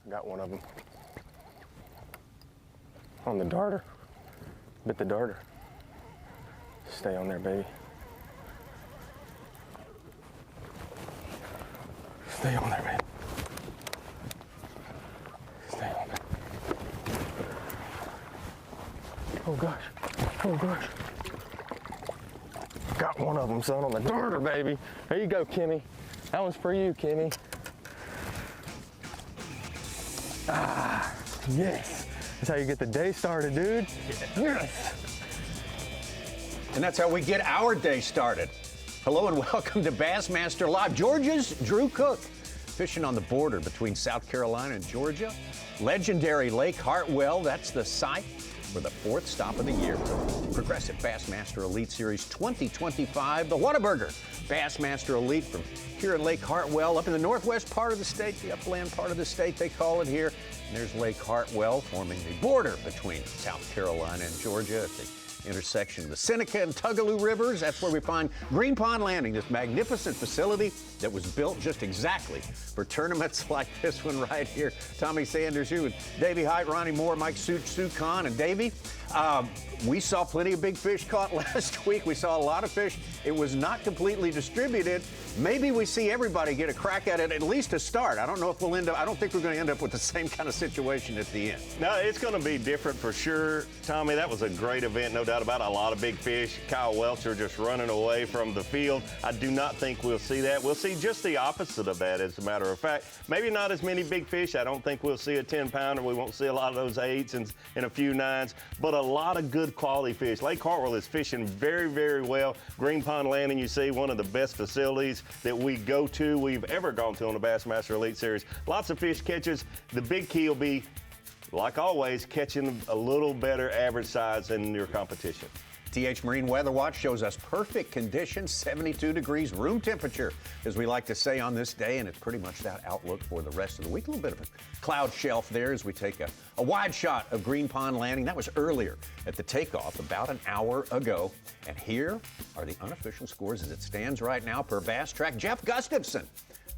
Got one of them on the darter. Bit the darter. Stay on there, baby. Stay on there, baby. Stay on there. Oh gosh. Oh gosh. Got one of them, son, on the darter, baby. There you go, Kimmy. That one's for you, Kimmy. Ah, yes. That's how you get the day started, dude. Yes. And that's how we get our day started. Hello and welcome to Bassmaster Live. Georgia's Drew Cook, fishing on the border between South Carolina and Georgia. Legendary Lake Hartwell, that's the site for the fourth stop of the year. Progressive Bassmaster Elite Series 2025, the Whataburger Bassmaster Elite from here in Lake Hartwell, up in the northwest part of the state, the upland part of the state, they call it here. And there's Lake Hartwell, forming the border between South Carolina and Georgia at the intersection of the Seneca and Tugaloo Rivers. That's where we find Green Pond Landing, this magnificent facility that was built just exactly for tournaments like this one right here. Tommy Sanders, you, and Davey Height, Ronnie Moore, Mike Sukon, and Davey. We saw plenty of big fish caught last week. We saw a lot of fish. It was not completely distributed. Maybe we see everybody get a crack at it, at least to start. I don't know if we'll end up, I don't think we're going to end up with the same kind of situation at the end. No, it's going to be different for sure. Tommy, that was a great event, no doubt about it. A lot of big fish. Kyle Welcher just running away from the field. I do not think we'll see that. We'll see just the opposite of that, as a matter of fact. Maybe not as many big fish. I don't think we'll see a 10-pounder. We won't see a lot of those 8s and a few 9s, but a lot of good quality fish. Lake Hartwell is fishing very, very well. Green Pond Landing, you see, one of the best facilities that we've ever gone to on the Bassmaster Elite Series. Lots of fish catches. The big key will be, like always, catching a little better average size than your competition. TH Marine Weather Watch shows us perfect conditions, 72 degrees room temperature, as we like to say on this day, and it's pretty much that outlook for the rest of the week. A little bit of a cloud shelf there as we take a wide shot of Green Pond Landing. That was earlier at the takeoff about an hour ago. And here are the unofficial scores as it stands right now per Bass Track. Jeff Gustafson.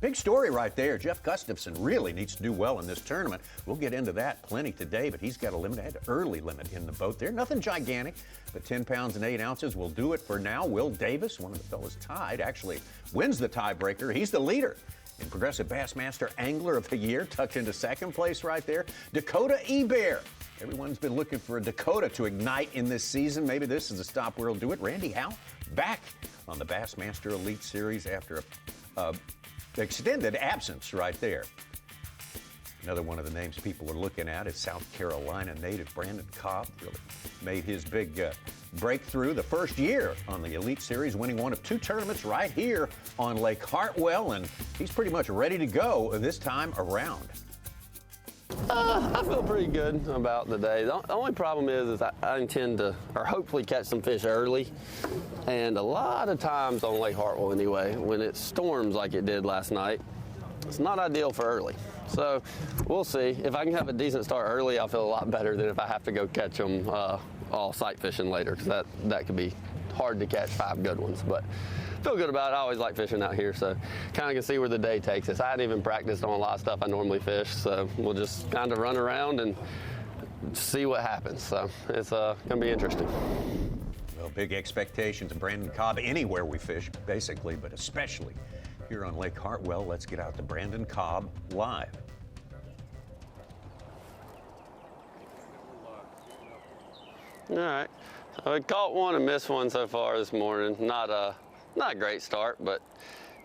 Big story right there. Jeff Gustafson really needs to do well in this tournament. We'll get into that plenty today, but he's got a limit, had an early limit in the boat there. Nothing gigantic, but 10 pounds and 8 ounces will do it for now. Will Davis, one of the fellas tied, actually wins the tiebreaker. He's the leader in Progressive Bassmaster Angler of the Year, tucked into second place right there. Dakota E-Bear. Everyone's been looking for a Dakota to ignite in this season. Maybe this is the stop where he'll do it. Randy Howe back on the Bassmaster Elite Series after a extended absence right there. Another one of the names people are looking at is South Carolina native Brandon Cobb. Really made his big breakthrough the first year on the Elite Series, winning one of 2 tournaments right here on Lake Hartwell, and he's pretty much ready to go this time around. I feel pretty good about the day. The only problem is I intend to, or hopefully catch some fish early. And a lot of times on Lake Hartwell anyway, when it storms like it did last night, it's not ideal for early. So we'll see. If I can have a decent start early, I'll feel a lot better than if I have to go catch them all sight fishing later, because that could be hard to catch 5 good ones. But feel good about it. I always like fishing out here, so kind of can see where the day takes us. I hadn't even practiced on a lot of stuff I normally fish, so we'll just kind of run around and see what happens. So it's going to be interesting. Well, big expectations of Brandon Cobb anywhere we fish, basically, but especially here on Lake Hartwell. Let's get out to Brandon Cobb live. All right. So I caught one and missed one so far this morning. Not a great start, but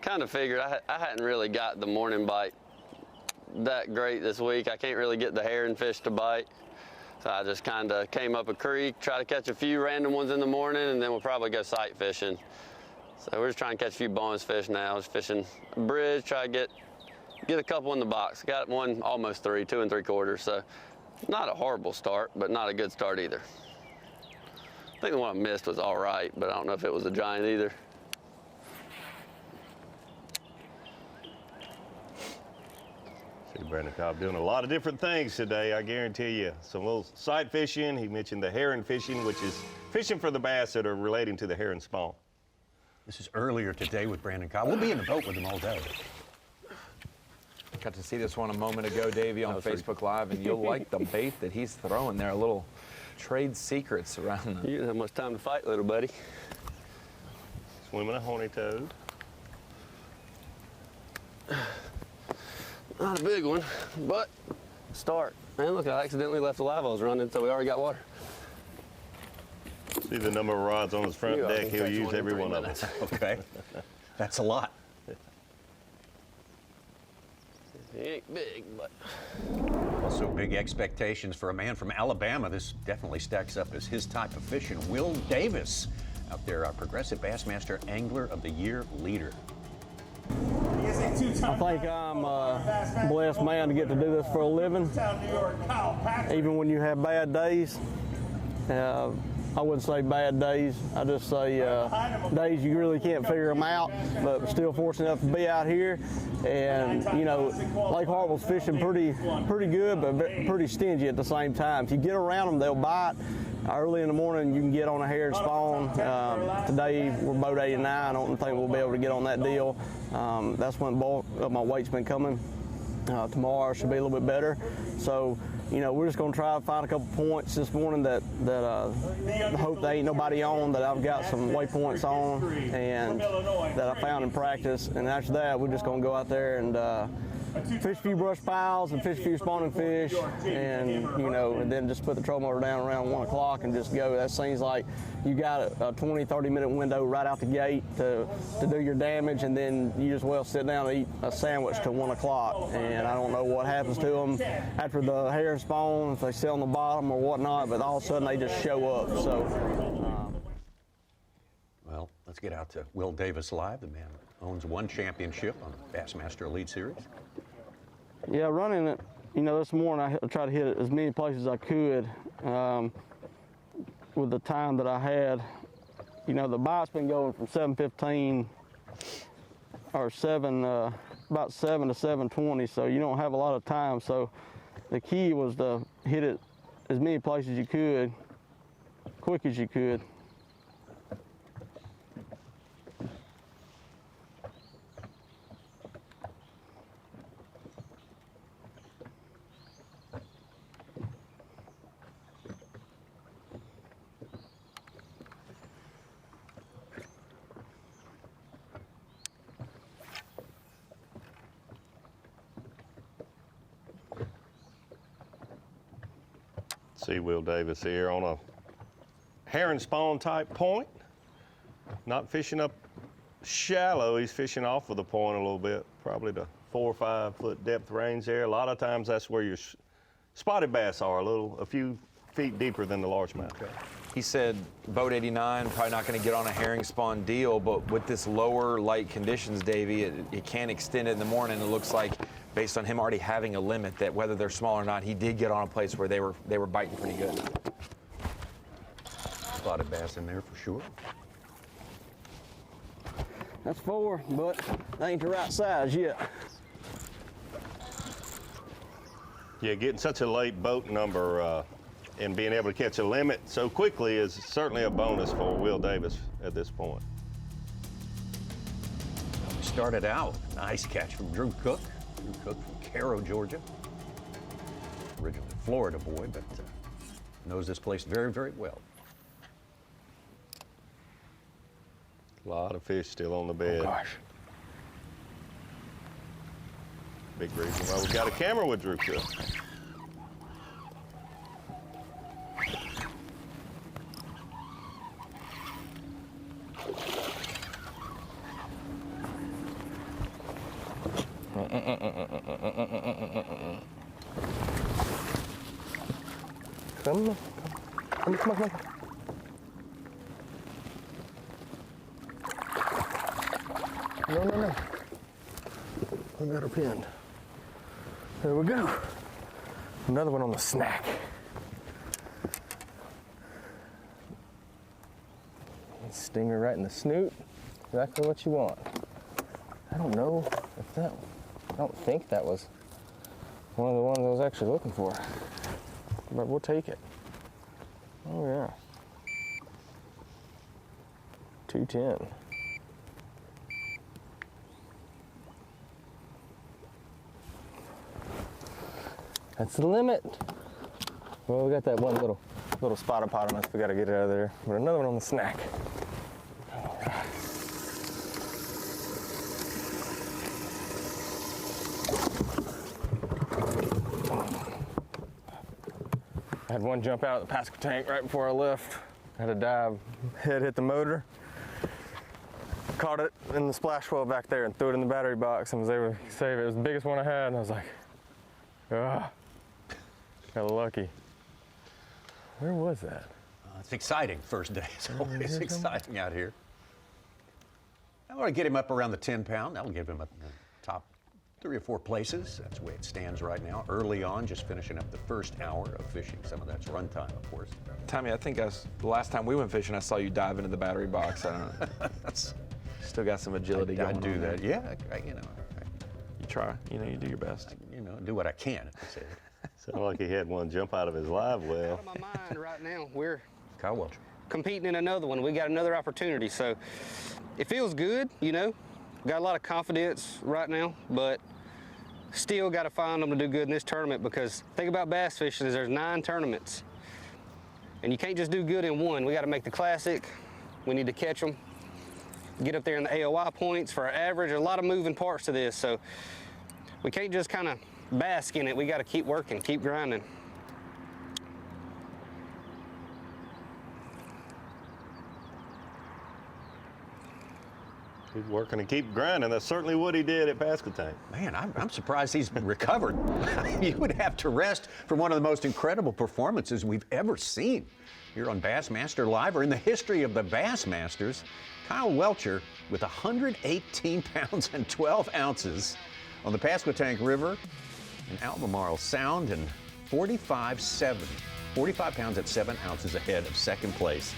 kind of figured I hadn't really got the morning bite that great this week. I can't really get the herring fish to bite. So I just kind of came up a creek, try to catch a few random ones in the morning, and then we'll probably go sight fishing. So we're just trying to catch a few bonus fish now. Just fishing a bridge, try to get a couple in the box. Got one almost 3, 2 3/4. So not a horrible start, but not a good start either. I think the one I missed was all right, but I don't know if it was a giant either. See Brandon Cobb doing a lot of different things today, I guarantee you. Some little sight fishing. He mentioned the herring fishing, which is fishing for the bass that are relating to the herring spawn. This is earlier today with Brandon Cobb. We'll be in the boat with him all day. Got to see this one a moment ago, Davey, on Facebook Live, and you'll like the bait that he's throwing there. A little trade secrets around them. You didn't have much time to fight, little buddy. Swimming a horny toad. Not a big one, but start. Man, look, I accidentally left the live wells running, so we already got water. See the number of rods on his front deck. He'll use every one of them. Okay. That's a lot. He ain't big, but. Also, big expectations for a man from Alabama. This definitely stacks up as his type of fishing. Will Davis, out there, our Progressive Bassmaster Angler of the Year leader. I think I'm a blessed man to get to do this for a living. Even when you have bad days, I wouldn't say bad days. I just say days you really can't figure them out, but still fortunate enough to be out here. And you know, Lake Hartwell's fishing pretty good, but pretty stingy at the same time. If you get around them, they'll bite. Early in the morning, you can get on a herring spawn. Today, we're boat 89. I don't think we'll be able to get on that deal. That's when bulk of my weight's been coming. Tomorrow should be a little bit better. So, you know, we're just going to try to find a couple points this morning that hope there ain't nobody on, that I've got some waypoints on, and that I found in practice. And after that, we're just going to go out there and fish a few brush piles and fish a few spawning fish, and you know, and then just put the troll motor down around 1 o'clock and just go. That seems like you got a 20-30 minute window right out the gate to do your damage, and then you just well sit down and eat a sandwich till 1 o'clock. And I don't know what happens to them after the herring spawn, if they sit on the bottom or whatnot, but all of a sudden they just show up. So. Well, let's get out to Will Davis live, the man that owns one championship on the Bassmaster Elite Series. Yeah, running it, you know, this morning I tried to hit it as many places as I could with the time that I had. You know, the bite's been going from 7:15 or about 7 to 7:20, so you don't have a lot of time. So the key was to hit it as many places as you could, quick as you could. See Will Davis here on a herring spawn type point. Not fishing up shallow, he's fishing off of the point a little bit, probably the 4 or 5 foot depth range there. A lot of times that's where your spotted bass are, a few feet deeper than the largemouth. Okay. He said boat 89, probably not going to get on a herring spawn deal, but with this lower light conditions, Davey, it can extend it in the morning. It looks like, based on him already having a limit, that whether they're small or not, he did get on a place where they were biting pretty good. Spotted bass in there for sure. That's 4, but they ain't the right size yet. Yeah, getting such a late boat number and being able to catch a limit so quickly is certainly a bonus for Will Davis at this point. Started out, nice catch from Drew Cook. Drew Cook from Cairo, Georgia. Originally a Florida boy, but knows this place very, very well. A lot of fish still on the bed. Oh, gosh. Big reason why we got a camera with Drew Cook. Come on. No. I got her pinned. There we go. Another one on the snack. Stinger right in the snoot. Exactly what you want. I don't know if that, I don't think that was one of the ones I was actually looking for. But we'll take it. Oh yeah. 210. That's the limit. Well, we got that one little spotted pot on us. We got to get it out of there. But another one on the snack. All right. I had one jump out of the Pasco tank right before I left. I had to dive, head hit the motor. Caught it in the splash well back there and threw it in the battery box and was able to save it. It was the biggest one I had, and I was like, ah, got lucky. Where was that? It's exciting first day. It's always exciting out here. I want to get him up around the 10-pound. That'll give him up in the top 3 or 4 places. That's the way it stands right now. Early on, just finishing up the first hour of fishing. Some of that's run time, of course. Tommy, I think the last time we went fishing, I saw you dive into the battery box. I don't know. Still got some agility going on. I do that. There. Yeah, you try. You do your best. Do what I can. Sounded like he had one jump out of his live well. Out of my mind right now. We're Kyle Welcher competing in another one. We got another opportunity, so it feels good. Got a lot of confidence right now, but still got to find them to do good in this tournament, because the thing about bass fishing is there's 9 tournaments, and you can't just do good in one. We got to make the classic. We need to catch them, get up there in the AOI points for our average. There's a lot of moving parts to this, so we can't just kind of bask in it. We got to keep working, keep grinding. Keep working and keep grinding. That's certainly what he did at Pasco Tank. Man, I'm surprised he's recovered. You would have to rest for one of the most incredible performances we've ever seen here on Bassmaster Live, or in the history of the Bassmasters. Kyle Welcher with 118 pounds and 12 ounces on the Pasco Tank River in Albemarle Sound, and 45 pounds at 7 ounces ahead of second place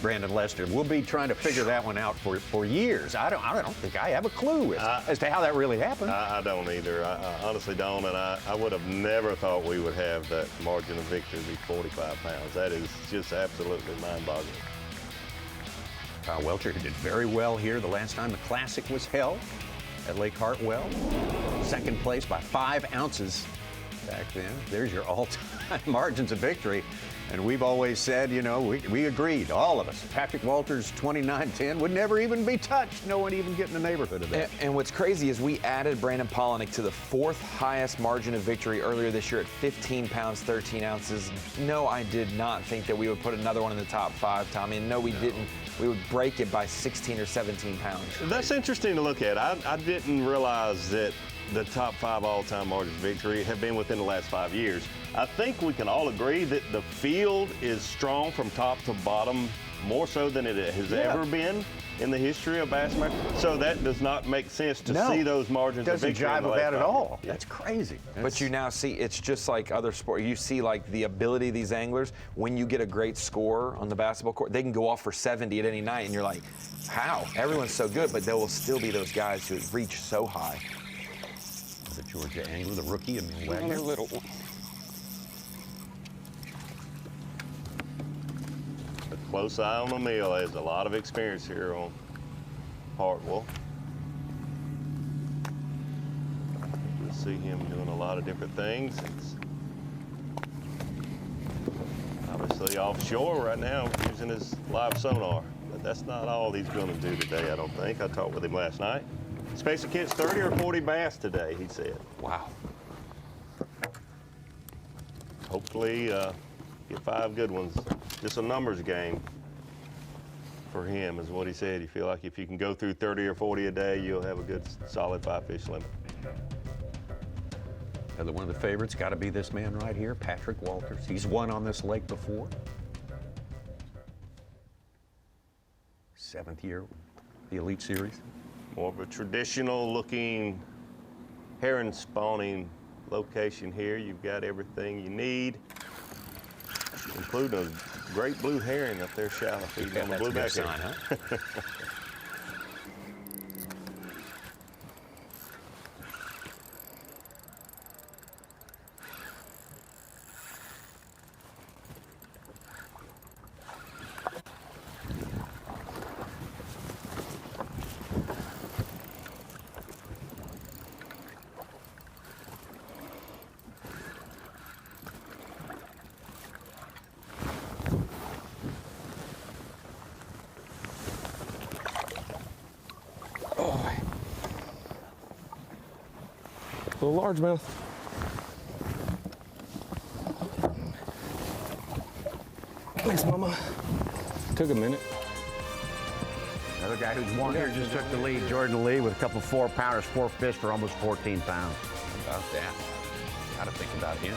Brandon Lester. We'll be trying to figure that one out for years. I don't think I have a clue as to how that really happened. I don't either. I honestly don't, and I would have never thought we would have that margin of victory, be 45 pounds. That is just absolutely mind-boggling. Kyle Welcher did very well here the last time the Classic was held at Lake Hartwell. Second place by 5 ounces back then. There's your all-time margins of victory. And we've always said, we agreed, all of us. Patrick Walters' 29-10 would never even be touched. No one even get in the neighborhood of that. And what's crazy is we added Brandon Polinick to the 4th highest margin of victory earlier this year at 15 pounds, 13 ounces. No, I did not think that we would put another one in the top 5, Tommy. And no, we didn't. We would break it by 16 or 17 pounds. That's interesting to look at. I didn't realize that the top 5 all-time margins of victory have been within the last 5 years. I think we can all agree that the field is strong from top to bottom, more so than it has ever been in the history of Bassmaster. So that does not make sense to see those margins of victory. Doesn't jive with that at all. Yeah. That's crazy. But you now see, it's just like other sports. You see like the ability of these anglers. When you get a great score on the basketball court, they can go off for 70 at any night, and you're like, how? Everyone's so good, but there will still be those guys who reach so high. The Georgia angler, the rookie, and Wagner. Another little one. A close eye on Emil. Has a lot of experience here on Hartwell. You'll see him doing a lot of different things. It's obviously offshore right now, using his live sonar. But that's not all he's going to do today, I don't think. I talked with him last night. Expects to catch 30 or 40 bass today, he said. Wow. Hopefully get 5 good ones. Just a numbers game for him is what he said. You feel like if you can go through 30 or 40 a day, you'll have a good solid 5-fish limit. Another one of the favorites got to be this man right here, Patrick Walters. He's won on this lake before. 7th year, the Elite Series. More of a traditional looking herring spawning location here. You've got everything you need, including a great blue herring up there shallow feeding on the blueback sign, huh? Little largemouth. Thanks, Mama. Took a minute. Another guy who's won here just took the lead, Jordan Lee, with a couple 4-pounders, 4 fish for almost 14 pounds. How about that? Got to think about him.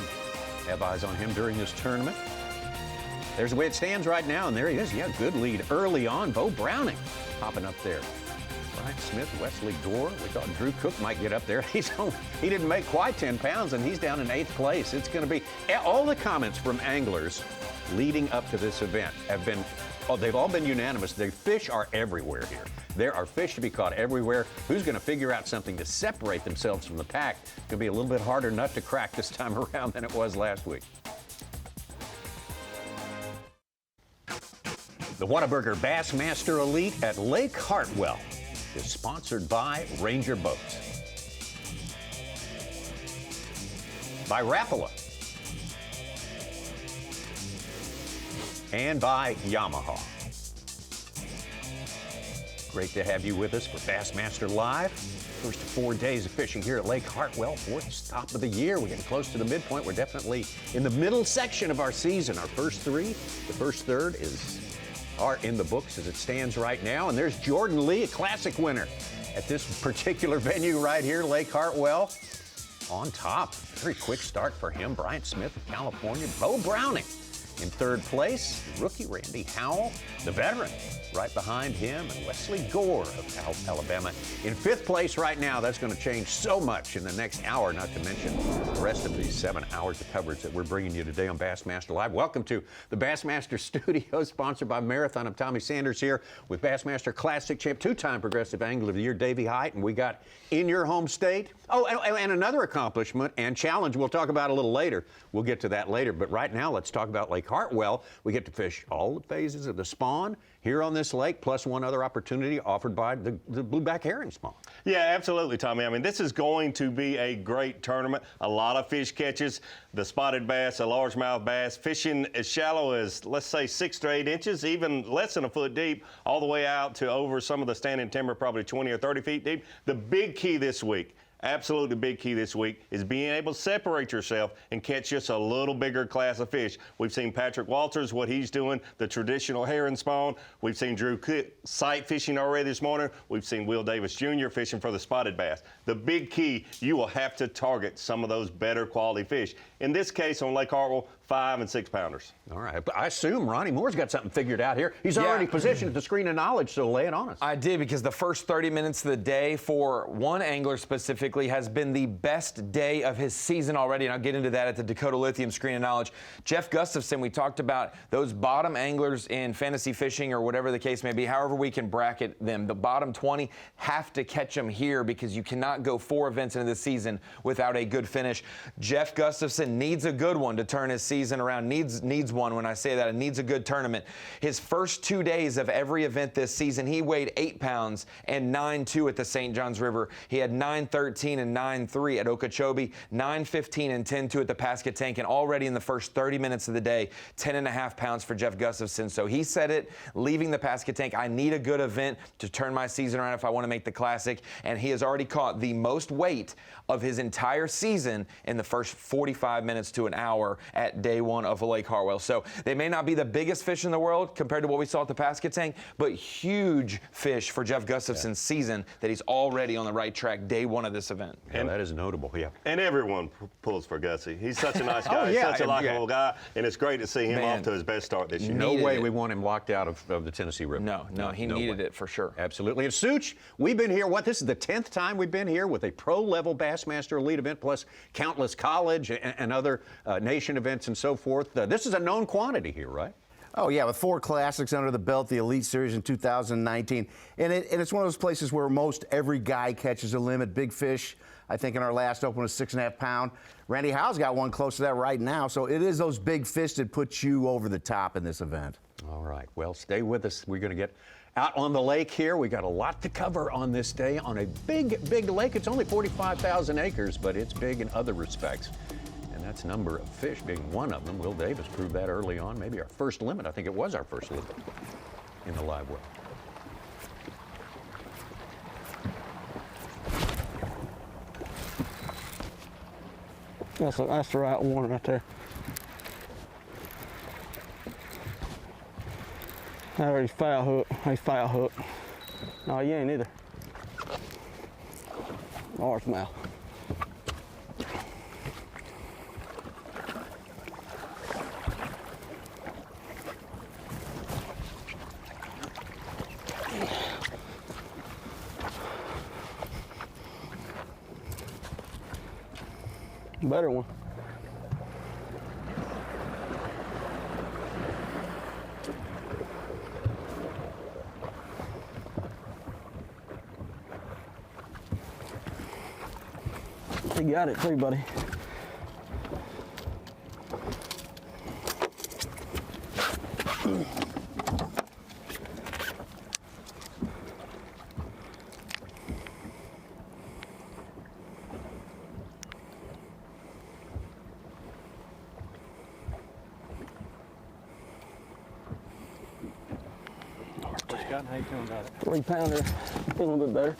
Have eyes on him during this tournament. There's the way it stands right now, and there he is. Yeah, good lead early on. Bo Browning popping up there. Brian Smith, Wesley Gore. We thought Drew Cook might get up there. He didn't make quite 10 pounds, and he's down in 8th place. It's going to be all the comments from anglers leading up to this event have been, they've all been unanimous. The fish are everywhere here. There are fish to be caught everywhere. Who's going to figure out something to separate themselves from the pack? It's going to be a little bit harder nut to crack this time around than it was last week. The Whataburger Bassmaster Elite at Lake Hartwell is sponsored by Ranger Boats, by Rapala, and by Yamaha. Great to have you with us for Bassmaster Live. First 4 days of fishing here at Lake Hartwell, 4th stop of the year. We're getting close to the midpoint. We're definitely in the middle section of our season. Our first 3, the first third are in the books as it stands right now. And there's Jordan Lee, a classic winner at this particular venue right here, Lake Hartwell. On top, very quick start for him. Brian Smith of California, Bo Browning in 3rd place. Rookie Randy Howell, the veteran, right behind him, and Wesley Gore of Alabama in 5th place right now. That's going to change so much in the next hour, not to mention the rest of these 7 hours of coverage that we're bringing you today on Bassmaster Live. Welcome to the Bassmaster Studio, sponsored by Marathon. I'm Tommy Sanders here with Bassmaster Classic champ, 2-time Progressive Angler of the Year, Davey Height, and we got in your home state. Oh, and another accomplishment and challenge we'll talk about a little later. We'll get to that later, but right now let's talk about Lake Hartwell. We get to fish all the phases of the spawn here on this lake, plus one other opportunity offered by the blueback herring spawn. Yeah, absolutely, Tommy. I mean, this is going to be a great tournament. A lot of fish catches, the spotted bass, a largemouth bass, fishing as shallow as, let's say, 6 to 8 inches, even less than a foot deep, all the way out to over some of the standing timber, probably 20 or 30 feet deep. The big key this week, absolutely big key this week, is being able to separate yourself and catch just a little bigger class of fish. We've seen Patrick Walters, what he's doing, the traditional herring spawn. We've seen Drew Cook sight fishing already this morning. We've seen Will Davis Jr. fishing for the spotted bass. The big key, you will have to target some of those better quality fish. In this case on Lake Hartwell, 5 and 6 pounders. All right, but I assume Ronnie Moore's got something figured out here. He's already positioned at the screen of knowledge, so lay it on us. I did, because the first 30 minutes of the day for one angler specifically has been the best day of his season already, and I'll get into that at the Dakota Lithium screen of knowledge. Jeff Gustafson, we talked about those bottom anglers in fantasy fishing or whatever the case may be, however we can bracket them. The bottom 20 have to catch them here because you cannot go 4 events into the season without a good finish. Jeff Gustafson needs a good one to turn his season around. Needs one. When I say that, it needs a good tournament. His first 2 days of every event this season, he weighed 8 pounds and 9.2 at the St. Johns River. He had 9.13 and 9.3 at Okeechobee, 9.15 and 10.2 at the Pasquotank, and already in the first 30 minutes of the day, 10.5 pounds for Jeff Gustafson. So he said it, leaving the Pasquotank, I need a good event to turn my season around if I want to make the Classic, and he has already caught the most weight of his entire season in the first 45 minutes to an hour at day 1 of Lake Hartwell. So they may not be the biggest fish in the world compared to what we saw at the Pasquotank, but huge fish for Jeff Gustafson's season that he's already on the right track day 1 of this event. And that is notable, yeah. And everyone pulls for Gussie. He's such a nice guy. He's such a likable guy, and it's great to see him off to his best start this year. No way we want him locked out of the Tennessee River. No, he needed it for sure. Absolutely. And Such, we've been here, this is the 10th time we've been here with a pro-level Bassmaster Elite event, plus countless college and other nation events and so forth. This is a known quantity here, right? Oh, yeah, with 4 classics under the belt, the Elite Series in 2019. And it's one of those places where most every guy catches a limit. Big fish, I think in our last open was 6.5 pound. Randy Howell's got one close to that right now. So it is those big fish that put you over the top in this event. All right, well, stay with us. We're going to get out on the lake here. We got a lot to cover on this day on a big, big lake. It's only 45,000 acres, but it's big in other respects. And that's number of fish being one of them. Will Davis proved that early on. Maybe our first limit. I think it was our first limit in the live well. That's the right one right there. There he's foul hook. He's foul hook. No, you ain't either. Largemouth. Better one. You got it too, buddy. How you feeling about it? 3-pounder. Feeling a little bit better.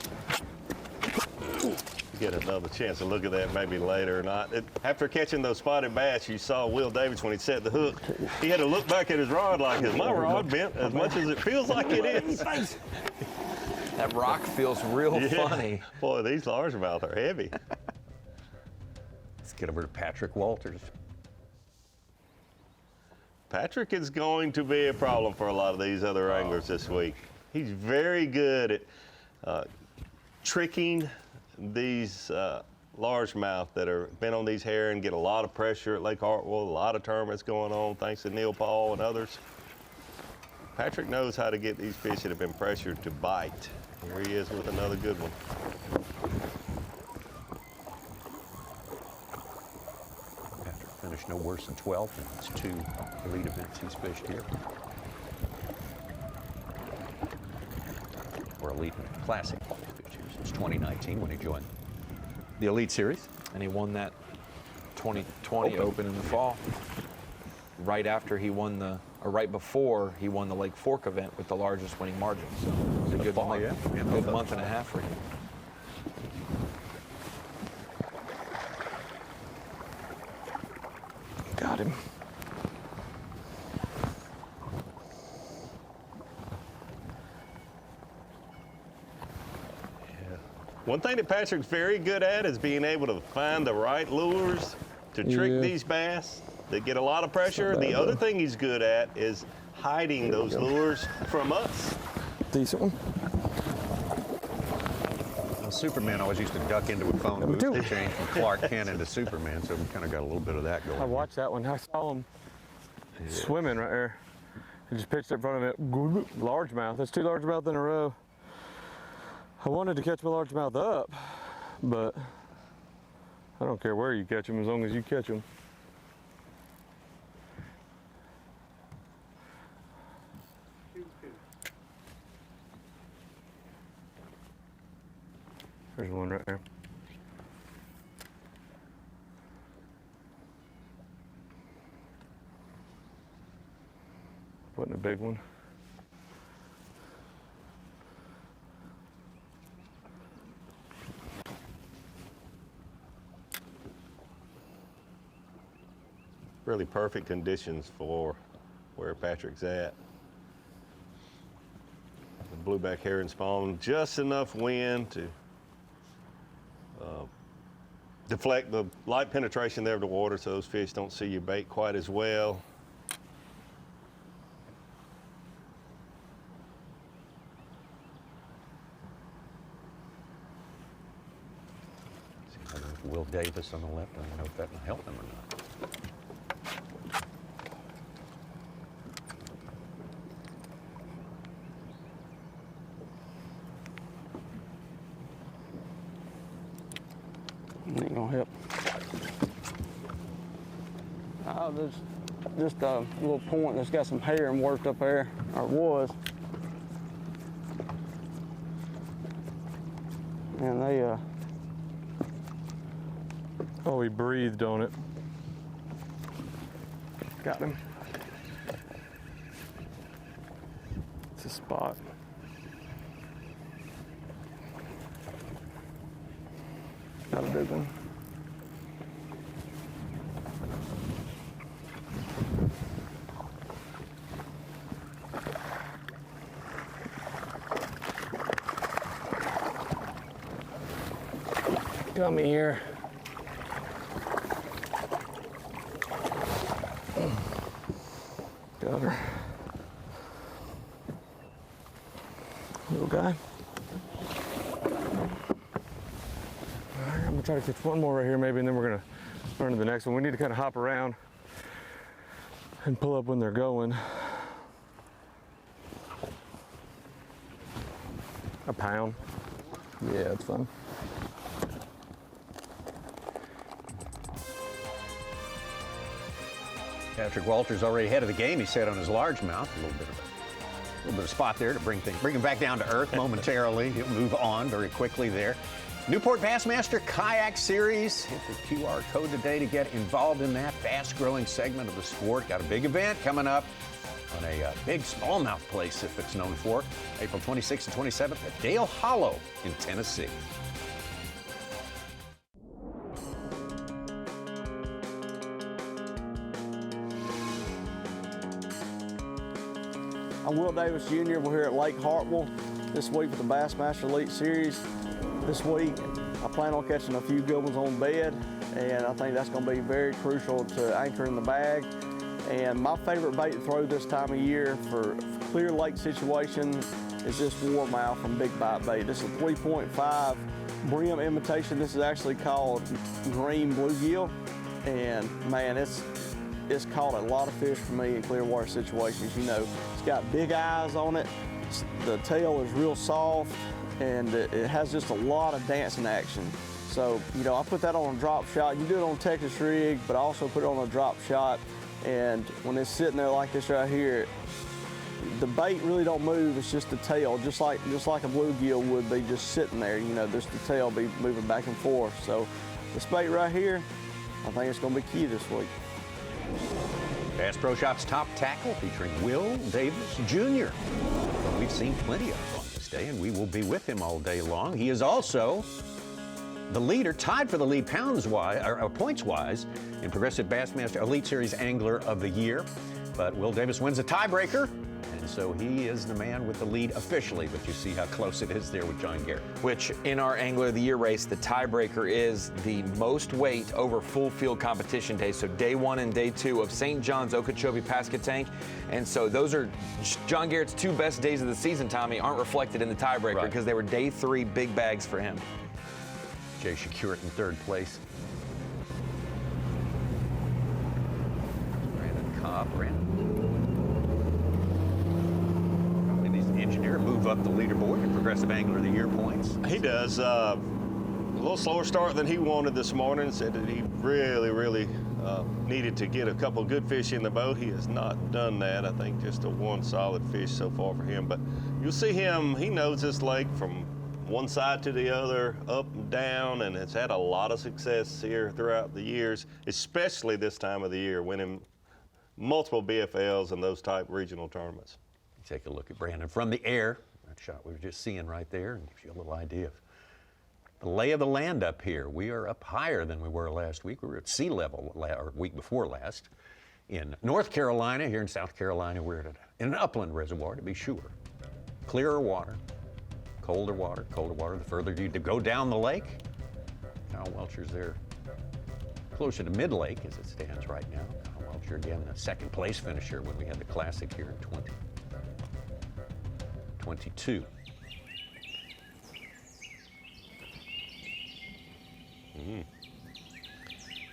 Get another chance to look at that maybe later or not. After catching those spotted bass, you saw Will Davis when he set the hook. He had to look back at his rod like, is my rod bent as much as it feels like it is? That rock feels real funny. Boy, these largemouth are heavy. Let's get over to Patrick Walters. Patrick is going to be a problem for a lot of these other anglers this week. He's very good at tricking these largemouth that are been on these herring, get a lot of pressure at Lake Hartwell, a lot of tournaments going on thanks to Neil Paul and others. Patrick knows how to get these fish that have been pressured to bite. Here he is with another good one. Patrick finished no worse than 12th in his 2 elite events he's fished here. Or Elite Classic he fished here since 2019 when he joined the Elite Series. And he won that 2020 Open in the fall. Right after he won right before he won the Lake Fork event with the largest winning margin. So it was a good month, good month and a half for him. Got him. One thing that Patrick's very good at is being able to find the right lures to trick these bass that get a lot of pressure. The other thing he's good at is hiding those lures from us. Decent one. Well, Superman always used to duck into a phone booth to change from Clark Kent into Superman, so we kind of got a little bit of that going. I watched that one. I saw him swimming right there. He just pitched in front of it. Largemouth. That's 2 largemouth in a row. I wanted to catch my largemouth up, but I don't care where you catch them as long as you catch them. There's one right there. Wasn't a big one. Really perfect conditions for where Patrick's at. The blueback herring spawn, just enough wind to deflect the light penetration there of the water so those fish don't see your bait quite as well. See, Will Davis on the left, I don't know if that will help him or not. Ain't gonna help. Oh, there's just a little point that's got some hair and worked up there, or it was. And they, Oh, he breathed on it. Got him. It's a spot. Not a big one. gummy here. Got her. Little guy. All right, I'm gonna try to catch one more right here maybe, and then we're gonna run to the next one. We need to kind of hop around and pull up when they're going. A pound. Yeah, it's fun. Patrick Walters already ahead of the game, he said on his largemouth. A little bit of spot there to bring him back down to earth momentarily. He'll move on very quickly there. Newport Bassmaster Kayak Series. Hit the QR code today to get involved in that fast-growing segment of the sport. Got a big event coming up on a big smallmouth place, if it's known for, April 26th and 27th at Dale Hollow in Tennessee. I'm Will Davis Jr. We're here at Lake Hartwell this week with the Bassmaster Elite Series. This week, I plan on catching a few good ones on bed, and I think that's going to be very crucial to anchoring the bag. And my favorite bait to throw this time of year for clear lake situation is this warmouth from Big Bite Bait. This is a 3.5 brim imitation. This is actually called green bluegill, and man, it's caught a lot of fish for me in clear water situations. You know, it's got big eyes on it. The tail is real soft, and it has just a lot of dancing action. So, you know, I put that on a drop shot. You do it on a Texas rig, but I also put it on a drop shot. And when it's sitting there like this right here, the bait really don't move. It's just the tail, just like a bluegill would be just sitting there. You know, just the tail be moving back and forth. So this bait right here, I think it's going to be key this week. Bass Pro Shop's top tackle featuring Will Davis Jr. We've seen plenty of him on this day, and we will be with him all day long. He is also the leader, tied for the lead points-wise in Progressive Bassmaster Elite Series Angler of the Year. But Will Davis wins a tiebreaker, and so he is the man with the lead officially. But you see how close it is there with John Garrett. Which, in our Angler of the Year race, the tiebreaker is the most weight over full field competition day. So day 1 and day 2 of St. John's, Okeechobee, Pasquotank. And so those are John Garrett's 2 best days of the season, Tommy, aren't reflected in the tiebreaker because they were day 3 big bags for him. Jay Shakurt in 3rd place. Brandon Cobb. And he's the engineer, move up the leaderboard in Progressive Angler of the Year points. He does. A little slower start than he wanted this morning. Said that he really needed to get a couple good fish in the boat. He has not done that. I think just a 1 solid fish so far for him. But you'll see him, he knows this lake from one side to the other, up and down, and has had a lot of success here throughout the years, especially this time of the year, winning multiple BFLs and those type regional tournaments. Take a look at Brandon from the air. That shot we were just seeing right there, and gives you a little idea of the lay of the land up here. We are up higher than we were last week. We were at sea level or week before last. In North Carolina, here in South Carolina, we're in an upland reservoir, to be sure. Clearer water. Colder water, the further you go down the lake. Kyle Welcher's there closer to mid-lake as it stands right now. Kyle Welcher, again, the 2nd place finisher when we had the Classic here in 2022.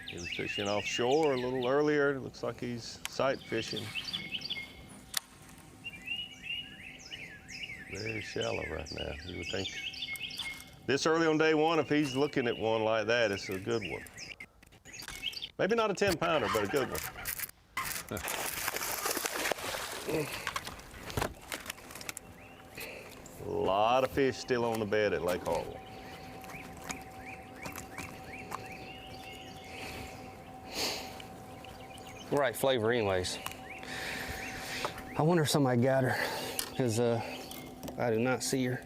He was fishing offshore a little earlier. It looks like he's sight fishing. Very shallow right now. You would think this early on day 1, if he's looking at one like that, it's a good one. Maybe not a 10-pounder, but a good one. A lot of fish still on the bed at Lake Hartwell. Right flavor anyways. I wonder if somebody got her, because I do not see her.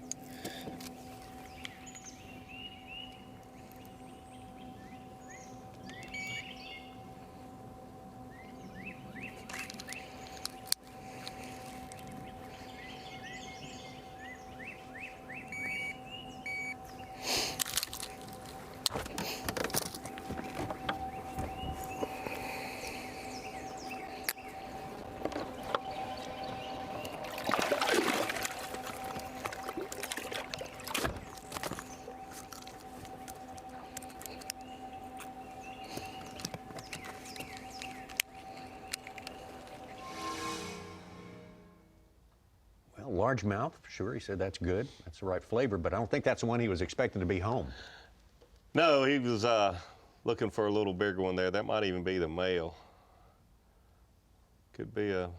largemouth, for sure. He said that's good. That's the right flavor, but I don't think that's the one he was expecting to be home. No, he was looking for a little bigger one there. That might even be the male. Could be a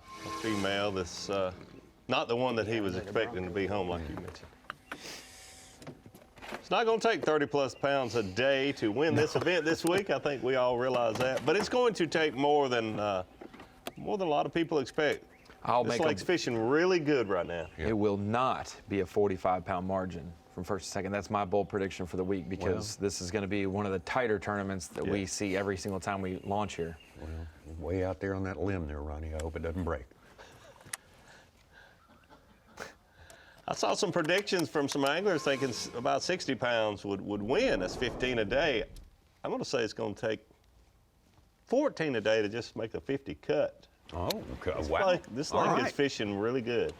female that's not the one that he was expecting to be home, like you mentioned. It's not going to take 30-plus pounds a day to win this event this week. I think we all realize that. But it's going to take more than a lot of people expect. This lake's fishing really good right now. It will not be a 45-pound margin from first to second. That's my bold prediction for the week, because this is going to be one of the tighter tournaments that we see every single time we launch here. Well, way out there on that limb there, Ronnie. I hope it doesn't break. I saw some predictions from some anglers thinking about 60 pounds would win. That's 15 a day. I'm going to say it's going to take 14 a day to just make the 50 cut. Oh, wow. This lake is fishing really good.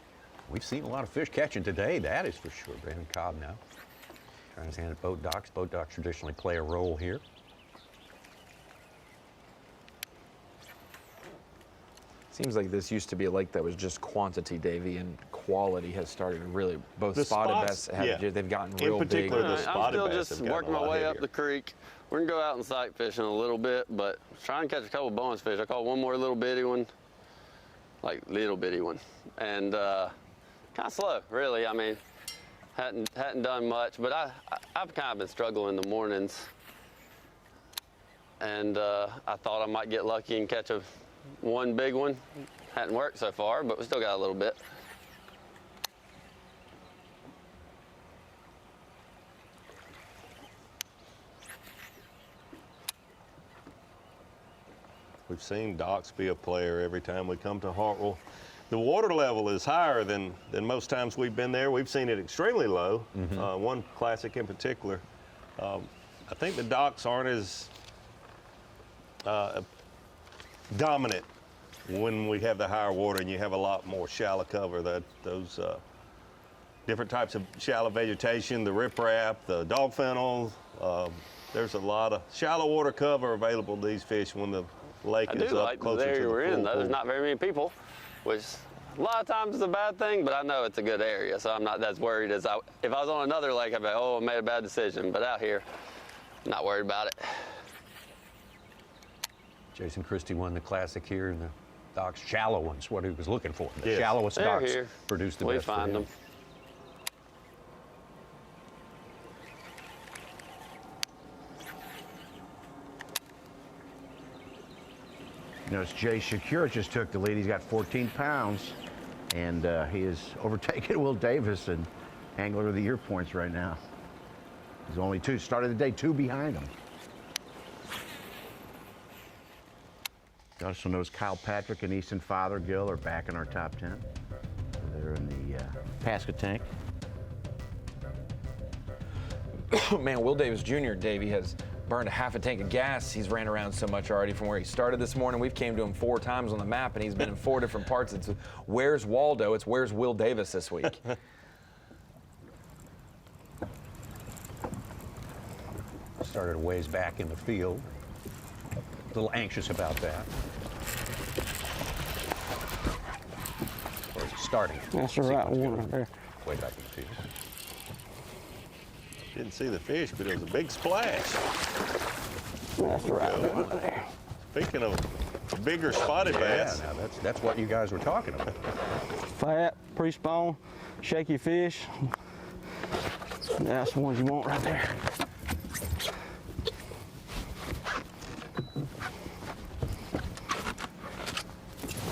We've seen a lot of fish catching today, that is for sure. Brandon Cobb now trying his hand at boat docks. Boat docks traditionally play a role here. Seems like this used to be a lake that was just quantity, Davey, and quality has started to really, both spotted bass, they've gotten real big. In particular, the spotted I'm bass still just have gotten working a lot my way heavier. up the creek. We're gonna go out and sight fishing a little bit, but try and catch a couple bonus fish. I caught one more little bitty one, like little bitty one, and kind of slow, really. I mean, hadn't done much, but I've kind of been struggling in the mornings, and I thought I might get lucky and catch one big one. Hadn't worked so far, but we still got a little bit. We've seen Doc's be a player every time we come to Hartwell. The water level is higher than most times we've been there. We've seen it extremely low. One classic in particular. I think the docks aren't as dominant when we have the higher water and you have a lot more shallow cover. Those different types of shallow vegetation, the riprap, the dog fennel. There's a lot of shallow water cover available to these fish when the lake is up closer to the area we're in. pool. There's not very many people, which a lot of times is a bad thing, but I know it's a good area, so I'm not as worried as if I was on another lake, I'd be like, oh, I made a bad decision. But out here, not worried about it. Jason Christie won the classic here in the docks. Shallow ones, what he was looking for. The Yes. shallowest They're docks here. produced the We best for find him. them. Notice Jay Shakura just took the lead. He's got 14 pounds, and he is overtaking Will Davis and Angler of the Year points right now. He's only two. Started the day 2 behind him. You also notice Kyle Patrick and Easton Fothergill are back in our top 10. They're in the Pasca tank. Man, Will Davis Jr., Davey, has burned a half a tank of gas. He's ran around so much already from where he started this morning. We've came to him 4 times on the map, and he's been in 4 different parts. It's where's Waldo? It's where's Will Davis this week? Started a ways back in the field. A little anxious about that. Or is it starting? That's the right Sequence one goes right there. Way back in the field. Didn't see the fish, but it was a big splash. That's the right one right there. Speaking of bigger spotted bass, Yeah, now that's what you guys were talking about. Fat, pre-spawn, shaky fish. That's the ones you want right there.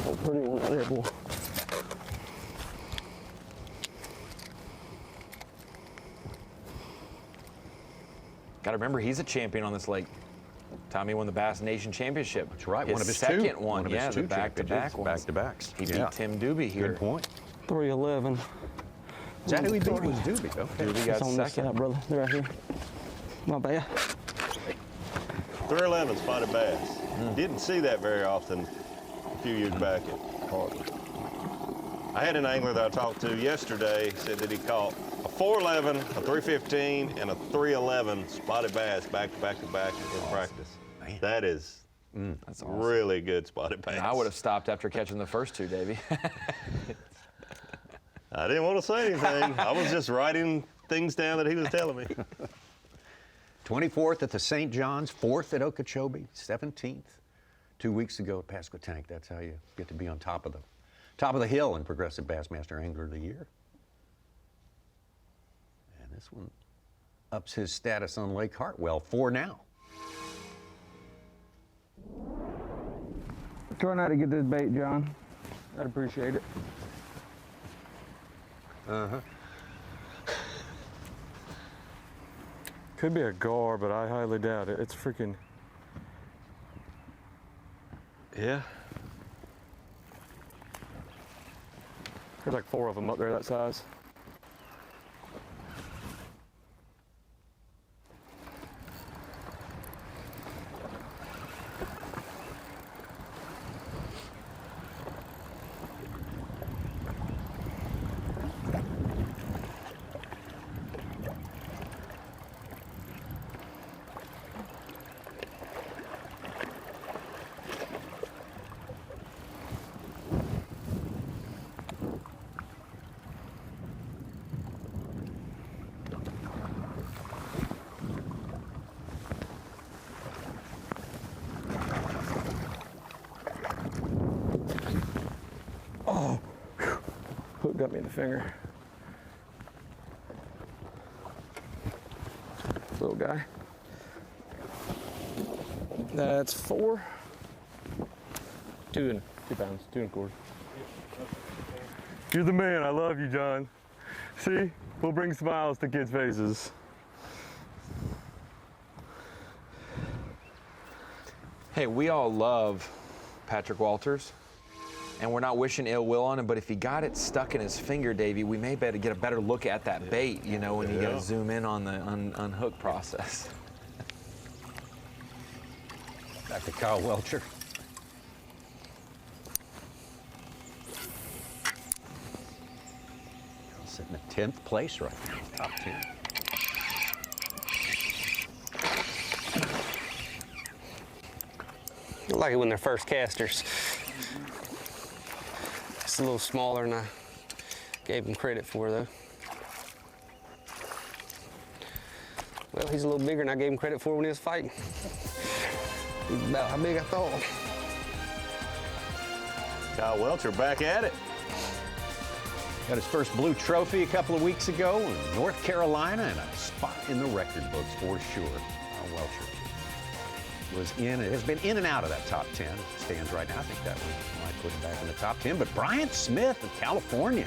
Oh, pretty one right there, boy. Got to remember, he's a champion on this lake. Tommy won the Bass Nation Championship. That's right, His one of his second two. one, One of his yeah, two the back-to-back championships, ones. back-to-backs. He Yeah. beat Tim Doobie here. Good point. 311. Is that who he beat? Was Doobie? Okay. Doobie It's got on this second. side, brother. They're right here. My bad. 311 spotted bass. Didn't see that very often a few years back at Hartwell. I had an angler that I talked to yesterday, said that he caught a 411, a 315, and a 311 spotted bass back to back in practice. Man. That is That's awesome. really good spotted bass. And I would have stopped after catching the first 2, Davey. I didn't want to say anything. I was just writing things down that he was telling me. 24th at the St. John's, 4th at Okeechobee, 17th 2 weeks ago at Pasquotank. That's how you get to be on top of the hill in Progressive Bassmaster Angler of the Year. And this one ups his status on Lake Hartwell, 4 now. Try not to get this bait, John. I'd appreciate it. Uh-huh. Could be a gar, but I highly doubt it. It's freaking... Yeah. There's like 4 of them up there that size. Oh, whew. Hook got me in the finger. Little guy. That's 4. 2 pounds, 2 1/4. You're the man. I love you, John. See, we'll bring smiles to kids' faces. Hey, we all love Patrick Walters, and we're not wishing ill will on him, but if he got it stuck in his finger, Davey, we may better get a better look at that bait, you know, when you gotta zoom in on the unhook process. Back to Kyle Welcher. Sitting at 10th place right now, top 10. I like it when they're first casters. It's a little smaller than I gave him credit for, though. Well, he's a little bigger than I gave him credit for when he was fighting. He's about how big I thought. Kyle Welcher back at it. Got his first blue trophy a couple of weeks ago in North Carolina, and a spot in the record books for sure. Kyle Welcher has been in and out of that top 10. It stands right now. I think that one might put him back in the top 10. But Bryant Smith of California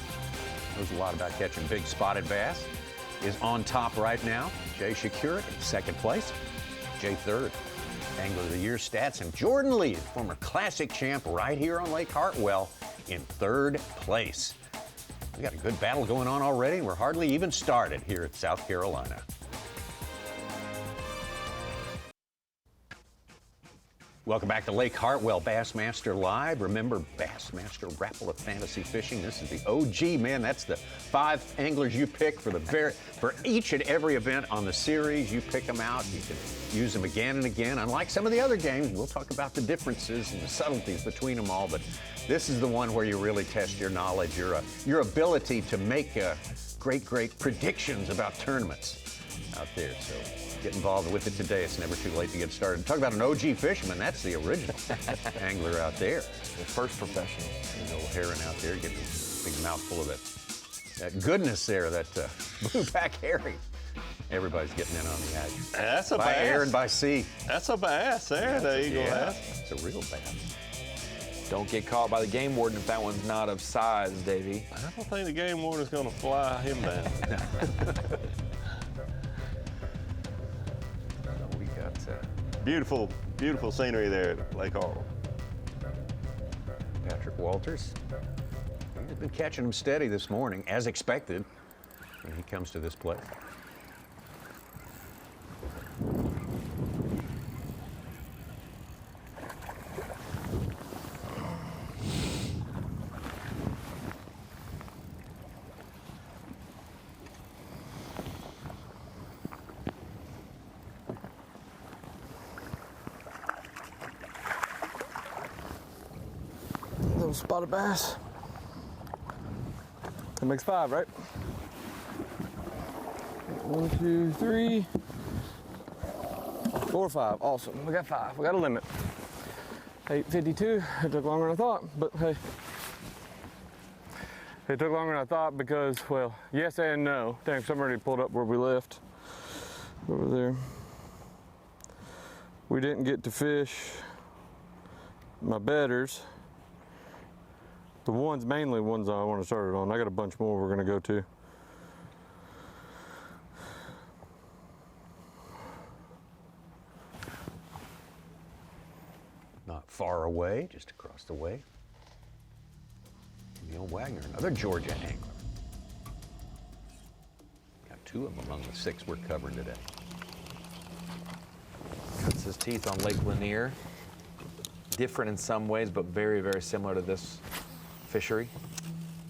knows a lot about catching big spotted bass. Is on top right now. Jay Shakurik in 2nd place. Jay 3rd. Angler of the Year stats. And Jordan Lee, former Classic champ right here on Lake Hartwell, in 3rd place. We got a good battle going on already. We're hardly even started here at South Carolina. Welcome back to Lake Hartwell Bassmaster Live. Remember, Bassmaster Rapple of Fantasy Fishing. This is the OG, man. That's the 5 anglers you pick for each and every event on the series. You pick them out. You can use them again and again. Unlike some of the other games, we'll talk about the differences and the subtleties between them all. But this is the one where you really test your knowledge, your ability to make great predictions about tournaments out there. So get involved with it today. It's never too late to get started. Talk about an OG fisherman. That's the original angler out there. The first professional. You know, herring out there, getting a big mouthful of that goodness there, that blueback herring. Everybody's getting in on the action. That's a by bass. air and by sea. That's a bass there, the Eagle has. It's a real bass. Don't get caught by the game warden if that one's not of size, Davey. I don't think the game warden's going to fly him down. We got Beautiful, beautiful scenery there at Lake Hartwell. Patrick Walters. He's been catching them steady this morning, as expected, when he comes to this place. Little spotted bass. makes 5, right? 1, 2, 3, 4, 5. Awesome. We got 5. We got a limit. 8:52. It took longer than I thought, but hey. It took longer than I thought because, well, yes and no. Dang, somebody pulled up where we left. Over there. We didn't get to fish my bedders. The ones, mainly ones I want to start it on. I got a bunch more we're going to go to. Not far away, just across the way. Neil Wagner, another Georgia angler. Got 2 of them among the 6 we're covering today. Cuts his teeth on Lake Lanier. Different in some ways, but very, very similar to this fishery.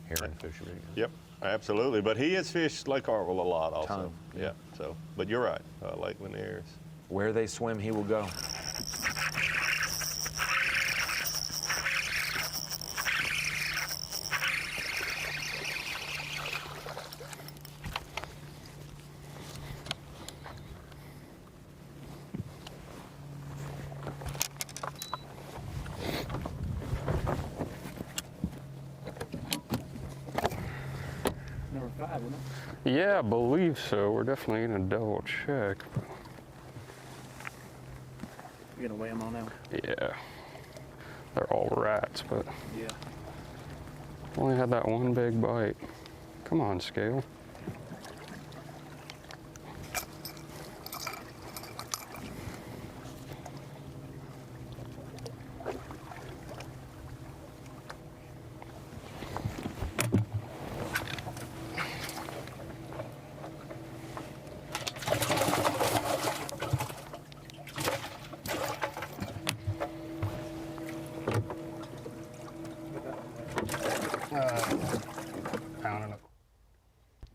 Heron fishery. Yep, absolutely. But he has fished Lake Hartwell a lot also. Ton, yeah. So, but you're right. Lake Lanier is. Where they swim, he will go. Yeah, I believe so. We're definitely gonna double check. You're gonna weigh them all now? Yeah, they're all rats, but Yeah. only had that one big bite. Come on, scale.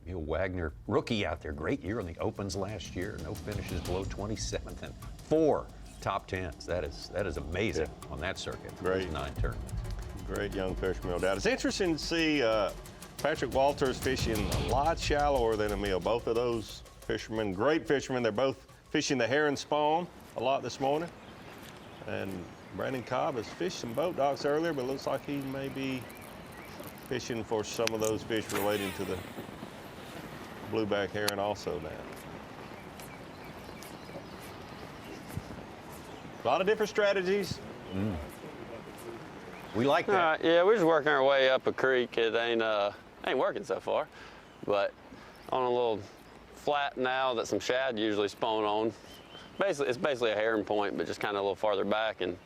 Neil Wagner, rookie out there, great year in the Opens last year. No finishes below 27th and 4 top 10s. That is amazing on that circuit. Great. 9 turn. Great young fisherman, no doubt. It's interesting to see Patrick Walters fishing a lot shallower than Emil. Both of those fishermen, great fishermen. They're both fishing the herring spawn a lot this morning. And Brandon Cobb has fished some boat docks earlier, but it looks like he may be fishing for some of those fish relating to the blueback herring also now. A lot of different strategies. We like that. Yeah, we're just working our way up a creek. It ain't working so far, but on a little flat now that some shad usually spawn on. Basically, it's basically a herring point, but just kind of a little farther back, and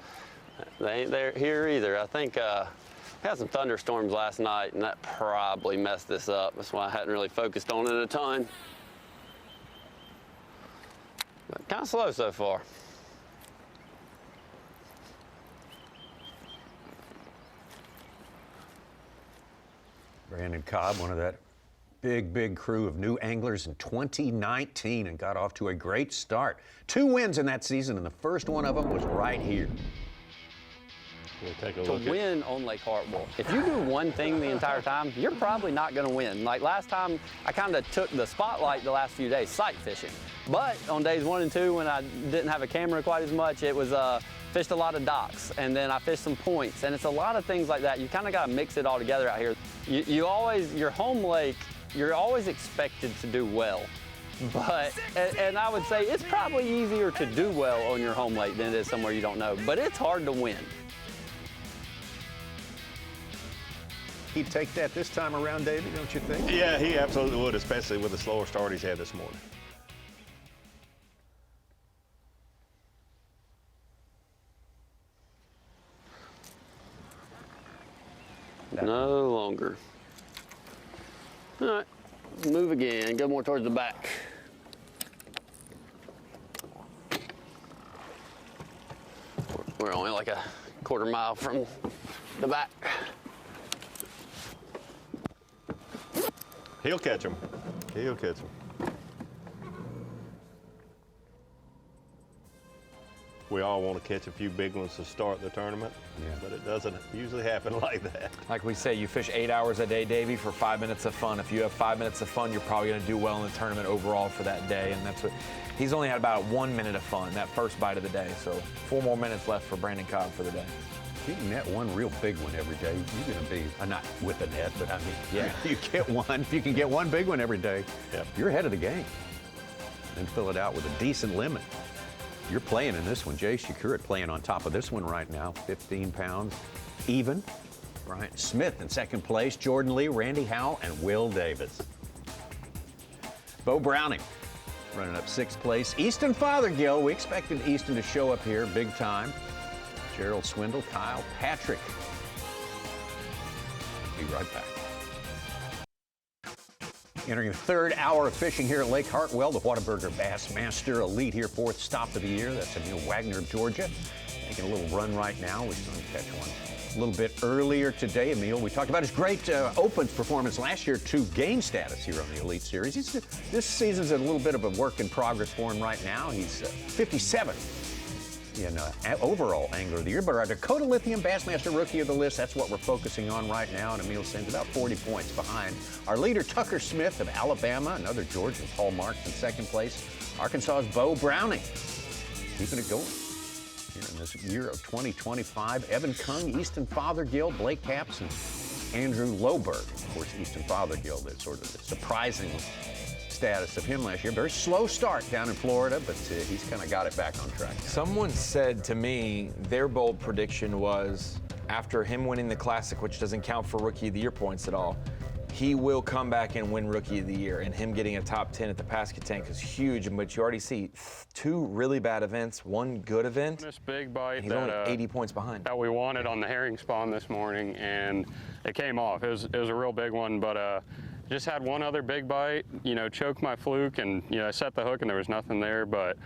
they ain't there here either. I think we had some thunderstorms last night, and that probably messed this up. That's why I hadn't really focused on it a ton. But kind of slow so far. Brandon Cobb, one of that big crew of new anglers in 2019, and got off to a great start. 2 wins in that season, and the first one of them was right here. We'll take a To look win on Lake Hartwell, if you do one thing the entire time, you're probably not going to win. Like last time, I kind of took the spotlight the last few days, sight fishing. But on days 1 and 2, when I didn't have a camera quite as much, it was fished a lot of docks, and then I fished some points, and it's a lot of things like that. You kind of got to mix it all together out here. You always, your home lake, you're always expected to do well. But, and I would say it's probably easier to do well on your home lake than it is somewhere you don't know, but it's hard to win. He'd take that this time around, David, don't you think? Yeah, he absolutely would, especially with the slower start he's had this morning. No longer. All right, let's move again, go more towards the back. We're only like a quarter mile from the back. He'll catch him. He'll catch him. we all want to catch a few big ones to start the tournament, but it doesn't usually happen like that. Like we say, you fish 8 hours a day, Davey, for 5 minutes of fun. If you have 5 minutes of fun, you're probably going to do well in the tournament overall for that day, and that's what he's only had about 1 minute of fun that first bite of the day. So 4 more minutes left for Brandon Cobb for the day. If you can net one real big one every day, you're going to be, not with a net, but I mean, yeah, you get one. If you can get one big one every day, you're ahead of the game. And fill it out with a decent limit. You're playing in this one. Jay Shakurat playing on top of this one right now, 15 pounds even. Brian Smith in second place, Jordan Lee, Randy Howell, and Will Davis. Bo Browning running up sixth place. Easton Fothergill, we expected Easton to show up here big time. Gerald Swindle, Kyle Patrick. Be right back. Entering the third hour of fishing here at Lake Hartwell, the Whataburger Bassmaster Elite here, fourth stop of the year. That's Emil Wagner of Georgia. Making a little run right now. We're going to catch one a little bit earlier today. Emil, we talked about his great Opens performance last year to gain status here on the Elite Series. This season's a little bit of a work in progress for him right now. He's 57th in overall Angler of the Year, but our Dakota Lithium Bassmaster Rookie of the List, that's what we're focusing on right now, and Emil Sins about 40 points behind our leader, Tucker Smith of Alabama, another Georgia, Paul Marks in second place. Arkansas's Bo Browning, keeping it going here in this year of 2025. Evan Kung, Easton Fothergill, Blake Capps, and Andrew Loberg. Of course, Easton Fothergill, that's sort of the surprising status of him last year. Very slow start down in Florida, but he's kind of got it back on track now. Someone said to me their bold prediction was after him winning the Classic, which doesn't count for Rookie of the Year points at all, he will come back and win Rookie of the Year, and him getting a top 10 at the Pasquotank is huge. But you already see 2 really bad events, 1 good event. This big bite he's that, only 80 points behind. That we wanted on the herring spawn this morning, and it came off. It was a real big one, but just had one other big bite, choked my fluke, and I set the hook and there was nothing there. But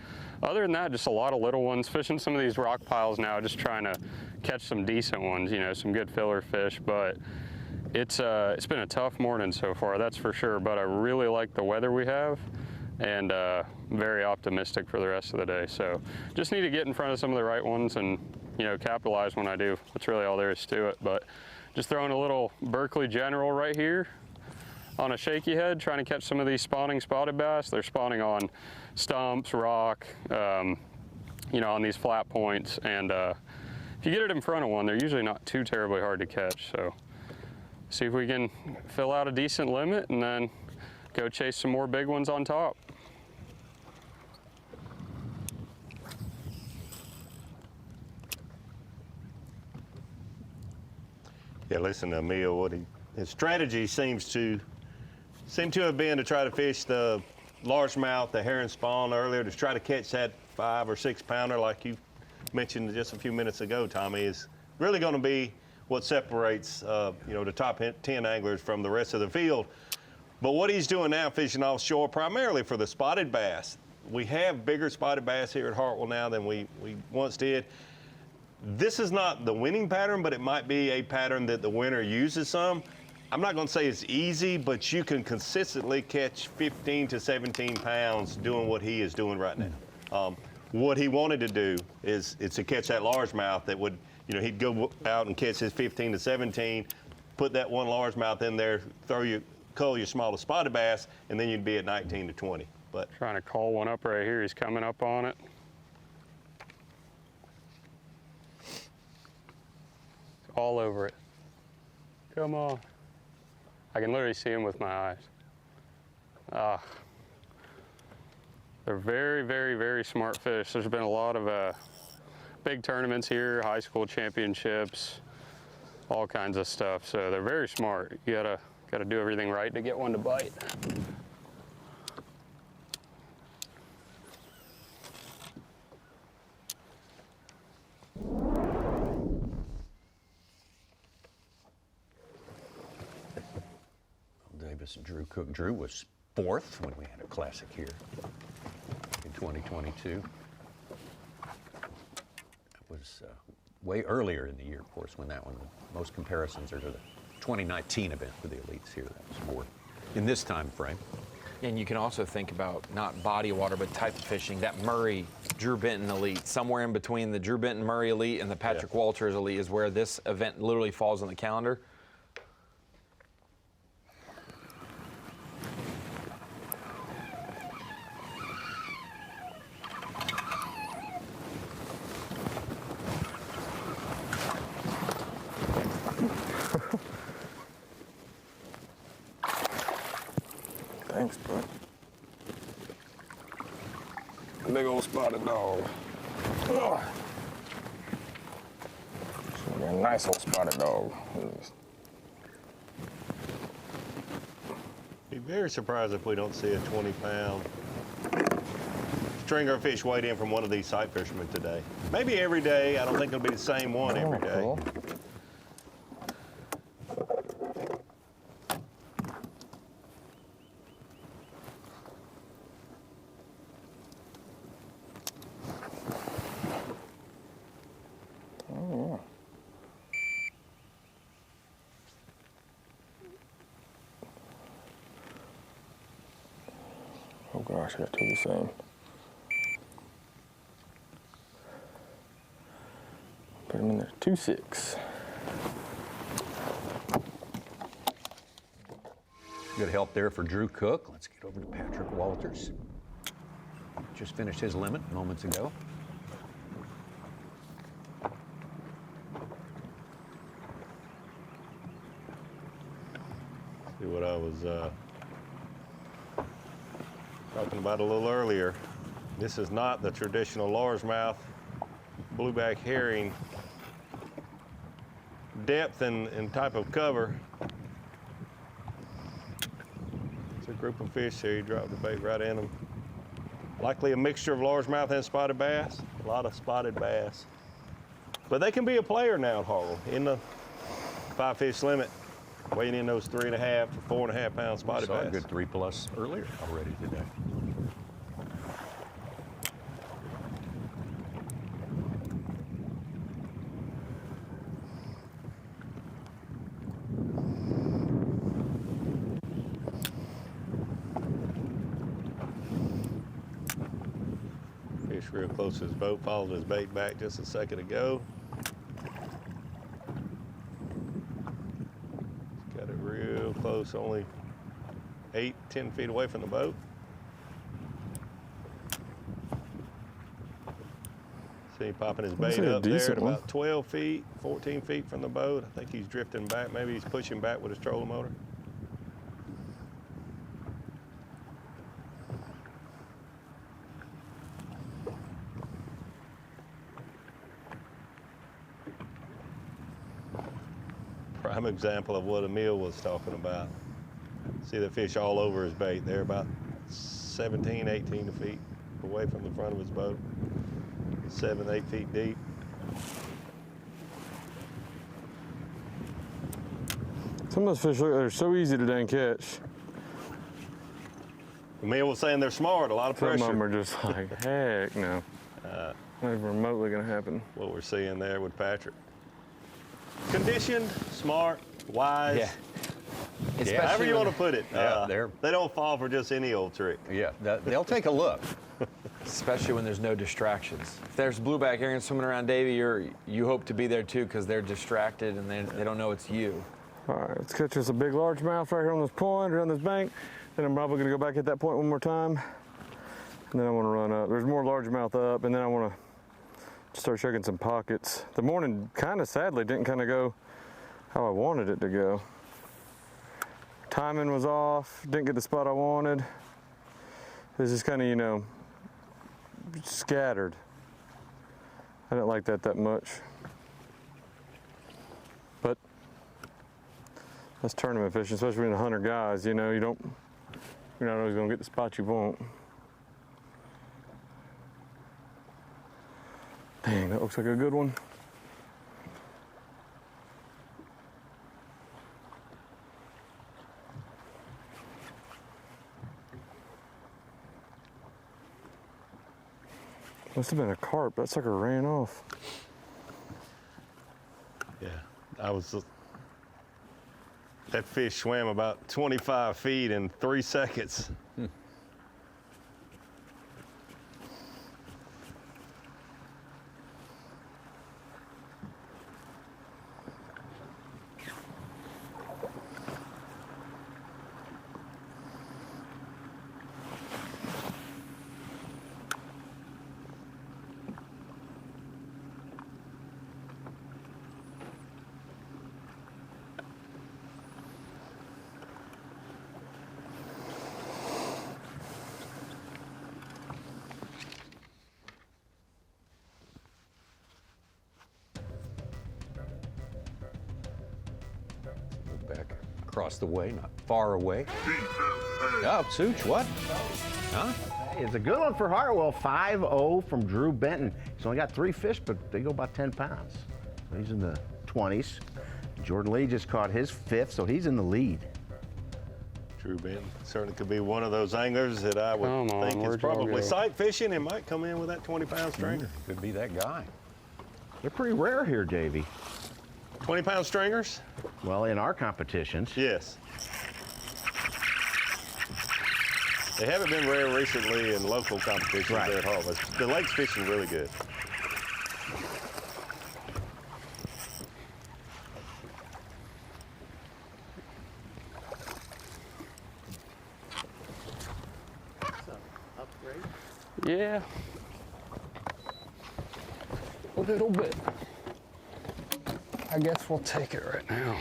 other than that, just a lot of little ones. Fishing some of these rock piles now, just trying to catch some decent ones, some good filler fish. But it's been a tough morning so far, that's for sure. But I really like the weather we have, and very optimistic for the rest of the day. So just need to get in front of some of the right ones and capitalize when I do. That's really all there is to it. But just throwing a little Berkeley General right here on a shaky head, trying to catch some of these spawning spotted bass. They're spawning on stumps, rock, on these flat points. And if you get it in front of one, they're usually not too terribly hard to catch. So see if we can fill out a decent limit and then go chase some more big ones on top. Yeah, listen to Emil. His strategy seems to have been to try to fish the largemouth, the herring spawn earlier, to try to catch that 5 or 6 pounder like you mentioned just a few minutes ago, Tommy, is really going to be what separates the top 10 anglers from the rest of the field. But what he's doing now, fishing offshore, primarily for the spotted bass. We have bigger spotted bass here at Hartwell now than we once did. This is not the winning pattern, but it might be a pattern that the winner uses some. I'm not going to say it's easy, but you can consistently catch 15 to 17 pounds doing what he is doing right now. What he wanted to do is to catch that largemouth that would, he'd go out and catch his 15 to 17, put that one largemouth in there, cull your smallest spotted bass, and then you'd be at 19 to 20. But trying to call one up right here. He's coming up on it. All over it. Come on. I can literally see him with my eyes. They're very, very, very smart fish. There's been a lot of big tournaments here, high school championships, all kinds of stuff. So they're very smart. You gotta do everything right to get one to bite. Davis and Drew Cook. Drew was 4th when we had a Classic here in 2022. That was way earlier in the year, of course, when that one, most comparisons are to the 2019 event for the elites here. That was more in this time frame. And you can also think about not body of water, but type of fishing. That Murray, Drew Benton Elite, somewhere in between the Drew Benton Murray Elite and the Patrick Walters Elite is where this event literally falls on the calendar. Thanks, bud. Big old spotted dog. Oh. It's gonna be a nice old spotted dog. Be very surprised if we don't see a 20-pound stringer fish weighed in from one of these sight fishermen today. Maybe every day. I don't think it'll be the same one every day. Cool. Oh gosh, I got two the same. Put them in there. 2-6. Good help there for Drew Cook. Let's get over to Patrick Walters. Just finished his limit moments ago. See what I was talking about a little earlier. This is not the traditional largemouth blueback herring depth and type of cover. It's a group of fish here. You drop the bait right in them. Likely a mixture of largemouth and spotted bass. A lot of spotted bass. But they can be a player now at Hartwell in the 5-fish limit, weighing in those 3.5 to 4.5 pound spotted Saw bass. a good 3+ earlier already today. Fish real close to his boat, followed his bait back just a second ago. Got it real close, only 8-10 feet away from the boat. See him popping his bait up there at about 12 feet, 14 feet from the boat. I think he's drifting back. Maybe he's pushing back with his trolling motor. Prime example of what Emil was talking about. See the fish all over his bait. They're about 17, 18 feet away from the front of his boat. 7, 8 feet deep. Some of those fish look, they're so easy to dang catch. Emil was saying they're smart, a lot of pressure. Some of them are just like, heck no. Not even remotely gonna happen. What we're seeing there with Patrick. Conditioned, smart, wise. Yeah. However you want to put it. Yeah, they don't fall for just any old trick. Yeah, they'll take a look. Especially when there's no distractions. If there's blueback herring swimming around Davy, you hope to be there too because they're distracted and they don't know it's you. All right, let's catch us a big largemouth right here on this pond, around this bank. Then I'm probably gonna go back at that point one more time. And then I wanna run up. There's more largemouth up, and then I wanna start checking some pockets. The morning kinda sadly didn't kinda go how I wanted it to go. Timing was off, didn't get the spot I wanted. It was just kinda, you know, scattered. I didn't like that much. But that's tournament fishing, especially when 100 guys, you know, you're not always gonna get the spot you want. Dang, that looks like a good one. Must have been a carp. That sucker ran off. Yeah, I was That fish swam about 25 feet in 3 seconds. Back across the way, not far away. Oh, Such, what? Huh? Hey, it's a good one for Hartwell. 5-0 from Drew Benton. He's only got 3 fish, but they go about 10 pounds. So he's in the 20s. Jordan Lee just caught his 5th, so he's in the lead. Drew Benton certainly could be one of those anglers that I would think is probably sight fishing and might come in with that 20-pound stringer. Could be that guy. They're pretty rare here, Davey. 20-pound stringers? Well, in our competitions. Yes. They haven't been rare recently in local competitions there at Hartwell. The lake's fishing really good. Yeah. A little bit. I guess we'll take it right now.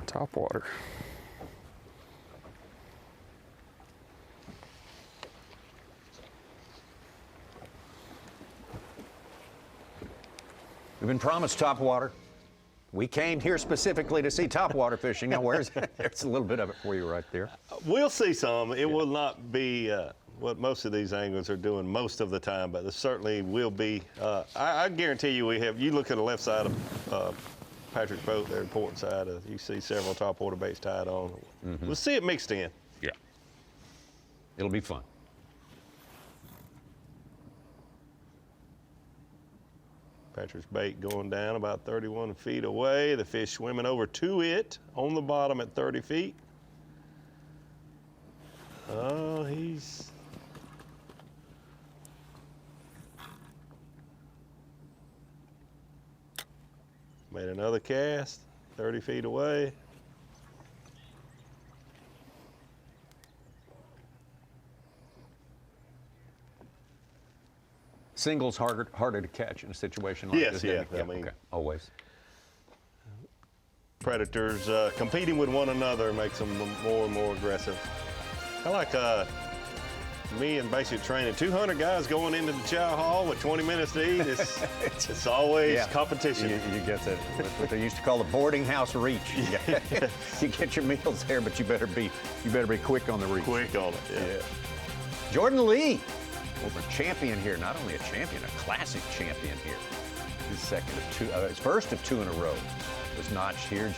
Top water. We've been promised topwater. We came here specifically to see topwater fishing. Now, there's a little bit of it for you right there. We'll see some. It will not be what most of these anglers are doing most of the time, but there certainly will be. I guarantee you we have, you look at the left side of Patrick's boat there, port side, you see several topwater baits tied on. We'll see it mixed in. Yeah. It'll be fun. Patrick's bait going down about 31 feet away. The fish swimming over to it on the bottom at 30 feet. Oh, he's... made another cast, 30 feet away. Singles harder to catch in a situation like this. Yes, yeah. I mean, okay. Always. Predators competing with one another makes them more and more aggressive. I like me in basic training, 200 guys going into the chow hall with 20 minutes to eat. It's always competition. You get that, what they used to call the boarding house reach. You get your meals there, but you better be quick on the reach. Quick on it, yeah. Jordan Lee, former champion here, not only a champion, a classic champion here. His first of 2 in a row was notched here.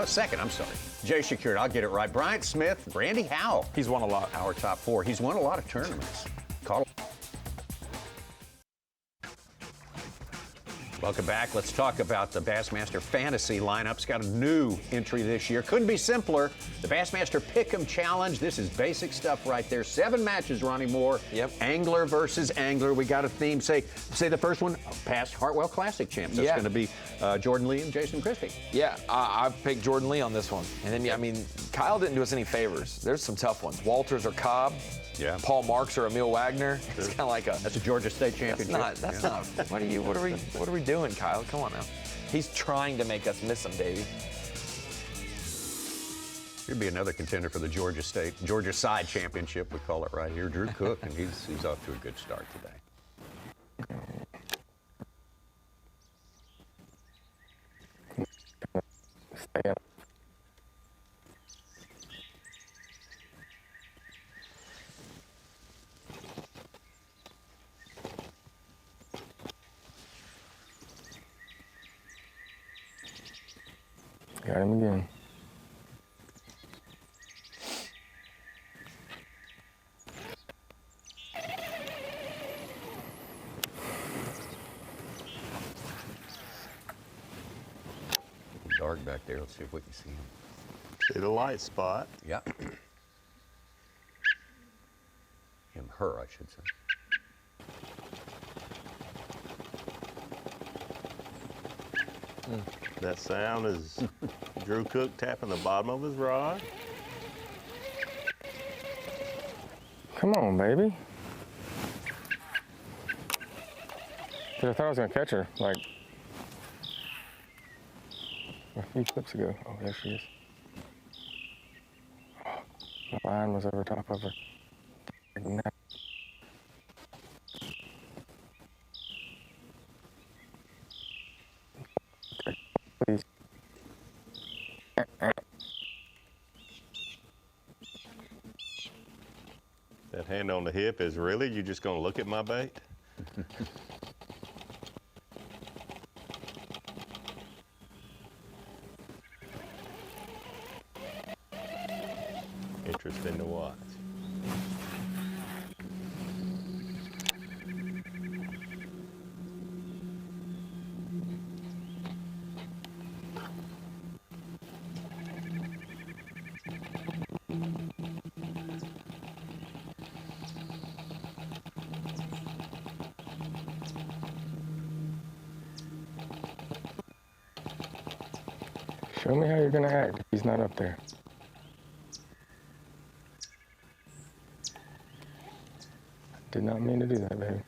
Second, I'm sorry. Jay Shakir, I'll get it right. Bryant Smith, Randy Howell. He's won a lot. Our top 4. He's won a lot of tournaments. Welcome back. Let's talk about the Bassmaster Fantasy lineup. It's got a new entry this year. Couldn't be simpler. The Bassmaster Pick'em Challenge. This is basic stuff right there. 7 matches, Ronnie Moore. Yep. Angler versus angler. We got a theme. Say the first one, past Hartwell Classic champs. That's going to be Jordan Lee and Jason Christie. Yeah, I picked Jordan Lee on this one. And then, I mean, Kyle didn't do us any favors. There's some tough ones. Walters or Cobb. Yeah. Paul Marks or Emil Wagner. It's kind of like That's a Georgia State championship. That's not. What are we doing, Kyle? Come on now. He's trying to make us miss him, Davey. He'd be another contender for the Georgia Side Championship. We call it right here. Drew Cook, and he's off to a good start today. Got him again. dark back there. Let's see if we can see him. See the light spot. Yeah. Him, her, I should say. That sound is Drew Cook tapping the bottom of his rod. Come on, baby. Dude, I thought I was gonna catch her, like, a few clips ago. Oh, there she is. Oh, the line was over top of her. Please. That hand on the hip is really, you just gonna look at my bait? Interesting to watch. Show me how you're gonna act if he's not up there. Did not mean to do that, baby.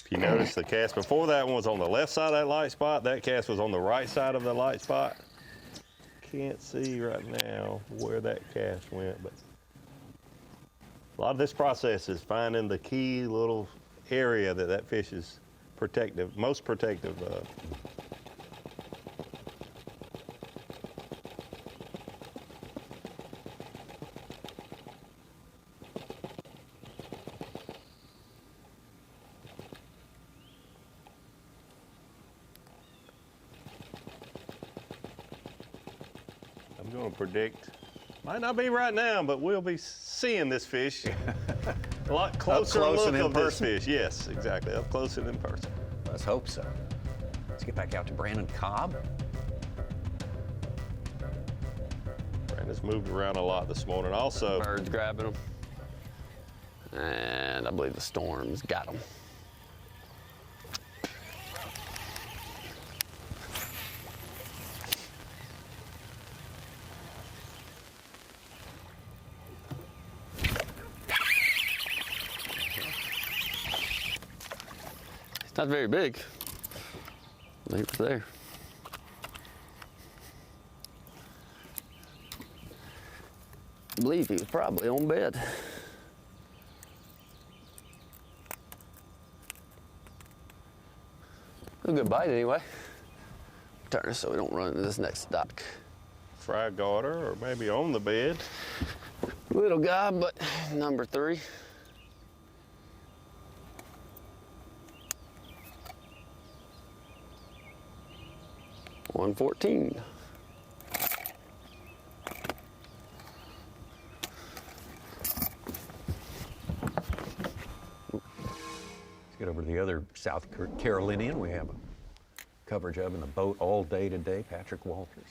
If you notice, the cast before that one was on the left side of that light spot. That cast was on the right side of the light spot. Can't see right now where that cast went, but a lot of this process is finding the key little area that that fish is protective, most protective of. I'm going to predict, might not be right now, but we'll be seeing this fish a lot closer close look and in of this person. fish. Yes, exactly, up close and in person. Let's hope so. Let's get back out to Brandon Cobb. Brandon's moved around a lot this morning. Also, Birds grabbing them. And I believe the storm's got them. It's not very big. I think it's there. I believe he was probably on bed. A good bite anyway. Turn it so we don't run into this next dock. fry garter or maybe on the bed. Little guy, but number 3. $114. Let's get over to the other South Carolinian we have coverage of in the boat all day today, Patrick Walters.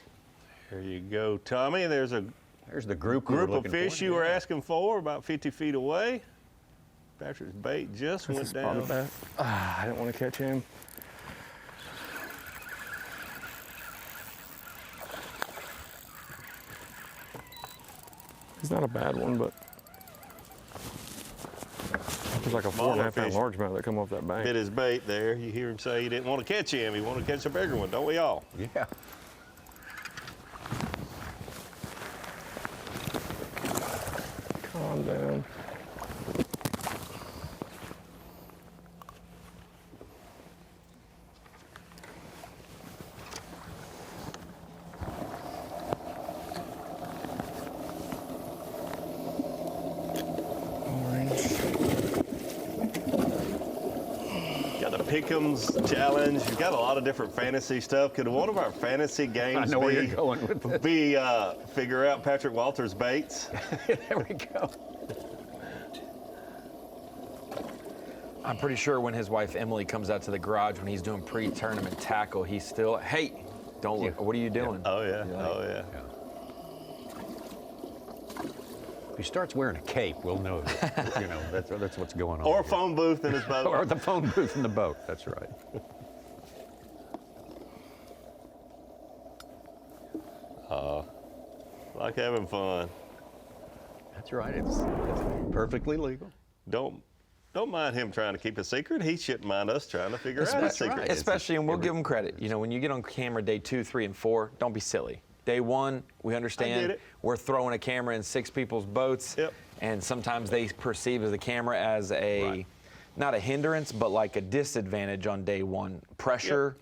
There you go, Tommy. There's the group of fish you were asking for about 50 feet away. Patrick's bait just went down. I didn't want to catch him. It's not a bad one, but there's like a 4.5 pound largemouth that come off that bank. Bit his bait there. You hear him say he didn't want to catch him. He wanted to catch a bigger one, don't we all? Yeah. Calm down. Got the Pick'ems challenge. We've got a lot of different fantasy stuff. Could one of our fantasy games I know where you're going with this. be figure out Patrick Walters' baits? There we go. I'm pretty sure when his wife Emily comes out to the garage when he's doing pre-tournament tackle, he's still, hey, Don't look. What are you doing? Oh, yeah. Oh, yeah. If he starts wearing a cape, we'll know that, you know, that's what's going on. Or a here. phone booth in his boat. Or the phone booth in the boat. That's right. Like having fun. That's right. It's perfectly legal. Don't mind him trying to keep a secret. He shouldn't mind us trying to figure out his secret. right. Especially, and we'll give him credit. You know, when you get on camera day 2, 3, and 4, don't be silly. Day 1, we understand we're throwing a camera in 6 people's boats, and sometimes they perceive the camera as a, not a hindrance, but like a disadvantage on day 1. Pressure,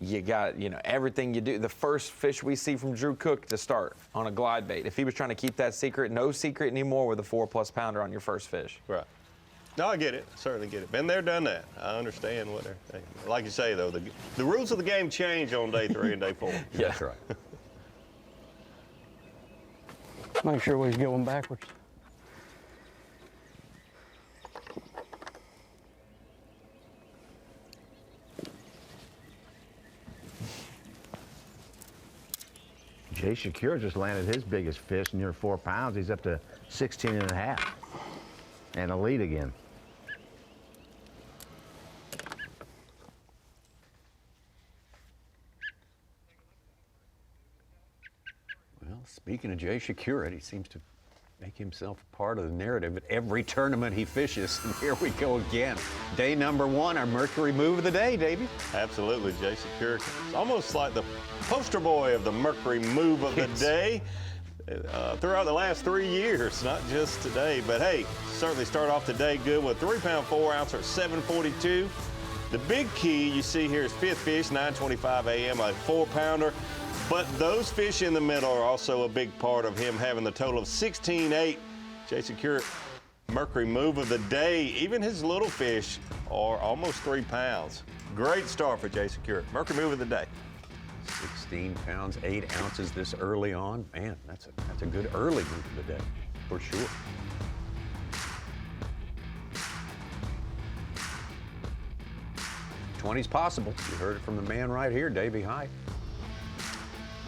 you got, you know, everything you do. The first fish we see from Drew Cook to start on a glide bait. If he was trying to keep that secret, no secret anymore with a 4+ pounder on your first fish. Right. No, I get it. Certainly get it. Been there, done that. I understand what they're saying. Like you say, though, the rules of the game change on day 3 and day 4. Yeah. That's right. Make sure we go backwards. Jay Shakir just landed his biggest fish, near 4 pounds. He's up to 16.5. And a lead again. Well, speaking of Jay Shakir, he seems to make himself a part of the narrative at every tournament he fishes. And here we go again. Day number 1, our Mercury move of the day, Davey. Absolutely, Jason Kirk. It's almost like the poster boy of the Mercury move of the day throughout the last 3 years, not just today. But hey, certainly start off the day good with 3-pound 4-ouncer at 742. The big key you see here is 5th fish, 9:25 a.m., a 4-pounder. But those fish in the middle are also a big part of him having the total of 16.8. Jason Curry, Mercury move of the day. Even his little fish are almost 3 pounds. Great start for Jason Curry. Mercury move of the day. 16 pounds, 8 ounces this early on. Man, that's a good early move of the day, for sure. '20's possible. You heard it from the man right here, Davey Hyde.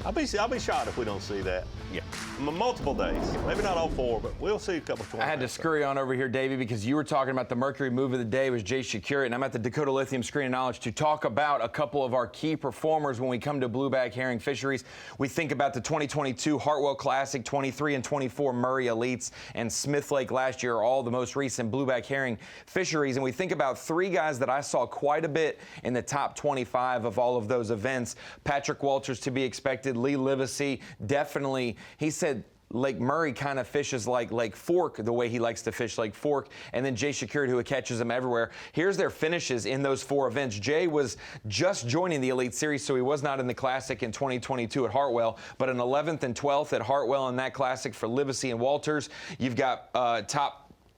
I'll be shocked if we don't see that. Yeah. Multiple days. Maybe not all 4, but we'll see a couple 20. I had to scurry on over here, Davey, because you were talking about the Mercury move of the day was Jay Shakir, and I'm at the Dakota Lithium Screen of Knowledge to talk about a couple of our key performers when we come to blueback herring fisheries. We think about the 2022 Hartwell Classic, 23 and 24 Murray Elites, and Smith Lake last year are all the most recent blueback herring fisheries. And we think about 3 guys that I saw quite a bit in the top 25 of all of those events. Patrick Walters to be expected, Lee Livesey, definitely. He said Lake Murray kind of fishes like Lake Fork, the way he likes to fish Lake Fork, and then Jay Shakir, who catches them everywhere. Here's their finishes in those 4 events. Jay was just joining the Elite Series, so he was not in the Classic in 2022 at Hartwell, but an 11th and 12th at Hartwell in that Classic for Livesey and Walters. You've got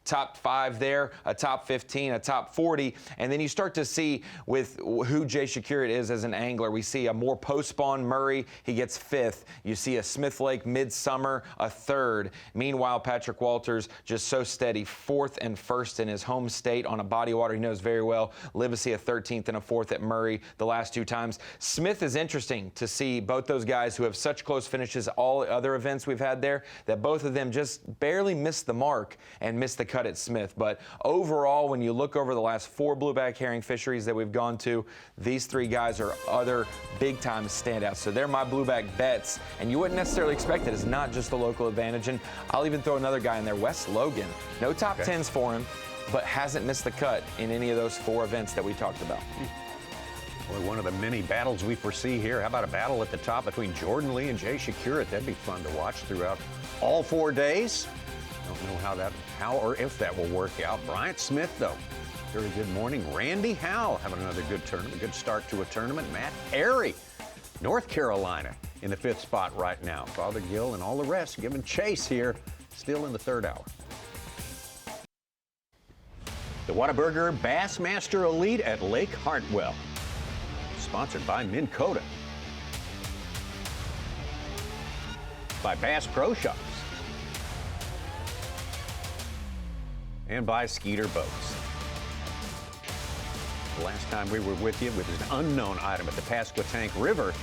top 5 there, a top 15, a top 40, and then you start to see with who Jay Shakir is as an angler. We see a more post-spawn Murray, he gets 5th. You see a Smith Lake Midsummer, a 3rd. Meanwhile, Patrick Walters just so steady, 4th and 1st in his home state on a body of water he knows very well. Livesey a 13th and a 4th at Murray the last 2 times. Smith is interesting to see both those guys who have such close finishes all other events we've had there, that both of them just barely missed the mark and missed the cut at Smith. But overall, when you look over the last 4 blueback herring fisheries that we've gone to, these 3 guys are other big-time standouts. So they're my blueback bets, and you wouldn't necessarily expect it. It's not just the local advantage. And I'll even throw another guy in there, Wes Logan. No top 10s for him, but hasn't missed the cut in any of those 4 events that we talked about. Boy, one of the many battles we foresee here. How about a battle at the top between Jordan Lee and Jay Shakir? That'd be fun to watch throughout all 4 days. Don't know how or if that will work out. Bryant Smith, though, very good morning. Randy Howell having another good tournament, good start to a tournament. Matt Airy, North Carolina, in the 5th spot right now. Father Gill and all the rest giving chase here, still in the 3rd hour. The Whataburger Bassmaster Elite at Lake Hartwell, sponsored by Minn Kota, by Bass Pro Shops, and by Skeeter Boats. The last time we were with you with an unknown item at the Pasquotank River,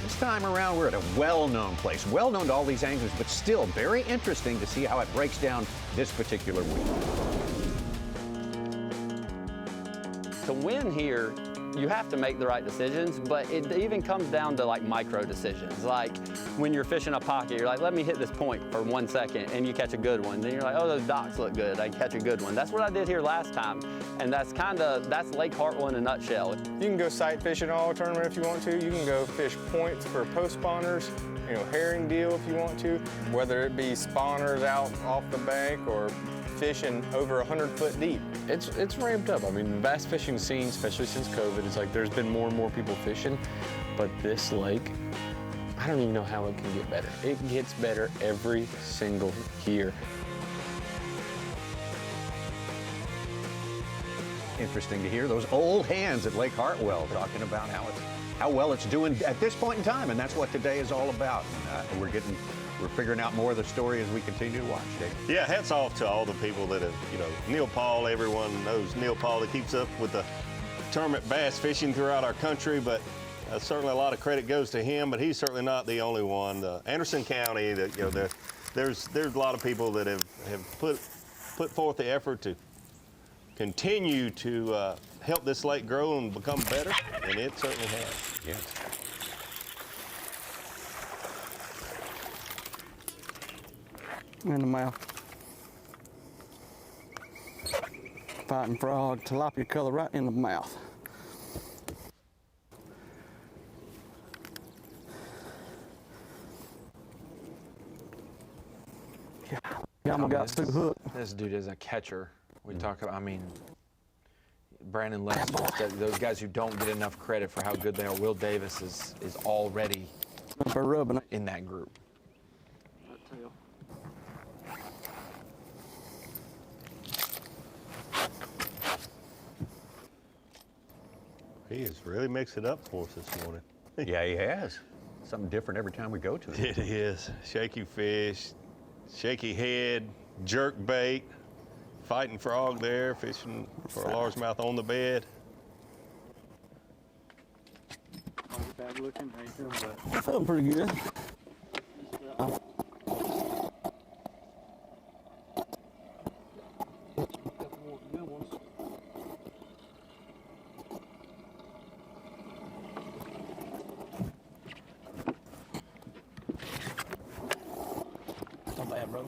This time around, we're at a well-known place, well-known to all these anglers, but still very interesting to see how it breaks down this particular week. To win here, you have to make the right decisions, but it even comes down to like micro decisions. Like when you're fishing a pocket, you're like, let me hit this point for 1 second, and you catch a good one. Then you're like, oh, those docks look good, I catch a good one. That's what I did here last time, and that's Lake Hartwell in a nutshell. You can go sight fishing all tournament if you want to. You can go fish points for post spawners, herring deal if you want to. Whether it be spawners out off the bank or fishing over 100 foot deep. It's ramped up. I mean, the bass fishing scene, especially since COVID, it's like there's been more and more people fishing, but this lake, I don't even know how it can get better. It gets better every single year. Interesting to hear those old hands at Lake Hartwell talking about how well it's doing at this point in time, and that's what today is all about. And, we're figuring out more of the story as we continue to watch, Dave. Yeah, hats off to all the people that have, Neil Paul, everyone knows Neil Paul that keeps up with the tournament bass fishing throughout our country, but certainly a lot of credit goes to him, but he's certainly not the only one. Anderson County, there's a lot of people that have put forth the effort to continue to help this lake grow and become better, and it certainly has. Yes. In the mouth. Fighting frog, tilapia color right in the mouth. Yeah, I'm got two hook. This dude is a catcher. We talk about, Brandon Lester, those guys who don't get enough credit for how good they are. Will Davis is already in that group. He has really mixed it up for us this morning. Yeah, he has. Something different every time we go to it. It is. Shaky fish, shaky head, jerk bait, fighting frog there, fishing for a largemouth on the bed. Bad looking, how you feeling, bud? Feeling pretty good. Not bad, bro.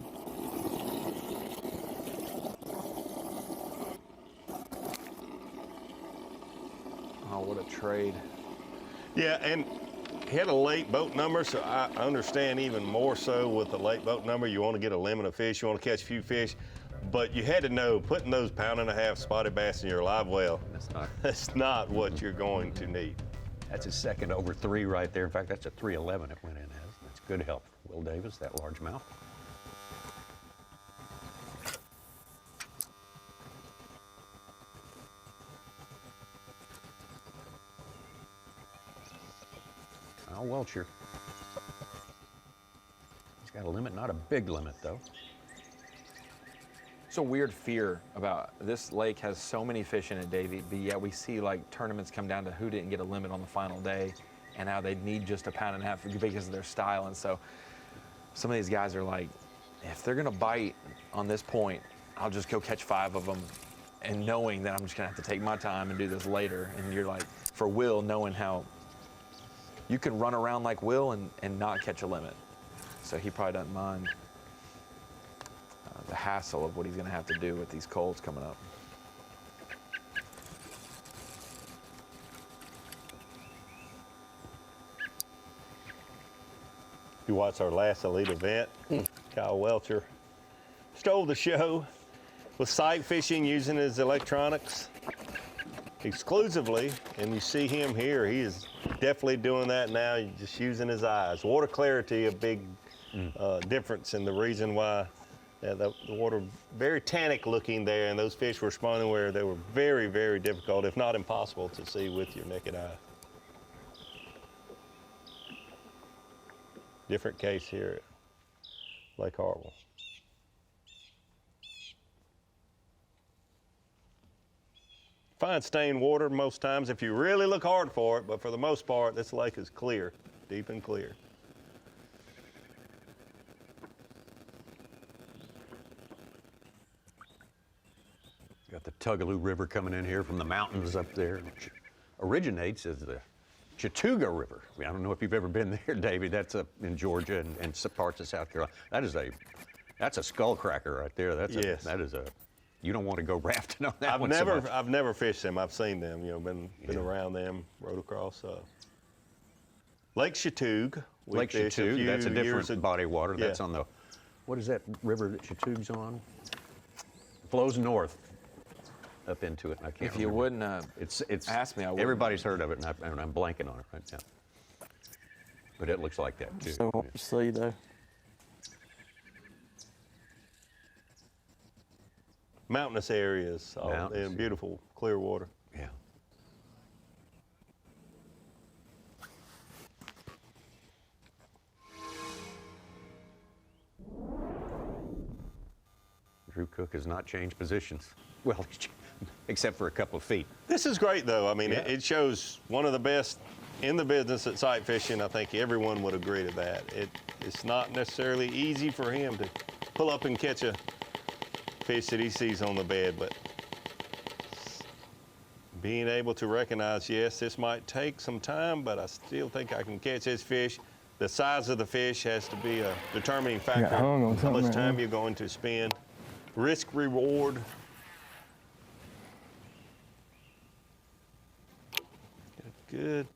Oh, what a trade. Yeah, and he had a late boat number, so I understand even more so with the late boat number. You want to get a limit of fish, you want to catch a few fish, but you had to know putting those 1.5 pound spotted bass in your live well, that's not what you're going to need. That's his second over 3 right there. In fact, that's a 311 it went in as. That's good help. Will Davis, that largemouth. Kyle Welcher. He's got a limit, not a big limit though. It's a weird fear about this lake has so many fish in it, Davey, but yet we see like tournaments come down to who didn't get a limit on the final day and how they need just 1.5 pounds because of their style. And so some of these guys are like, if they're gonna bite on this point, I'll just go catch 5 of them, and knowing that I'm just gonna have to take my time and do this later. And you're like, for Will, knowing how you can run around like Will and not catch a limit. So he probably doesn't mind the hassle of what he's gonna have to do with these colds coming up. You watched our last elite event. Kyle Welcher stole the show with sight fishing using his electronics exclusively, and you see him here. He is definitely doing that now, just using his eyes. Water clarity, a big difference, and the reason why the water very tannic looking there, and those fish were spawning where they were very, very difficult, if not impossible, to see with your naked eye. Different case here at Lake Hartwell. Fine stained water most times if you really look hard for it, but for the most part, this lake is clear. deep and clear. Got the Tugaloo River coming in here from the mountains up there, which originates as the Chattooga River. I mean, I don't know if you've ever been there, Davey. That's up in Georgia and some parts of South Carolina. That's a skull cracker right there. Yes. You don't want to go rafting on that I've one. I've never fished them. I've seen them. You know, been around them, rode across. Lake Chattooga. Lake Chattooga. That's a different body of water. Yeah. That's on the. What is that river that Chattooga's on? Flows north up into it. I can't. If you remember. wouldn't it's ask me, I wouldn't. Everybody's heard of it, and I'm blanking on it right now. But it looks like that too. So what you see though. Mountainous areas, and beautiful clear water. Yeah. Drew Cook has not changed positions. Well, except for a couple of feet. This is great, though. I mean, it shows one of the best in the business at sight fishing. I think everyone would agree to that. It's not necessarily easy for him to pull up and catch a fish that he sees on the bed, but being able to recognize, yes, this might take some time, but I still think I can catch this fish. The size of the fish has to be a determining factor. How much time you're going to spend. Risk reward. Get a good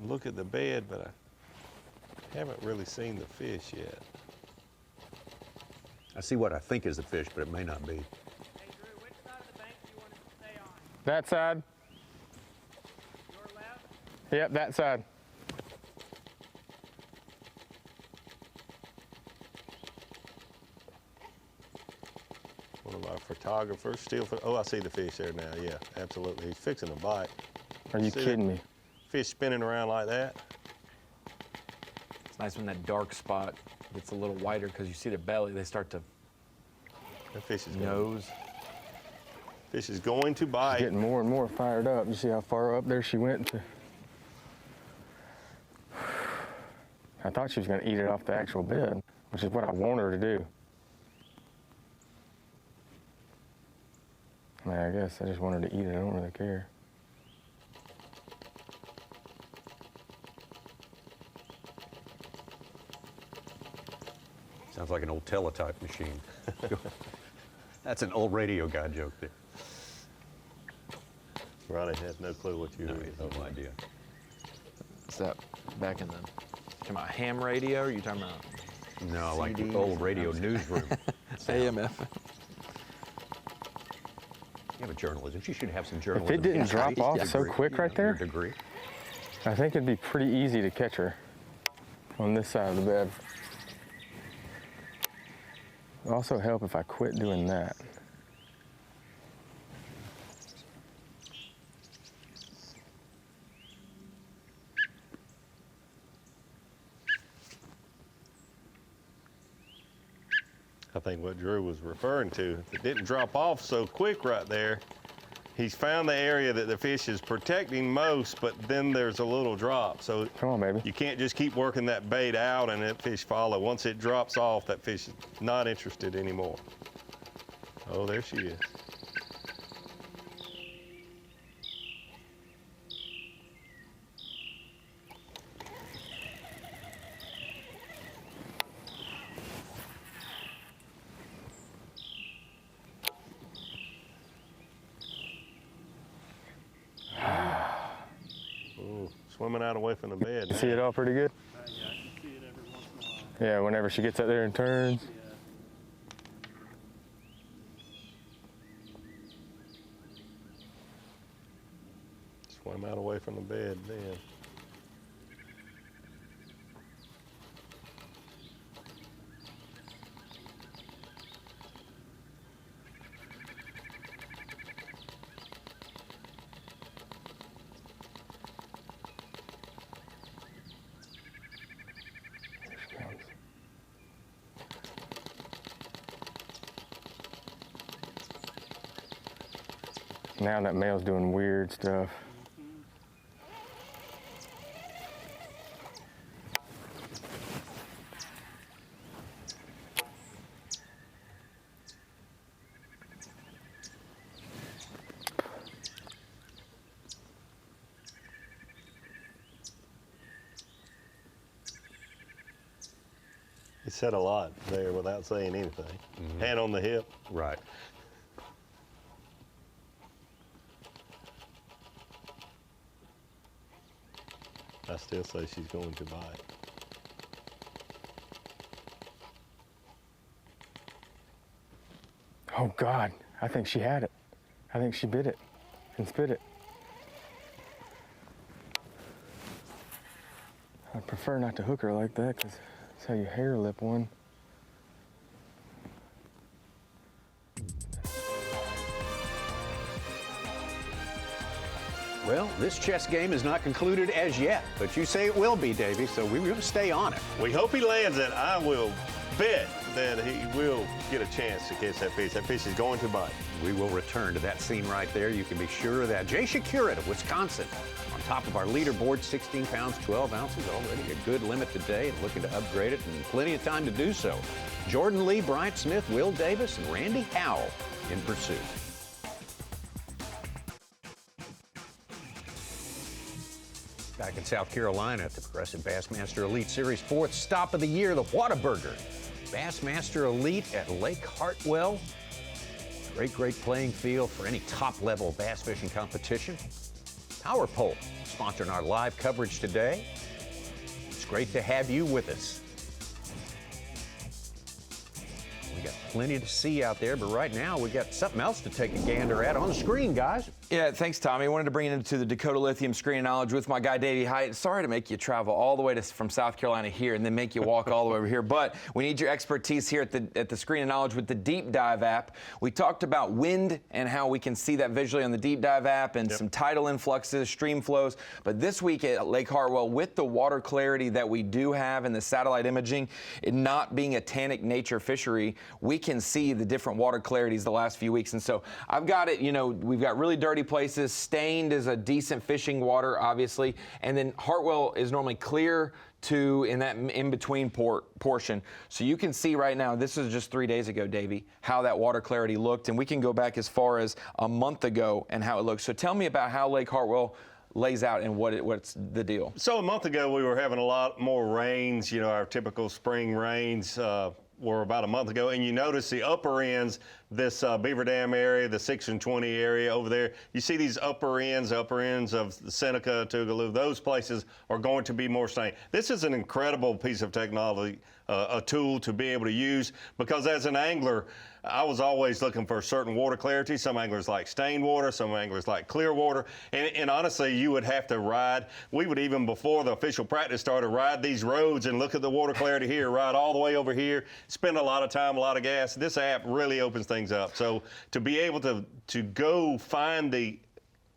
look at the bed, but I haven't really seen the fish yet. I see what I think is the fish, but it may not be. Hey Drew, which side of the bank do you want it to stay on? That side. Your left? Yep, that side. One of our photographers, I see the fish there now. Yeah, absolutely. He's fixing to bite. Are you kidding me? Fish spinning around like that. It's nice when that dark spot gets a little whiter because you see the belly. They start to That fish is nose. Fish is going to bite. Getting more and more fired up. You see how far up there she went to? I thought she was going to eat it off the actual bed, which is what I want her to do. I mean, I guess I just want her to eat it. I don't really care. Sounds like an old teletype machine. That's an old radio guy joke there. Ronnie has no clue what you No, heard. he has no idea. Is that back in the, talking about ham radio, or are you talking about No, like the CDs? old radio newsroom. AMF? You have a journalism. You should have some journalism. If it didn't drop off so degree, quick right there, your degree. I think it'd be pretty easy to catch her on this side of the bed. It'd also help if I quit doing that. I think what Drew was referring to, if it didn't drop off so quick right there, he's found the area that the fish is protecting most, but then there's a little drop. So come on, baby. You can't just keep working that bait out and that fish follow. Once it drops off, that fish is not interested anymore. Oh, there she is. Swimming out away from the bed. You see it all pretty good? Yeah, I can see it every once in a while. Yeah, whenever she gets up there and turns. Swim out away from the bed then. Now that male's doing weird stuff. He said a lot there without saying anything. Hand on the hip. Right. I still say she's going to bite. Oh God, I think she had it. I think she bit it and spit it. I'd prefer not to hook her like that because that's how you hair lip one. Well, this chess game is not concluded as yet, but you say it will be, Davey, so we're going to stay on it. We hope he lands it. I will bet that he will get a chance to catch that fish. That fish is going to bite. We will return to that scene right there. You can be sure of that. Jay Shakurit of Wisconsin on top of our leaderboard, 16 pounds, 12 ounces, already a good limit today and looking to upgrade it, and plenty of time to do so. Jordan Lee, Bryant Smith, Will Davis, and Randy Howell in pursuit. Back in South Carolina at the Progressive Bassmaster Elite Series 4th stop of the year, the Whataburger. Bassmaster Elite at Lake Hartwell. Great playing field for any top-level bass fishing competition. Power Pole sponsoring our live coverage today. It's great to have you with us. We got plenty to see out there, but right now we got something else to take a gander at on the screen, guys. Yeah, thanks, Tommy. I wanted to bring it into the Dakota Lithium Screen of Knowledge with my guy, Davey Hite. Sorry to make you travel all the way from South Carolina here and then make you walk all the way over here, but we need your expertise here at the Screen of Knowledge with the Deep Dive app. We talked about wind and how we can see that visually on the Deep Dive app and some tidal influxes, stream flows, but this week at Lake Hartwell, with the water clarity that we do have and the satellite imaging, it not being a tannic nature fishery, we can see the different water clarities the last few weeks. And so I've got it, we've got really dirty places. Stained is a decent fishing water, obviously. And then Hartwell is normally clear to in that in-between portion. So you can see right now, this is just 3 days ago, Davey, how that water clarity looked. And we can go back as far as a month ago and how it looks. So tell me about how Lake Hartwell lays out and what's the deal. So a month ago, we were having a lot more rains, our typical spring rains. Were about a month ago, and you notice the upper ends, this Beaver Dam area, the 6 and 20 area over there, you see these upper ends of the Seneca, Tougaloo, those places are going to be more stained. This is an incredible piece of technology, a tool to be able to use, because as an angler, I was always looking for a certain water clarity. Some anglers like stained water, some anglers like clear water, and honestly, you would have to ride. We would, even before the official practice started, ride these roads and look at the water clarity here, ride all the way over here, spend a lot of time, a lot of gas. This app really opens things up. So to be able to go find the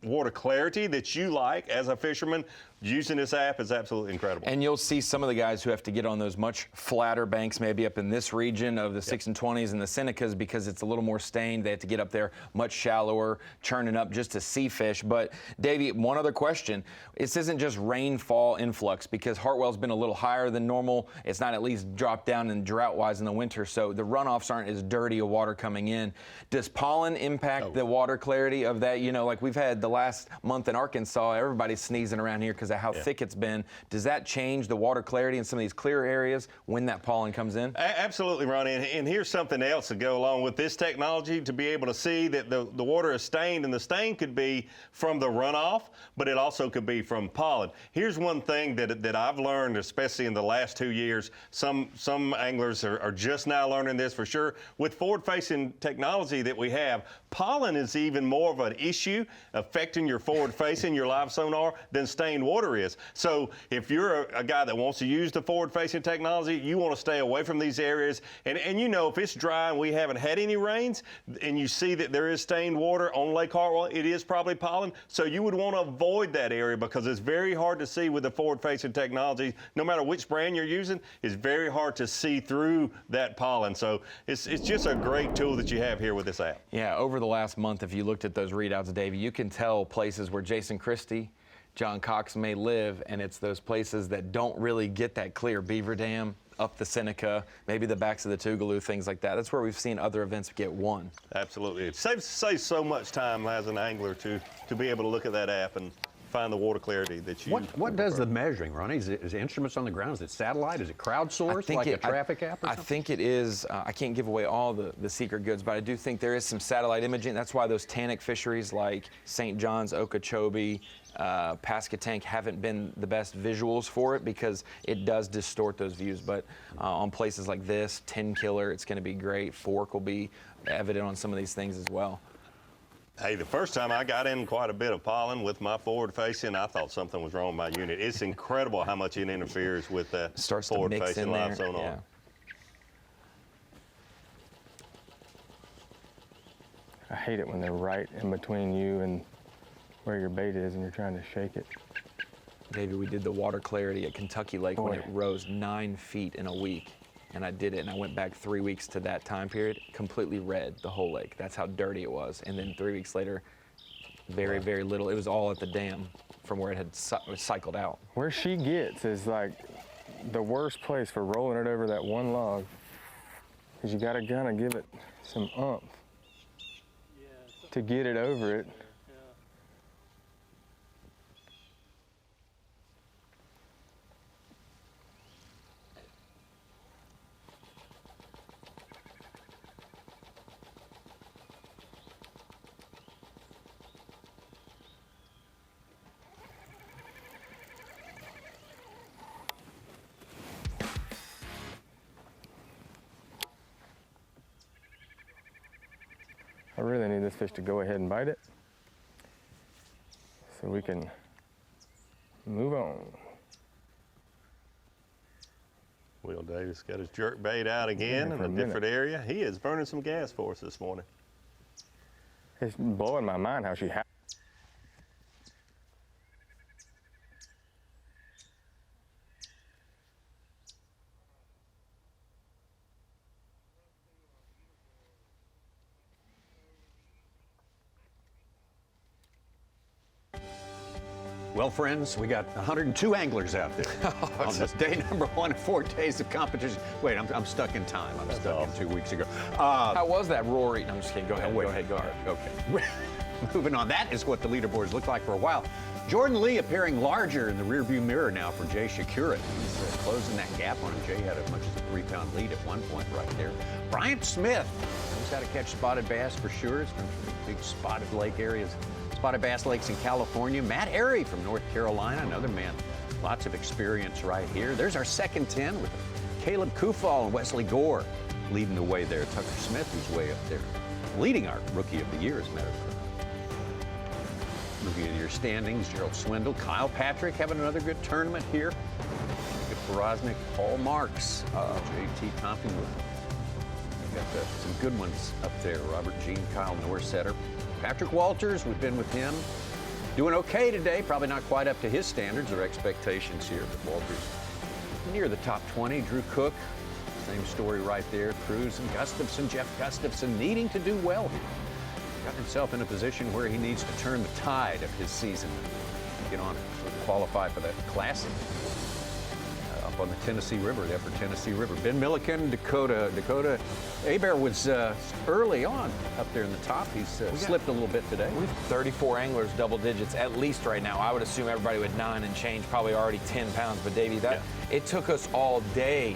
water clarity that you like as a fisherman, using this app is absolutely incredible. And you'll see some of the guys who have to get on those much flatter banks, maybe up in this region of the 6 and 20s and the Senecas, because it's a little more stained. They have to get up there much shallower, churning up just to see fish. But Davey, one other question. This isn't just rainfall influx, because Hartwell's been a little higher than normal. It's not at least dropped down in drought-wise in the winter, so the runoffs aren't as dirty of water coming in. Does pollen impact the water clarity of that? Like we've had the last month in Arkansas, everybody's sneezing around here because of how thick it's been. Does that change the water clarity in some of these clear areas when that pollen comes in? Absolutely, Ronnie. And here's something else to go along with this technology, to be able to see that the water is stained, and the stain could be from the runoff, but it also could be from pollen. Here's one thing that I've learned, especially in the last 2 years. Some anglers are just now learning this for sure. With forward-facing technology that we have, pollen is even more of an issue affecting your forward-facing, your live sonar, than stained water is. So if you're a guy that wants to use the forward-facing technology, you want to stay away from these areas. And if it's dry and we haven't had any rains, and you see that there is stained water on Lake Hartwell, it is probably pollen. So you would want to avoid that area, because it's very hard to see with the forward-facing technology. No matter which brand you're using, it's very hard to see through that pollen. So it's just a great tool that you have here with this app. Yeah, over the last month, if you looked at those readouts, Davey, you can tell places where Jason Christie, John Cox may live, and it's those places that don't really get that clear. Beaver Dam, up the Seneca, maybe the backs of the Tougaloo, things like that. That's where we've seen other events get won. Absolutely. It saves so much time as an angler to be able to look at that app and find the water clarity that you What does the measuring, Ronnie? Is it instruments on the ground? Is it satellite? Is it crowdsourced like a traffic app or something? I think it is. I can't give away all the secret goods, but I do think there is some satellite imaging. That's why those tannic fisheries like St. John's, Okeechobee, Pasquotank haven't been the best visuals for it because it does distort those views. But on places like this, 10 Killer, it's going to be great. Fork will be evident on some of these things as well. Hey, the first time I got in quite a bit of pollen with my forward facing, I thought something was wrong with my unit. It's incredible how much it interferes with that forward facing live sonar. Yeah. I hate it when they're right in between you and where your bait is and you're trying to shake it. David, we did the water clarity at Kentucky Lake when it rose 9 feet in a week. And I did it, and I went back 3 weeks to that time period, completely red, the whole lake. That's how dirty it was. And then 3 weeks later, very, very little. It was all at the dam from where it had cycled out. Where she gets is like the worst place for rolling it over that one log, because you gotta kind of give it some oomph to get it over it. I really need this fish to go ahead and bite it so we can move on. Will Davis got his jerk bait out again in a different area. He is burning some gas for us this morning. It's blowing my mind how she Well, friends, we got 102 anglers out there on this day number 1 of 4 days of competition. Wait, I'm stuck in time. I'm stuck in 2 weeks ago. How was that Rory? No, I'm just kidding. Go ahead. Go ahead. Okay. Moving on. That is what the leaderboards look like for a while. Jordan Lee appearing larger in the rearview mirror now for Jay Shakura. He's closing that gap on him. Jay had as much as a 3-pound lead at one point right there. Bryant Smith knows how to catch spotted bass for sure. It's from big spotted lake areas. Spotted bass lakes in California. Matt Airy from North Carolina, another man, lots of experience right here. There's our second 10 with Caleb Kufal and Wesley Gore leading the way there. Tucker Smith, who's way up there, leading our Rookie of the Year, as a matter of fact. Rookie of the Year standings, Gerald Swindle, Kyle Patrick having another good tournament here. Good Porosnik, Paul Marks, JT Tompkins. Got some good ones up there. Robert Jean, Kyle Norsetter. Patrick Walters, we've been with him. Doing okay today, probably not quite up to his standards or expectations here, but Walters near the top 20. Drew Cook, same story right there. Cruz and Gustafson, Jeff Gustafson needing to do well here. Got himself in a position where he needs to turn the tide of his season. Get on it, qualify for that classic. Up on the Tennessee River, the upper Tennessee River. Ben Milliken, Dakota Abear was early on up there in the top. He's slipped a little bit today. We have 34 anglers, double digits, at least right now. I would assume everybody with 9 and change, probably already 10 pounds. But Davey, it took us all day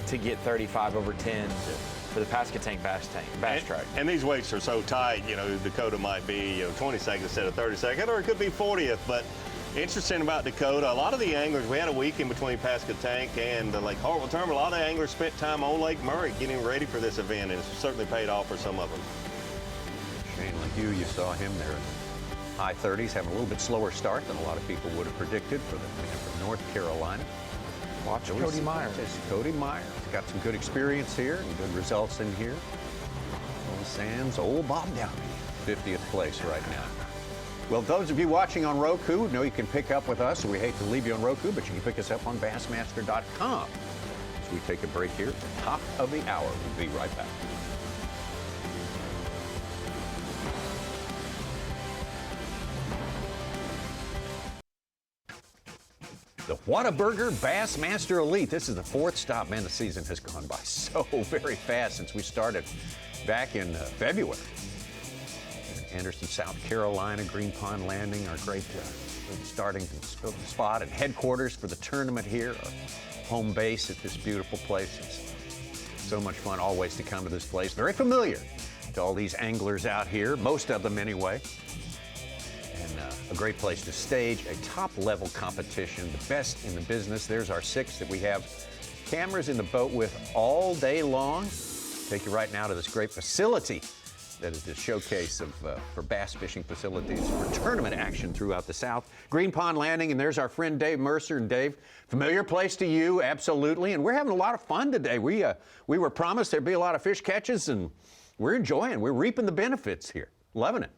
to get 35 over 10 for the Pasquotank bass track. And these weights are so tight, Dakota might be 22nd instead of 32nd, or it could be 40th. But interesting about Dakota, a lot of the anglers, we had a week in between Pasquotank and the Lake Hartwell tournament. A lot of the anglers spent time on Lake Murray getting ready for this event, and it's certainly paid off for some of them. Shane LeHue, you saw him there in the high 30s, having a little bit slower start than a lot of people would have predicted for the man from North Carolina. Watch Cody Meyer. Cody Meyer. He's got some good experience here and good results in here. Old Sands, old Bob Downey, 50th place right now. Well, those of you watching on Roku know you can pick up with us. We hate to leave you on Roku, but you can pick us up on Bassmaster.com. As we take a break here at the top of the hour. We'll be right back. The Whataburger Bassmaster Elite. This is the 4th stop. Man, the season has gone by so very fast since we started back in February. Henderson, South Carolina. Green Pond Landing, our great starting spot and headquarters for the tournament here, our home base at this beautiful place. It's so much fun always to come to this place. Very familiar to all these anglers out here, most of them anyway. And a great place to stage a top-level competition, the best in the business. There's our 6 that we have cameras in the boat with all day long. Take you right now to this great facility that is the showcase of for bass fishing facilities for tournament action throughout the South. Green Pond Landing, and there's our friend Dave Mercer. And Dave, familiar place to you, absolutely. And we're having a lot of fun today. We were promised there'd be a lot of fish catches, and we're enjoying. We're reaping the benefits here. Loving it.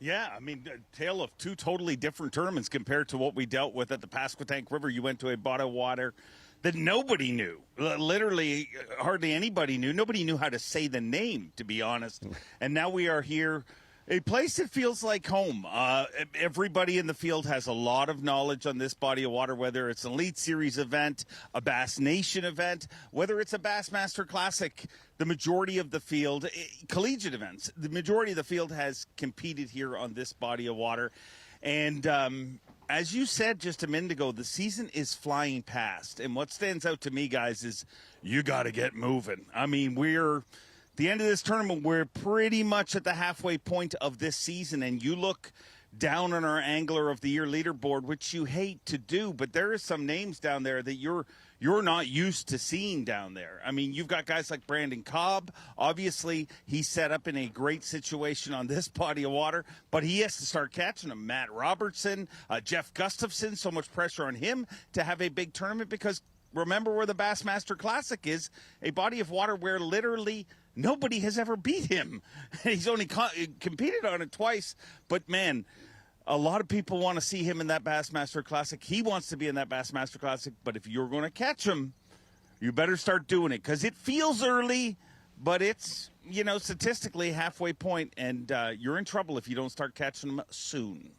Yeah, I mean, a tale of 2 totally different tournaments compared to what we dealt with at the Pasquotank River. You went to a body of water that nobody knew. Literally, hardly anybody knew. Nobody knew how to say the name, to be honest. And now we are here, a place that feels like home. Everybody in the field has a lot of knowledge on this body of water, whether it's an Elite Series event, a Bass Nation event, whether it's a Bassmaster Classic. The majority of the field, collegiate events, the majority of the field has competed here on this body of water. And as you said just a minute ago, the season is flying past. And what stands out to me, guys, is you got to get moving. I mean, we're the end of this tournament. We're pretty much at the halfway point of this season. And you look down on our Angler of the Year leaderboard, which you hate to do, but there are some names down there that you're not used to seeing down there. I mean, you've got guys like Brandon Cobb. Obviously, he's set up in a great situation on this body of water, but he has to start catching them. Matt Robertson, Jeff Gustafson, so much pressure on him to have a big tournament because remember where the Bassmaster Classic is, a body of water where literally nobody has ever beat him. He's only competed on it twice, but man, a lot of people want to see him in that Bassmaster Classic. He wants to be in that Bassmaster Classic, but if you're going to catch him, you better start doing it because it feels early, but it's, you know, statistically halfway point, and you're in trouble if you don't start catching them soon.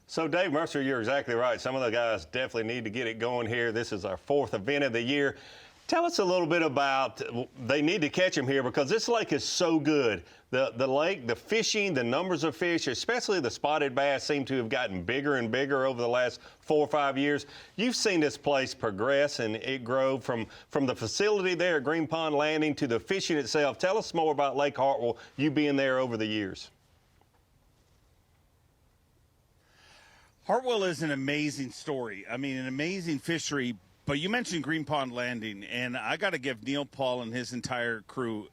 So, Dave Mercer, you're exactly right. Some of the guys definitely need to get it going here. This is our 4th event of the year. Tell us a little bit about, they need to catch them here because this lake is so good. The lake, the fishing, the numbers of fish, especially the spotted bass, seem to have gotten bigger and bigger over the last 4 or 5 years. You've seen this place progress and it grow from the facility there at Green Pond Landing to the fishing itself. Tell us more about Lake Hartwell, you being there over the years. Hartwell is an amazing story. I mean, an amazing fishery. But you mentioned Green Pond Landing, and I got to give Neil Paul and his entire crew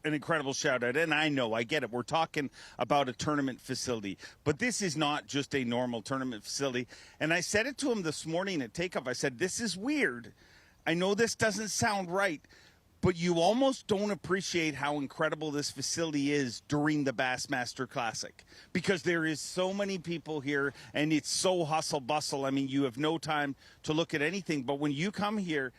an incredible shout out. And I know, I get it. We're talking about a tournament facility, but this is not just a normal tournament facility. And I said it to him this morning at takeoff. I said, this is weird. I know this doesn't sound right, but you almost don't appreciate how incredible this facility is during the Bassmaster Classic because there is so many people here and it's so hustle bustle. I mean, you have no time to look at anything, but when you come here,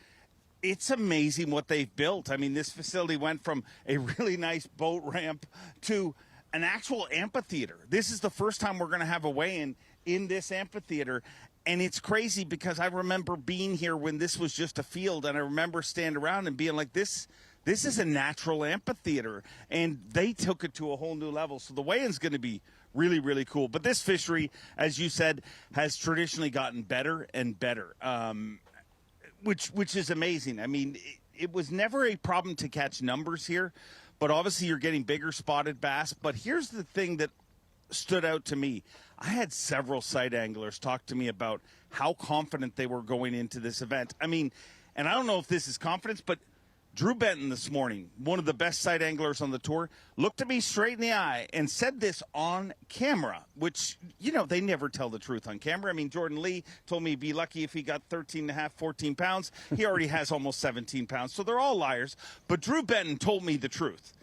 it's amazing what they've built. I mean, this facility went from a really nice boat ramp to an actual amphitheater. This is the first time we're going to have a weigh-in in this amphitheater. And it's crazy because I remember being here when this was just a field, and I remember standing around and being like, this is a natural amphitheater. And they took it to a whole new level. So the weigh-in's going to be really, really cool. But this fishery, as you said, has traditionally gotten better and better, which is amazing. I mean, it was never a problem to catch numbers here, but obviously you're getting bigger spotted bass. But here's the thing that stood out to me. I had several sight anglers talk to me about how confident they were going into this event. I mean, and I don't know if this is confidence, but Drew Benton this morning, one of the best sight anglers on the tour, looked at me straight in the eye and said this on camera, which, you know, they never tell the truth on camera. I mean, Jordan Lee told me he'd be lucky if he got 13 and a half, 14 pounds. He already has almost 17 pounds, so they're all liars. But Drew Benton told me the truth.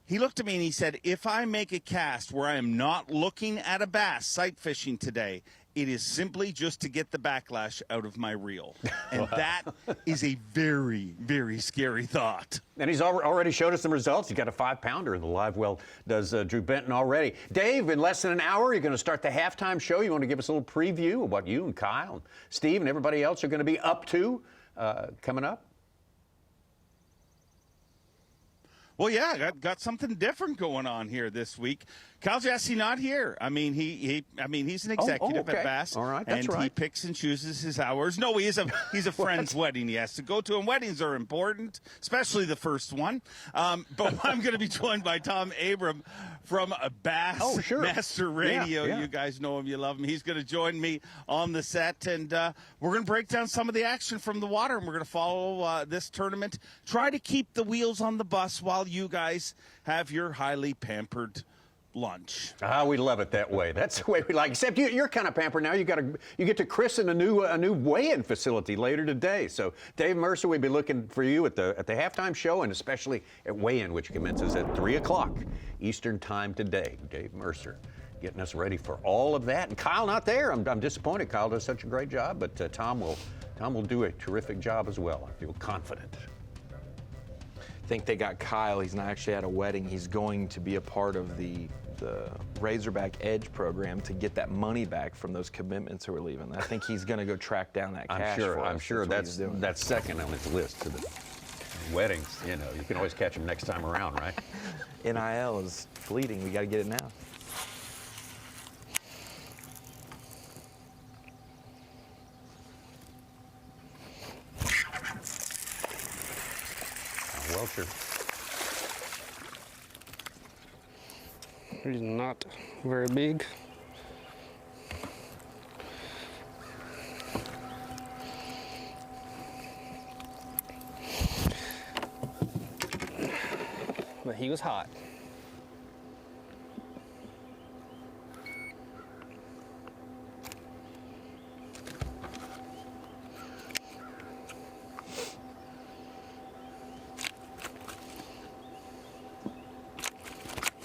He looked at me and he said, if I make a cast where I am not looking at a bass sight fishing today, it is simply just to get the backlash out of my reel. And that is a very, very scary thought. And he's already showed us some results. He's got a 5-pounder in the live well, does Drew Benton already. Dave, in less than an hour, you're going to start the halftime show. You want to give us a little preview of what you and Kyle and Steve and everybody else are going to be up to coming up? Well, yeah, got something different going on here this week. Kyle Jesse not here. I mean, he's an executive okay. at B.A.S. All right, that's and right. he picks and chooses his hours. No, he's a friend's wedding he has to go to, and weddings are important, especially the first one. But I'm going to be joined by Tom Abram from Bassmaster Radio. Yeah. You guys know him, you love him. He's going to join me on the set, and we're going to break down some of the action from the water, and we're going to follow this tournament. Try to keep the wheels on the bus while you guys have your highly pampered lunch. We love it that way. That's the way we like. Except you're kind of pampered now. You get to christen a new weigh-in facility later today. So Dave Mercer, we'll be looking for you at the halftime show, and especially at weigh-in, which commences at 3 o'clock Eastern time today. Dave Mercer getting us ready for all of that. And Kyle not there. I'm disappointed. Kyle does such a great job, but Tom will do a terrific job as well. I feel confident. I think they got Kyle. He's not actually at a wedding. He's going to be a part of the Razorback Edge program to get that money back from those commitments who are leaving. I think he's going to go track down that cash. I'm sure that's second on his list to the weddings. You know, you can always catch him next time around, right? NIL is fleeting. We got to get it now. Welcher. He's not very big. But he was hot.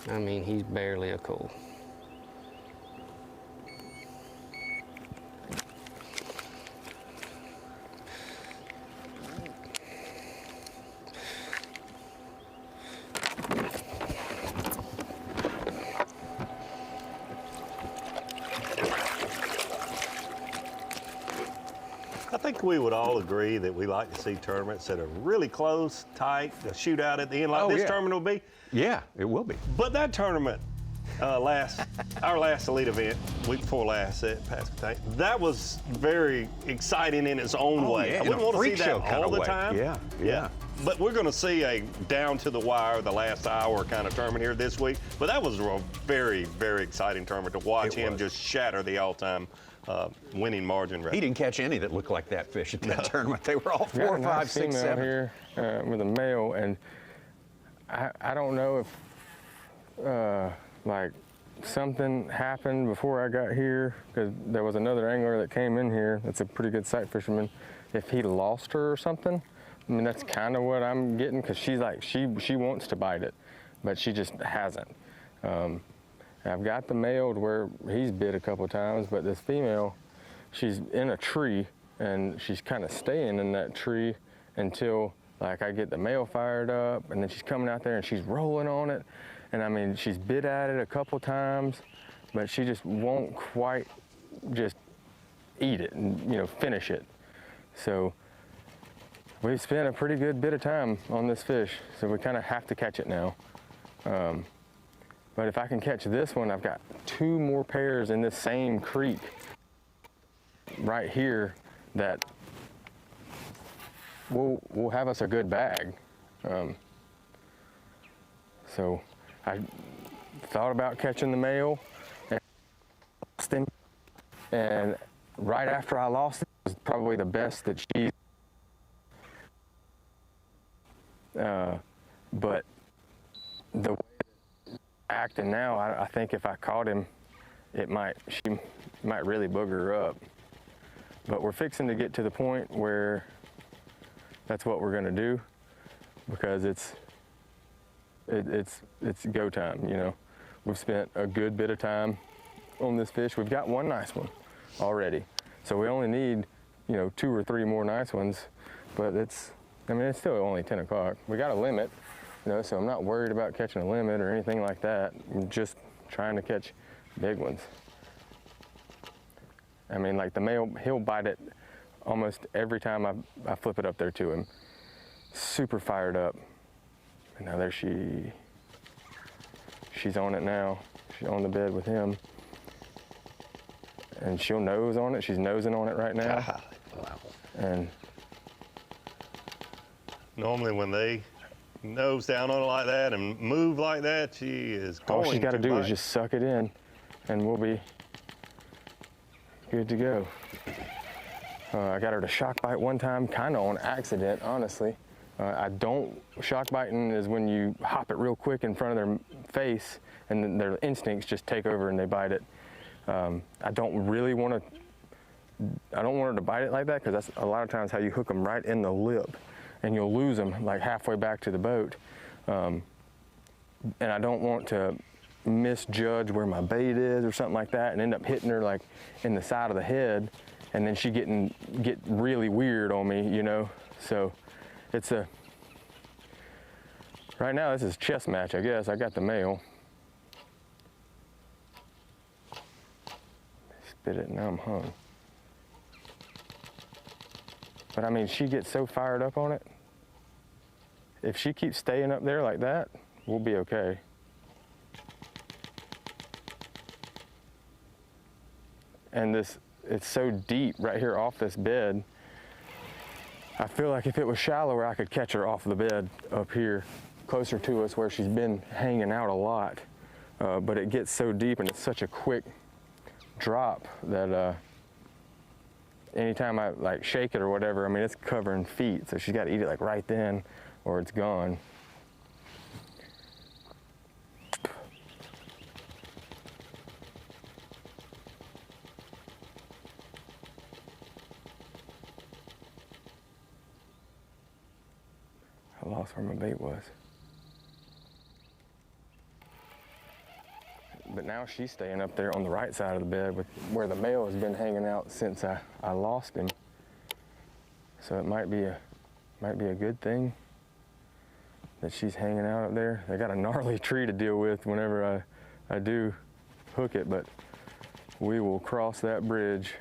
I mean, he's barely a coal. I think we would all agree that we like to see tournaments that are really close, tight, a shootout at the end like this tournament will be. Yeah, it will be. But that tournament, our last elite event, week before last at Pasadena, that was very exciting in its own way. Yeah, I wouldn't want to see that all the way. time. Yeah. But we're going to see a down to the wire, the last hour kind of tournament here this week. But that was a very, very exciting tournament to watch him just shatter the all-time winning margin record. He didn't catch any that looked like that fish at that tournament. They were all 4, 5, 6, 7. Here with a male, and I don't know if like something happened before I got here, because there was another angler that came in here that's a pretty good sight fisherman. If he lost her or something, I mean, that's kind of what I'm getting, because she's like, she wants to bite it, but she just hasn't. I've got the male to where he's bit a couple times, but this female, she's in a tree, and she's kind of staying in that tree until like I get the male fired up, and then she's coming out there and she's rolling on it. And I mean, she's bit at it a couple times, but she just won't quite just eat it and, you know, finish it. So we've spent a pretty good bit of time on this fish, so we kind of have to catch it now. But if I can catch this one, I've got 2 more pairs in this same creek right here that will have us a good bag. So I thought about catching the male and lost him, and right after I lost him, it was probably the best that she. But the way it's acting now, I think if I caught him, she might really booger her up. But we're fixing to get to the point where that's what we're gonna do, because it's go time, you know. We've spent a good bit of time on this fish. We've got 1 nice one already. So we only need, you know, 2 or 3 more nice ones, but it's still only 10 o'clock. We got a limit, you know, so I'm not worried about catching a limit or anything like that. I'm just trying to catch big ones. I mean, like the male, he'll bite it almost every time I flip it up there to him. Super fired up. And now there she's on it now. She's on the bed with him. And she'll nose on it. She's nosing on it right now. Wow. And normally when they nose down on it like that and move like that, she is going all she's got to do bite. is just suck it in, and we'll be good to go. I got her to shock bite one time, kind of on accident, honestly. Shock biting is when you hop it real quick in front of their face, and then their instincts just take over and they bite it. I don't want her to bite it like that, because that's a lot of times how you hook them, right in the lip, and you'll lose them like halfway back to the boat. And I don't want to misjudge where my bait is or something like that and end up hitting her like in the side of the head, and then she get really weird on me, you know. So it's right now this is chess match, I guess. I got the male. Spit it, now I'm hung. But I mean, she gets so fired up on it. If she keeps staying up there like that, we'll be okay. And it's so deep right here off this bed. I feel like if it was shallower, I could catch her off the bed up here, closer to us where she's been hanging out a lot. But it gets so deep and it's such a quick drop that anytime I like shake it or whatever, I mean, it's covering feet. So she's got to eat it like right then or it's gone. I lost where my bait was. But now she's staying up there on the right side of the bed with where the male has been hanging out since I lost him. So it might be a good thing that she's hanging out up there. They got a gnarly tree to deal with whenever I do hook it, but we will cross that bridge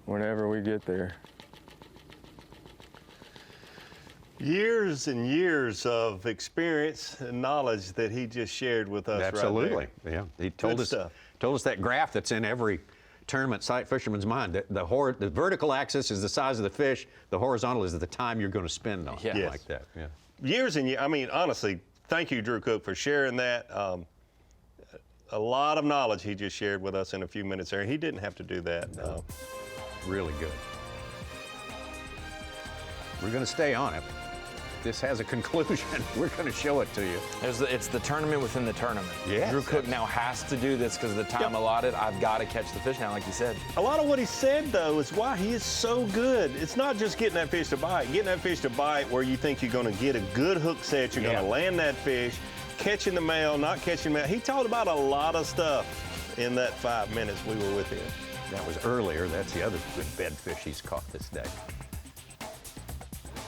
whenever we get there. Years and years of experience and knowledge that he just shared with us. Absolutely. Right there. Yeah. He told Good us that graph that's in every tournament sight fisherman's mind. The vertical axis is the size of the fish. The horizontal is the time you're going to spend on it like that. Yeah. Years and years. I mean, honestly, thank you, Drew Cook, for sharing that. A lot of knowledge he just shared with us in a few minutes there. He didn't have to do that. Really good. We're going to stay on it. This has a conclusion. We're going to show it to you. It's the tournament within the tournament. Yes, Drew Cook now has to do this because of the time allotted. I've got to catch the fish now, like you said. A lot of what he said, though, is why he is so good. It's not just getting that fish to bite. Getting that fish to bite where you think you're going to get a good hook set, you're going to land that fish, catching the male, not catching the male. He talked about a lot of stuff in that 5 minutes we were with him. That was earlier. That's the other good bed fish he's caught this day.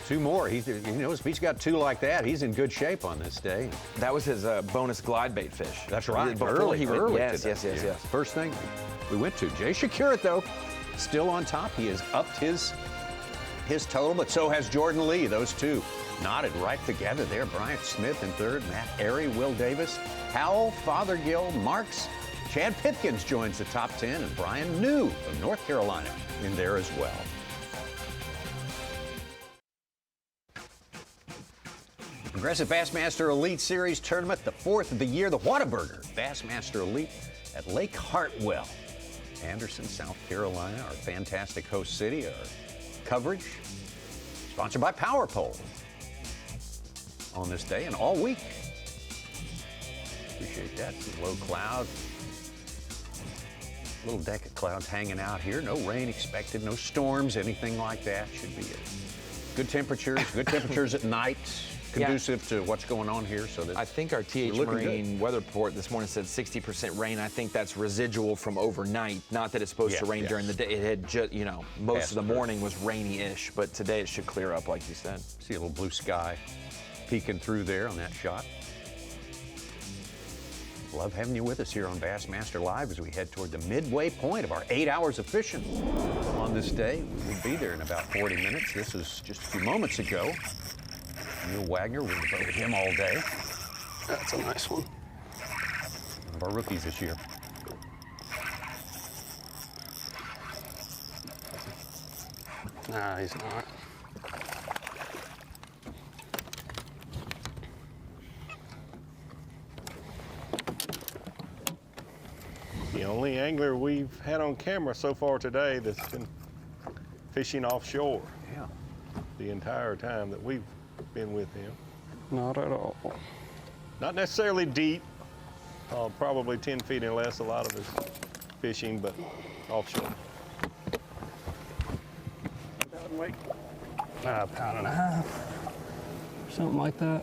2 more. If he's got 2 like that, he's in good shape on this day. That was his bonus glide bait fish. That's right. Before he went, yes. First thing we went to. Jay Shakurat, though, still on top. He has upped his total, but so has Jordan Lee. Those two knotted right together there. Bryant Smith in third, Matt Airy, Will Davis, Howell, Fothergill, Marks. Chad Pipkins joins the top 10, and Brian New of North Carolina in there as well. Progressive Bassmaster Elite Series Tournament, the 4th of the year, the Whataburger Bassmaster Elite at Lake Hartwell, Anderson, South Carolina, our fantastic host city. Our coverage sponsored by Power Pole on this day and all week. Appreciate that. Some low cloud. Little deck of clouds hanging out here. No rain expected, no storms, anything like that. Should be good temperatures at night. Conducive to what's going on here. So that I think our TH Marine weather report this morning said 60% rain. I think that's residual from overnight. Not that it's supposed to rain during the day. It had just, most of the morning was rainy-ish, but today it should clear up, like you said. See a little blue sky peeking through there on that shot. Love having you with us here on Bassmaster Live as we head toward the midway point of our 8 hours of fishing on this day. We'll be there in about 40 minutes. This is just a few moments ago. Neil Wagner, we've voted him all day. That's a nice one. One of our rookies this year. Nah, he's not. The only angler we've had on camera so far today that's been fishing offshore. Yeah. The entire time that we've been with him. Not at all. Not necessarily deep, probably 10 feet and less, a lot of his fishing, but offshore. A pound and a half, something like that.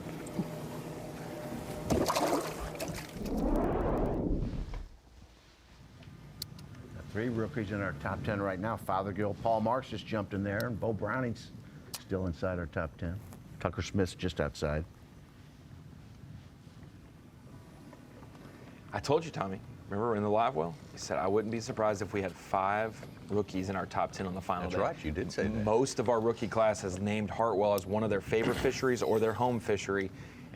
Three rookies in our top 10 right now. Fothergill, Paul Marks just jumped in there, and Bo Browning's still inside our top 10. Tucker Smith's just outside. I told you, Tommy. Remember in the live well? I said I wouldn't be surprised if we had 5 rookies in our top 10 on the final day. That's right, you did say that. Most of our rookie class has named Hartwell as one of their favorite fisheries or their home fishery,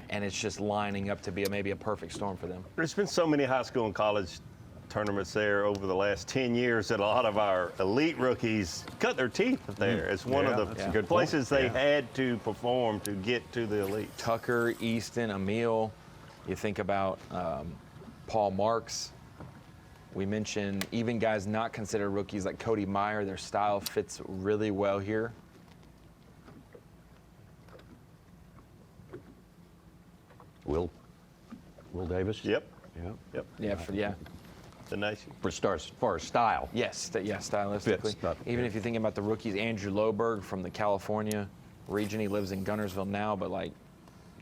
and it's just lining up to be maybe a perfect storm for them. There's been so many high school and college tournaments there over the last 10 years that a lot of our elite rookies cut their teeth there. It's one of the good places they had to perform to get to the elite. Tucker, Easton, Emil. You think about Paul Marks. We mentioned even guys not considered rookies like Cody Meyer. Their style fits really well here. Will Davis? Yep. Yeah. The nice. As far as style. Yes, stylistically. Fits, Even if you think about the rookies, Andrew Loberg from the California region. He lives in Gunnersville now, but like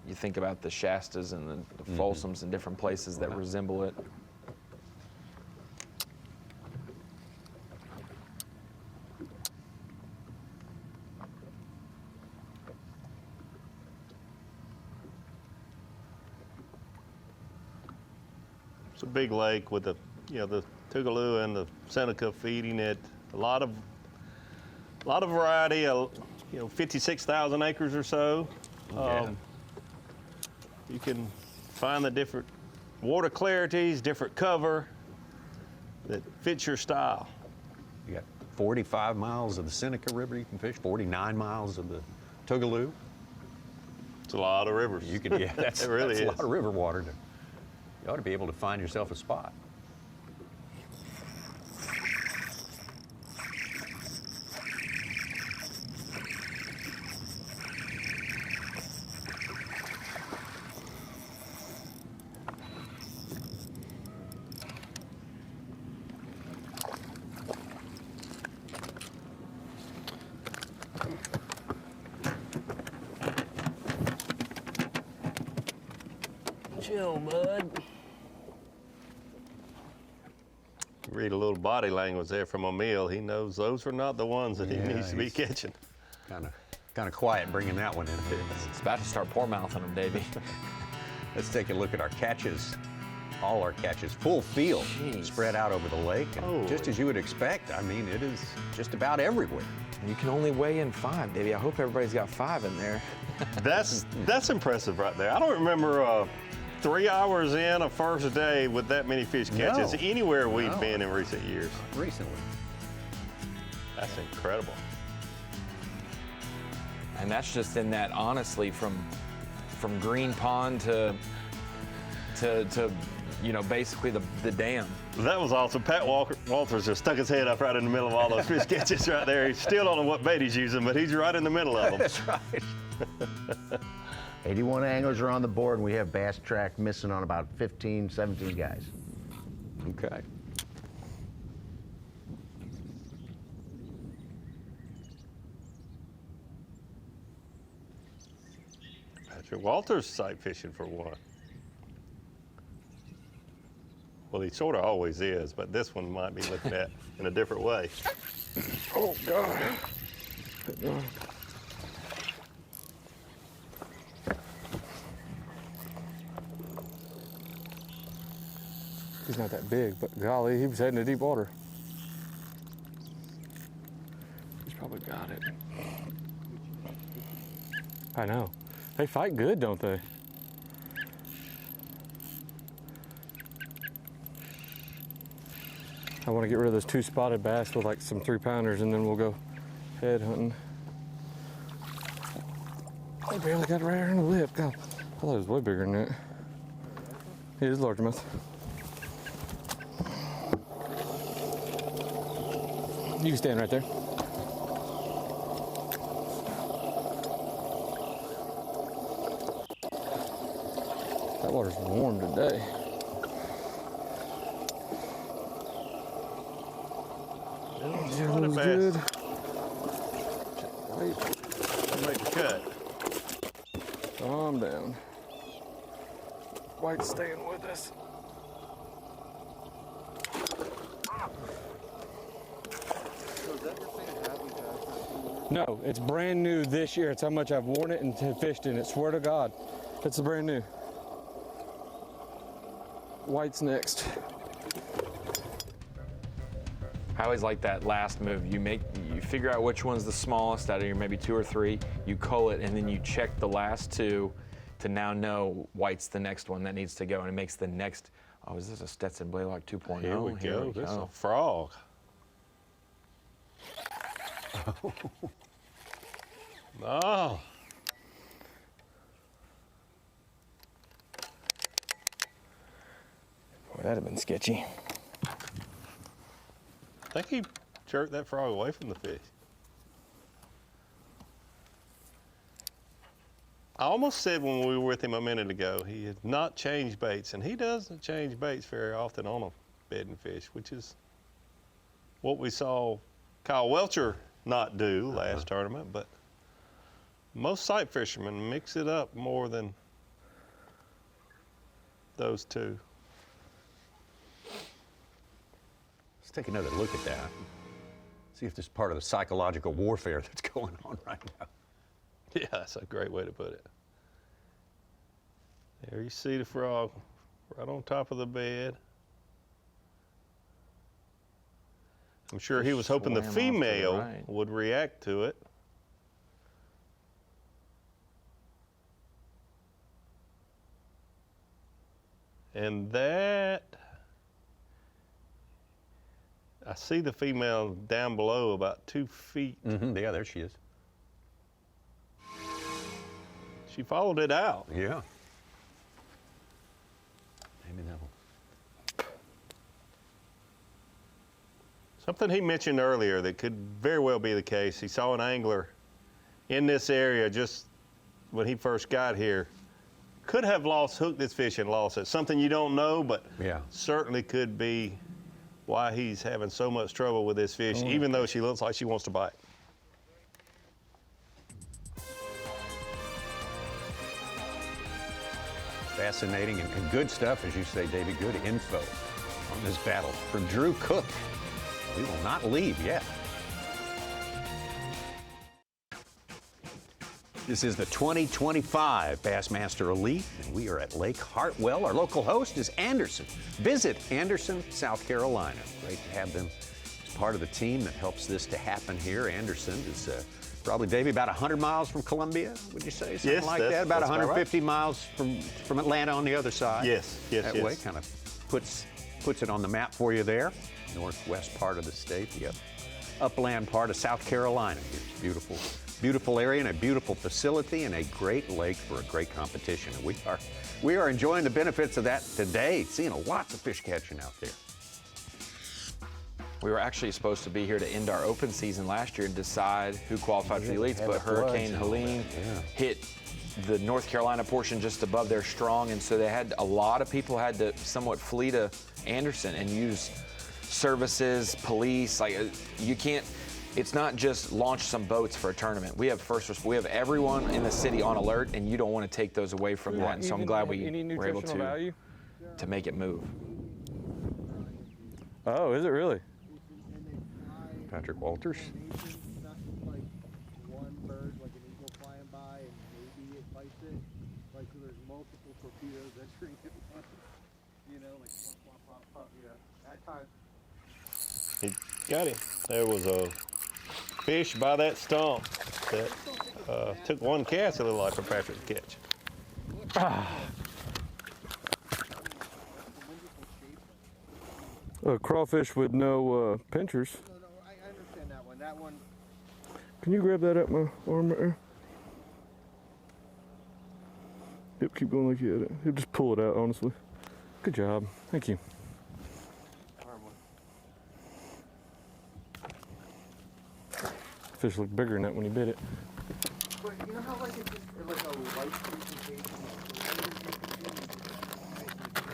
you think about the Shastas and the Folsoms and different places that resemble it. It's a big lake with the Tougaloo and the Seneca feeding it. A lot of variety. 56,000 acres or so. You can find the different water clarities, different cover that fits your style. You got 45 miles of the Seneca River you can fish, 49 miles of the Tougaloo. It's a lot of rivers. You can, that's it really that's is. a lot of river water. You ought to be able to find yourself a spot. Chill, bud. Read a little body language there from Emil. He knows those are not the ones that he needs to be catching. Kind of quiet bringing that one in. It's about to start poor mouthing them, Davey. Let's take a look at our catches. All our catches, full field, spread out over the lake. And just as you would expect, I mean, it is just about everywhere. You can only weigh in 5, Davey. I hope everybody's got 5 in there. That's impressive right there. I don't remember 3 hours in a first day with that many fish catches anywhere we've been in recent years. Recently. That's incredible. And that's just in that, honestly, from Green Pond to basically the dam. That was awesome. Pat Walters just stuck his head up right in the middle of all those fish catches right there. He still don't know what bait he's using, but he's right in the middle of them. That's right. 81 anglers are on the board, and we have Bass Track missing on about 15, 17 guys. Okay. Patrick Walters sight fishing for one. Well, he sort of always is, but this one might be looking at in a different way. Oh, God. He's not that big, but golly, he was heading to deep water. He's probably got it. I know. They fight good, don't they? I want to get rid of those 2 spotted bass with like some 3-pounders, and then we'll go head hunting. I barely got it right on the lip. God, I thought it was way bigger than that. It is largemouth. You can stand right there. That water's warm today. Yeah, looks good. Wait. Make the cut. Calm down. White's staying with us. No, it's brand new this year. It's how much I've worn it and fished in it. Swear to God, it's brand new. White's next. I always like that last move. You figure out which one's the smallest out of your maybe 2 or 3. You cull it, and then you check the last 2 to now know white's the next one that needs to go, and it makes the next. Oh, is this a Stetson Blaylock 2.0? Here we go. This is a frog. Oh. Boy, that'd have been sketchy. I think he jerked that frog away from the fish. I almost said when we were with him a minute ago, he had not changed baits, and he doesn't change baits very often on a bedding fish, which is what we saw Kyle Welcher not do last tournament, but most sight fishermen mix it up more than those two. Let's take another look at that. See if this is part of the psychological warfare that's going on right now. Yeah, that's a great way to put it. There you see the frog right on top of the bed. I'm sure he was hoping the female would react to it. And that, I see the female down below about 2 feet. Yeah, there she is. She followed it out. Yeah. Maybe that'll. Something he mentioned earlier that could very well be the case. He saw an angler in this area just when he first got here. Could have hooked this fish and lost it. Something you don't know, but certainly could be why he's having so much trouble with this fish, even though she looks like she wants to bite. Fascinating and good stuff, as you say, David. Good info on this battle. From Drew Cook, we will not leave yet. This is the 2025 Bassmaster Elite, and we are at Lake Hartwell. Our local host is Anderson. Visit Anderson, South Carolina. Great to have them as part of the team that helps this to happen here. Anderson is probably, Davey, about 100 miles from Columbia, would you say? Something like that? About 150 miles from Atlanta on the other side. Yes. That way, kind of puts it on the map for you there. Northwest part of the state, the upland part of South Carolina. It's beautiful. Beautiful area and a beautiful facility and a great lake for a great competition. And we are enjoying the benefits of that today, seeing lots of fish catching out there. We were actually supposed to be here to end our open season last year and decide who qualified for the elites, but Hurricane Helene hit the North Carolina portion just above their strong, and so a lot of people had to somewhat flee to Anderson and use services, police. Like, you can't. It's not just launch some boats for a tournament. We have everyone in the city on alert, and you don't want to take those away from that. And so I'm glad we were able to make it move. Oh, is it really? Patrick Walters. One bird, like an eagle flying by, and maybe it bites it. Like there's multiple torpedoes entering at once. You know, like pop, pop, pop. Yeah, that time. He got him. There was a fish by that stump that Took one cast, it looked like for Patrick to catch. Crawfish with no pinchers. No, I understand that one. That one. Can you grab that up my arm right there? Yep, keep going like you had it. He'll just pull it out, honestly. Good job. Thank you. Fish looked bigger than that when he bit it. But you know how like it's just like a light presentation?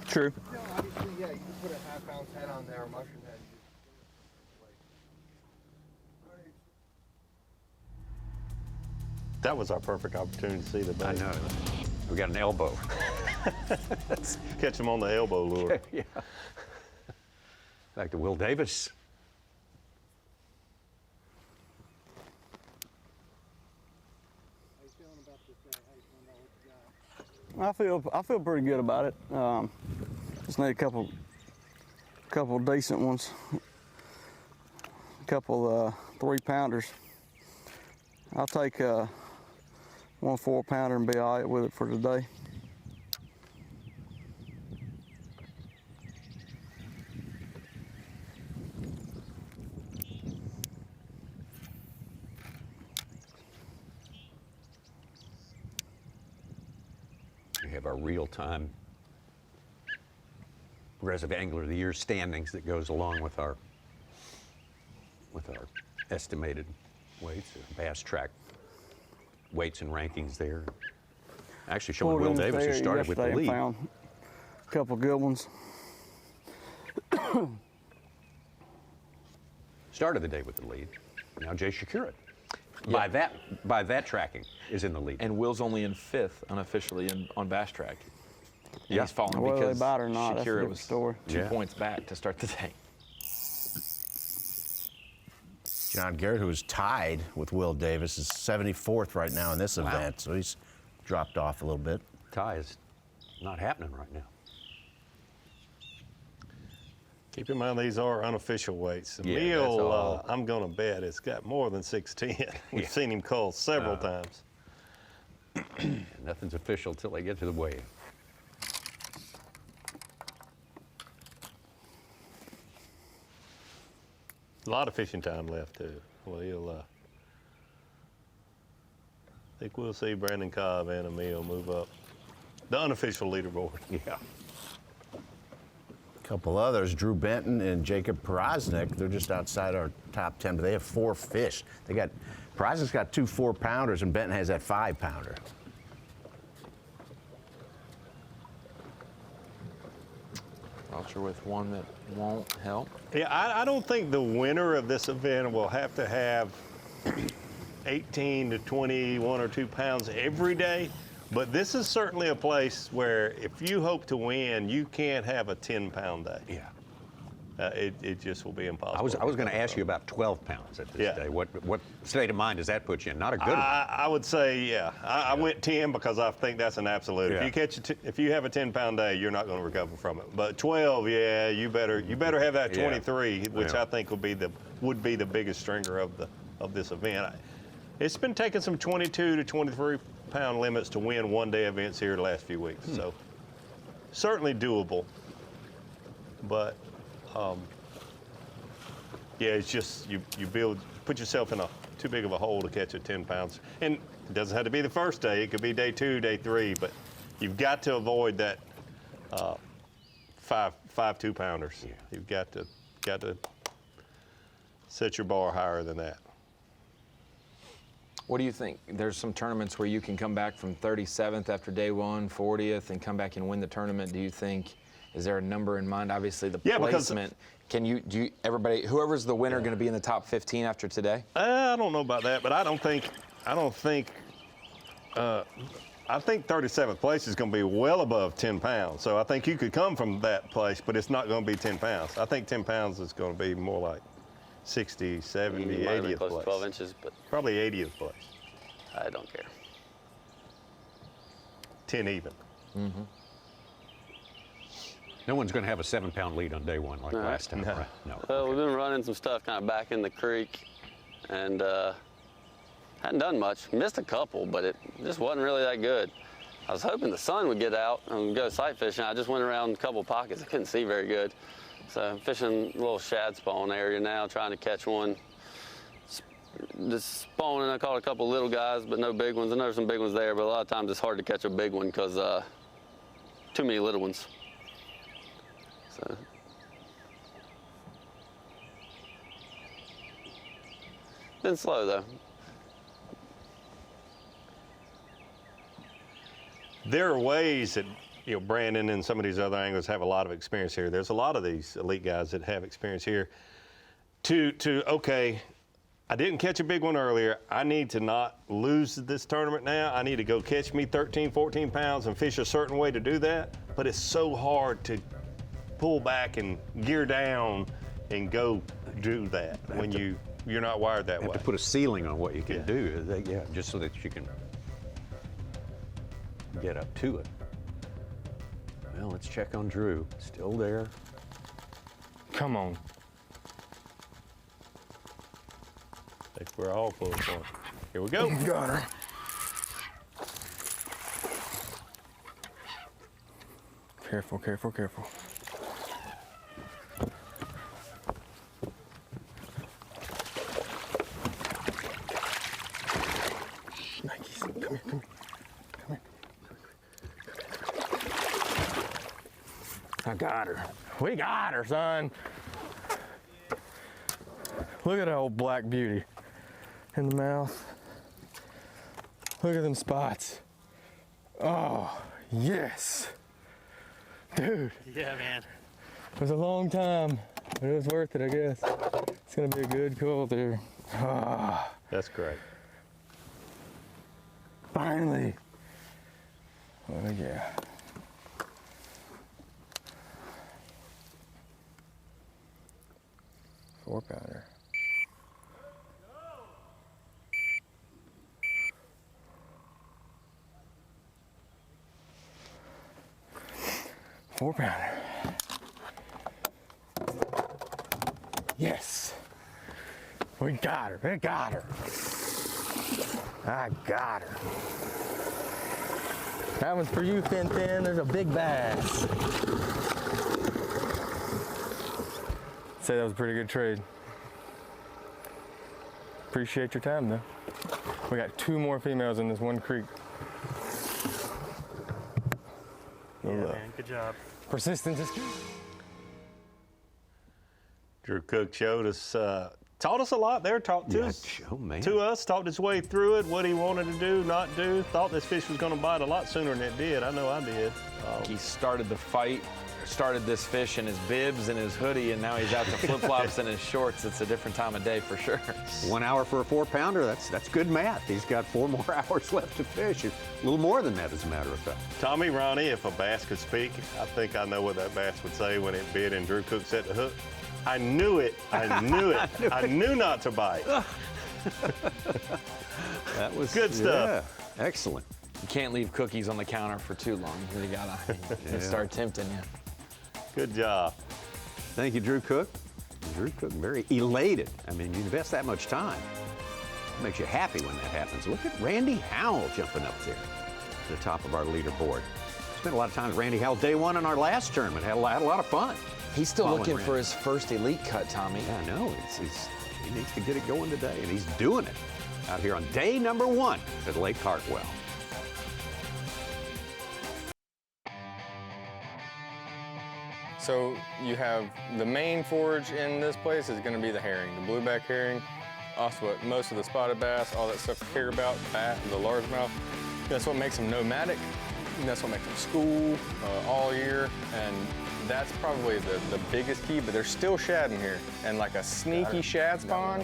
True. No, obviously, yeah, you can put a half-ounce head on there, a mushroom head. That was our perfect opportunity to see the bait. I know. We got an elbow. Catch him on the elbow lure. Yeah. Back to Will Davis. I feel pretty good about it. Just need a couple decent ones, a couple 3-pounders. I'll take one 4-pounder and be all right with it for today. We have our real-time Progressive Angler of the Year standings that goes along with our estimated weights, Bass Track weights and rankings there. Actually showing Pulled Will in the Davis, who ferry started with the yesterday and lead. found a couple good ones. Started the day with the lead. Now Jay Shakura, by that tracking, is in the lead. And Will's only in 5th unofficially on Bass Track. And Yeah. he's falling Whether because they bite or not, that's a Shakira different was story. 2 Yeah. points back to start the day. John Garrett, who is tied with Will Davis, is 74th right now in this Wow. event, so he's dropped off a little bit. Tie is not happening right now. Keep in mind these are unofficial weights. The Yeah, meal, that's all. I'm going to bet it's got more than 610. We've seen him cull several times. Nothing's official till they get to the weigh. A lot of fishing time left too. Well, I think we'll see Brandon Cobb and Emil move up the unofficial leaderboard. Yeah. A couple others, Drew Benton and Jacob Poroznik, they're just outside our top 10, but they have 4 fish. Poroznik's got 2 4-pounders, and Benton has that 5-pounder. Welcher with one that won't help. Yeah, I don't think the winner of this event will have to have 18 to 21 or 2 pounds every day, but this is certainly a place where if you hope to win, you can't have a 10-pound day. Yeah. It just will be impossible. I was going to ask you about 12 pounds at this day. What state of mind does that put you in? Not a good one. I would say, yeah. I went 10 because I think that's an absolute. Yeah. If you have a 10-pound day, you're not going to recover from it. But 12, yeah, you better have that 23, which I think would be the biggest stringer of this event. It's been taking some 22 to 23 pound limits to win one-day events here the last few weeks. So certainly doable. But yeah, it's just you put yourself in too big of a hole to catch a 10 pounds. And it doesn't have to be the first day. It could be day 2, day 3, but you've got to avoid that 5 2-pounders. Yeah. You've got to set your bar higher than that. What do you think? There's some tournaments where you can come back from 37th after day 1, 40th, and come back and win the tournament. Do you think, is there a number in mind? Obviously, the placement. Whoever's the winner going to be in the top 15 after today? I don't know about that, but I think 37th place is going to be well above 10 pounds. So I think you could come from that place, but it's not going to be 10 pounds. I think 10 pounds is going to be more like 60, 70, 80th close place. 12 inches, but probably 80th place. I don't care. 10 even. Mm-hmm. No one's going to have a 7-pound lead on day 1 like last time, right? No. Well, we've been running some stuff kind of back in the creek, and Hadn't done much. Missed a couple, but it just wasn't really that good. I was hoping the sun would get out and go sight fishing. I just went around a couple pockets. I couldn't see very good. So I'm fishing a little shad spawn area now, trying to catch one. Just spawning, I caught a couple little guys, but no big ones. I know there's some big ones there, but a lot of times it's hard to catch a big one because too many little ones. So. Been slow though. There are ways that, you know, Brandon and some of these other anglers have a lot of experience here. There's a lot of these elite guys that have experience here okay, I didn't catch a big one earlier. I need to not lose this tournament now. I need to go catch me 13, 14 pounds and fish a certain way to do that. But it's so hard to pull back and gear down and go do that when you're not wired that way. You have to put a ceiling on what you can do, just so that you can get up to it. Well, let's check on Drew. Still there. Come on. I think we're all pulling for it. Here we go. Got her. Careful, careful, careful. Nikes, come here, come here. Come here. I got her. We got her, son. Look at that old black beauty in the mouth. Look at them spots. Oh, yes. Dude. Yeah, man. It was a long time, but it was worth it, I guess. It's gonna be a good call there. Ah. That's great. Finally. Oh, yeah. Four-pounder. Four-pounder. Yes. We got her. We got her. I got her. That one's for you, Fin Fin. There's a big bass. Say that was a pretty good trade. Appreciate your time, though. We got 2 more females in this one creek. Yeah, man. Good job. Persistence is key. Drew Cook showed us, taught us a lot there, talked to us, talked his way through it, what he wanted to do, not do. Thought this fish was going to bite a lot sooner than it did. I know I did. He started the fight, started this fish in his bibs and his hoodie, and now he's out to flip-flops and his shorts. It's a different time of day for sure. 1 hour for a 4-pounder, that's good math. He's got 4 more hours left to fish. A little more than that, as a matter of fact. Tommy, Ronnie, if a bass could speak, I think I know what that bass would say when it bit and Drew Cook set the hook. I knew it. I knew it. I knew not to bite. That was good stuff. Yeah, excellent. You can't leave cookies on the counter for too long. You gotta start tempting you. Good job. Thank you, Drew Cook. Drew Cook, very elated. I mean, you invest that much time. It makes you happy when that happens. Look at Randy Howell jumping up there at the top of our leaderboard. Spent a lot of time with Randy Howell day 1 in our last tournament. Had a lot of fun. He's still looking for his first elite cut, Tommy. Yeah, I know. He needs to get it going today, and he's doing it out here on day number 1 at Lake Hartwell. So you have the main forage in this place is going to be the herring, the blueback herring, also what most of the spotted bass, all that stuff you care about, the largemouth. That's what makes them nomadic. And that's what makes them school all year. And that's probably the biggest key, but there's still shad in here. And like a sneaky shad spawn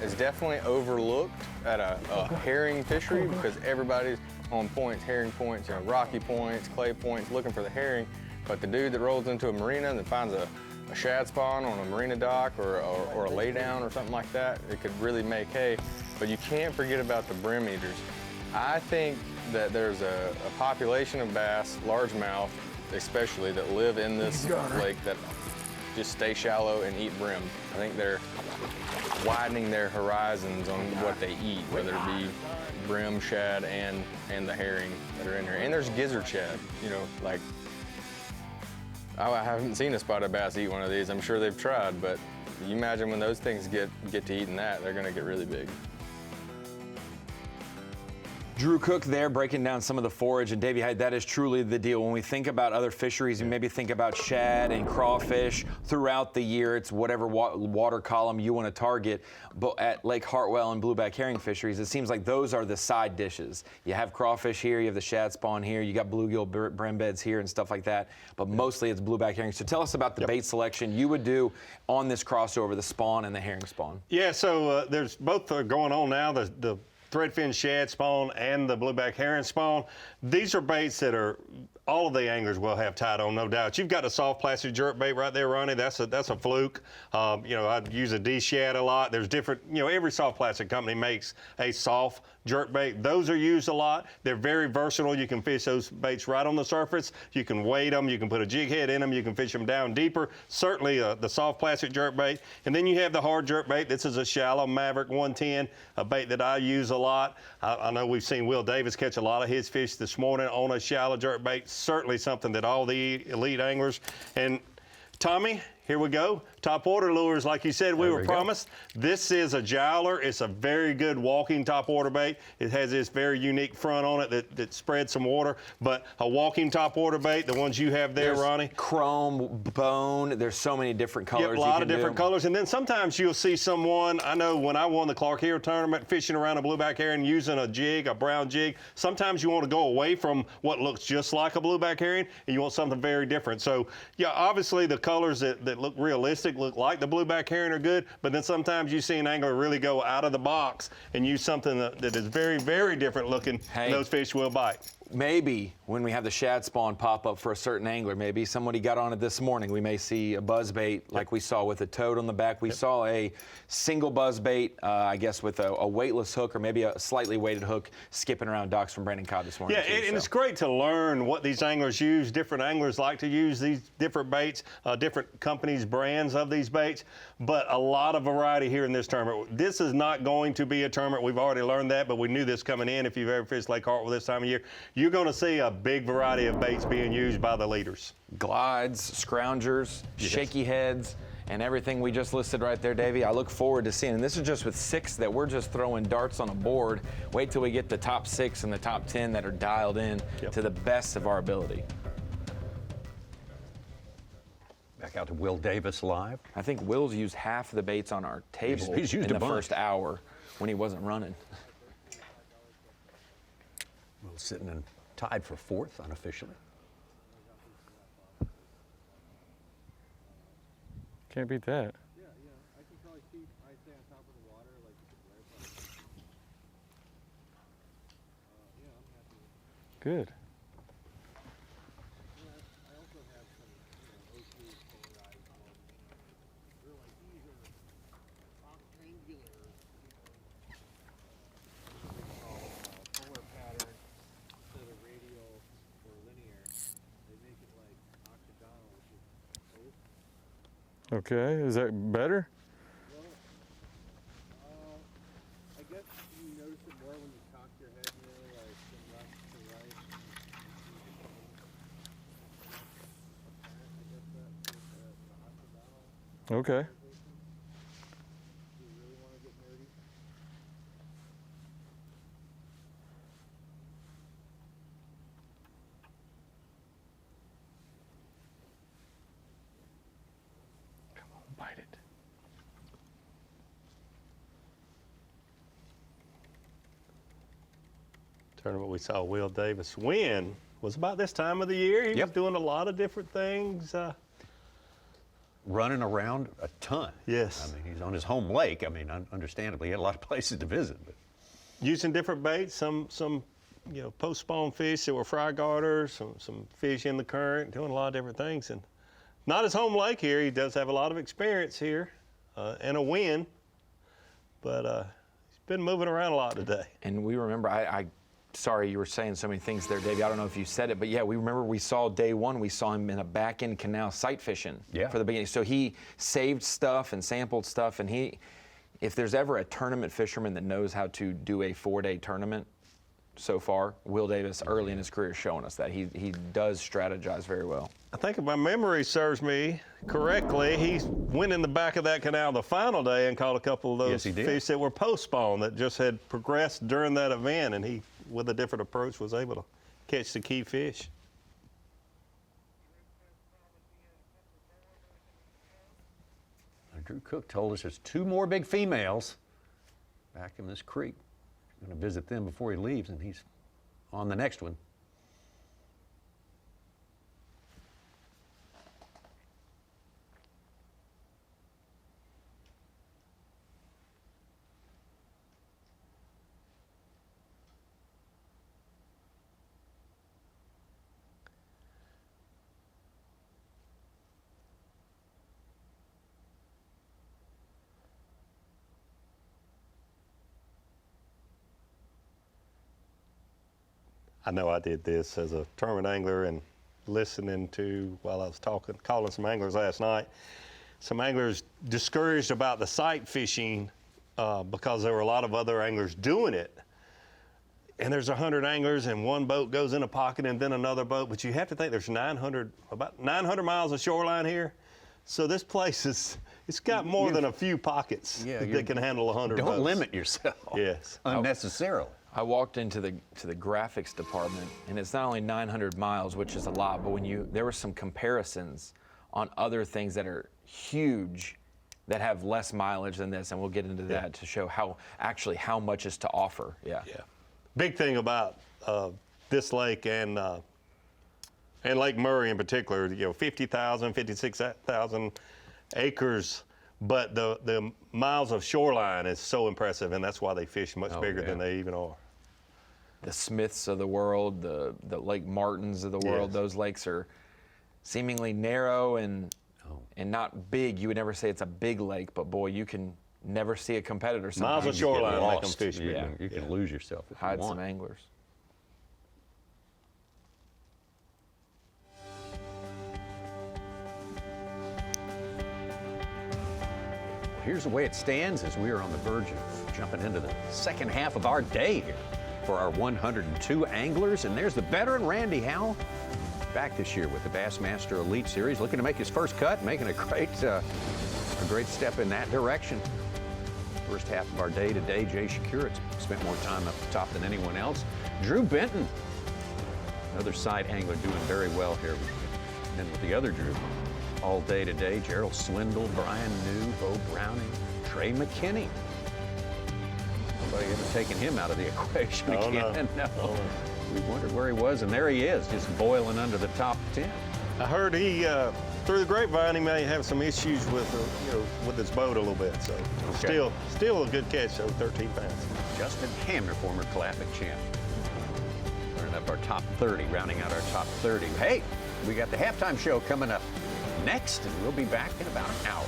is definitely overlooked at a herring fishery because everybody's on points, herring points, rocky points, clay points, looking for the herring. But the dude that rolls into a marina and finds a shad spawn on a marina dock or a laydown or something like that, it could really make hay. But you can't forget about the brim eaters. I think that there's a population of bass, largemouth especially, that live in this lake that just stay shallow and eat brim. I think they're widening their horizons on what they eat, whether it be brim, shad, and the herring that are in here. And there's gizzard shad, you know, like, I haven't seen a spotted bass eat one of these. I'm sure they've tried, but you imagine when those things get to eating that, they're gonna get really big. Drew Cook there breaking down some of the forage, and Davey Hyde, that is truly the deal. When we think about other fisheries, and maybe think about shad and crawfish throughout the year, it's whatever water column you want to target. But at Lake Hartwell and blueback herring fisheries, it seems like those are the side dishes. You have crawfish here, you have the shad spawn here, you got bluegill brim beds here and stuff like that, but mostly it's blueback herring. So tell us about the bait selection you would do on this crossover, the spawn and the herring spawn. Yeah, so there's both going on now, the threadfin shad spawn and the blueback herring spawn. These are baits that are all of the anglers will have tied on, no doubt. You've got a soft plastic jerk bait right there, Ronnie. That's a fluke. You know, I'd use a D-shad a lot. There's different, you know, every soft plastic company makes a soft jerk bait. Those are used a lot. They're very versatile. You can fish those baits right on the surface. You can weight them. You can put a jig head in them. You can fish them down deeper. Certainly the soft plastic jerk bait. And then you have the hard jerk bait. This is a shallow Maverick 110, a bait that I use a lot. I know we've seen Will Davis catch a lot of his fish this morning on a shallow jerk bait. Certainly something that all the elite anglers. And Tommy, here we go. Top water lures, like you said, we were promised. This is a jowler. It's a very good walking top water bait. It has this very unique front on it that spreads some water, but a walking top water bait, the ones you have there, Ronnie. Chrome, bone, there's so many different colors. Yep, a lot of different colors. And then sometimes you'll see someone, I know when I won the Clark Hero tournament, fishing around a blueback herring using a jig, a brown jig, sometimes you want to go away from what looks just like a blueback herring and you want something very different. So yeah, obviously the colors that look realistic, look like the blueback herring are good, but then sometimes you see an angler really go out of the box and use something that is very, very different looking, and those fish will bite. Maybe when we have the shad spawn pop up for a certain angler, maybe somebody got on it this morning, we may see a buzz bait like we saw with a toad on the back. We saw a single buzz bait, I guess with a weightless hook or maybe a slightly weighted hook skipping around docks from Brandon Codd this morning. Yeah, and it's great to learn what these anglers use. Different anglers like to use these different baits, different companies, brands of these baits, but a lot of variety here in this tournament. This is not going to be a tournament. We've already learned that, but we knew this coming in. If you've ever fished Lake Hartwell this time of year, you're going to see a big variety of baits being used by the leaders. Glides, scroungers, shaky heads, and everything we just listed right there, Davey. I look forward to seeing, and this is just with 6 that we're just throwing darts on a board. Wait till we get the top 6 and the top 10 that are dialed in to the best of our ability. Back out to Will Davis live. I think Will's used half of the baits on our table he's used in a the bunch. first hour when he wasn't running. Will sitting and tied for 4th unofficially. Can't beat that. Yeah, I can probably keep, I stay on top of the water like you could wear, but yeah, I'm happy with it. Good. I also have some, O2 polarized ones, they're like, these are octangular, polar pattern instead of radial or linear. They make it like octagonal, which is both. Okay, is that better? Well, I guess you notice it more when you cock your head, like from left to right. I guess that's the octagonal. Okay. Do you really want to get nerdy? Bite it. Tournament we saw Will Davis win was about this time of the year. He was doing a lot of different things. Running around a ton. Yes. I mean, he's on his home lake. I mean, understandably, he had a lot of places to visit. But Using different baits, some post-spawn fish that were fry garters, some fish in the current, doing a lot of different things. And not his home lake here. He does have a lot of experience here and a win, but he's been moving around a lot today. And we remember, I sorry, you were saying so many things there, Davey. I don't know if you said it, but yeah, we saw day one, we saw him in a back-end canal sight fishing for the beginning. So he saved stuff and sampled stuff, and if there's ever a tournament fisherman that knows how to do a 4-day tournament so far, Will Davis early in his career is showing us that. He does strategize very well. I think if my memory serves me correctly, he went in the back of that canal the final day and caught a couple of those fish that were post-spawn that just had progressed during that event, and he, with a different approach, was able to catch the key fish. Drew Cook told us there's 2 more big females back in this creek. He's going to visit them before he leaves, and he's on the next one. I know I did this as a tournament angler and listening to, while I was calling some anglers last night, some anglers discouraged about the sight fishing because there were a lot of other anglers doing it. And there's 100 anglers and one boat goes in a pocket and then another boat, but you have to think there's about 900 miles of shoreline here. So this place it's got more than a few pockets that can handle 100 boats. Don't limit yourself. Yes. Unnecessarily. I walked into the graphics department, and it's not only 900 miles, which is a lot, but there were some comparisons on other things that are huge that have less mileage than this, and we'll get into that to show how much is to offer. Yeah. Big thing about this lake and Lake Murray in particular, 50,000, 56,000 acres. But the miles of shoreline is so impressive, and that's why they fish much bigger than they even are. The Smiths of the world, the Lake Martins of the world, those lakes are seemingly narrow and not big. You would never say it's a big lake, but boy, you can never see a competitor sometimes. Miles of shoreline make them fish big. Yeah. You can lose yourself if Hide you want. some anglers. Here's the way it stands as we are on the verge of jumping into the second half of our day here for our 102 anglers. And there's the veteran Randy Howell back this year with the Bassmaster Elite Series, looking to make his first cut, making a great step in that direction. First half of our day today, Jay Shakur spent more time up the top than anyone else. Drew Benton, another side angler, doing very well here. And with the other Drew, all day today, Gerald Swindle, Brian New, Bo Browning, Trey McKinney. Nobody ever taken him out of the equation again. No. We wondered where he was, and there he is, just boiling under the top 10. I heard he, through the grapevine, he may have some issues with, with his boat a little bit. So still a good catch, though, 13 pounds. Justin Hamner, former Classic champ. Turning up our top 30, rounding out our top 30. Hey, we got the halftime show coming up next, and we'll be back in about an hour.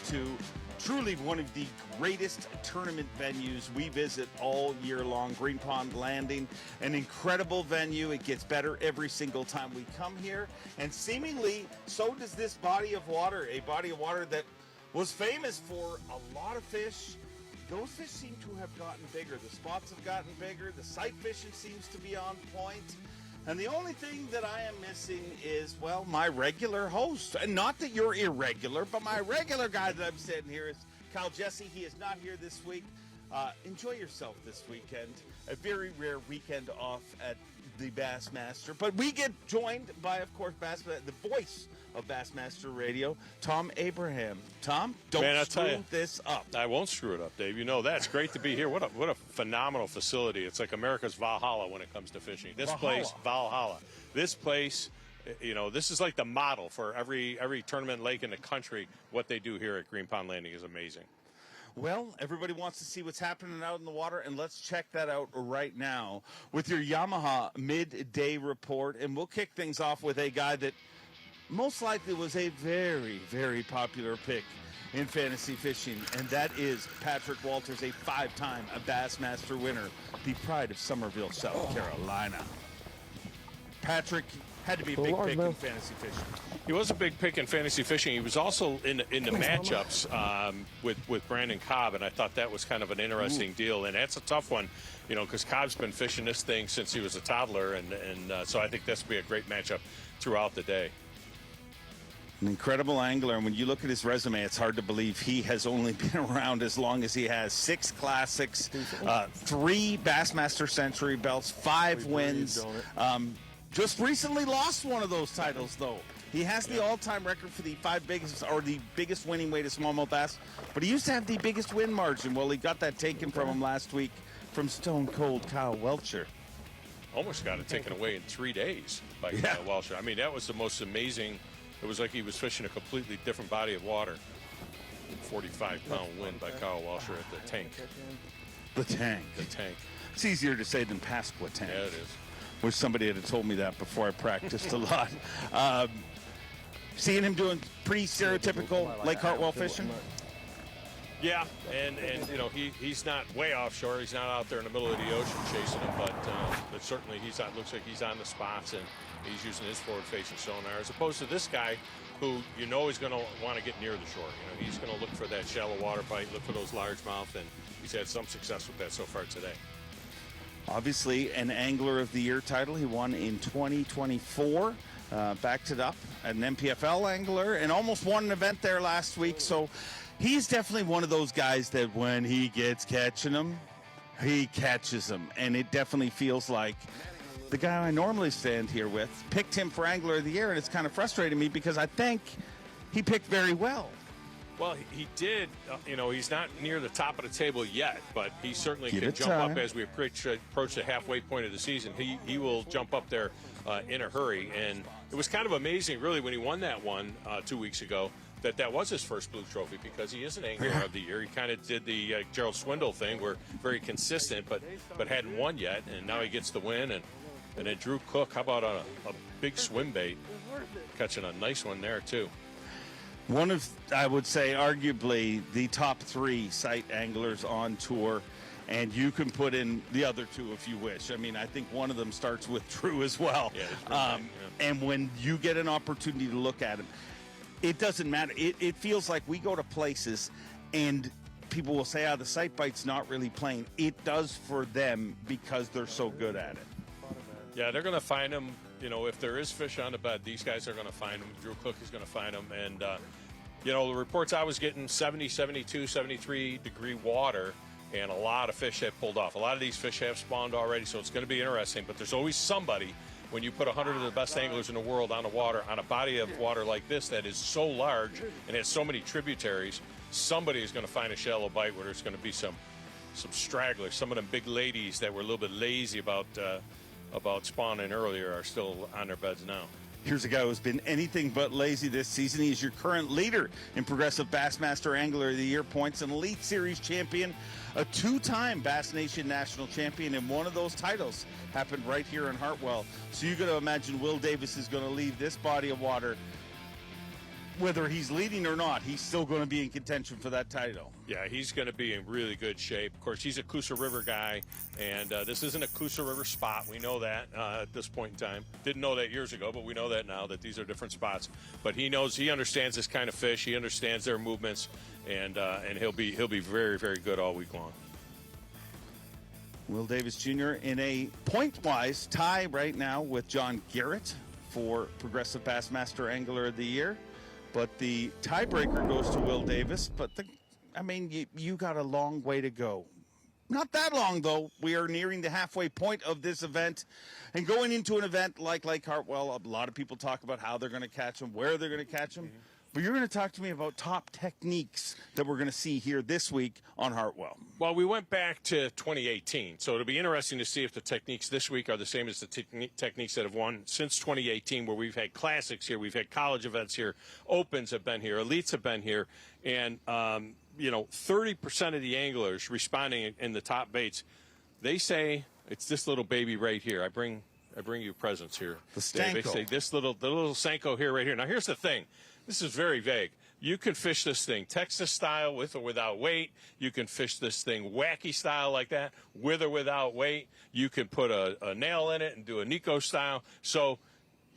To truly one of the greatest tournament venues we visit all year long, Green Pond Landing, an incredible venue. It gets better every single time we come here, and seemingly so does this body of water, a body of water that was famous for a lot of fish. Those fish seem to have gotten bigger. The spots have gotten bigger. The sight fishing seems to be on point. And the only thing that I am missing is, well, my regular host. And not that you're irregular, but my regular guy that I'm sitting here is Kyle Jesse. He is not here this week. Enjoy yourself this weekend. A very rare weekend off at the Bassmaster. But we get joined by, of course, Bassmaster, the voice of Bassmaster Radio, Tom Abraham. Tom, don't Man, I tell screw you, this up. I won't screw it up, Dave. You know that. It's great to be here. What a phenomenal facility. It's like America's Valhalla when it comes to fishing. This place, Valhalla. This place, you know, this is like the model for every tournament lake in the country. What they do here at Green Pond Landing is amazing. Well, everybody wants to see what's happening out in the water, and let's check that out right now with your Yamaha midday report. And we'll kick things off with a guy that most likely was a very, very popular pick in fantasy fishing, and that is Patrick Walters, a 5-time Bassmaster winner, the pride of Somerville, South Carolina. Patrick had to be a big pick in fantasy fishing. He was a big pick in fantasy fishing. He was also in the matchups with Brandon Cobb, and I thought that was kind of an interesting deal. And that's a tough one, you know, because Cobb's been fishing this thing since he was a toddler, and so I think this will be a great matchup throughout the day. An incredible angler, and when you look at his resume, it's hard to believe he has only been around as long as he has. 6 classics, 3 Bassmaster Century belts, 5 wins. Just recently lost one of those titles, though. He has the all-time record for the 5 biggest, or the biggest winning weight of smallmouth bass, but he used to have the biggest win margin. Well, he got that taken from him last week from Stone Cold Kyle Welcher. Almost got it taken away in 3 days by Kyle Welcher. I mean, that was the most amazing. It was like he was fishing a completely different body of water. 45-pound win by Kyle Welcher at the tank. The tank. The tank. It's easier to say than Pasqua tank. Yeah, it is. Wish somebody had told me that before I practiced a lot. Seeing him doing pretty stereotypical Lake Hartwell fishing. Yeah, and you know, he's not way offshore. He's not out there in the middle of the ocean chasing them, but certainly looks like he's on the spots, and he's using his forward-facing sonar, as opposed to this guy who you know is going to want to get near the shore. You know, he's going to look for that shallow water bite, look for those largemouth, and he's had some success with that so far today. Obviously, an Angler of the Year title. He won in 2024. Backed it up at an MPFL angler and almost won an event there last week. So he's definitely one of those guys that when he gets catching them, he catches them. And it definitely feels like the guy I normally stand here with picked him for Angler of the Year, and it's kind of frustrating me because I think he picked very well. Well, he did. You know, he's not near the top of the table yet, but he certainly can jump up as we approach the halfway point of the season. He will jump up there in a hurry. And it was kind of amazing, really, when he won that one 2 weeks ago, that was his first Blue Trophy, because he is an Angler of the Year. He kind of did the Gerald Swindle thing, where very consistent, but hadn't won yet, and now he gets the win. And then Drew Cook, how about a big swim bait, catching a nice one there, too. One of, I would say, arguably the top 3 sight anglers on tour, and you can put in the other 2 if you wish. I mean, I think one of them starts with Drew as well. Yeah, and when you get an opportunity to look at him, it doesn't matter. It feels like we go to places and people will say, the sight bite's not really playing. It does for them because they're so good at it. Yeah, they're going to find him. You know, if there is fish on the bed, these guys are going to find him. Drew Cook is going to find him. And, you know, the reports I was getting, 70, 72, 73-degree water, and a lot of fish have pulled off. A lot of these fish have spawned already, so it's going to be interesting. But there's always somebody, when you put 100 of the best anglers in the world on the water, on a body of water like this that is so large and has so many tributaries, somebody is going to find a shallow bite where there's going to be some stragglers. Some of them big ladies that were a little bit lazy about spawning earlier are still on their beds now. Here's a guy who's been anything but lazy this season. He is your current leader in Progressive Bassmaster Angler of the Year points, an Elite Series champion, a 2-time Bass Nation National Champion, and one of those titles happened right here in Hartwell. So you got to imagine Will Davis is going to leave this body of water. Whether he's leading or not, he's still going to be in contention for that title. Yeah, he's going to be in really good shape. Of course, he's a Coosa River guy, and this isn't a Coosa River spot. We know that at this point in time. Didn't know that years ago, but we know that now, that these are different spots. But he understands this kind of fish. He understands their movements, and he'll be very, very good all week long. Will Davis Jr. in a point-wise tie right now with John Garrett for Progressive Bassmaster Angler of the Year. But the tiebreaker goes to Will Davis. But, you got a long way to go. Not that long, though. We are nearing the halfway point of this event. And going into an event like Lake Hartwell, a lot of people talk about how they're going to catch them, where they're going to catch them. But you're going to talk to me about top techniques that we're going to see here this week on Hartwell. Well, we went back to 2018, so it'll be interesting to see if the techniques this week are the same as the techniques that have won since 2018, where we've had classics here, we've had college events here, opens have been here, elites have been here, and 30% of the anglers responding in the top baits, they say it's this little baby right here. I bring you presents here. The Stanko. They say the little Senko here, right here. Now, here's the thing. This is very vague. You can fish this thing Texas style with or without weight. You can fish this thing wacky style like that with or without weight. You can put a nail in it and do a Nico style. So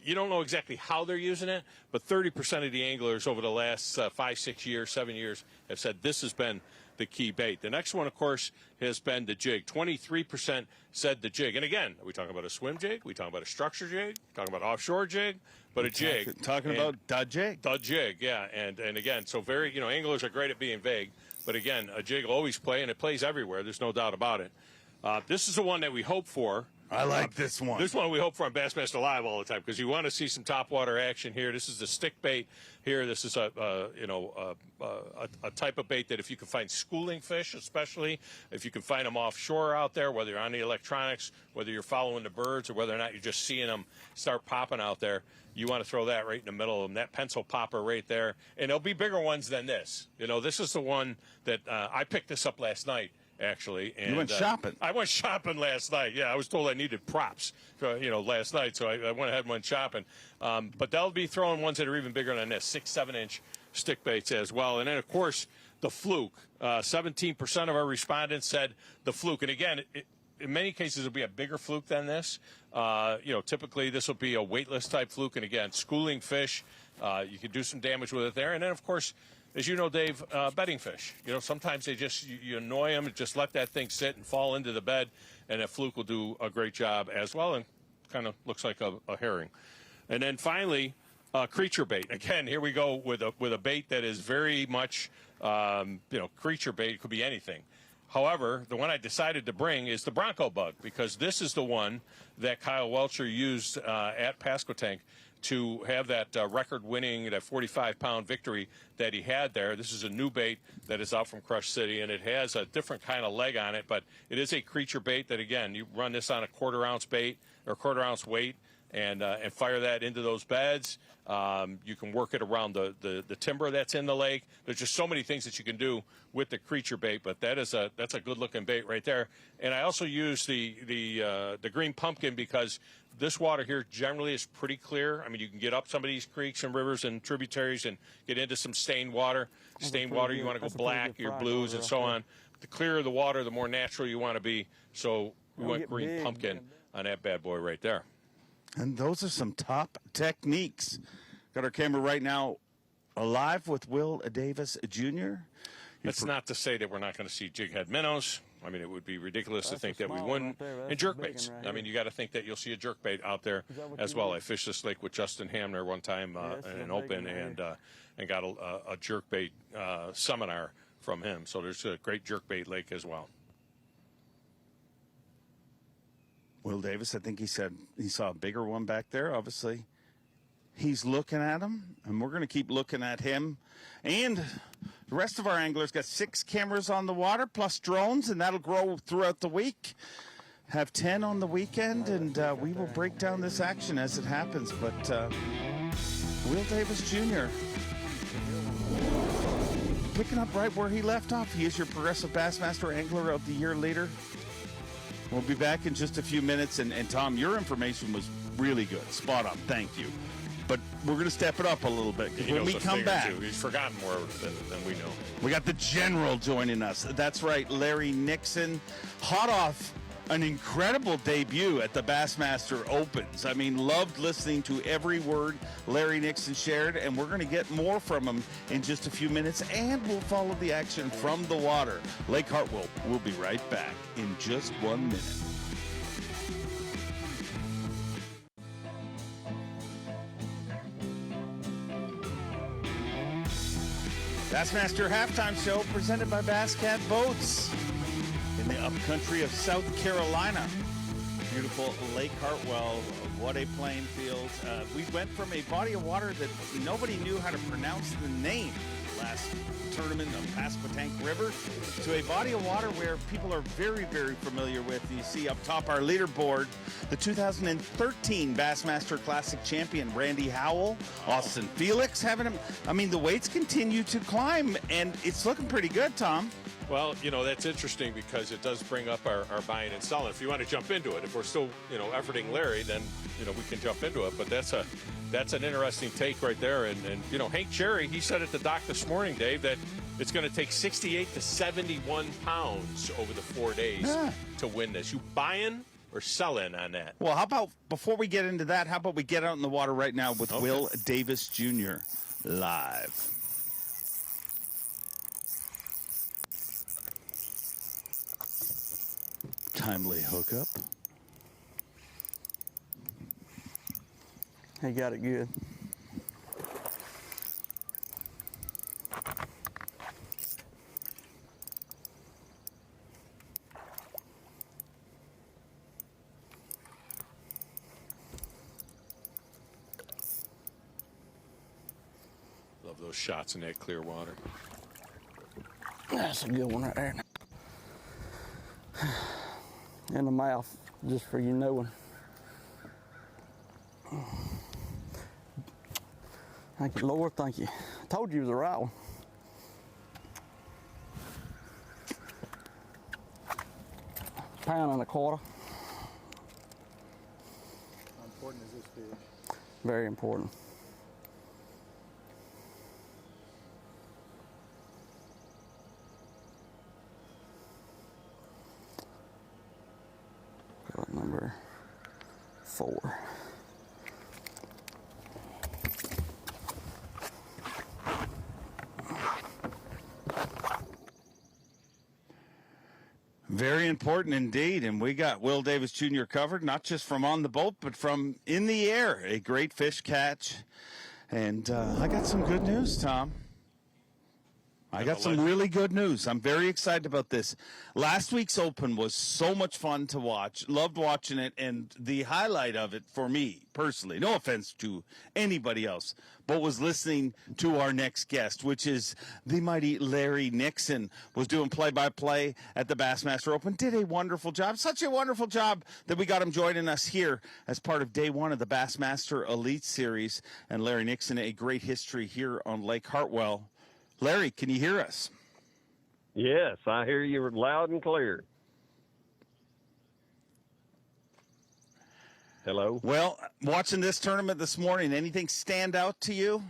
you don't know exactly how they're using it, but 30% of the anglers over the last 5, 6 years, 7 years have said this has been the key bait. The next one, of course, has been the jig. 23% said the jig. And again, are we talking about a swim jig? Are we talking about a structure jig? Talking about offshore jig? But a jig. Talking about the jig. The jig, yeah. And again, so very, anglers are great at being vague. But again, a jig will always play, and it plays everywhere. There's no doubt about it. This is the one that we hope for. I like this one. This one we hope for on Bassmaster Live all the time because you want to see some topwater action here. This is the stick bait here. This is a type of bait that if you can find schooling fish, especially if you can find them offshore out there, whether you're on the electronics, whether you're following the birds, or whether or not you're just seeing them start popping out there, you want to throw that right in the middle of them, that pencil popper right there. And there'll be bigger ones than this. This is the one that I picked this up last night. Actually, and you went shopping. I went shopping last night. Yeah, I was told I needed props, last night, so I went ahead and went shopping. But they'll be throwing ones that are even bigger than this, 6-7 inch stick baits as well. And then of course the fluke. 17% of our respondents said the fluke. And again, in many cases it'll be a bigger fluke than this. Typically this will be a weightless type fluke. And again, schooling fish, you can do some damage with it there. And then of course, as you know, Dave, bedding fish. Sometimes they just, you annoy them, just let that thing sit and fall into the bed, and a fluke will do a great job as well, and kind of looks like a herring. And then finally, creature bait. Again, here we go with a bait that is very much, creature bait. It could be anything. However, the one I decided to bring is the Bronco bug, because this is the one that Kyle Welcher used at Pasquotank to have that record-winning, that 45-pound victory that he had there. This is a new bait that is out from Crush City, and it has a different kind of leg on it, but it is a creature bait that, again, you run this on a quarter-ounce bait or quarter-ounce weight and fire that into those beds. You can work it around the timber that's in the lake. There's just so many things that you can do with the creature bait, but that's a good-looking bait right there. And I also use the green pumpkin because this water here generally is pretty clear. I mean, you can get up some of these creeks and rivers and tributaries and get into some stained water. Stained water, you want to go black, your blues, and so on. The clearer the water, the more natural you want to be. So we went green pumpkin on that bad boy right there. And those are some top techniques. Got our camera right now alive with Will Davis Jr. That's not to say that we're not going to see jighead minnows. I mean, it would be ridiculous to think that we wouldn't. And jerkbaits. I mean, you got to think that you'll see a jerkbait out there as well. I fished this lake with Justin Hamner one time in an open and got a jerkbait seminar from him. So there's a great jerkbait lake as well. Will Davis, I think he said he saw a bigger one back there. Obviously, he's looking at him, and we're going to keep looking at him. And the rest of our anglers got 6 cameras on the water plus drones, and that'll grow throughout the week. Have 10 on the weekend, and we will break down this action as it happens. But Will Davis Jr. picking up right where he left off. He is your Progressive Bassmaster Angler of the Year leader. We'll be back in just a few minutes. And Tom, your information was really good. Spot on. Thank you. But we're going to step it up a little bit. When we come back, he's forgotten more than we know. We got the General joining us. That's right, Larry Nixon, hot off an incredible debut at the Bassmaster Opens. I mean, loved listening to every word Larry Nixon shared, and we're going to get more from him in just a few minutes, and we'll follow the action from the water. Lake Hartwell. We'll be right back in just 1 minute. Bassmaster Halftime Show presented by Bass Cat Boats. in the upcountry of South Carolina. Beautiful Lake Hartwell. What a playing field. We went from a body of water that nobody knew how to pronounce the name last tournament of Pasquotank River to a body of water where people are very, very familiar with. You see up top our leaderboard, the 2013 Bassmaster Classic champion, Randy Howell, Austin Felix having him. I mean, the weights continue to climb, and it's looking pretty good, Tom. Well, you know, that's interesting because it does bring up our buying and selling. If you want to jump into it, if we're still, you know, efforting Larry, then, you know, we can jump into it. But that's an interesting take right there. And you know, Hank Cherry, he said at the dock this morning, Dave, that it's going to take 68 to 71 pounds over the 4 days to win this. You buying or selling on that? Well, how about, before we get into that, how about we get out in the water right now with Will Davis Jr. live. Timely hookup. He got it good. Love those shots in that clear water. That's a good one right there. In the mouth, just for you knowing. Thank you, Lord, thank you. I told you it was the right one. £1.25 pounds. How important is this fish? Very important. Number 4. Very important indeed, and we got Will Davis Jr. covered, not just from on the boat, but from in the air. A great fish catch, and I got some good news, Tom. I got some really good news. I'm very excited about this. Last week's Open was so much fun to watch. Loved watching it, and the highlight of it for me personally, no offense to anybody else, but was listening to our next guest, which is the mighty Larry Nixon. Was doing play-by-play at the Bassmaster Open. Did a wonderful job. Such a wonderful job that we got him joining us here as part of day one of the Bassmaster Elite Series. And Larry Nixon, a great history here on Lake Hartwell. Larry, can you hear us? Yes, I hear you loud and clear. Hello? Well, watching this tournament this morning, anything stand out to you?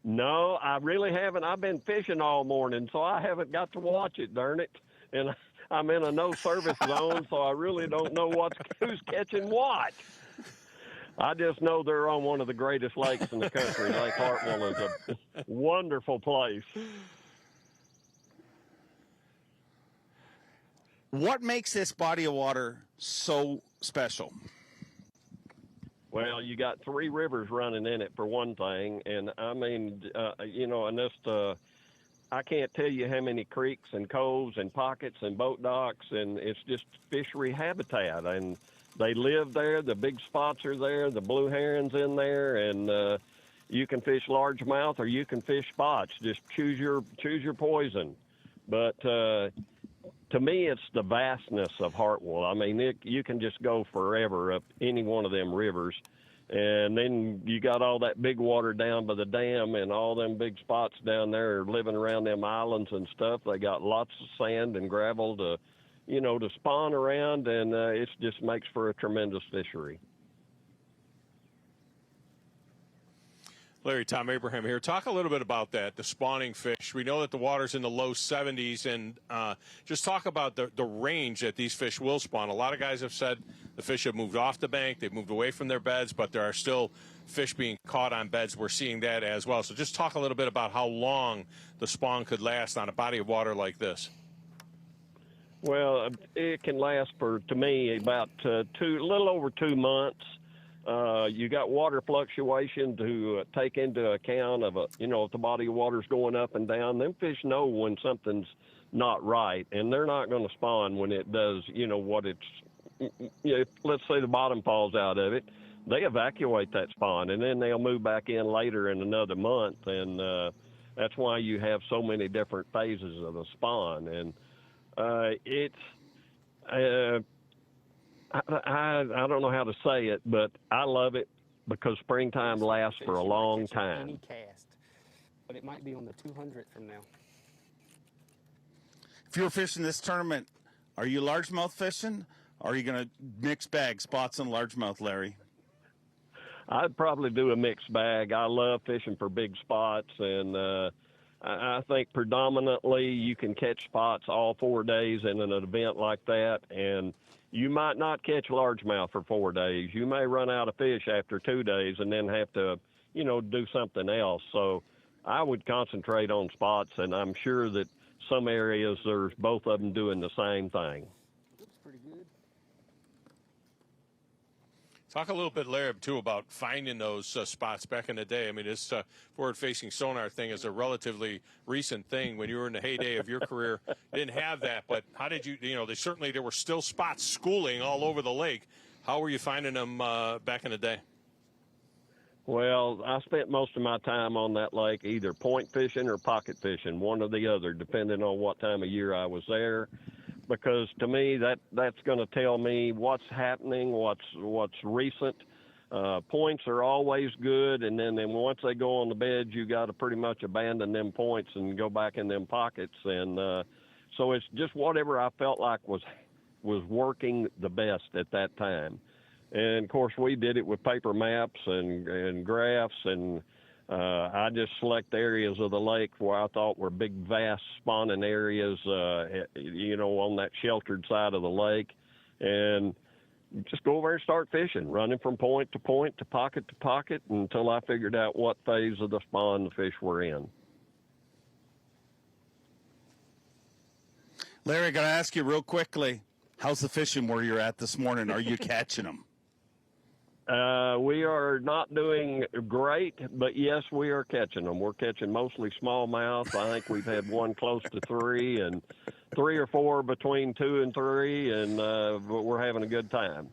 No, I really haven't. I've been fishing all morning, so I haven't got to watch it, darn it. And I'm in a no-service zone, so I really don't know who's catching what. I just know they're on one of the greatest lakes in the country. Lake Hartwell is a wonderful place. What makes this body of water so special? Well, you got 3 rivers running in it for one thing, and I mean, you know, and just I can't tell you how many creeks and coves and pockets and boat docks, and it's just fishery habitat, and they live there. The big spots are there. The blue herons in there, and you can fish largemouth or you can fish spots. Just choose your poison. But to me, it's the vastness of Hartwell. I mean, you can just go forever up any one of them rivers. And then you got all that big water down by the dam, and all them big spots down there are living around them islands and stuff. They got lots of sand and gravel to spawn around, and it just makes for a tremendous fishery. Larry, Tom Abraham here. Talk a little bit about that, the spawning fish. We know that the water's in the low 70s, and just talk about the range that these fish will spawn. A lot of guys have said the fish have moved off the bank, they've moved away from their beds, but there are still fish being caught on beds. We're seeing that as well. So just talk a little bit about how long the spawn could last on a body of water like this. Well, it can last for, to me, about a little over 2 months. You got water fluctuation to take into account of, if the body of water's going up and down. Them fish know when something's not right, and they're not going to spawn when it does, what it's, let's say the bottom falls out of it. They evacuate that spawn, and then they'll move back in later in another month, and that's why you have so many different phases of the spawn. And I don't know how to say it, but I love it because springtime lasts for a long time. Any cast, but it might be on the 200th from now. If you're fishing this tournament, are you largemouth fishing? Or are you going to mix bag spots and largemouth, Larry? I'd probably do a mixed bag. I love fishing for big spots, and I think predominantly you can catch spots all 4 days in an event like that, and you might not catch largemouth for 4 days. You may run out of fish after 2 days and then have to, do something else. So I would concentrate on spots, and I'm sure that some areas there's both of them doing the same thing. Looks pretty good. Talk a little bit, Larry, too, about finding those spots back in the day. I mean, this forward-facing sonar thing is a relatively recent thing. When you were in the heyday of your career, you didn't have that. But how did you, there were still spots schooling all over the lake. How were you finding them back in the day? Well, I spent most of my time on that lake either point fishing or pocket fishing, one or the other, depending on what time of year I was there. Because to me, that's going to tell me what's happening, what's recent. Points are always good, and then once they go on the bed, you got to pretty much abandon them points and go back in them pockets. And so it's just whatever I felt like was working the best at that time. And of course, we did it with paper maps and graphs, and I just select areas of the lake where I thought were big, vast spawning areas, on that sheltered side of the lake, and just go over and start fishing, running from point to point to pocket until I figured out what phase of the spawn the fish were in. Larry, I got to ask you real quickly, how's the fishing where you're at this morning? Are you catching them? We are not doing great, but yes, we are catching them. We're catching mostly smallmouth. I think we've had one close to 3 and 3 or 4 between 2 and 3, and but we're having a good time.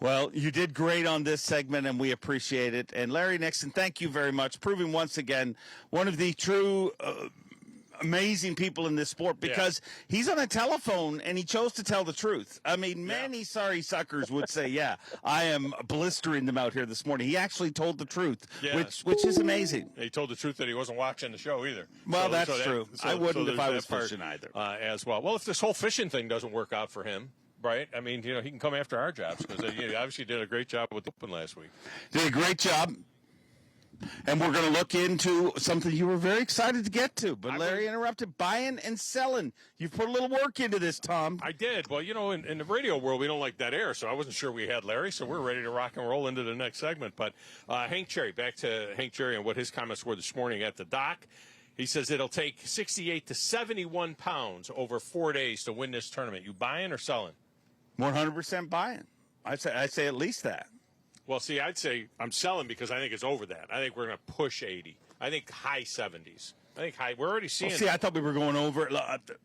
Well, you did great on this segment, and we appreciate it. And Larry Nixon, thank you very much, proving once again one of the true amazing people in this sport, because he's on a telephone and he chose to tell the truth. I mean, many sorry suckers would say, yeah, I am blistering them out here this morning. He actually told the truth, which is amazing. He told the truth that he wasn't watching the show either. Well, that's true. I wouldn't if I was fishing either. As well. Well, if this whole fishing thing doesn't work out for him, right? I mean, he can come after our jobs, because he obviously did a great job with the Open last week. Did a great job. And we're going to look into something you were very excited to get to, but Larry interrupted. Buying and selling. You've put a little work into this, Tom. I did. Well, in the radio world, we don't like dead air, so I wasn't sure we had Larry, so we're ready to rock and roll into the next segment. But Hank Cherry, back to Hank Cherry and what his comments were this morning at the dock. He says it'll take 68 to 71 pounds over 4 days to win this tournament. You buying or selling? 100% buying. I'd say at least that. Well, see, I'd say I'm selling because I think it's over that. I think we're going to push 80. I think high 70s. We're already seeing. Well, see, I thought we were going over.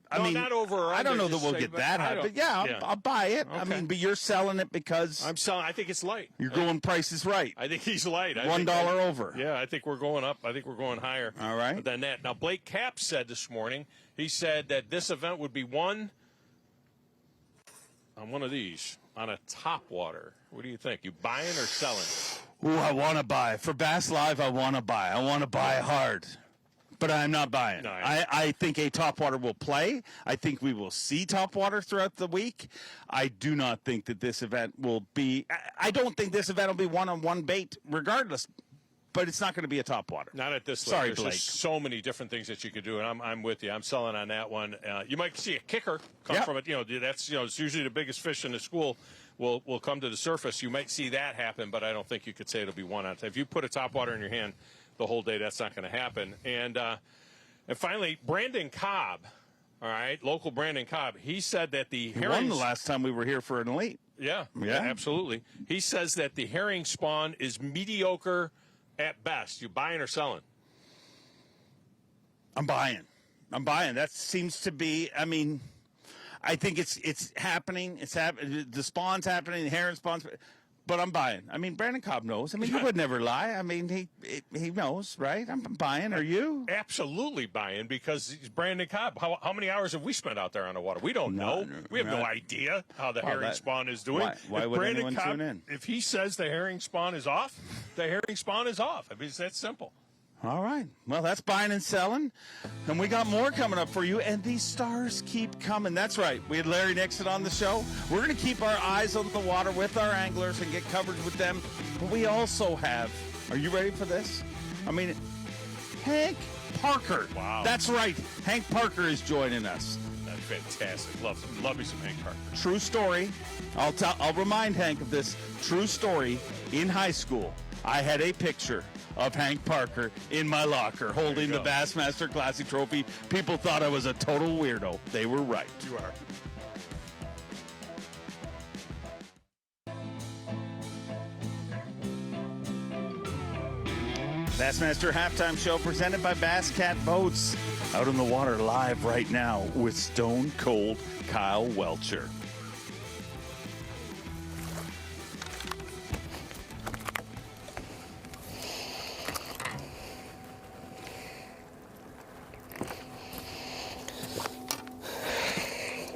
I mean, not over. Or I don't know that we'll get that high, but I'll buy it. Okay. I mean, but you're selling it because I'm selling. I think it's light. You're going Price is Right. I think he's light. $1 over. Yeah, I think we're going up. I think we're going higher. All right. Than that. Now, Blake Capps said this morning. He said that this event would be won on one of these, on a top water. What do you think? You buying or selling? Ooh, I want to buy. For Bass Live, I want to buy. I want to buy hard. But I'm not buying. No, I think a topwater will play. I think we will see topwater throughout the week. I do not think that this event will be – I don't think this event will be one-on-one bait regardless. But it's not going to be a topwater. Not at this Sorry, level. Blake. There's just so many different things that you could do, and I'm with you. I'm selling on that one. You might see a kicker come from it. That's it's usually the biggest fish in the school will come to the surface. You might see that happen, but I don't think you could say it'll be one on. If you put a topwater in your hand the whole day, that's not going to happen. And finally, Brandon Cobb. all right, local Brandon Cobb, he said that the He won the last time we were here for an elite. Yeah, Yeah. absolutely. He says that the herring spawn is mediocre at best. You buying or selling? I'm buying. That seems to be, I mean, I think it's happening. It's happening. The spawn's happening. The herring spawn's. But I'm buying. I mean, Brandon Cobb knows. I mean, he would never lie. I mean, he knows, right? I'm buying. Are you? Absolutely buying, because he's Brandon Cobb. How many hours have we spent out there on the water? We don't know. We have no idea how the herring spawn is doing. Why would anyone tune in? If he says the herring spawn is off, the herring spawn is off. I mean, it's that simple. All right. Well, that's buying and selling. And we got more coming up for you. And these stars keep coming. That's right. We had Larry Nixon on the show. We're going to keep our eyes on the water with our anglers and get coverage with them. But we also have, are you ready for this? I mean, Hank Parker. Wow. That's right. Hank Parker is joining us. That's fantastic. Love me some Hank Parker. True story. I'll remind Hank of this. True story. In high school, I had a picture of Hank Parker in my locker holding the Bassmaster Classic trophy. People thought I was a total weirdo. They were right. You are. Bassmaster Halftime Show presented by Bass Cat Boats. Out on the water live right now with Stone Cold Kyle Welcher.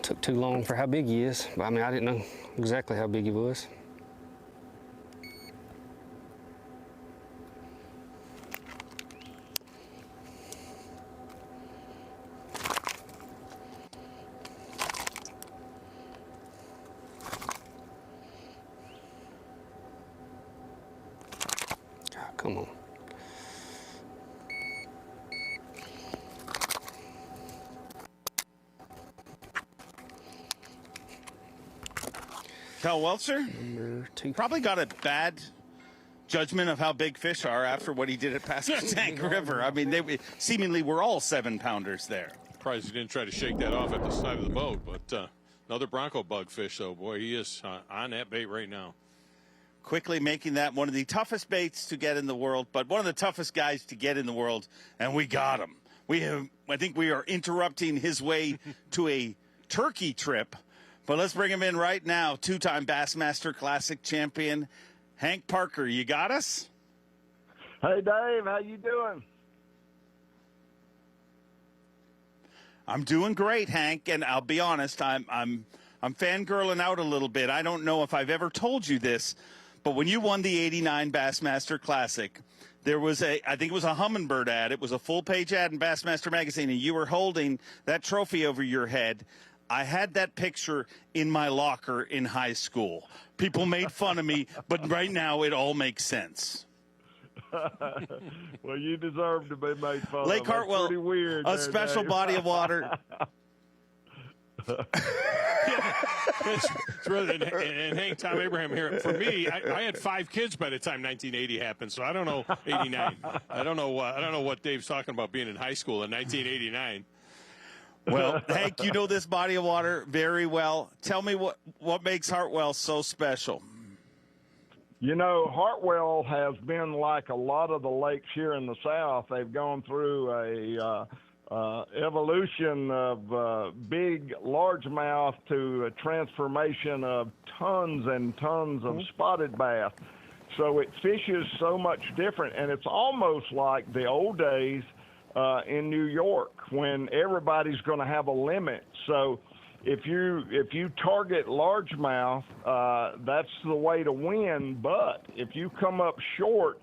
Took too long for how big he is. I mean, I didn't know exactly how big he was. Oh, come on. Kyle Welcher Number 2. probably got a bad judgment of how big fish are after what he did at Pasquotank River. I mean, they seemingly were all 7-pounders there. Surprised he didn't try to shake that off at the side of the boat, but another Bronco bug fish, though. Boy, he is on that bait right now. Quickly making that one of the toughest baits to get in the world, but one of the toughest guys to get in the world, and we got him. I think we are interrupting his way to a turkey trip. But let's bring him in right now. 2-time Bassmaster Classic champion, Hank Parker. You got us? Hey, Dave. How you doing? I'm doing great, Hank. And I'll be honest, I'm fangirling out a little bit. I don't know if I've ever told you this, but when you won the '89 Bassmaster Classic, there was I think it was a Humminbird ad. It was a full-page ad in Bassmaster Magazine, and you were holding that trophy over your head. I had that picture in my locker in high school. People made fun of me, but right now it all makes sense. Well, you deserve to be made fun of. Lake Hartwell, That's pretty weird. a special body of water. It's really, and Hank, Tom Abraham here. For me, I had 5 kids by the time 1980 happened, so I don't know 89. I don't know what Dave's talking about being in high school in 1989. Well, Hank, you know this body of water very well. Tell me what makes Hartwell so special. You know, Hartwell has been like a lot of the lakes here in the South. They've gone through a evolution of big largemouth to a transformation of tons and tons of spotted bass. So it fishes so much different, and it's almost like the old days in New York when everybody's going to have a limit. So if you target largemouth, that's the way to win. But if you come up short,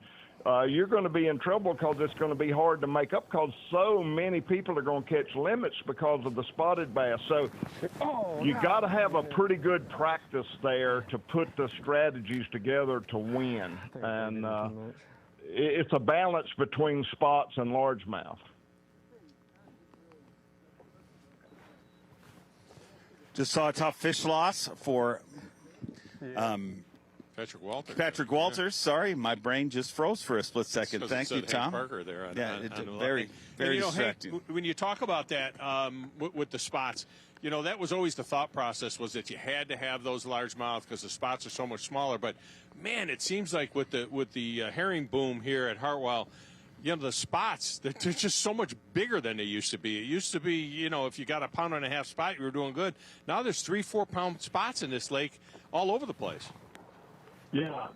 you're going to be in trouble because it's going to be hard to make up because so many people are going to catch limits because of the spotted bass. So you got to have a pretty good practice there to put the strategies together to win. And it's a balance between spots and largemouth. Just saw a tough fish loss for Patrick Walters. Patrick Walters. Sorry, my brain just froze for a split second. Thank you, Hank Tom. Parker there. Very distracting. Hank, when you talk about that with the spots, that was always the thought process, was that you had to have those largemouth because the spots are so much smaller. But man, it seems like with the herring boom here at Hartwell, the spots, they're just so much bigger than they used to be. It used to be, if you got a 1.5 pound spot, you were doing good. Now there's 3-4 pound spots in this lake all over the place. Yeah.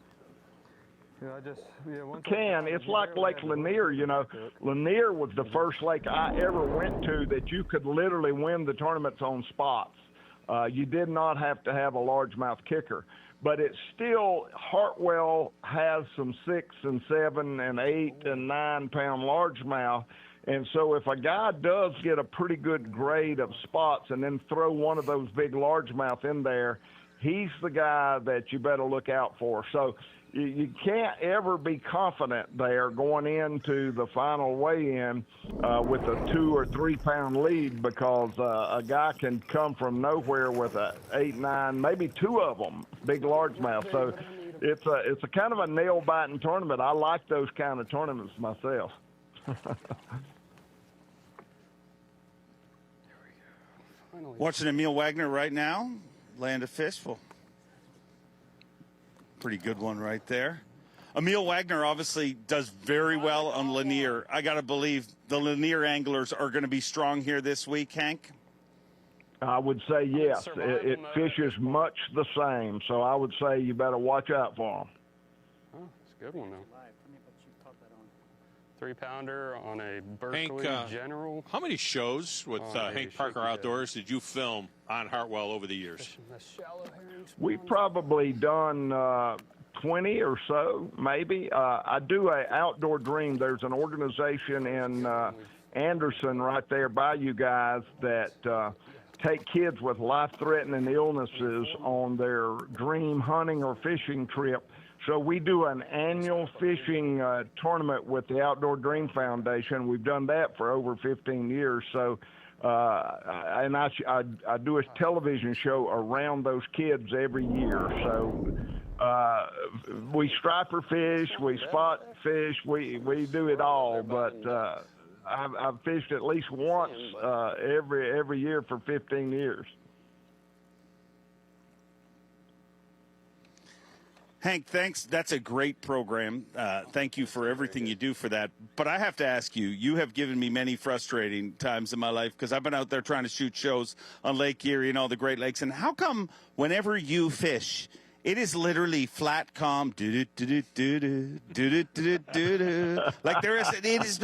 Yeah, It's like Lake Lanier, Lanier was the first lake I ever went to that you could literally win the tournaments on spots. You did not have to have a largemouth kicker. But it's still, Hartwell has some 6 and 7 and 8 and 9 pound largemouth. And so if a guy does get a pretty good grade of spots and then throw one of those big largemouth in there, he's the guy that you better look out for. So you can't ever be confident there going into the final weigh-in with a 2 or 3 pound lead, because a guy can come from nowhere with a 8, 9, maybe 2 of them, big largemouth. So it's a kind of a nail-biting tournament. I like those kind of tournaments myself. Watching Emil Wagner right now, land a fish. Well, pretty good one right there. Emil Wagner obviously does very well on Lanier. I got to believe the Lanier anglers are going to be strong here this week, Hank? I would say yes. It fishes much the same, so I would say you better watch out for them. Oh, it's a good one, though. 3-pounder on a Berkeley Hank, General. How many shows with Hank Parker Outdoors did you film on Hartwell over the years? We've probably done 20 or so, maybe. I do a Outdoor Dream. There's an organization in Anderson right there by you guys that take kids with life-threatening illnesses on their dream hunting or fishing trip. So we do an annual fishing tournament with the Outdoor Dream Foundation. We've done that for over 15 years. So, and I do a television show around those kids every year. So we striper fish, we spot fish, we do it all. But I've fished at least once every year for 15 years. Hank, thanks. That's a great program. Thank you for everything you do for that. But I have to ask you, you have given me many frustrating times in my life because I've been out there trying to shoot shows on Lake Erie and all the Great Lakes. And how come whenever you fish, it is literally flat, calm, like there is, it is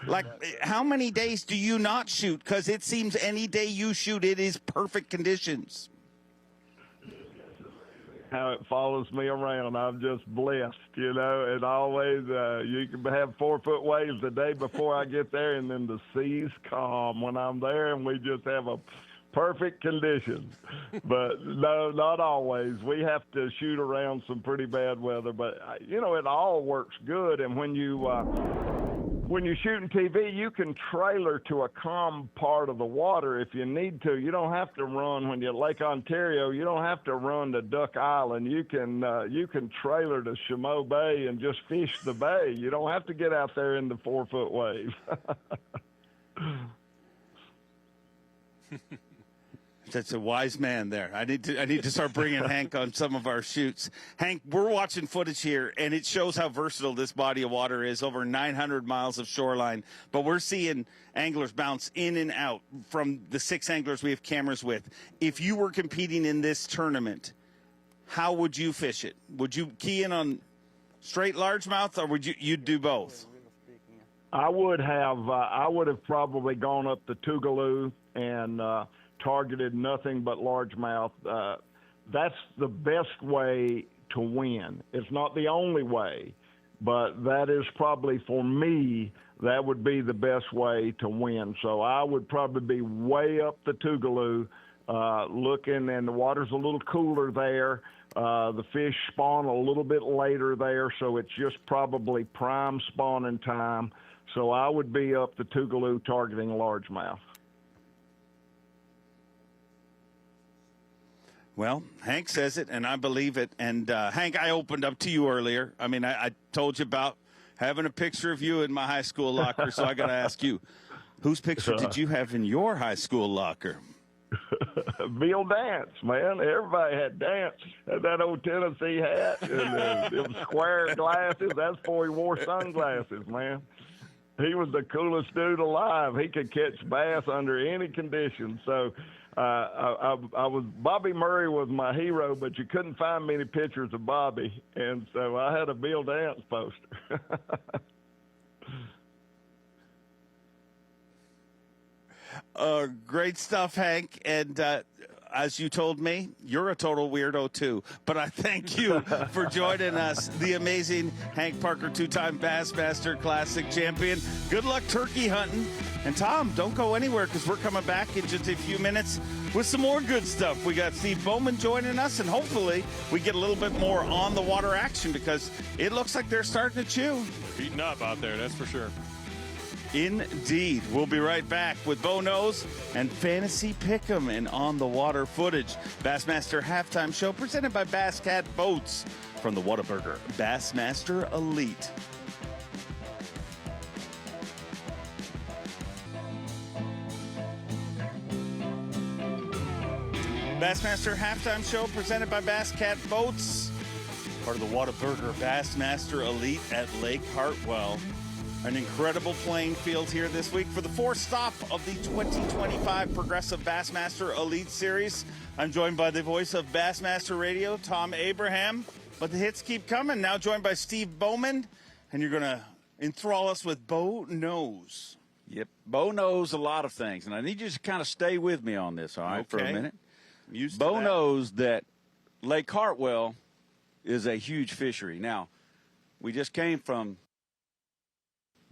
like, how many days do you not shoot? Because it seems any day you shoot, it is perfect conditions. How it follows me around. I'm just blessed, and always you can have 4-foot waves the day before I get there, and then the sea's calm when I'm there, and we just have a perfect conditions. But no, not always. We have to shoot around some pretty bad weather, but it all works good. And when you're shooting TV, you can trailer to a calm part of the water if you need to. You don't have to run when you're at Lake Ontario. You don't have to run to Duck Island. You can trailer to Chameau Bay and just fish the bay. You don't have to get out there in the 4-foot wave. That's a wise man there. I need to start bringing Hank on some of our shoots. Hank, we're watching footage here, and it shows how versatile this body of water is, over 900 miles of shoreline. But we're seeing anglers bounce in and out from the 6 anglers we have cameras with. If you were competing in this tournament, how would you fish it? Would you key in on straight largemouth, or would you'd do both? I would have probably gone up the Tougaloo and targeted nothing but largemouth. That's the best way to win. It's not the only way, but that is probably, for me, that would be the best way to win. So I would probably be way up the Tougaloo, looking, and the water's a little cooler there. The fish spawn a little bit later there, so it's just probably prime spawning time. So I would be up the Tougaloo targeting largemouth. Well, Hank says it, and I believe it. And, Hank, I opened up to you earlier. I mean, I told you about having a picture of you in my high school locker, so I got to ask you, whose picture did you have in your high school locker? Bill Dance, man. Everybody had Dance. Had that old Tennessee hat, and it was square glasses. That's before he wore sunglasses, man. He was the coolest dude alive. He could catch bass under any conditions. So I was Bobby Murray was my hero, but you couldn't find many pictures of Bobby, and so I had a Bill Dance poster. Great stuff, Hank. And as you told me, you're a total weirdo, too. But I thank you for joining us, the amazing Hank Parker, two-time Bassmaster Classic champion. Good luck turkey hunting. And, Tom, don't go anywhere because we're coming back in just a few minutes with some more good stuff. We got Steve Bowman joining us, and hopefully we get a little bit more on-the-water action because it looks like they're starting to chew. Beating up out there, that's for sure. Indeed. We'll be right back with Bo Knows and Fantasy Pick'em and on-the-water footage. Bassmaster Halftime Show presented by Bass Cat Boats from the Whataburger Bassmaster Elite. Bassmaster Halftime Show presented by Bass Cat Boats, part of the Whataburger Bassmaster Elite at Lake Hartwell. An incredible playing field here this week for the fourth stop of the 2025 Progressive Bassmaster Elite Series. I'm joined by the voice of Bassmaster Radio, Tom Abraham. But the hits keep coming. Now joined by Steve Bowman. And you're going to enthrall us with Bo Knows. Yep. Bo knows a lot of things. And I need you to kind of stay with me on this, all right, for a minute. Bo knows that Lake Hartwell is a huge fishery. Now, we just came from,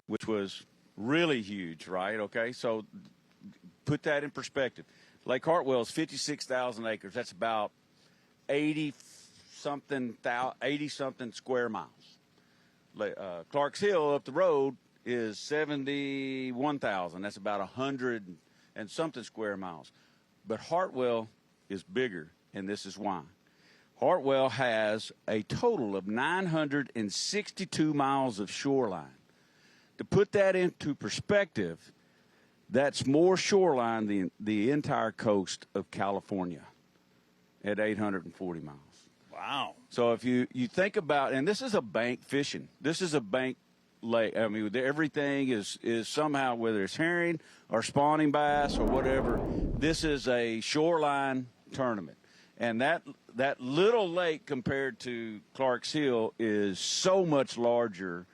which was really huge, right? Okay, so put that in perspective. Lake Hartwell is 56,000 acres. That's about 80-something square miles. Clark's Hill up the road is 71,000. That's about 100 and something square miles. But Hartwell is bigger, and this is why. Hartwell has a total of 962 miles of shoreline. To put that into perspective, that's more shoreline than the entire coast of California at 840 miles. Wow. So if you think about, and this is a bank fishing. This is a bank lake. I mean, everything is somehow, whether it's herring or spawning bass or whatever, this is a shoreline tournament. And that little lake compared to Clark's Hill is so much larger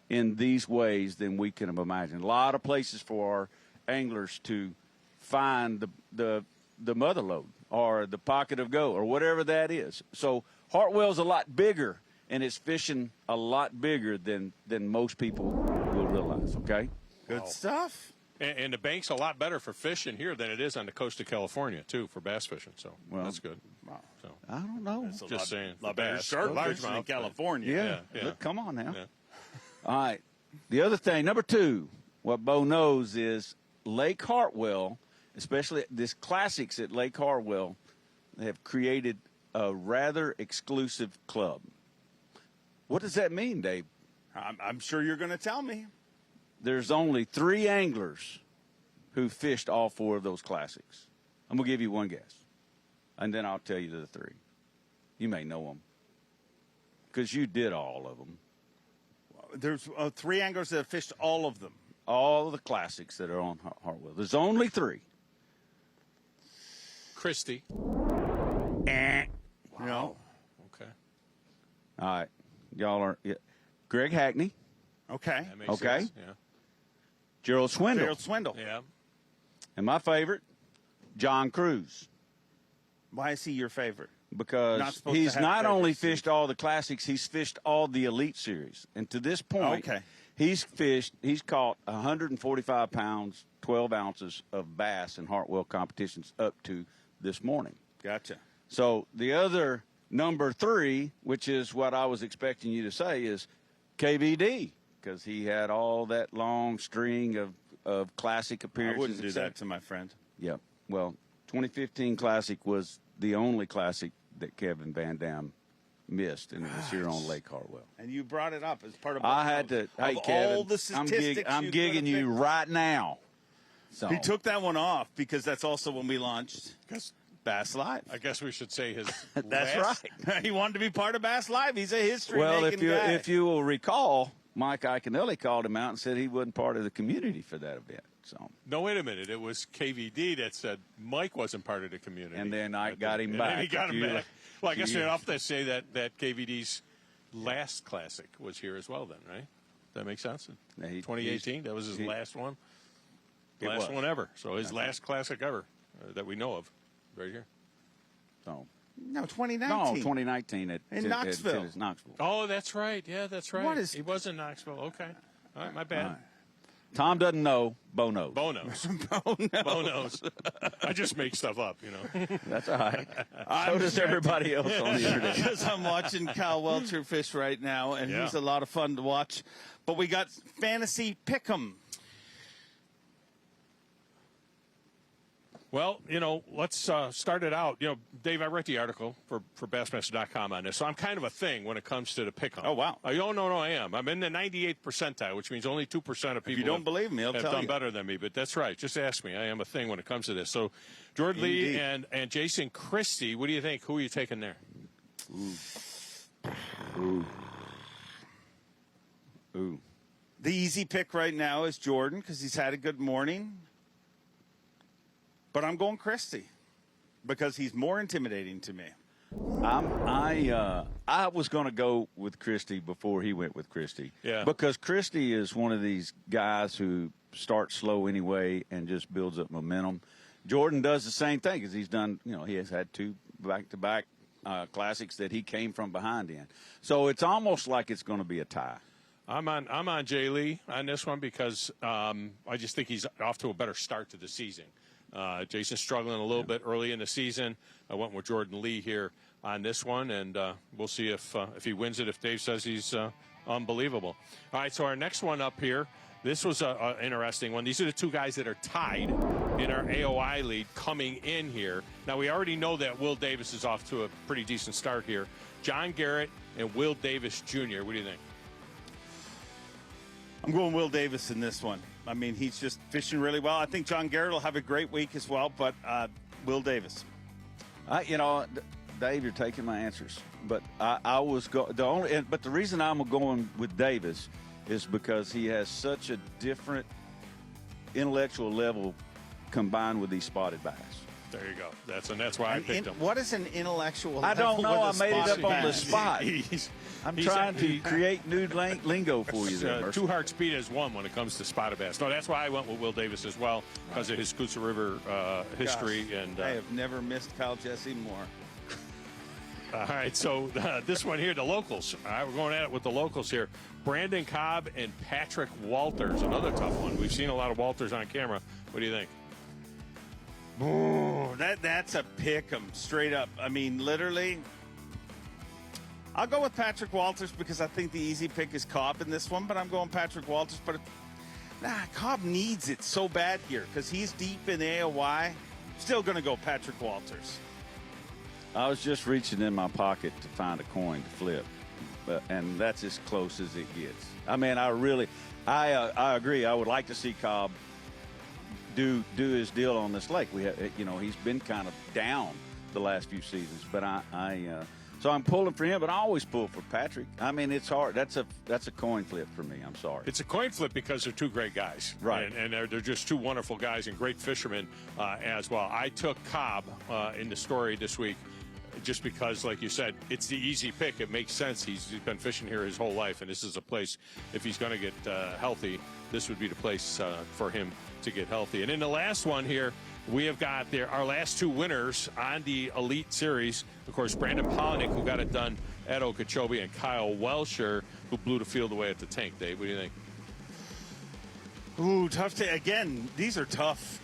in these ways than we can imagine. A lot of places for our anglers to find the mother lode or the pocket of gold or whatever that is. So Hartwell's a lot bigger, and it's fishing a lot bigger than most people will realize, okay? Good stuff. And the bank's a lot better for fishing here than it is on the coast of California, too, for bass fishing. So that's good. Wow. So, I don't know. Just saying. A lot better shark fishing in California. Yeah. Look, come on now. Yeah. All right. The other thing, number two, what Bo knows is Lake Hartwell, especially this classics at Lake Hartwell, they have created a rather exclusive club. What does that mean, Dave? I'm sure you're going to tell me. There's only 3 anglers who fished all 4 of those classics. I'm going to give you one guess, and then I'll tell you the 3. You may know them because you did all of them. There's 3 anglers that have fished all of them. All of the classics that are on Hartwell. There's only 3. Christie. No. Okay. All right. Y'all are Greg Hackney. Okay. That makes sense. Yeah. Gerald Swindle. Gerald Swindle. Yeah. And my favorite, John Cruz. Why is he your favorite? Because he's not only fished all the classics, he's fished all the Elite Series. And to this point, he's caught 145 pounds, 12 ounces of bass in Hartwell competitions up to this morning. Gotcha. So the other number 3, which is what I was expecting you to say, is KVD, because he had all that long string of classic appearances. I wouldn't do that to my friend. Yeah. Well, 2015 Classic was the only Classic that Kevin Van Dam missed, and it was here on Lake Hartwell. And you brought it up as part of I had to. Hey, Kevin, all the statistics. I'm gigging you right now. So he took that one off because that's also when we launched Bass Live. I guess we should say his. That's right. He wanted to be part of Bass Live. He's a history. Well, guy. if you will recall, Mike Iaconelli called him out and said he wasn't part of the community for that event. So no, wait a minute. It was KVD that said Mike wasn't part of the community, and then I got him back. And he got him back. Well, I guess you'd have to say that KVD's last Classic was here as well. Then, right? That makes sense. 2018. That was his last one. Last one ever. So his last Classic ever that we know of, right here. So. No, 2019. No, 2019 in Knoxville. Knoxville. Oh, that's right. Yeah, that's right. What is? He was in Knoxville. Okay. All right, my bad. Right. Tom doesn't know. Bo knows. Bo knows. Bo knows. I just make stuff up, you know. That's all right. So does everybody else on the internet. Because I'm watching Kyle Welcher fish right now, and he's a lot of fun to watch. But we got Fantasy Pick'em. Well, you know, let's start it out. You know, Dave, I read the article for Bassmaster.com on this, so I'm kind of a thing when it comes to the pick-em. Oh, wow. No, I am. I'm in the 98th percentile, which means only 2% of people if you don't believe me, I'll have tell done you. better than me. But that's right. Just ask me. I am a thing when it comes to this. So, Jordan Lee and Jason Christie, what do you think? Who are you taking there? Ooh. The easy pick right now is Jordan because he's had a good morning. But I'm going Christie because he's more intimidating to me. I was going to go with Christie before he went with Christie. Yeah. Because Christie is one of these guys who starts slow anyway and just builds up momentum. Jordan does the same thing because he's done, you know, he has had 2 back-to-back classics that he came from behind in. So it's almost like it's going to be a tie. I'm on Jay Lee on this one because I just think he's off to a better start to the season. Jason's struggling a little bit early in the season. I went with Jordan Lee here on this one, and we'll see if he wins it, if Dave says he's unbelievable. All right, so our next one up here, this was an interesting one. These are the 2 guys that are tied in our AOI lead coming in here. Now, we already know that Will Davis is off to a pretty decent start here. John Garrett and Will Davis Jr., what do you think? I'm going Will Davis in this one. I mean, he's just fishing really well. I think John Garrett will have a great week as well, but Will Davis. You know, Dave, you're taking my answers, but I was but the reason I'm going with Davis is because he has such a different intellectual level combined with these spotted bass. There you go. That's why I picked him. What is an intellectual? I don't know. I made it up on the spot. I'm trying to create new lingo for you there. 2 Hearts beat as 1 when it comes to spotted bass. No, that's why I went with Will Davis as well because of his Coosa River history. Gosh, and I have never missed Kyle Jesse more. All right, so this one here, the locals. All right, we're going at it with the locals here. Brandon Cobb and Patrick Walters, another tough one. We've seen a lot of Walters on camera. What do you think? Oh, that's a pick 'em straight up. I mean, literally. I'll go with Patrick Walters because I think the easy pick is Cobb in this one, but I'm going Patrick Walters. But Cobb needs it so bad here because he's deep in the AOY. Still going to go Patrick Walters. I was just reaching in my pocket to find a coin to flip, and that's as close as it gets. I mean, I agree. I would like to see Cobb do his deal on this lake. We have, you know, he's been kind of down the last few seasons, but so I'm pulling for him, but I always pull for Patrick. I mean, it's hard. That's a coin flip for me. I'm sorry. It's a coin flip because they're 2 great guys. Right. And they're just 2 wonderful guys and great fishermen as well. I took Cobb in the story this week just because, like you said, it's the easy pick. It makes sense. He's been fishing here his whole life, and this is a place, if he's going to get healthy, this would be the place for him to get healthy. And in the last one here, we have got our last 2 winners on the Elite Series. Of course, Brandon Polnick, who got it done at Okeechobee, and Kyle Welcher, who blew the field away at the tank. Dave, what do you think? Ooh, tough to, again, these are tough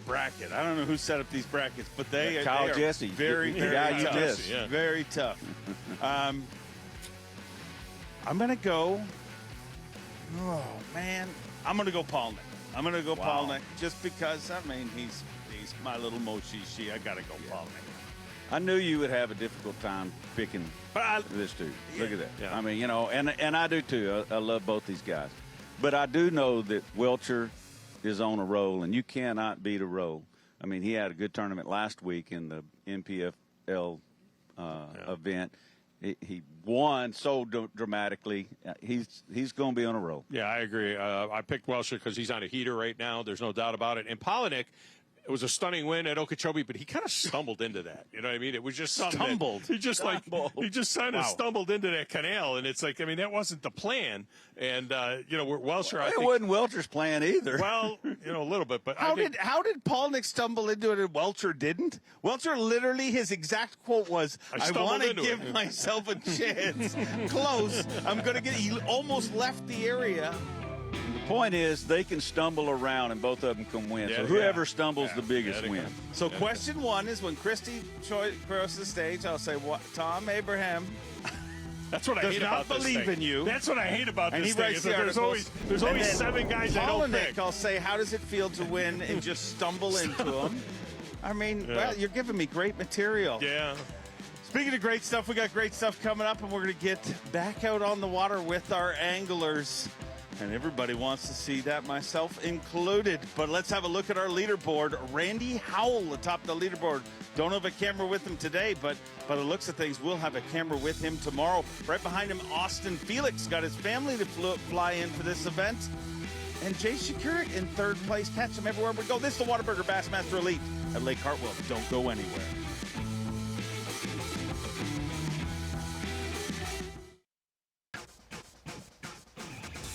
bracket. I don't know who set up these brackets, but they are Jesse. very tough. Yeah. Very tough. I'm going to go, oh, man, I'm going to go Polnick. I'm going to go Polnick just because, I mean, he's my little Moshishi. I got to go Polnick. I knew you would have a difficult time picking this dude. Look at that. Yeah. I mean, you know, and I do too. I love both these guys. But I do know that Welcher is on a roll, and you cannot beat a roll. I mean, he had a good tournament last week in the NPFL event. He won so dramatically. He's going to be on a roll. Yeah, I agree. I picked Welcher because he's on a heater right now. There's no doubt about it. And Polinick, it was a stunning win at Okeechobee, but he kind of stumbled into that. You know what I mean? It was just something. Stumbled. He just kind of stumbled into that canal, and it's like, I mean, that wasn't the plan. And you know, Welcher. I It think, wasn't Welcher's plan either. Well, you know, a little bit, but How did Polnick stumble into it and Welcher didn't? Welcher literally, his exact quote was, I want to give myself a chance. Close. I'm going to get, he almost left the area. The point is, they can stumble around and both of them can win. So whoever stumbles the biggest win. So question one is when Christy crosses the stage, I'll say, "What? Tom Abraham." That's what I does hate not about this believe thing. in you. That's what I hate about And this he thing. writes Is the that there's articles. always And then 7 guys I don't Polnick, pick. I'll say, how does it feel to win and just stumble into them? I mean, well, you're giving me great material. Yeah. Speaking of great stuff, we got great stuff coming up, and we're going to get back out on the water with our anglers. And everybody wants to see that, myself included. But let's have a look at our leaderboard. Randy Howell atop the leaderboard. Don't have a camera with him today, but by the looks of things, we'll have a camera with him tomorrow. Right behind him, Austin Felix got his family to fly in for this event. And Jay Shakurik in third place. Catch him everywhere we go. This is the Whataburger Bassmaster Elite at Lake Hartwell. Don't go anywhere.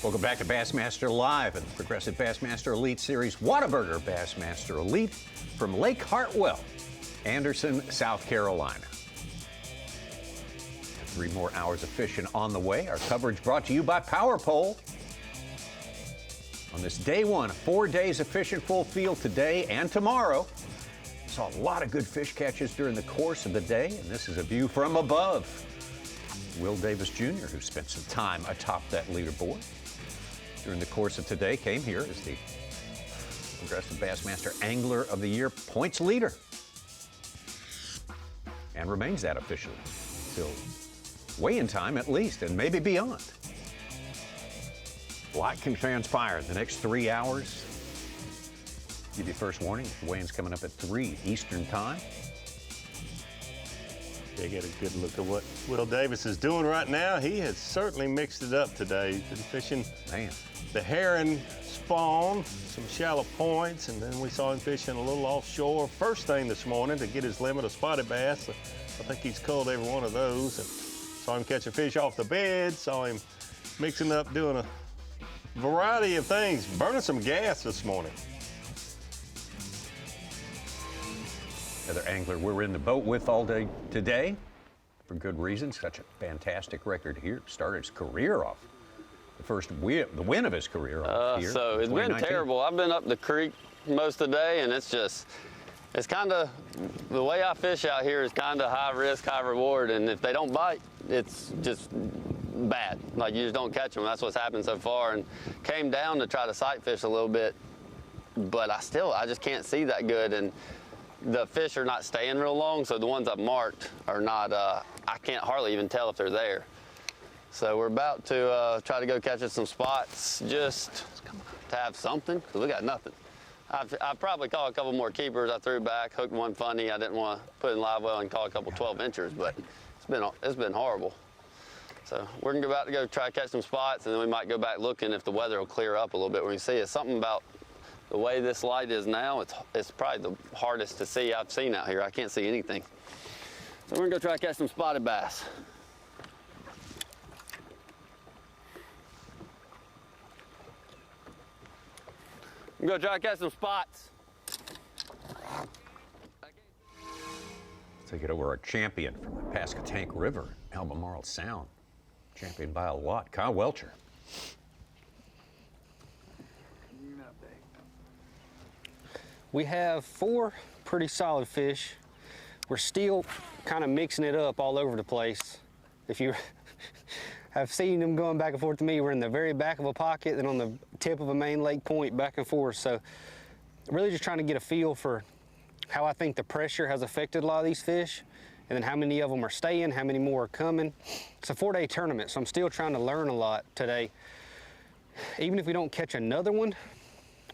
Welcome back to Bassmaster Live and the Progressive Bassmaster Elite Series Whataburger Bassmaster Elite from Lake Hartwell, Anderson, South Carolina. 3 more hours of fishing on the way. Our coverage brought to you by Power Pole. On this day one, 4 days of fishing full field today and tomorrow. Saw a lot of good fish catches during the course of the day, and this is a view from above. Will Davis Jr., who spent some time atop that leaderboard during the course of today, came here as the Progressive Bassmaster Angler of the Year points leader and remains that officially till weigh-in time at least, and maybe beyond. A lot can transpire in the next 3 hours. Give you first warning, the weigh-in's coming up at 3 Eastern time. They get a good look at what Will Davis is doing right now. He has certainly mixed it up today. He's been fishing the herring spawn, some shallow points, and then we saw him fishing a little offshore first thing this morning to get his limit of spotted bass. I think he's culled every one of those. And saw him catch a fish off the bed, saw him mixing up, doing a variety of things, burning some gas this morning. Another angler we're in the boat with all day today, for good reason. Such a fantastic record here. Started his career off. The win of his career off here. So it's been terrible. I've been up the creek most of the day, and it's kind of, the way I fish out here is kind of high risk, high reward, and if they don't bite, it's just bad. Like, you just don't catch them. That's what's happened so far, and came down to try to sight fish a little bit, but I just can't see that good, and the fish are not staying real long, so the ones I've marked are not, I can't hardly even tell if they're there. So we're about to try to go catch some spots just to have something, because we got nothing. I've probably caught a couple more keepers. I threw back, hooked one funny. I didn't want to put in live well and caught a couple 12-inchers, but it's been horrible. So we're about to go try to catch some spots, and then we might go back looking if the weather will clear up a little bit. When we see it, something about the way this light is now, it's probably the hardest to see I've seen out here. I can't see anything. So we're gonna go try to catch some spotted bass. I'm gonna try to catch some spots. Take it over our champion from the Pasquotank River, Albemarle Sound. Champion by a lot, Kyle Welcher. We have 4 pretty solid fish. We're still kind of mixing it up all over the place. If you have seen them going back and forth to me, we're in the very back of a pocket, then on the tip of a main lake point, back and forth. So really just trying to get a feel for how I think the pressure has affected a lot of these fish, and then how many of them are staying, how many more are coming. It's a 4-day tournament, so I'm still trying to learn a lot today. Even if we don't catch another one,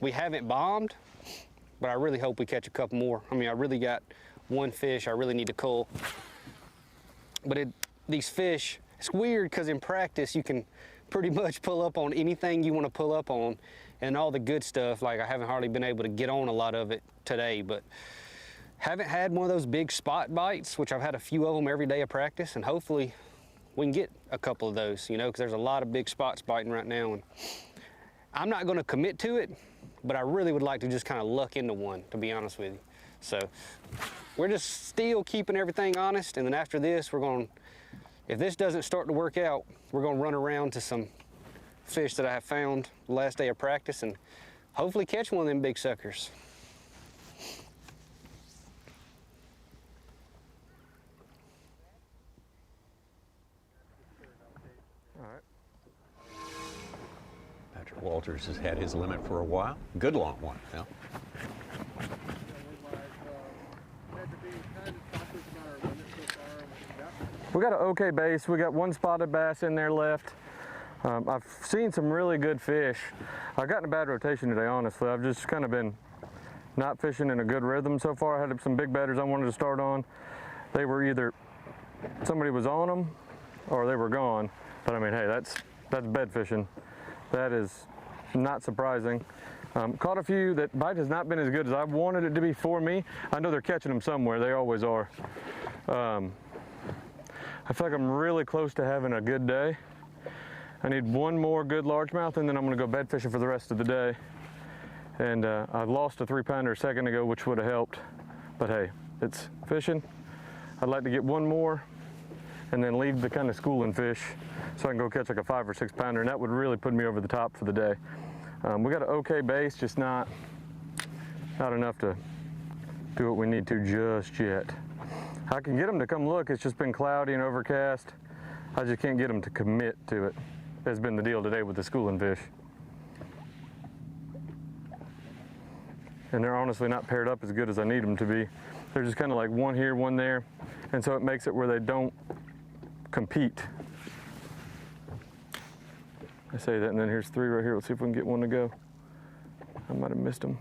we haven't bombed, but I really hope we catch a couple more. I mean, I really got one fish I really need to cull. But these fish, it's weird because in practice you can pretty much pull up on anything you want to pull up on, and all the good stuff, like I haven't hardly been able to get on a lot of it today, but haven't had one of those big spot bites, which I've had a few of them every day of practice, and hopefully we can get a couple of those, you know, because there's a lot of big spots biting right now, and I'm not going to commit to it, but I really would like to just kind of luck into one, to be honest with you. So we're just still keeping everything honest, and then after this, we're going, if this doesn't start to work out, we're going to run around to some fish that I have found the last day of practice and hopefully catch one of them big suckers. Patrick Walters has had his limit for a while. Good long one. Yeah. We got an okay base. We got one spotted bass in there left. I've seen some really good fish. I've gotten a bad rotation today, honestly. I've just kind of been not fishing in a good rhythm so far. I had some big baiters I wanted to start on. They were either somebody was on them or they were gone. But I mean, hey, that's bed fishing. That is not surprising. Caught a few. That bite has not been as good as I wanted it to be for me. I know they're catching them somewhere. They always are. I feel like I'm really close to having a good day. I need one more good largemouth, and then I'm gonna go bed fishing for the rest of the day. And I lost a 3-pounder a second ago, which would have helped. But hey, it's fishing. I'd like to get one more and then leave the kind of schooling fish so I can go catch like a 5 or 6 pounder, and that would really put me over the top for the day. We got an okay base, just not enough to do what we need to just yet. I can get them to come look. It's just been cloudy and overcast. I just can't get them to commit to it. That's been the deal today with the schooling fish. And they're honestly not paired up as good as I need them to be. They're just kind of like one here, one there. And so it makes it where they don't compete. I say that, and then here's 3 right here. Let's see if we can get one to go. I might have missed them.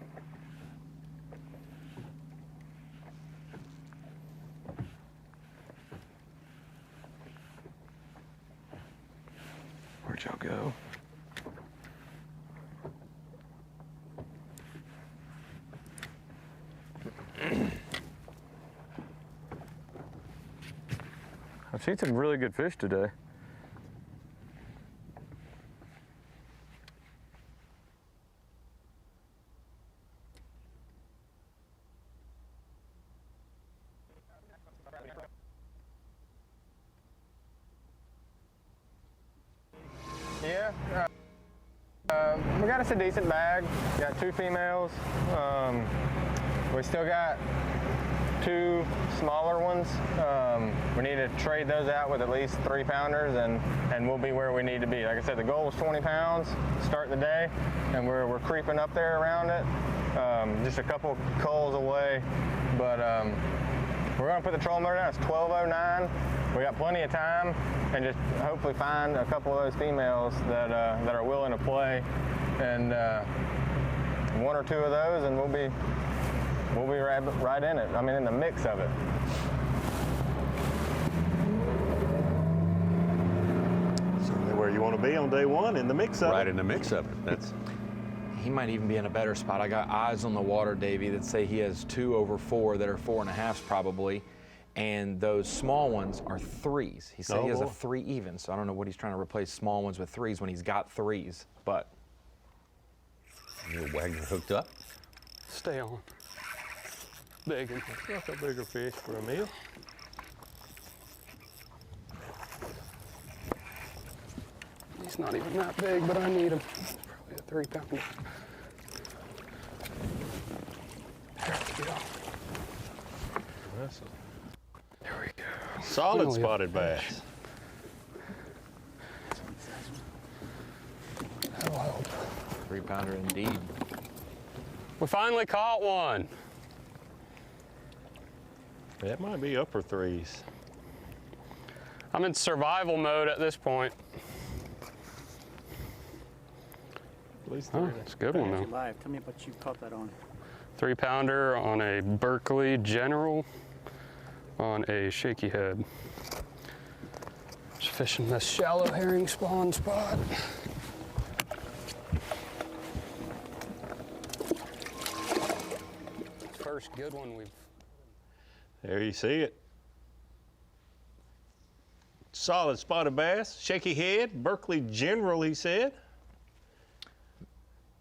Where'd y'all go? I've seen some really good fish today. Yeah, we got us a decent bag. Got 2 females. We still got 2 smaller ones. We need to trade those out with at least 3-pounders, and we'll be where we need to be. Like I said, the goal is 20 pounds to start the day, and we're creeping up there around it. Just a couple culls away, but we're gonna put the trolling motor down. It's 12:09. We got plenty of time, and just hopefully find a couple of those females that are willing to play, and 1 or 2 of those, and we'll be right in it. I mean, in the mix of it. Certainly where you want to be on day 1, in the mix of it. Right in the mix of it. That's. He might even be in a better spot. I got eyes on the water, Davey, that say he has 2 over 4 that are 4.5s probably. And those small ones are 3s. He said he has a 3 even, so I don't know what he's trying to replace small ones with 3s when he's got 3s, but. Your Wagner hooked up? Stay on. Big, not a bigger fish for a meal. He's not even that big, but I need him. Probably a 3-pounder. There we go. There we go. Solid spotted bass. That'll help. 3-pounder indeed. We finally caught one. That might be upper threes. I'm in survival mode at this point. At least oh, it's a good one though. Live. Tell me what you caught that on. 3-pounder on a Berkeley General on a shaky head. Just fishing this shallow herring spawn spot. First good one we've. There you see it. Solid spotted bass, shaky head, Berkeley General, he said.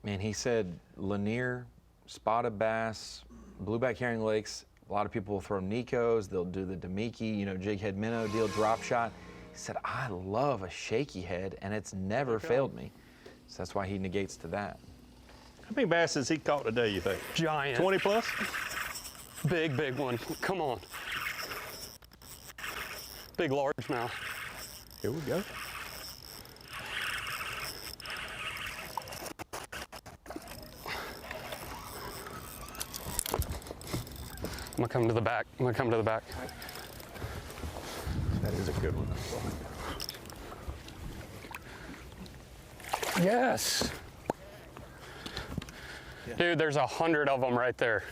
Man, he said Lanier, spotted bass, blueback herring lakes. A lot of people will throw Nikos. They'll do the Damiki, you know, jig head minnow deal, drop shot. He said, I love a shaky head, and it's never failed me. So that's why he negates to that. How many bass has he caught today, you think? Giant. 20 plus? Big, big one. Come on. Big largemouth. Here we go. I'm gonna come to the back. I'm gonna come to the back. That is a good one. Yes. Yeah. Dude, there's 100 of them right there.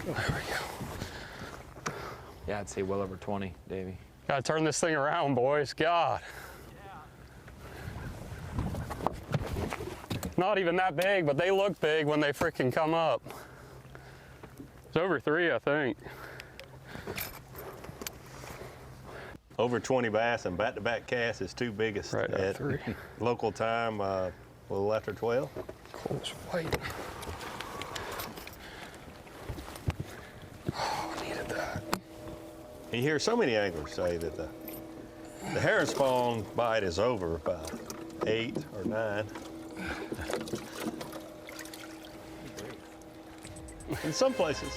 There we go. Yeah, I'd say well over 20, Davey. Gotta turn this thing around, boys. God. Not even that big, but they look big when they freaking come up. It's over 3, I think. Over 20 bass and back-to-back casts is 2 biggest right at 3. Local time, a little after 12. Cold white. Oh, I needed that. You hear so many anglers say that the herring spawn bite is over by 8 or 9. In some places,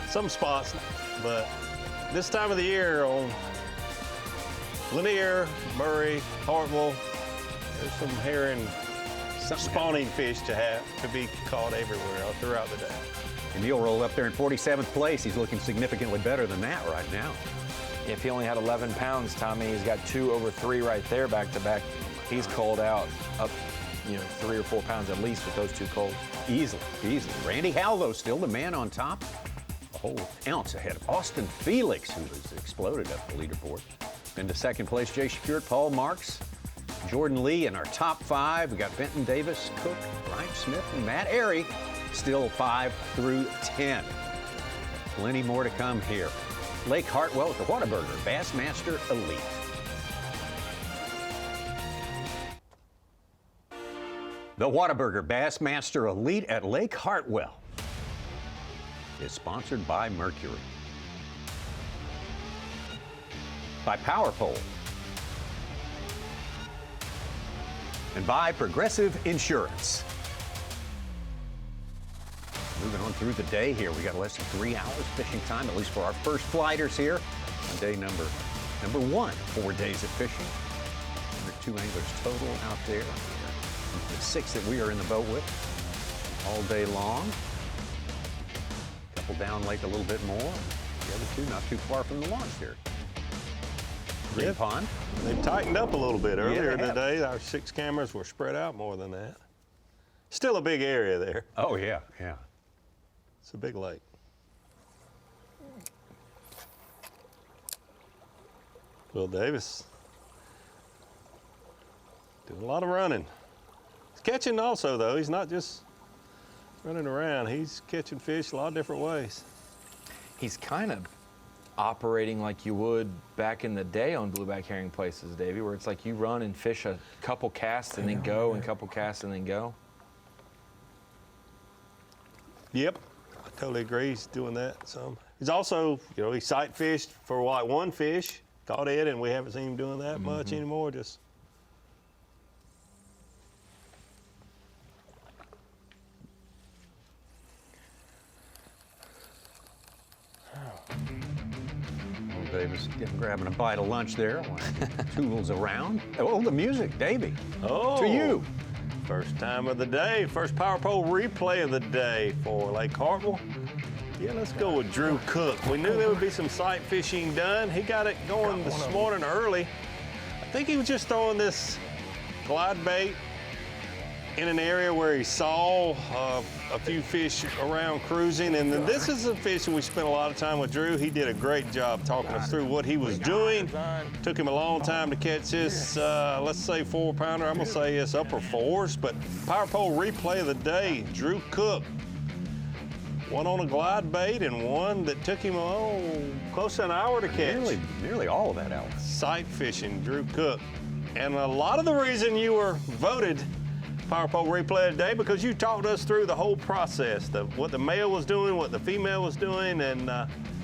some spots, but this time of the year on Lanier, Murray, Hartwell, there's some herring spawning fish to be caught everywhere throughout the day. And he'll roll up there in 47th place. He's looking significantly better than that right now. If he only had 11 pounds, Tommy, he's got 2 over 3 right there back to back. He's culled out up, 3 or 4 pounds at least with those 2 culls. Easily. Randy Howell, though, still the man on top. A whole ounce ahead of Austin Felix, who has exploded up the leaderboard. Into second place, Jay Shapiro, Paul Marks, Jordan Lee in our top 5. We got Benton Davis, Cook, Brian Smith, and Matt Airy. Still 5 through 10. Plenty more to come here. Lake Hartwell with the Whataburger Bassmaster Elite. The Whataburger Bassmaster Elite at Lake Hartwell is sponsored by Mercury, by PowerPole, and by Progressive Insurance. Moving on through the day here, we got less than 3 hours fishing time, at least for our first flighters here on day number 1. 4 days of fishing. 2 anglers total out there. The 6 that we are in the boat with all day long. A couple down lake a little bit more. The other 2 not too far from the launch here. Green Pond. They've tightened up a little bit earlier in the day. Our 6 cameras were spread out more than that. Still a big area there. Oh, yeah. It's a big lake. Will Davis doing a lot of running. He's catching also, though. He's not just running around. He's catching fish a lot of different ways. He's kind of operating like you would back in the day on blueback herring places, Davey, where it's like you run and fish a couple casts and then go, and a couple casts and then go. Yep, I totally agree. He's doing that some. He's also, he sight fished for one fish, caught it, and we haven't seen him doing that much anymore. Just Davis grabbing a bite of lunch there. Tools around. Oh, the music, Davey. Oh. To you. First time of the day, first power pole replay of the day for Lake Hartwell. Yeah, let's go with Drew Cook. We knew there would be some sight fishing done. He got it going this morning early. I think he was just throwing this glide bait in an area where he saw a few fish around cruising, and then this is a fish we spent a lot of time with Drew. He did a great job talking us through what he was doing. Took him a long time to catch this, let's say 4-pounder. I'm gonna say it's upper 4s, but power pole replay of the day, Drew Cook. One on a glide bait and one that took him, close to an hour to catch. Nearly all of that hour. Sight fishing, Drew Cook. And a lot of the reason you were voted Power Pole Replay of the Day because you talked us through the whole process, what the male was doing, what the female was doing, and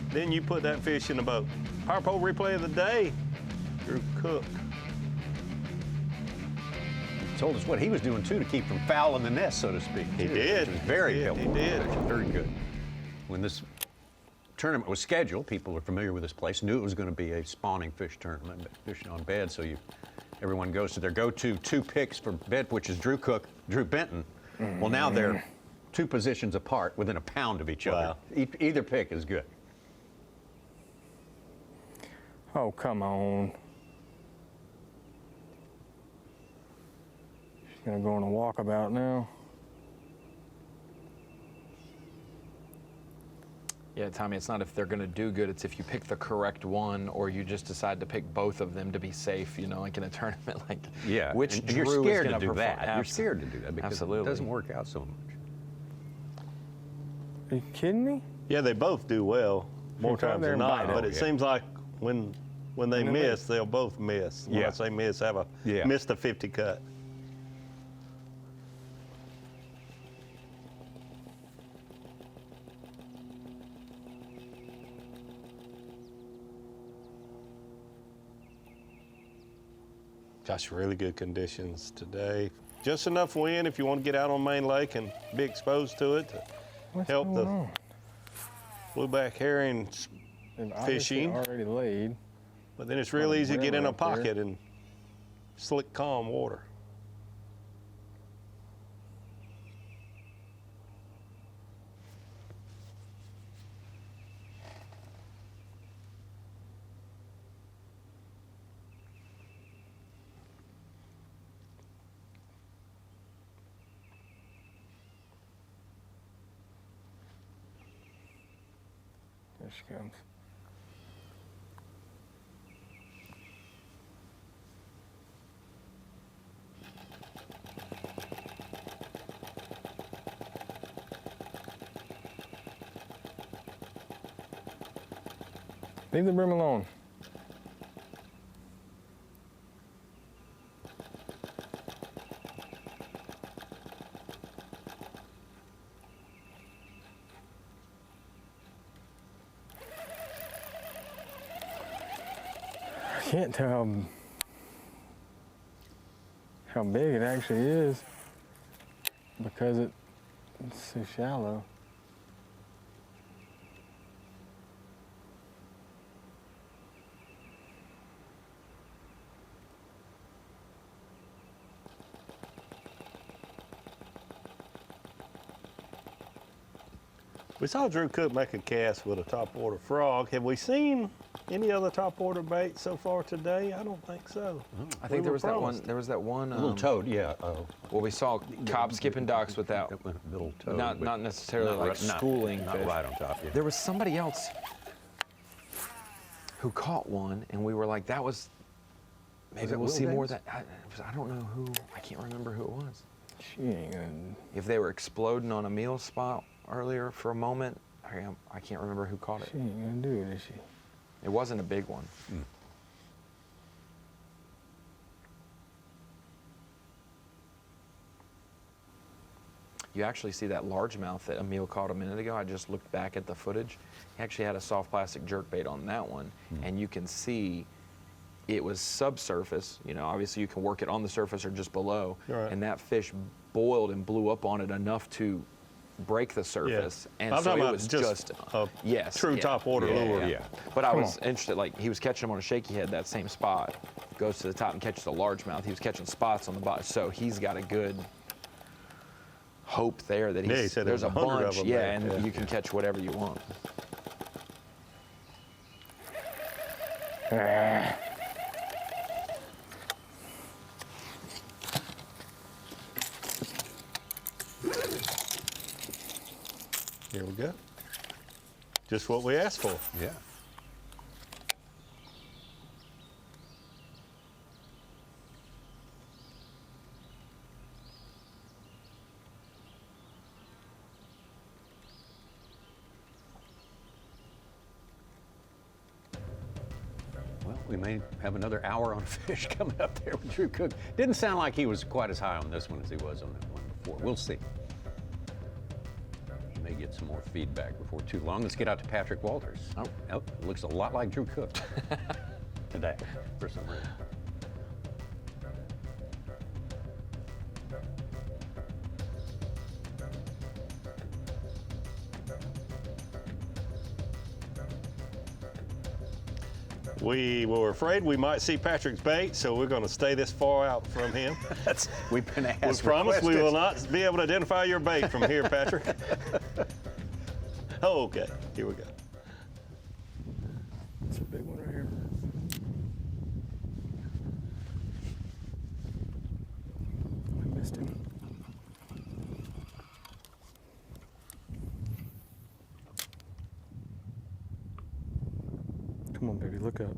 then you put that fish in the boat. Power Pole Replay of the Day, Drew Cook. He told us what he was doing too to keep from fouling the nest, so to speak. He did. Which was very helpful. He did. Very good. When this tournament was scheduled, people are familiar with this place, knew it was going to be a spawning fish tournament, fishing on bed, so everyone goes to their go-to 2 picks for bed, which is Drew Cook, Drew Benton. Well, now they're 2 positions apart within a pound of each other. Either pick is good. Oh, come on. She's gonna go on a walkabout now. Yeah, Tommy, it's not if they're going to do good, it's if you pick the correct one or you just decide to pick both of them to be safe, you know, like in a tournament. Like, which and Drew you're scared is to gonna do that. perform. You're scared to do that because it doesn't work out so much. Are you kidding me? Yeah, they both do well more times than not, but it seems like when they miss, they'll both miss. When I say miss, have a missed a 50 cut. Gosh, really good conditions today. Just enough wind if you want to get out on Main Lake and be exposed to it to help the blueback herring fishing. Already laid. But then it's real easy to get in a pocket in slick, calm water. There she comes. Leave the brim alone. I can't tell how big it actually is because it's so shallow. We saw Drew Cook make a cast with a topwater frog. Have we seen any other topwater bait so far today? I don't think so. I think there was that one. There was that one. Little toad, yeah. Well, we saw cob skipping docks with that. Little toad. Not necessarily like schooling not fish. right on top. Yeah. There was somebody else who caught one, and we were like, that was. Maybe we'll see more of that. I don't know who. I can't remember who it was. She ain't gonna. If they were exploding on a meal spot earlier for a moment, I can't remember who caught it. She ain't gonna do it, is she? It wasn't a big one. You actually see that largemouth that Emil caught a minute ago. I just looked back at the footage. He actually had a soft plastic jerkbait on that one, and you can see it was subsurface. You know, obviously you can work it on the surface or just below, and that fish boiled and blew up on it enough to break the surface, and I'm so talking it about was just a yes, true topwater lure. Yeah. But I was interested, like he was catching them on a shaky head, that same spot, goes to the top and catches a largemouth. He was catching spots on the bottom, so he's got a good hope there that Yeah, he said there's a there's 100 of bunch, them yeah, there. and Yeah. you can catch whatever you want. Here we go. Just what we asked for. Yeah. Well, we may have another hour on fish coming up there with Drew Cook. Didn't sound like he was quite as high on this one as he was on that one before. We'll see. May get some more feedback before too long. Let's get out to Patrick Walters. Oh, it looks a lot like Drew Cook today for some reason. We were afraid we might see Patrick's bait, so we're going to stay this far out from him. We've been asked. We promise we will not be able to identify your bait from here, Patrick. Oh, okay, here we go. That's a big one right here. I missed him. Come on, baby, look up.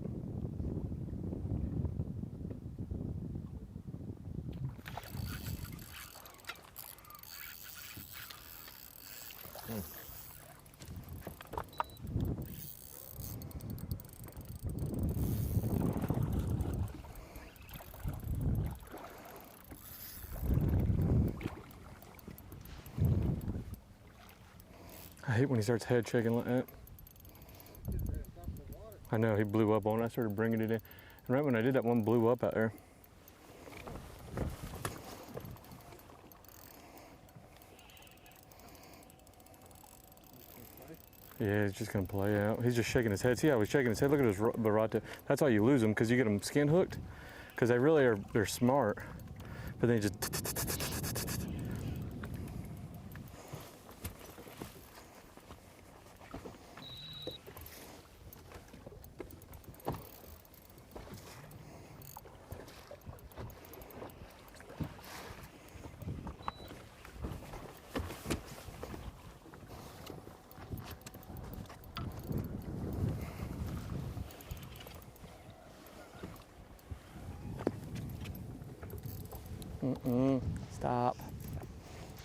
I hate when he starts head shaking like that. I know, he blew up on it. I started bringing it in. And right when I did, that one blew up out there. Yeah, he's just gonna play out. He's just shaking his head. See how he's shaking his head? Look at his rod tip. That's how you lose them, because you get them skin hooked. Because they really are, they're smart. But then you just... Stop.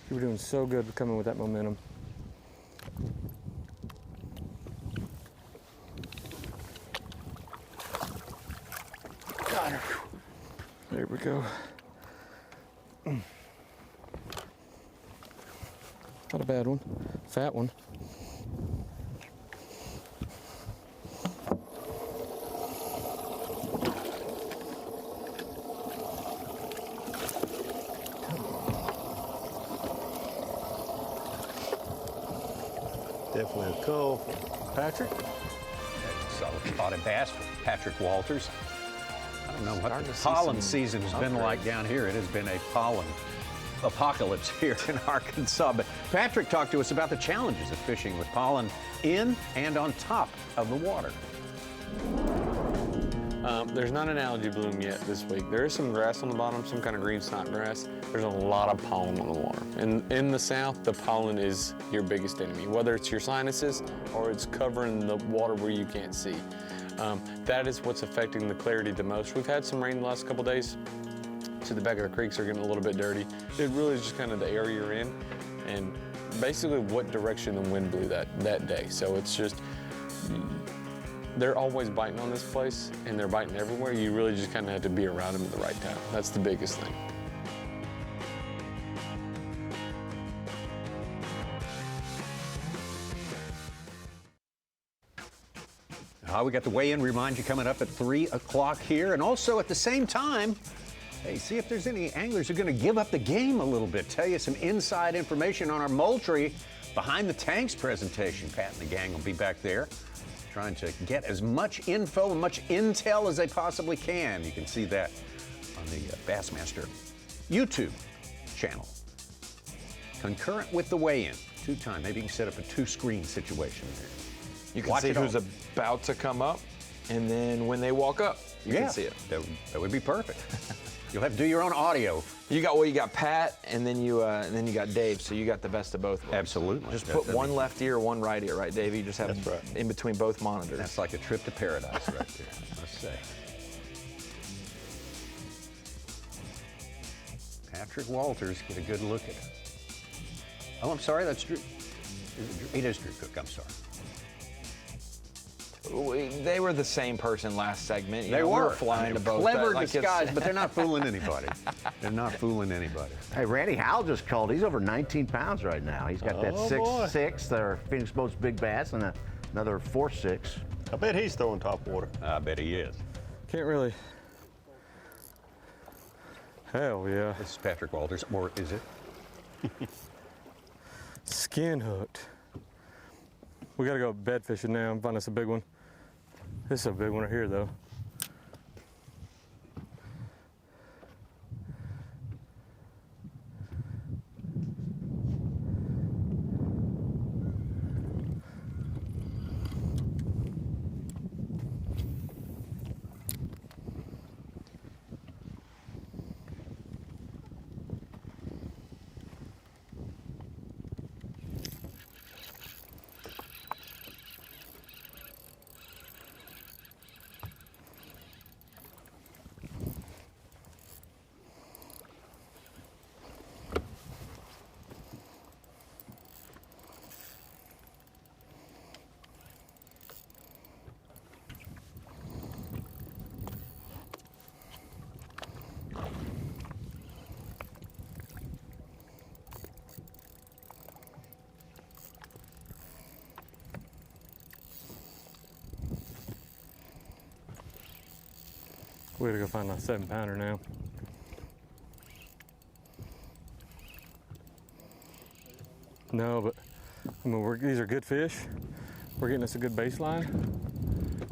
You were doing so good with coming with that momentum. Got her. There we go. Not a bad one. Fat one. Definitely a call for Patrick. Solid spotted bass for Patrick Walters. I don't know what the pollen season has been like down here. It has been a pollen apocalypse here in Arkansas. But Patrick talked to us about the challenges of fishing with pollen in and on top of the water. There's not an algae bloom yet this week. There is some grass on the bottom, some kind of green snot grass. There's a lot of pollen on the water. And in the south, the pollen is your biggest enemy, whether it's your sinuses or it's covering the water where you can't see. That is what's affecting the clarity the most. We've had some rain the last couple days, so the back of the creeks are getting a little bit dirty. It really is just kind of the area you're in and basically what direction the wind blew that day. So it's just, they're always biting on this place, and they're biting everywhere. You really just kind of have to be around them at the right time. That's the biggest thing. We got the weigh-in, remind you, coming up at 3 o'clock here. And also at the same time, hey, see if there's any anglers who are going to give up the game a little bit. Tell you some inside information on our Moultrie Behind the Tanks presentation. Pat and the gang will be back there trying to get as much info and much intel as they possibly can. You can see that on the Bassmaster YouTube channel. concurrent with the weigh-in. Two-time. Maybe you can set up a two-screen situation there. You can Watch see it who's all. about to come up, and then when they walk up, you can see it. That would be perfect. You'll have to do your own audio. You got Pat, and then you got Dave. So you got the best of both worlds. Absolutely. Just put one left ear, one right ear, right, Dave? You just have them in between both monitors. That's like a trip to paradise right there, I must say. Patrick Walters, get a good look at it. Oh, I'm sorry, that's Drew. It is Drew Cook, I'm sorry. They were the same person last segment. They were flying to both. Clever disguise, but they're not fooling anybody. They're not fooling anybody. Hey, Randy Howell just called. He's over 19 pounds right now. He's got that 6'6", their Phoenix Boats Big Bass, and another 4'6". I bet he's throwing top water. I bet he is. Can't really. Hell yeah. This is Patrick Walters, or is it? Skin hooked. We gotta go bed fishing now and find us a big one. This is a big one right here though. We gotta go find a 7-pounder now. No, but I mean, these are good fish. We're getting us a good baseline,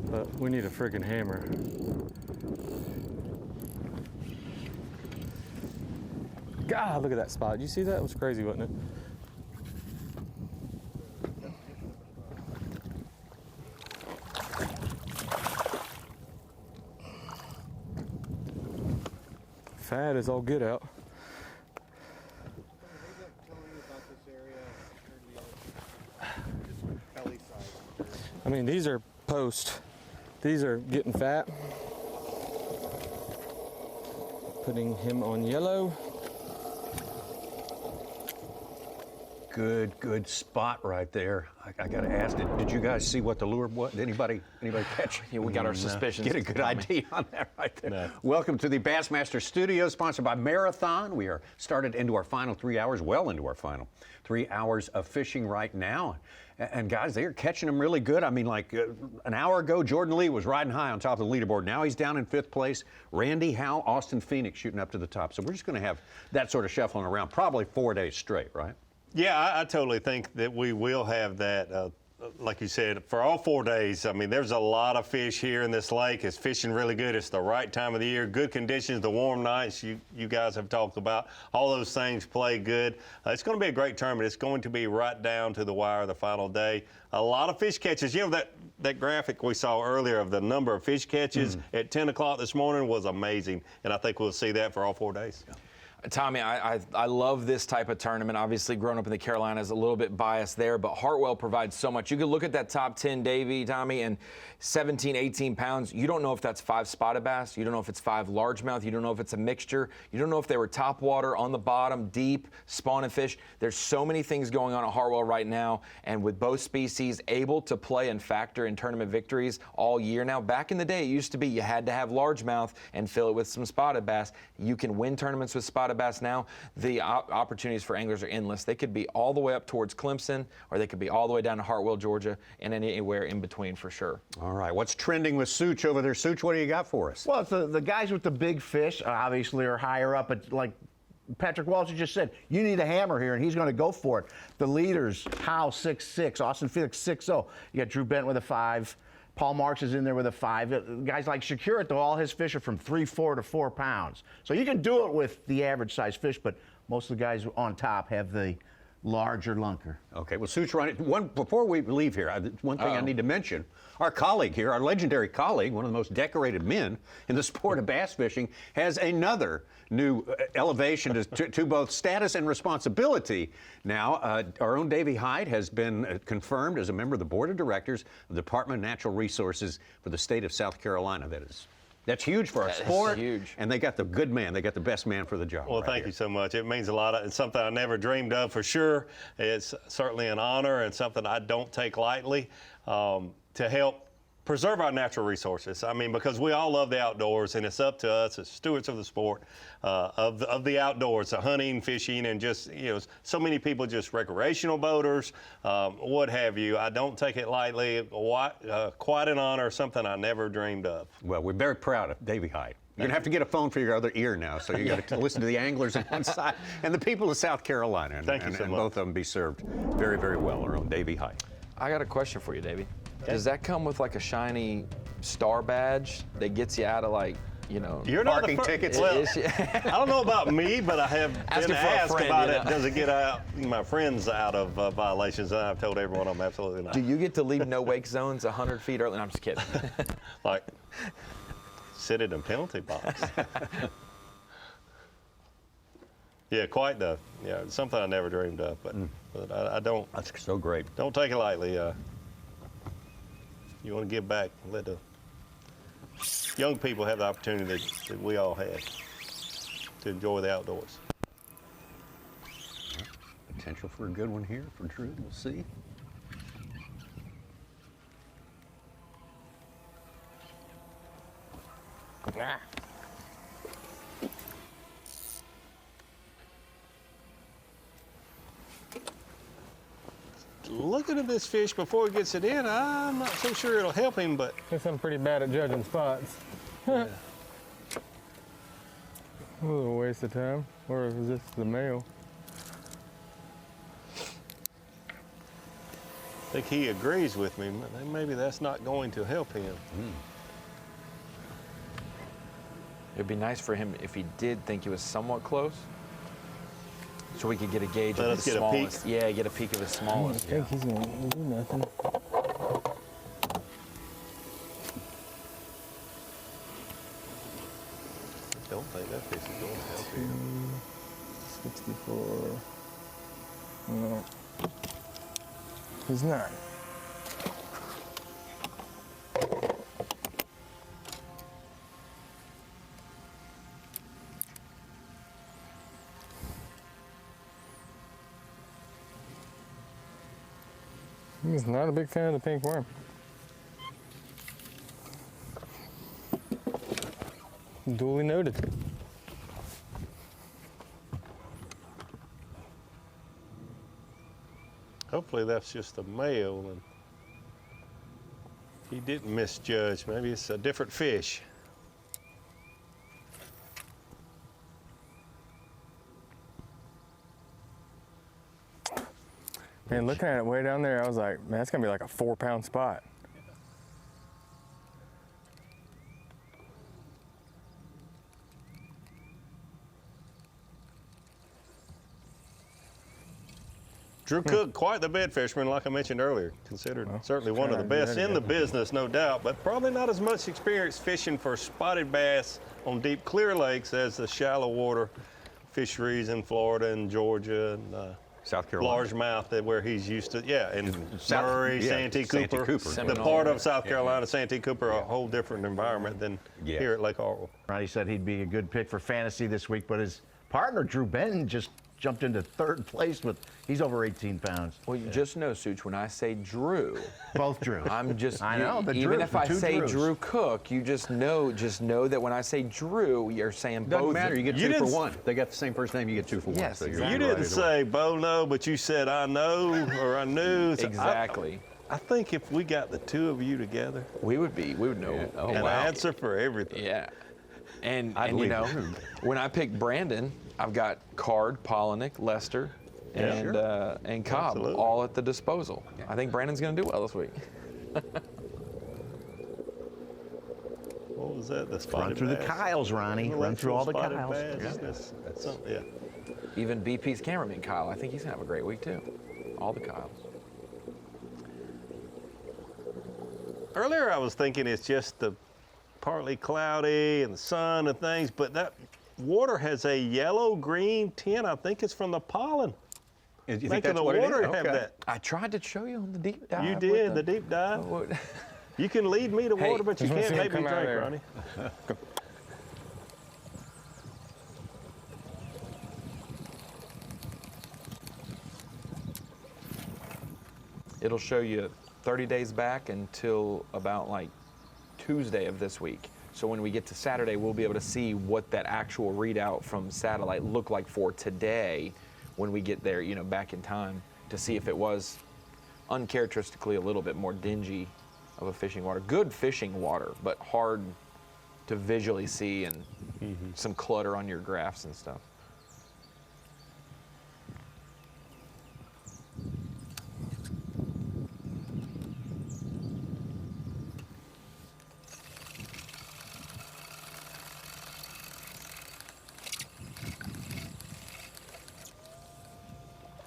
but we need a friggin' hammer. God, look at that spot. Did you see that? It was crazy, wasn't it? Fat is all get out. I mean, these are post. These are getting fat. Putting him on yellow. Good spot right there. I got to ask, did you guys see what the lure was? Did anybody catch? Yeah, we got our suspicions. Get a good idea on that right there. No. Welcome to the Bassmaster Studios, sponsored by Marathon. We are started into our final 3 hours, well into our final 3 hours of fishing right now. And guys, they're catching them really good. I mean, like an hour ago, Jordan Lee was riding high on top of the leaderboard. Now he's down in 5th place. Randy Howell, Austin Phoenix shooting up to the top. So we're just going to have that sort of shuffling around probably 4 days straight, right? Yeah, I totally think that we will have that, like you said, for all 4 days. I mean, there's a lot of fish here in this lake. It's fishing really good. It's the right time of the year. Good conditions, the warm nights you guys have talked about. All those things play good. It's going to be a great tournament. It's going to be right down to the wire the final day. A lot of fish catches. You know, that graphic we saw earlier of the number of fish catches at 10 o'clock this morning was amazing, and I think we'll see that for all 4 days. Yeah. Tommy, I love this type of tournament. Obviously, growing up in the Carolinas, a little bit biased there, but Hartwell provides so much. You could look at that top 10 Davy, Tommy, and 17, 18 pounds. You don't know if that's 5 spotted bass. You don't know if it's 5 largemouth. You don't know if it's a mixture. You don't know if they were top water, on the bottom, deep, spawning fish. There's so many things going on at Hartwell right now, and with both species able to play and factor in tournament victories all year now. Back in the day, it used to be you had to have largemouth and fill it with some spotted bass. You can win tournaments with spotted bass now. The opportunities for anglers are endless. They could be all the way up towards Clemson, or they could be all the way down to Hartwell, Georgia, and anywhere in between for sure. All right, what's trending with Such over there? Such, what do you got for us? Well, it's the guys with the big fish obviously are higher up, but like Patrick Walters just said, you need a hammer here, and he's going to go for it. The leaders, Howe 6'6", Austin Felix 6'0". You got Drew Bent with a 5. Paul Marks is in there with a 5. Guys like Shakira, though, all his fish are from 3/4 to 4 pounds. So you can do it with the average size fish, but most of the guys on top have the larger lunker. Okay, well, Suits running. Before we leave here, one thing I need to mention. Our colleague here, our legendary colleague, one of the most decorated men in the sport of bass fishing, has another new elevation to both status and responsibility. Now, our own Davey Hyde has been confirmed as a member of the board of directors of the Department of Natural Resources for the state of South Carolina. That's huge for our sport. Huge. And they got the good man. They got the best man for the job. Well, thank you so much. It means a lot. It's something I never dreamed of for sure. It's certainly an honor and something I don't take lightly to help preserve our natural resources. I mean, because we all love the outdoors, and it's up to us as stewards of the sport, of the outdoors, the hunting, fishing, and just, so many people just recreational boaters, what have you. I don't take it lightly. Quite an honor, something I never dreamed of. Well, we're very proud of Davey Hyde. You're going to have to get a phone for your other ear now, so you got to listen to the anglers on one side and the people of South Carolina. And, Thank you so much. Both of them be served very, very well. Our own Davey Hyde. I got a question for you, Davey. Does that come with like a shiny star badge that gets you out of You're not parking tickets? Well, I don't know about me, but I have been asked about it. Does it get my friends out of violations? And I've told everyone I'm absolutely not. Do you get to leave no wake zones 100 feet early? No, I'm just kidding. Like, sit in a penalty box. Yeah, something I never dreamed of, but I don't. That's so great. Don't take it lightly. You want to give back, let the young people have the opportunity that we all had to enjoy the outdoors. Potential for a good one here for Drew. We'll see. Looking at this fish before he gets it in, I'm not so sure it'll help him, but... Guess I'm pretty bad at judging spots. Yeah. A little waste of time. Or is this the male? I think he agrees with me. Maybe that's not going to help him. It'd be nice for him if he did think he was somewhat close, so we could get a gauge of his smallest. Yeah, get a peek of his smallest. I think he's gonna do nothing. I don't think that fish is going to help him. 64. No. He's not. He's not a big fan of the pink worm. Duly noted. Hopefully that's just a male and he didn't misjudge. Maybe it's a different fish. Man, looking at it way down there, I was like, man, that's gonna be like a 4-pound spot. Drew Cook, quite the bed fisherman, like I mentioned earlier. Considered certainly one of the best in the business, no doubt, but probably not as much experience fishing for spotted bass on deep, clear lakes as the shallow water fisheries in Florida and Georgia and South Carolina. Largemouth, where he's used to, and Murray, Santee Cooper. The Seminole. part of South Carolina, Santee Cooper, a whole different environment than here at Lake Hartwell. Ronnie said he'd be a good pick for fantasy this week, but his partner, Drew Benton, just jumped into third place he's over 18 pounds. Well, you just know, Such, when I say Drew. Both Drew. I'm just, I know, the even Drew, if I the two say Drews. Drew Cook, you just know that when I say Drew, you're saying both. Doesn't matter, you get two for one. They got the same first name, you get 2 for 1. Yes, So exactly. You didn't say Bo no, but you said I know or I knew. So Exactly. I think if we got the two of you together, we would know an answer for everything. Yeah. And believe you know, it. when I picked Brandon, I've got Card, Polinick, Lester, and Cobb Absolutely. all at the disposal. I think Brandon's going to do well this week. What was that? The spotted Run through the bass? Kyles, Ronnie. Run through all the Spotted Kyles. bass. That's something, Even BP's cameraman, Kyle, I think he's gonna have a great week too. All the Kyles. Earlier I was thinking it's just the partly cloudy and the sun and things, but that water has a yellow-green tint. I think it's from the pollen. You think Making that's the what it is? water have Okay. that. I tried to show you on the deep dive. You with did, the deep dive. You can lead me to Hey, water, but you just wanna can't see it make me come out drink, there. Ronnie. It'll show you 30 days back until about like Tuesday of this week. So when we get to Saturday, we'll be able to see what that actual readout from satellite looked like for today when we get there, you know, back in time to see if it was uncharacteristically a little bit more dingy of a fishing water. Good fishing water, but hard to visually see and some clutter on your graphs and stuff.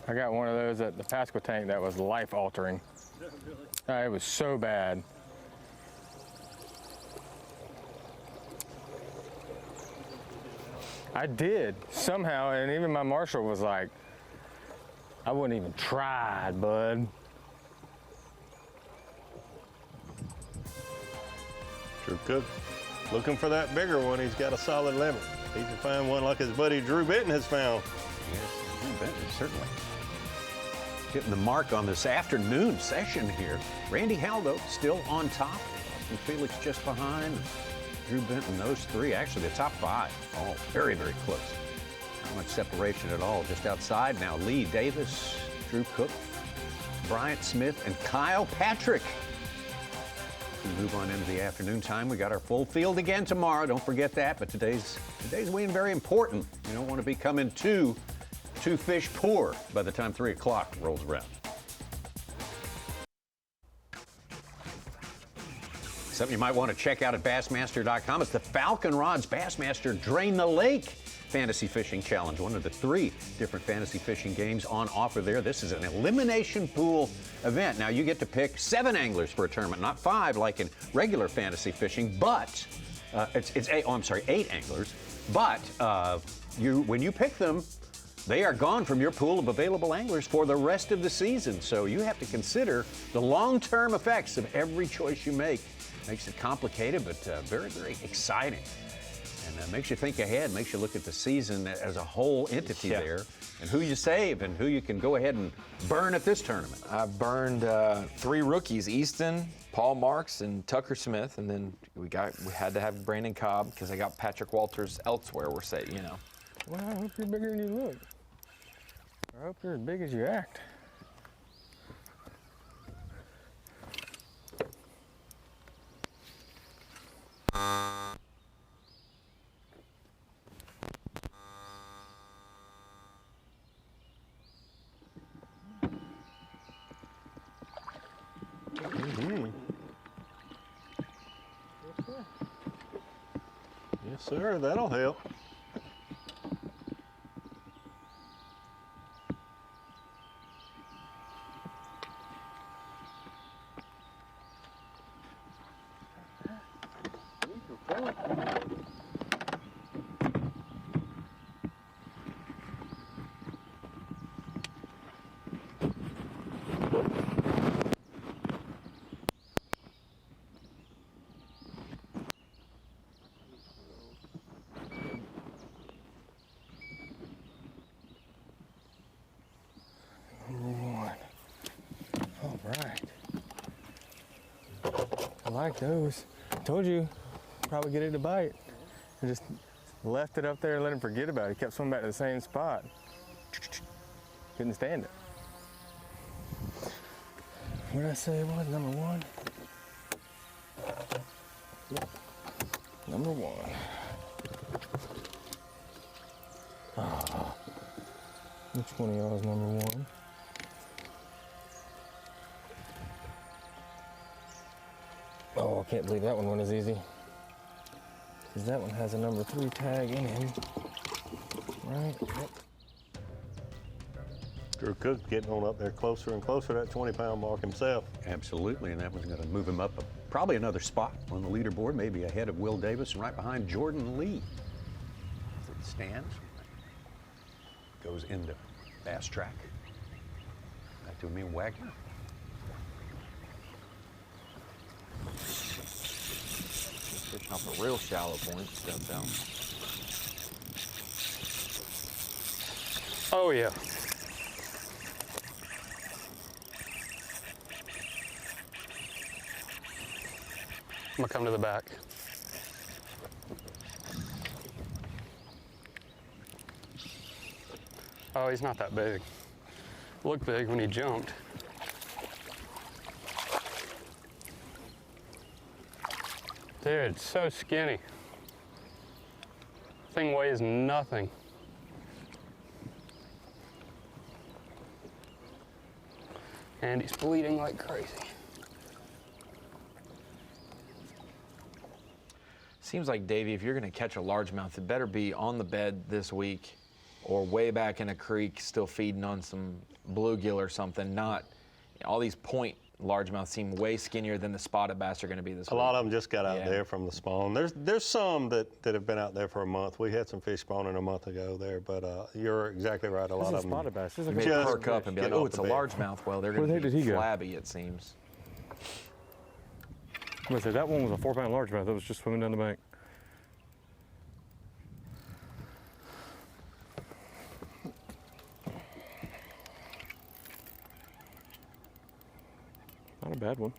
I got one of those at the Pasqua tank that was life-altering. It was so bad. I did, somehow, and even my marshal was like, I wouldn't even try, bud. Drew Cook looking for that bigger one. He's got a solid limit. He can find one like his buddy Drew Benton has found. Yes, Drew Benton certainly hitting the mark on this afternoon session here. Randy Haldo still on top. Austin Felix just behind. Drew Benton, those three, actually the top five, all very, very close. Not much separation at all, just outside now. Lee Davis, Drew Cook, Bryant Smith, and Kyle Patrick. We move on into the afternoon time. We got our full field again tomorrow. Don't forget that. But today's win very important. You don't want to be coming too fish poor by the time 3 o'clock rolls around. Something you might want to check out at Bassmaster.com. It's the Falcon Rods Bassmaster Drain the Lake Fantasy Fishing Challenge, one of the 3 different fantasy fishing games on offer there. This is an elimination pool event. Now you get to pick 7 anglers for a tournament, not 5 like in regular fantasy fishing, but it's 8 anglers. But when you pick them, they are gone from your pool of available anglers for the rest of the season. So you have to consider the long-term effects of every choice you make. Makes it complicated, but very, very exciting. And makes you think ahead, makes you look at the season as a whole entity there, and who you save and who you can go ahead and burn at this tournament. I burned 3 rookies, Easton, Paul Marks, and Tucker Smith, and then we had to have Brandon Cobb because I got Patrick Walters elsewhere. We're saying, you know. Well, I hope you're bigger than you look. I hope you're as big as you act. Yes, sir. That'll help. All right. I like those. Told you, probably get it to bite. I just left it up there and let him forget about it. He kept swimming back to the same spot. Couldn't stand it. What did I say it was? Number 1? Number 1. Which one of y'all is number 1? Oh, I can't believe that one went as easy. Because that one has a number 3 tag in him. Right? Yep. Drew Cook getting on up there closer and closer to that 20-pound mark himself. Absolutely, and that was going to move him up probably another spot on the leaderboard, maybe ahead of Will Davis and right behind Jordan Lee. As it stands, goes into Bass Track. Back to me, Wagner. Fishing off a real shallow point, steps out. Oh, yeah. I'm gonna come to the back. Oh, he's not that big. Looked big when he jumped. Dude, so skinny. Thing weighs nothing. And he's bleeding like crazy. Seems like, Davey, if you're going to catch a largemouth, it better be on the bed this week or way back in a creek still feeding on some bluegill or something. Not all these point largemouth seem way skinnier than the spotted bass are going to be this week. A lot of them just got out there from the spawn. There's some that have been out there for a month. We had some fish spawning a month ago there, but you're exactly right. A lot of them spotted bass. You may perk up and be like, oh, it's a largemouth. Well, they're going to be flabby, it seems. I'm going to say, that one was a 4-pound largemouth that was just swimming down the bank. Not a bad one.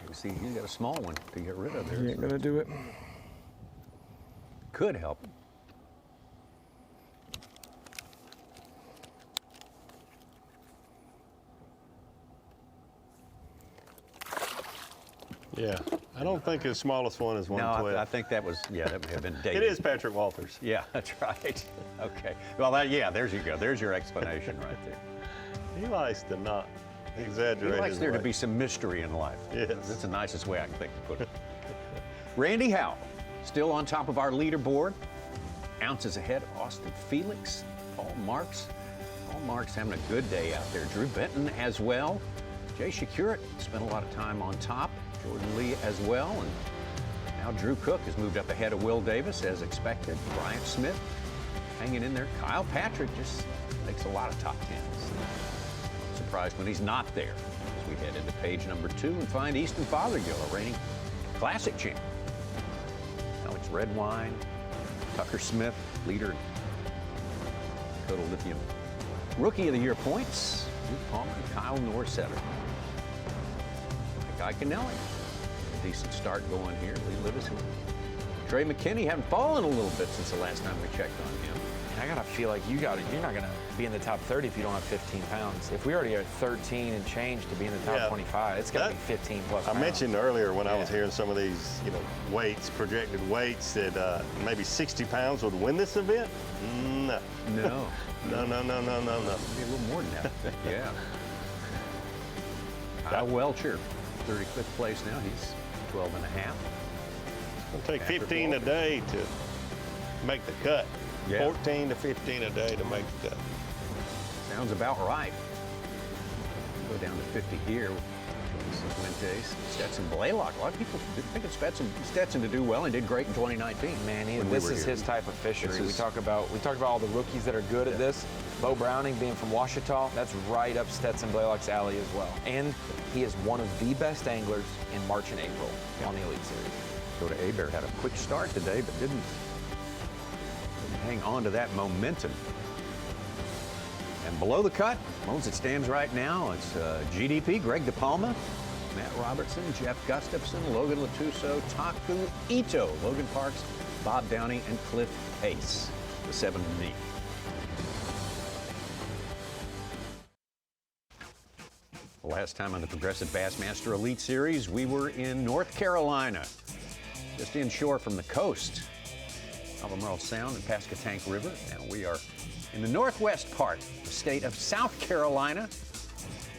You see, you got a small one to get rid of there. You ain't gonna do it. Could help. Yeah, I don't think his smallest one is 112. No, I think that was, that may have been David. It is Patrick Walters. Yeah, that's right. Okay. Well, there you go. There's your explanation right there. He likes to not exaggerate. He likes his there to weight. be some mystery in life. Yes. That's the nicest way I can think to put it. Randy Howe, still on top of our leaderboard. Ounces ahead of Austin Felix, Paul Marks. Paul Marks having a good day out there. Drew Benton as well. Jay Shakurit spent a lot of time on top. Jordan Lee as well. And now Drew Cook has moved up ahead of Will Davis as expected. Bryant Smith hanging in there. Kyle Patrick just makes a lot of top tens. Surprised when he's not there. As we head into page number 2 and find Easton Fothergill, a reigning classic champ. Alex Redwine, Tucker Smith, leader in Dakota Lithium Rookie of the Year points. Luke Palmer and Kyle Norsetter. Guy Canelli. Decent start going here. Lee Livison. Trey McKinney having fallen a little bit since the last time we checked on him. And I got to feel like you're not going to be in the top 30 if you don't have 15 pounds. If we already are 13 and change to be in the top 25, it's got to be 15 plus I pounds. mentioned earlier when I was hearing some of these, weights, projected weights, that maybe 60 pounds would win this event. No. No. No. Maybe a little more than that. Yeah. Kyle Welcher, 35th place now. He's 12 and a half. It'll take 15 a day to make the cut. Yeah. 14 to 15 a day to make the cut. Sounds about right. Go down to 50 here. Fuentes, Stetson Blaylock. A lot of people didn't think of Stetson to do well and did great in 2019. Man, this is his type of fishery. We talk about all the rookies that are good at this. Bo Browning being from Ouachita, that's right up Stetson Blaylock's alley as well. And he is one of the best anglers in March and April on the Elite Series. Dakota Hebert had a quick start today, but didn't hang on to that momentum. And below the cut, as it stands right now, it's GDP, Greg DePalma, Matt Robertson, Jeff Gustafson, Logan Latuso, Taku Ito, Logan Parks, Bob Downey, and Cliff Pace, the 7 knee. Last time on the Progressive Bassmaster Elite Series, we were in North Carolina, just inshore from the coast, Albemarle Sound and Pascatank River. Now we are in the northwest part of the state of South Carolina,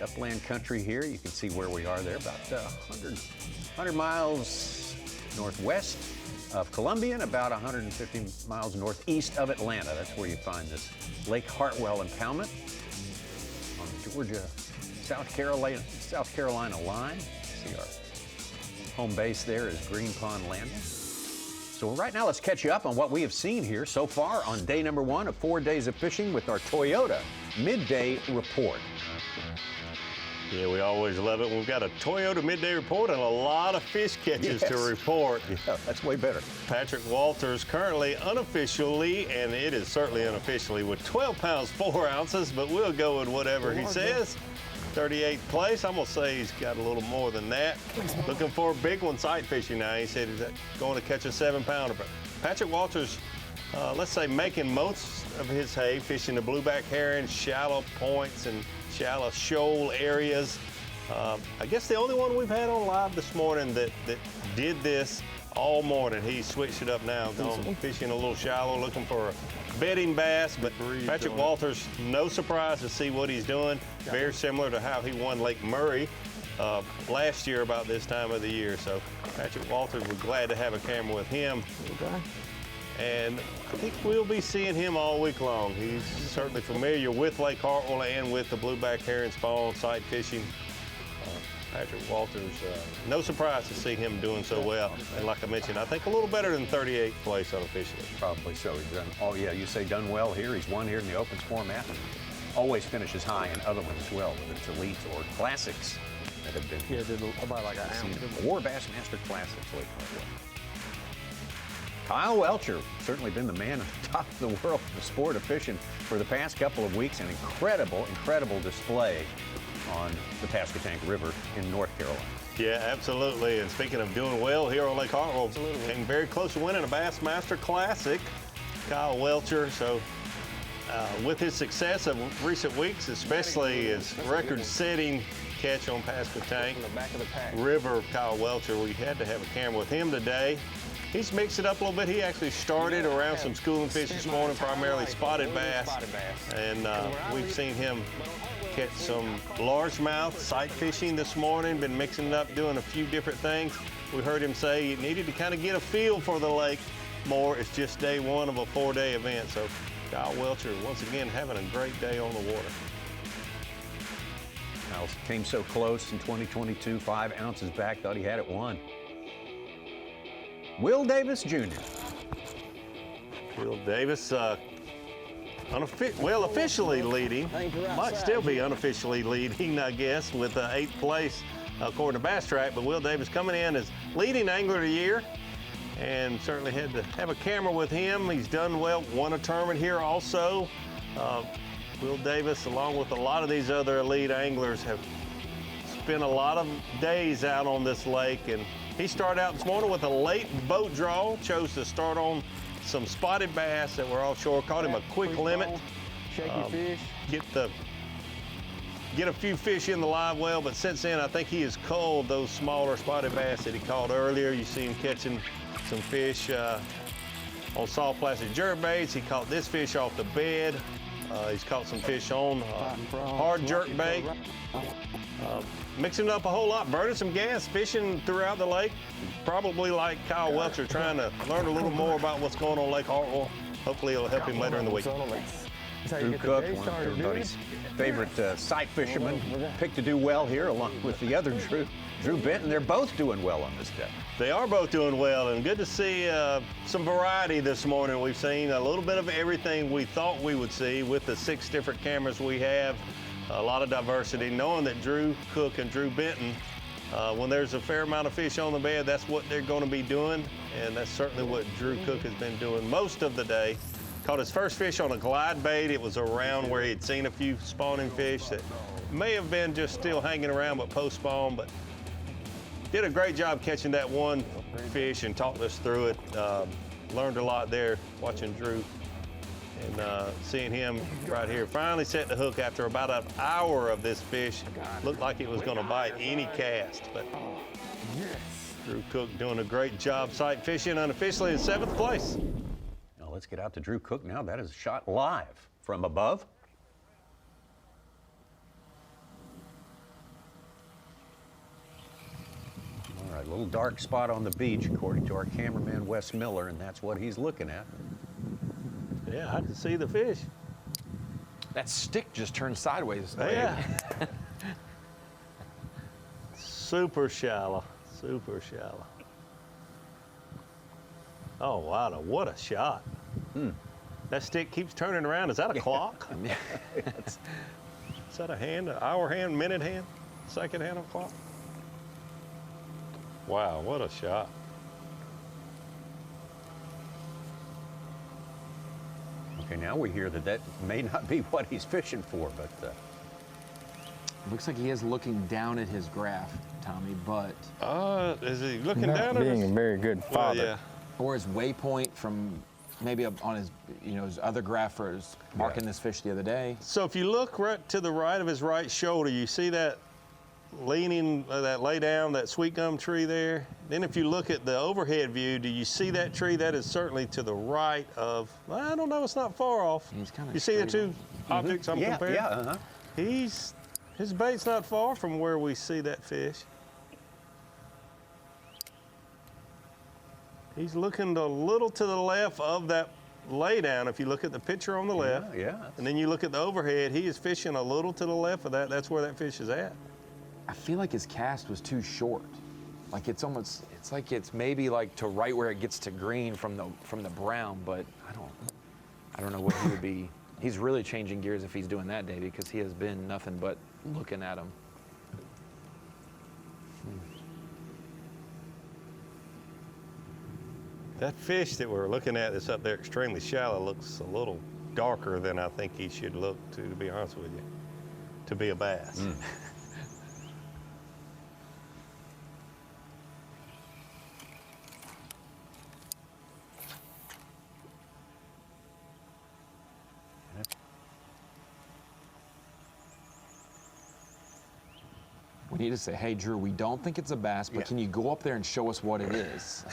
upland country here. You can see where we are there, about 100 miles northwest of Columbia and about 150 miles northeast of Atlanta. That's where you find this Lake Hartwell impoundment on the Georgia-South Carolina line. See our home base there is Green Pond Landing. So right now, let's catch you up on what we have seen here so far on day number 1 of 4 days of fishing with our Toyota Midday Report. Yeah, we always love it. We've got a Toyota Midday Report and a lot of fish catches to report. Yeah, that's way better. Patrick Walters currently unofficially, and it is certainly unofficially, with 12 pounds 4 ounces, but we'll go with whatever he says. 38th place. I'm going to say he's got a little more than that. Looking for a big one sight fishing now. He said he's going to catch a 7-pounder. But Patrick Walters, let's say, making most of his hay, fishing the blueback herring, shallow points and shallow shoal areas. I guess the only one we've had on live this morning that did this all morning. He switched it up now, going fishing a little shallow, looking for a bedding bass. But Patrick Walters, no surprise to see what he's doing. Very similar to how he won Lake Murray last year about this time of the year. So Patrick Walters, we're glad to have a camera with him. And I think we'll be seeing him all week long. He's certainly familiar with Lake Hartwell and with the blueback herring spawn, sight fishing. Patrick Walters, no surprise to see him doing so well. And like I mentioned, I think a little better than 38th place unofficially. Probably so. He's done, oh yeah, you say done well here. He's won here in the Opens format. Always finishes high in other ones as well, whether it's elites or classics that have been. Yeah, did about like an ounce. 4 Bassmaster classics. Kyle Welcher, certainly been the man at the top of the world in the sport of fishing for the past couple of weeks. An incredible display on the Pasquotank River in North Carolina. Yeah, absolutely. And speaking of doing well here on Lake Hartwell, came very close to winning a Bassmaster Classic. Kyle Welcher, so with his success of recent weeks, especially his record-setting catch on Pasquotank River, Kyle Welcher, we had to have a camera with him today. He's mixed it up a little bit. He actually started around some schooling fish this morning, primarily spotted bass. And we've seen him catch some largemouth sight fishing this morning, been mixing it up, doing a few different things. We heard him say he needed to kind of get a feel for the lake more. It's just day 1 of a 4-day event. So Kyle Welcher, once again, having a great day on the water. Kyle came so close in 2022, 5 ounces back, thought he had it won. Will Davis Jr. Will Davis, officially leading, might still be unofficially leading, I guess, with 8th place according to Bass Track. But Will Davis coming in as leading angler of the year, and certainly had to have a camera with him. He's done well, won a tournament here also. Will Davis, along with a lot of these other elite anglers, have spent a lot of days out on this lake, and he started out this morning with a late boat draw, chose to start on some spotted bass that were offshore, caught him a quick limit. Shaky fish. Get a few fish in the live well, but since then I think he has culled those smaller spotted bass that he caught earlier. You see him catching some fish on soft plastic jerk baits. He caught this fish off the bed. He's caught some fish on hard jerk bait. Mixing it up a whole lot, burning some gas, fishing throughout the lake. Probably like Kyle Welcher, trying to learn a little more about what's going on Lake Hartwell. Hopefully it'll help him later in the week. Drew Cook, one of everybody's favorite sight fishermen, picked to do well here along with the other Drew Benton. They're both doing well on this day. They are both doing well, and good to see some variety this morning. We've seen a little bit of everything we thought we would see with the 6 different cameras we have. A lot of diversity, knowing that Drew Cook and Drew Benton, when there's a fair amount of fish on the bed, that's what they're going to be doing, and that's certainly what Drew Cook has been doing most of the day. Caught his first fish on a glide bait. It was around where he had seen a few spawning fish that may have been just still hanging around but post-spawn, but did a great job catching that one fish and talked us through it. Learned a lot there watching Drew and seeing him right here. Finally set the hook after about an hour of this fish. Looked like it was going to bite any cast, but Drew Cook doing a great job sight fishing, unofficially in 7th place. Now let's get out to Drew Cook now. That is a shot live from above. little dark spot on the beach, according to our cameraman, Wes Miller, and that's what he's looking at. Yeah, I can see the fish. That stick just turned sideways. Yeah. Super shallow, super shallow. Oh, wow, what a shot. That stick keeps turning around. Is that a clock? Is that a hand, an hour hand, minute hand, second hand of clock? Wow, what a shot. Okay, now we hear that may not be what he's fishing for, but... Looks like he is looking down at his graph, Tommy, but... Is he looking Not down at being us? a very good father. Well, yeah. Or his waypoint from maybe up on his, his other graph for his marking this fish the other day. So if you look right to the right of his right shoulder, you see that leaning, that lay down, that sweet gum tree there? Then if you look at the overhead view, do you see that tree? That is certainly to the right of, I don't know, it's not far off. He's kind of You see the two objects I'm comparing? Yeah, His bait's not far from where we see that fish. He's looking a little to the left of that lay down. If you look at the picture on the left, and then you look at the overhead, he is fishing a little to the left of that. That's where that fish is at. I feel like his cast was too short. Like it's like it's maybe like to right where it gets to green from the brown, but I don't know what he would be. He's really changing gears if he's doing that, Davey, because he has been nothing but looking at him. That fish that we're looking at that's up there extremely shallow looks a little darker than I think he should look, to be honest with you, to be a bass. We need to say, hey, Drew, we don't think it's a bass, but can you go up there and show us what it is?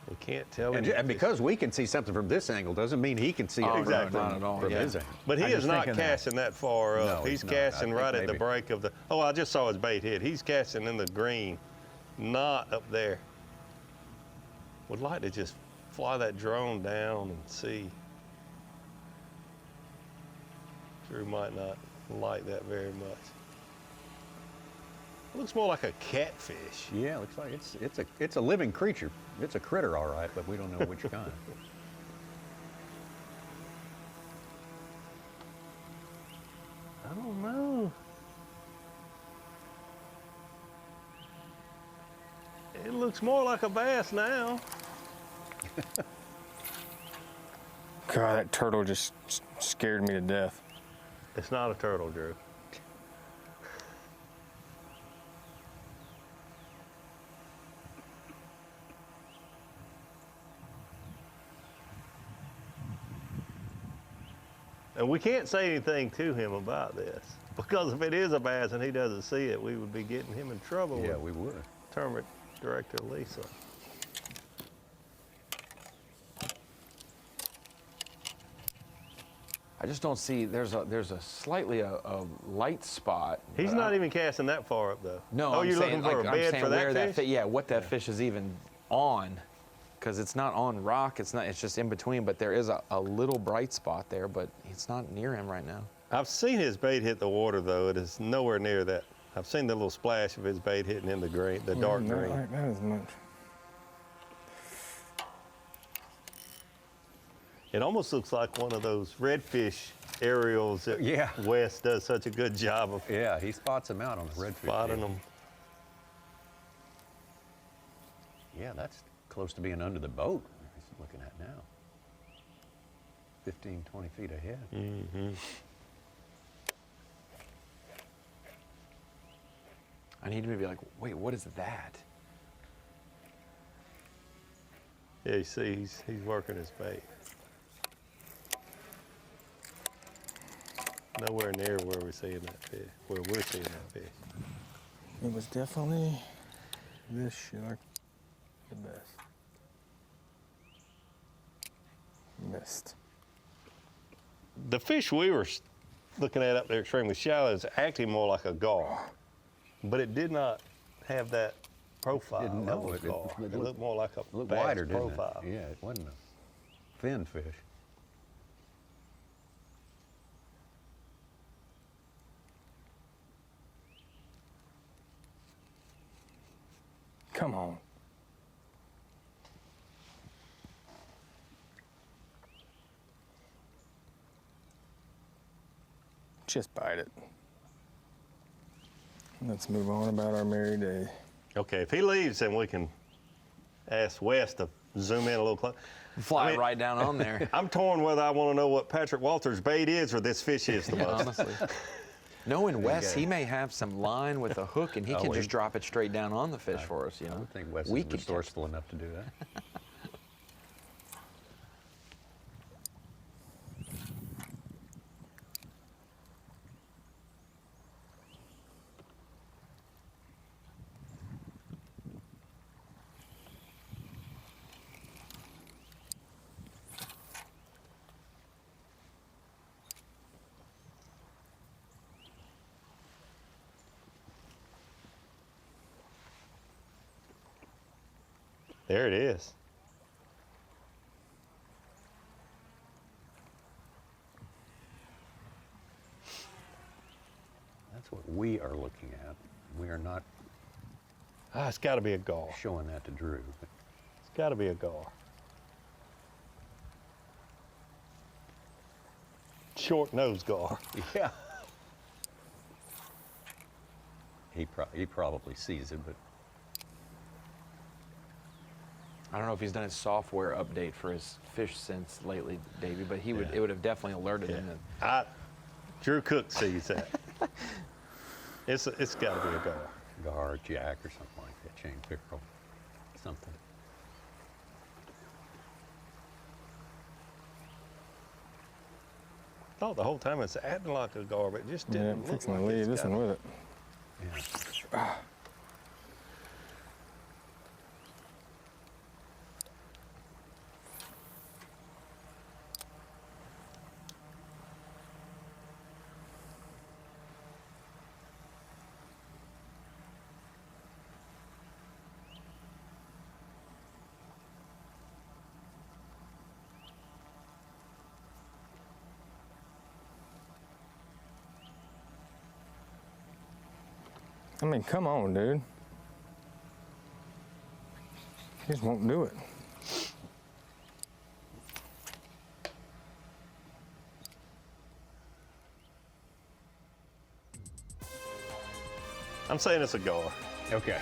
We can't tell him. And because we can see something from this angle doesn't mean he can see it exactly from his angle. But he is not casting that far up. No, he's not. casting I think right at the maybe. break of the, oh, I just saw his bait hit. He's casting in the green, not up there. Would like to just fly that drone down and see. Drew might not like that very much. It looks more like a catfish. Yeah, it looks like it's a living creature. It's a critter, all right, but we don't know which kind. I don't know. It looks more like a bass now. God, that turtle just scared me to death. It's not a turtle, Drew. And we can't say anything to him about this, because if it is a bass and he doesn't see it, we would be getting him in trouble. Yeah, with we would. Tournament Director Lisa. I just don't see, there's a slightly a light spot. He's not even casting that far up, though. No, oh, I'm you're saying, looking for like, a bed I'm saying for where that fish? yeah, what that fish is even on, because it's not on rock. It's just in between. But there is a little bright spot there, but it's not near him right now. I've seen his bait hit the water, though. It is nowhere near that. I've seen the little splash of his bait hitting in the green, the dark Not green. like that as much. It almost looks like one of those redfish aerials that Wes does such a good job of. Yeah, he spots them out on the redfish. Spotting them. Yeah, that's close to being under the boat. He's looking at now. 15, 20 feet ahead. Mm-hmm. I need to be like, wait, what is that? Yeah, you see, he's working his bait. Nowhere near where we're seeing that fish, where we're seeing that fish. It was definitely this shark the best. Missed. The fish we were looking at up there extremely shallow is acting more like a gar, but it did not have that profile. Didn't know it. It looked more like a looked bass wider, didn't profile. it? Yeah, it wasn't a thin fish. Come on. Just bite it. Let's move on about our merry day. Okay, if he leaves, then we can ask Wes to zoom in a little closer. Fly right down on there. I'm torn whether I want to know what Patrick Walters' bait is or this fish is the most. Honestly. Knowing Wes, he may have some line with a hook, and he can just drop it straight down on the fish for us. You know, I think Wes is resourceful enough to do that. There it is. That's what we are looking at. We are not. It's got to be a gar. Showing that to Drew. It's got to be a gar. Short nose gar. Yeah. He probably sees it, but. I don't know if he's done his software update for his fish sense lately, Davey, but he would it would have definitely alerted him. Drew Cook sees that. It's got to be a gar. Gar, jack, or something like that. Chain pickerel, something. Thought the whole time it's acting like a gar, but it just didn't look fixing like to leave it's this got one with it. Yeah. I mean, come on, dude. He just won't do it. I'm saying it's a gar. Okay.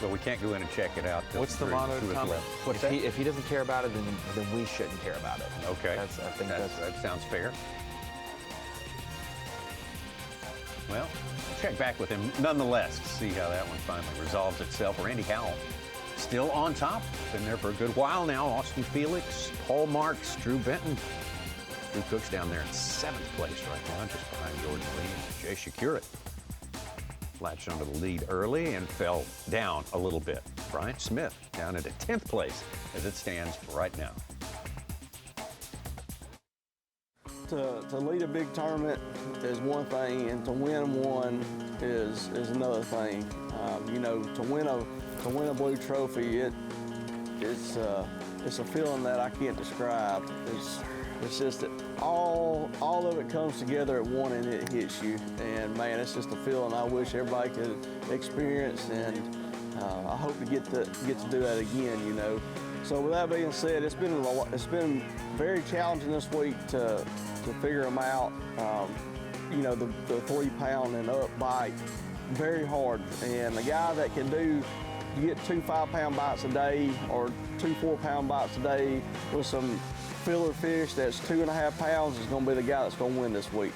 But we can't go in and check it out. What's the motto, Tom? What's if he doesn't care about it, then we shouldn't care about it. Okay. I think that sounds fair. Well, check back with him nonetheless to see how that one finally resolves itself. Randy Howell still on top. Been there for a good while now. Austin Felix, Paul Marks, Drew Benton. Drew Cook's down there in 7th place right now, just behind Jordan Lee and Jay Shakurit. Latched onto the lead early and fell down a little bit. Brian Smith down into 10th place as it stands right now. To lead a big tournament is one thing, and to win one is another thing. You know, to win a blue trophy, it's a feeling that I can't describe. It's just that all of it comes together at one and it hits you. And man, it's just a feeling I wish everybody could experience, and I hope to get to do that again. You know. So with that being said, it's been very challenging this week to figure them out. You know, the 3-pound and up bite, very hard. And the guy that can you get 2 5-pound bites a day or 2 4-pound bites a day with some filler fish that's 2.5 pounds is going to be the guy that's going to win this week.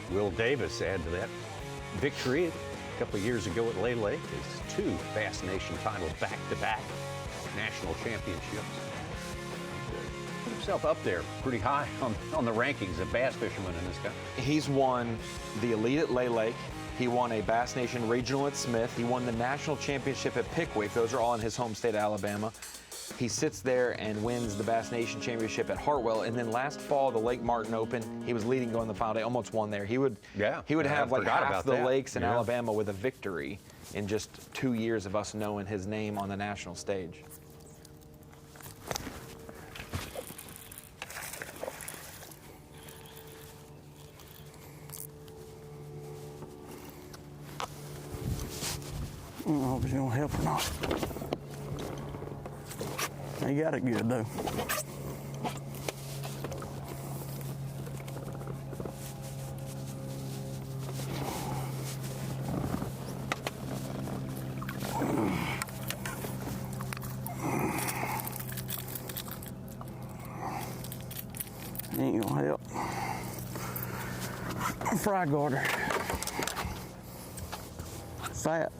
Will Davis add to that victory a couple of years ago at Lay Lake. His 2 Bass Nation titles back-to-back national championships. Put himself up there pretty high on the rankings of bass fishermen in this country. He's won the Elite at Lay Lake. He won a Bass Nation Regional at Smith. He won the National Championship at Pickwick. Those are all in his home state of Alabama. he sits there and wins the Bass Nation Championship at Hartwell, and then last fall, the Lake Martin Open, he was leading going the final day, almost won there. He would have like half the lakes in Alabama with a victory in just 2 years of us knowing his name on the national stage. I don't know if it's gonna help or not. He got it good though. Ain't gonna help. Fry garter. Fat.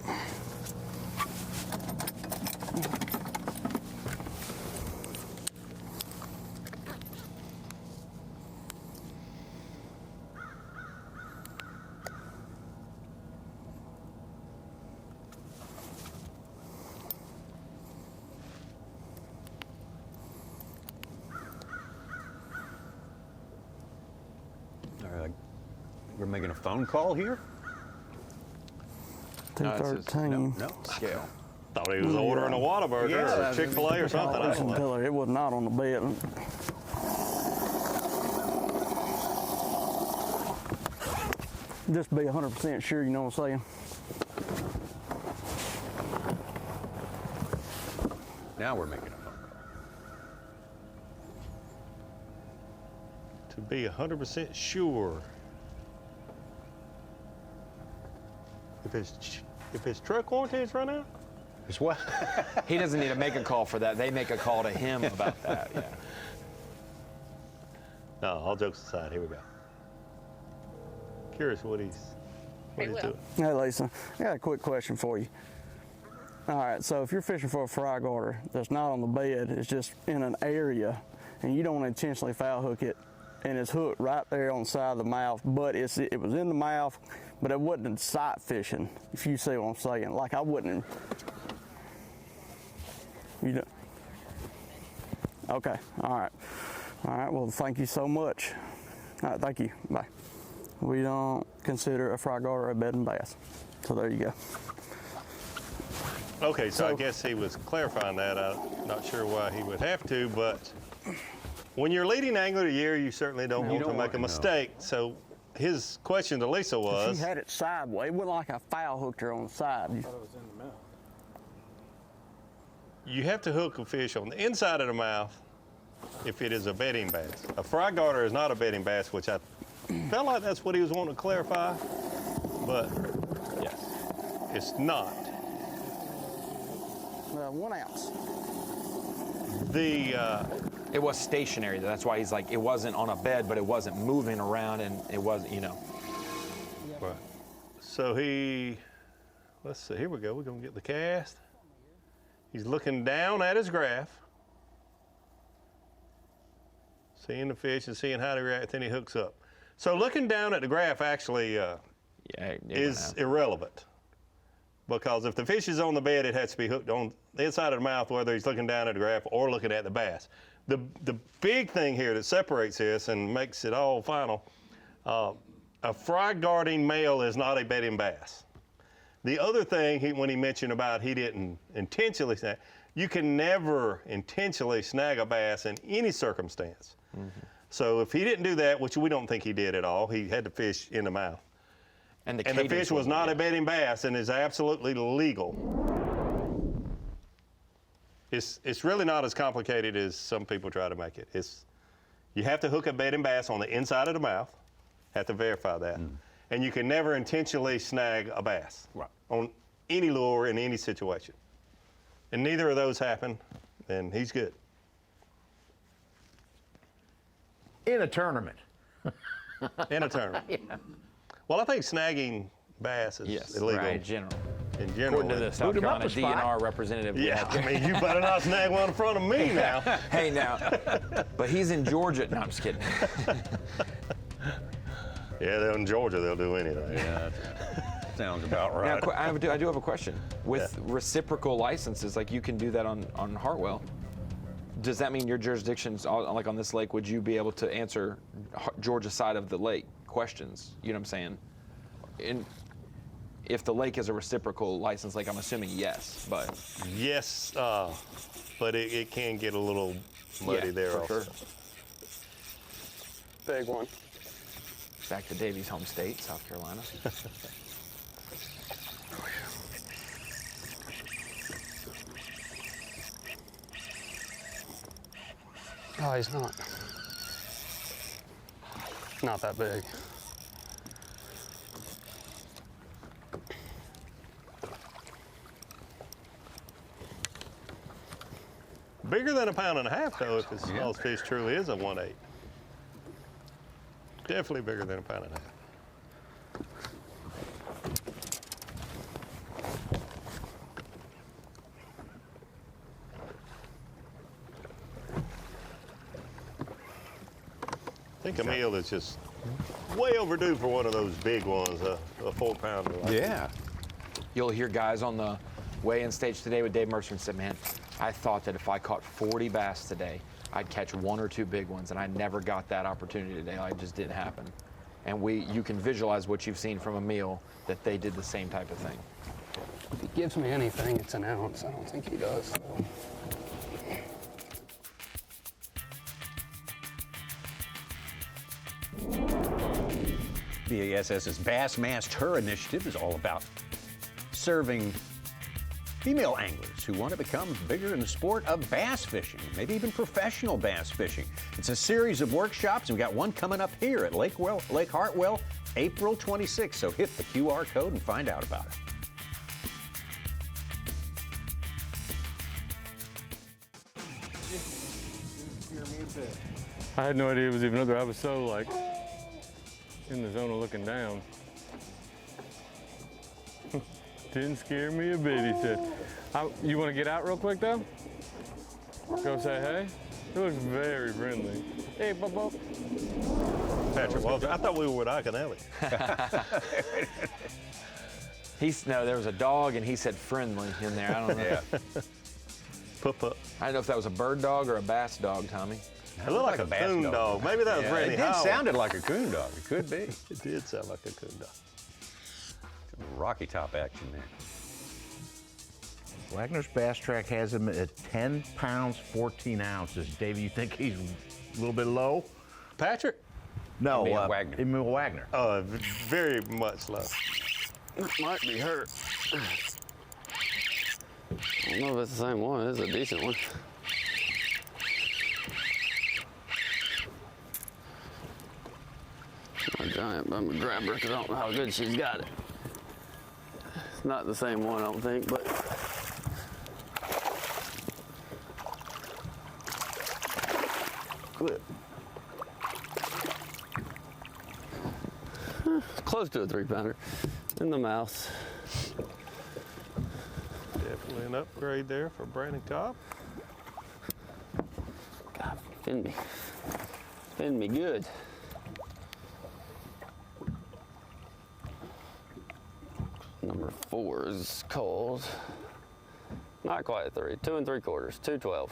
We're making a phone call here? 213. No, scale. Thought he was ordering a Whataburger or Chick-fil-A or something. I don't know. It was not on the bed. Just be 100% sure, you know what I'm saying? Now we're making a phone call. To be 100% sure. If his truck warranty's run out? It's what? He doesn't need to make a call for that. They make a call to him about that, yeah. No, all jokes aside, here we go. Curious what he's doing. Hey, Lisa, I got a quick question for you. All right, so if you're fishing for a fry garter that's not on the bed, it's just in an area, and you don't intentionally foul hook it, and it's hooked right there on the side of the mouth, but it was in the mouth, but it wasn't sight fishing, if you see what I'm saying. Like I wouldn't, you know. Okay, all right. All right, well, thank you so much. All right, thank you, bye. We don't consider a fry garter a bed and bass, so there you go. Okay, so I guess he was clarifying that. I'm not sure why he would have to, but when you're leading angler of the year, you certainly don't want to make a mistake. So his question to Lisa was... She had it sideways. It wasn't like I foul hooked her on the side. I thought it was in the mouth. You have to hook a fish on the inside of the mouth if it is a bedding bass. A fry garter is not a bedding bass, which I felt like that's what he was wanting to clarify, but yes, it's not. 1 ounce. It was stationary. That's why he's like, it wasn't on a bed, but it wasn't moving around, and it wasn't, you know. Right. So let's see, here we go. We're going to get the cast. He's looking down at his graph, seeing the fish and seeing how they react, then he hooks up. So looking down at the graph actually is irrelevant, because if the fish is on the bed, it has to be hooked on the inside of the mouth, whether he's looking down at the graph or looking at the bass. The big thing here that separates this and makes it all final, a fry guarding male is not a bedding bass. The other thing, when he mentioned about he didn't intentionally snag, you can never intentionally snag a bass in any circumstance. Mm-hmm. So if he didn't do that, which we don't think he did at all, he had the fish in the mouth. And the fish was not a bedding bass and is absolutely legal. It's really not as complicated as some people try to make it. You have to hook a bedding bass on the inside of the mouth, have to verify that. Mm. And you can never intentionally snag a bass on any lure in any situation. And neither of those happen, then he's good. In a tournament. In a tournament. Yeah. Well, I think snagging bass is illegal. Right, in general. In general. According to the South Carolina DNR representative. Yeah, I mean, you better not snag one in front of me now. Hey, now. But he's in Georgia. No, I'm just kidding. Yeah, they're in Georgia, they'll do anything. Yeah, that sounds about right. Now, I do have a question. With reciprocal licenses, like you can do that on Hartwell. does that mean your jurisdiction's like on this lake? Would you be able to answer Georgia's side of the lake questions? You know what I'm saying? If the lake is a reciprocal license lake, I'm assuming yes, but yes, but it can get a little muddy there for also. sure. Big one. Back to Davy's home state, South Carolina. Oh, he's not that big. Bigger than a pound and a half, though, if his smallest fish truly is a 1/8. Definitely bigger than a pound and a half. I think a meal is just way overdue for one of those big ones, a 4-pounder. Yeah. You'll hear guys on the weigh-in stage today with Dave Mercer and said, man, I thought that if I caught 40 bass today, I'd catch 1 or 2 big ones, and I never got that opportunity today. It just didn't happen. And you can visualize what you've seen from a meal that they did the same type of thing. If he gives me anything, it's an ounce. I don't think he does. B.A.S.'s Bassmaster initiative is all about serving female anglers who want to become bigger in the sport of bass fishing, maybe even professional bass fishing. It's a series of workshops, and we got one coming up here at Lake Hartwell, April 26th. So hit the QR code and find out about it. I had no idea it was even up there. I was so like in the zone of looking down. Didn't scare me a bit, he said. You want to get out real quick though? Go say hey? It looks very friendly. Hey, Bobo. Patrick, well, I thought we were with Iaconelli. No, there was a dog, and he said friendly in there. I don't know. Yeah. Pup. I don't know if that was a bird dog or a bass dog, Tommy. It looked like a coon dog. Maybe that was Randy It Howell. sounded like a coon dog. It could be. It did sound like a coon dog. Rocky Top action there. Wagner's Bass Track has him at 10 pounds, 14 ounces. Davey, you think he's a little bit low? Patrick? No, Wagner. Emil Wagner. Very much low. It might be hurt. I don't know if it's the same one. It's a decent one. Not giant, but I'm gonna grab her because I don't know how good she's got it. It's not the same one, I don't think, but. Clip. Close to a 3-pounder in the mouth. Definitely an upgrade there for Brandon Cobb. God, fin me good. Number 4 is called, not quite a 3, 2 3/4, 212.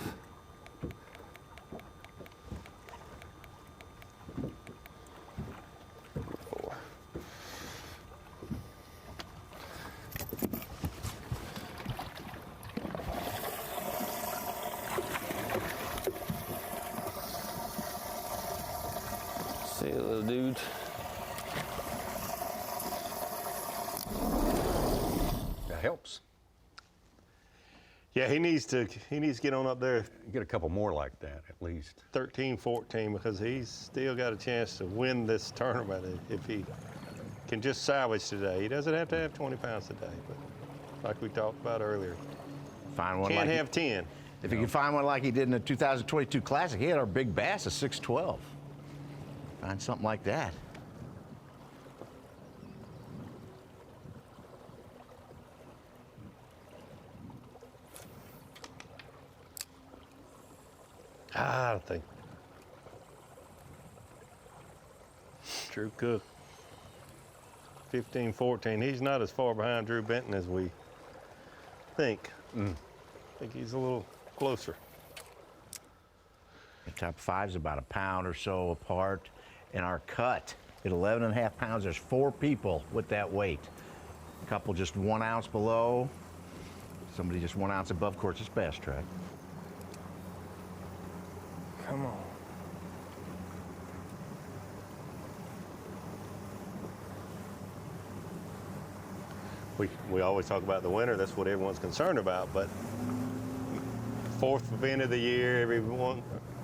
See a little dude. That helps. Yeah, he needs to get on up there. Get a couple more like that at least. 13, 14, because he's still got a chance to win this tournament if he can just salvage today. He doesn't have to have 20 pounds today, but like we talked about earlier, Find one can't like have 10. If you can find one like he did in the 2022 Classic, he had our big bass at 612. Find something like that. I don't think. Drew Cook, 15, 14. He's not as far behind Drew Benton as we think. I think he's a little closer. top 5's about a pound or so apart. And our cut at 11.5 pounds, there's 4 people with that weight. A couple just 1 ounce below. Somebody just 1 ounce above. Of course, it's Bass Track. Come on. We always talk about the winter. That's what everyone's concerned about. But 4th event of the year,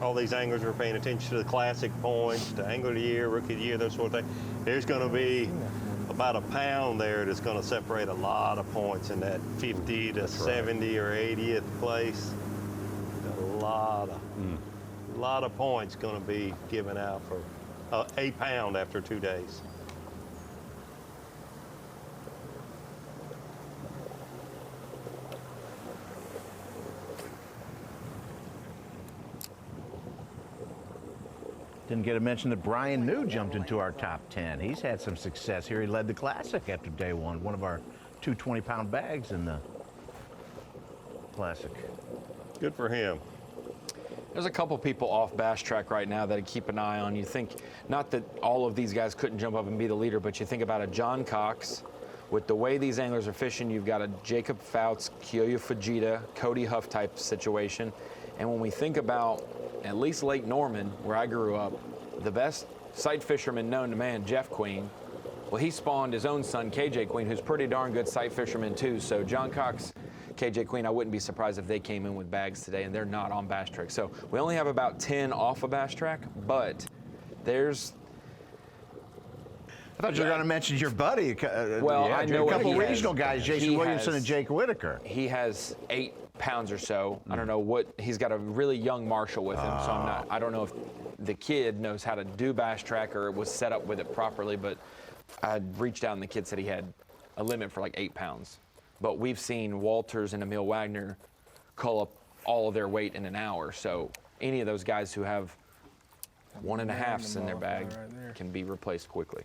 all these anglers are paying attention to the classic points, the angler of the year, rookie of the year, those sort of things. There's going to be about a pound there that's going to separate a lot of points in that 50 to 70 or 80th place. A lot of points going to be given out for a pound after 2 days. Didn't get to mention that Brian New jumped into our top 10. He's had some success here. He led the Classic after day 1. One of our 2 20-pound bags in the Classic. Good for him. There's a couple people off Bass Track right now that I keep an eye on. You think, not that all of these guys couldn't jump up and be the leader, but you think about a John Cox. With the way these anglers are fishing, you've got a Jacob Fouts, Kyoyo Fujita, Cody Huff type situation. And when we think about at least Lake Norman, where I grew up, the best sight fisherman known to man, Jeff Queen, well, he spawned his own son, KJ Queen, who's pretty darn good sight fisherman too. So John Cox, KJ Queen, I wouldn't be surprised if they came in with bags today, and they're not on Bass Track. So we only have about 10 off of Bass Track, but there's... I thought you were going to mention your buddy. Well, I know a couple what he regional has. guys, Jason Williamson and Jake Whitaker. He has 8 pounds or so. I don't know what, he's got a really young Marshall with him, so I don't know if the kid knows how to do Bass Track or was set up with it properly, but I reached out and the kid said he had a limit for like 8 pounds. But we've seen Walters and Emil Wagner cull up all of their weight in an hour, so any of those guys who have 1.5s in their bag can be replaced quickly.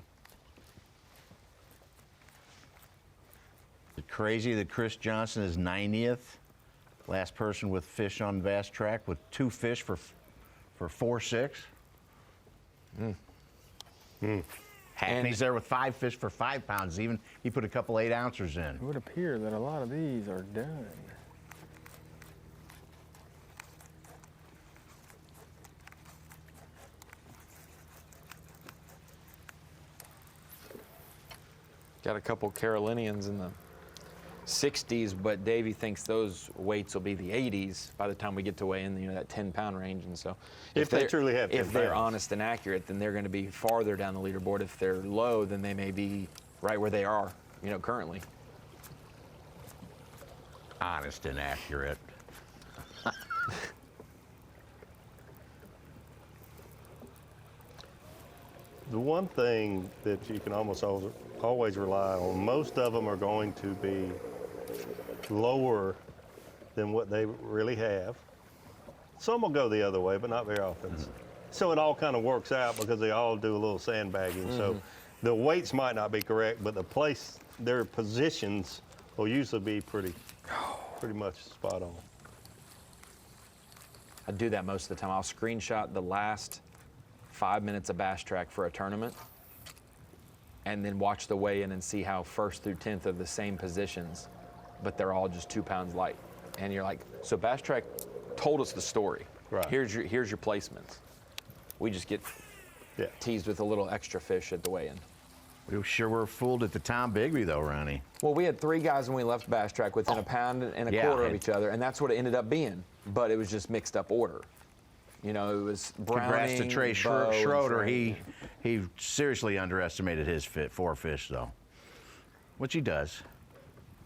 Is it crazy that Chris Johnson is 90th? Last person with fish on Bass Track with 2 fish for 4.6. Hackney's there with 5 fish for 5 pounds. Even he put a couple 8-ouncers in. It would appear that a lot of these are done. Got a couple Carolinians in the 60s, but Davey thinks those weights will be the 80s by the time we get to weigh in, that 10-pound range. And so, if they truly have 10 if they're pounds. honest and accurate, then they're going to be farther down the leaderboard. If they're low, then they may be right where they are, currently. Honest and accurate. The one thing that you can almost always rely on, most of them are going to be lower than what they really have. Some will go the other way, but not very often. So it all kind of works out because they all do a little sandbagging. So the weights might not be correct, but their positions will usually be pretty much spot on. I do that most of the time. I'll screenshot the last 5 minutes of Bass Track for a tournament and then watch the weigh-in and see how 1st through 10th are the same positions, but they're all just 2 pounds light. And you're like, so Bass Track told us the story. Right. Here's your placements. We just get teased with a little extra fish at the weigh-in. We sure were fooled at the Tom Bigby, though, Ronnie. Well, we had 3 guys when we left Bass Track within a pound and a quarter of each other, and that's what it ended up being. But it was just mixed up order. It was Browning, Congrats to Trey Bo, Schroeder. and He seriously underestimated his 4 fish, though, which he does,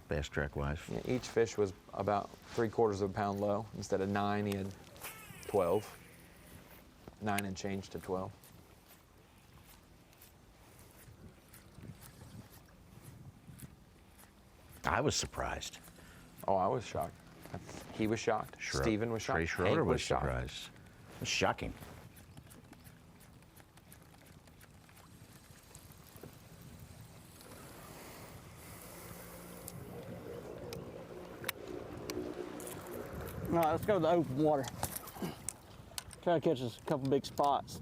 Bass Track-wise. Yeah, each fish was about 3/4 of a pound low. Instead of 9, he had 12. 9 and change to 12. I was surprised. Oh, I was shocked. He was shocked. Steven was shocked. Trey Schroeder Hank was shocked. surprised. It was shocking. All right, let's go to the open water. Try to catch us a couple big spots.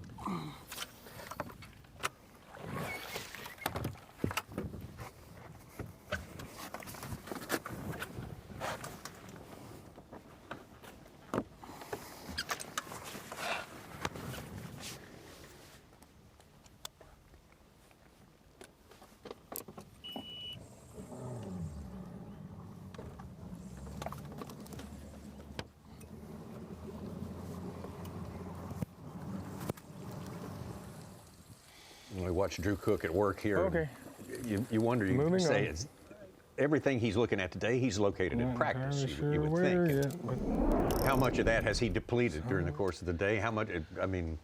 We watch Drew Cook at work here. Okay. You wonder, you Moving say on. it's everything he's looking at today, he's located in practice, you would think. How much of that has he depleted during the course of the day? How much, I mean,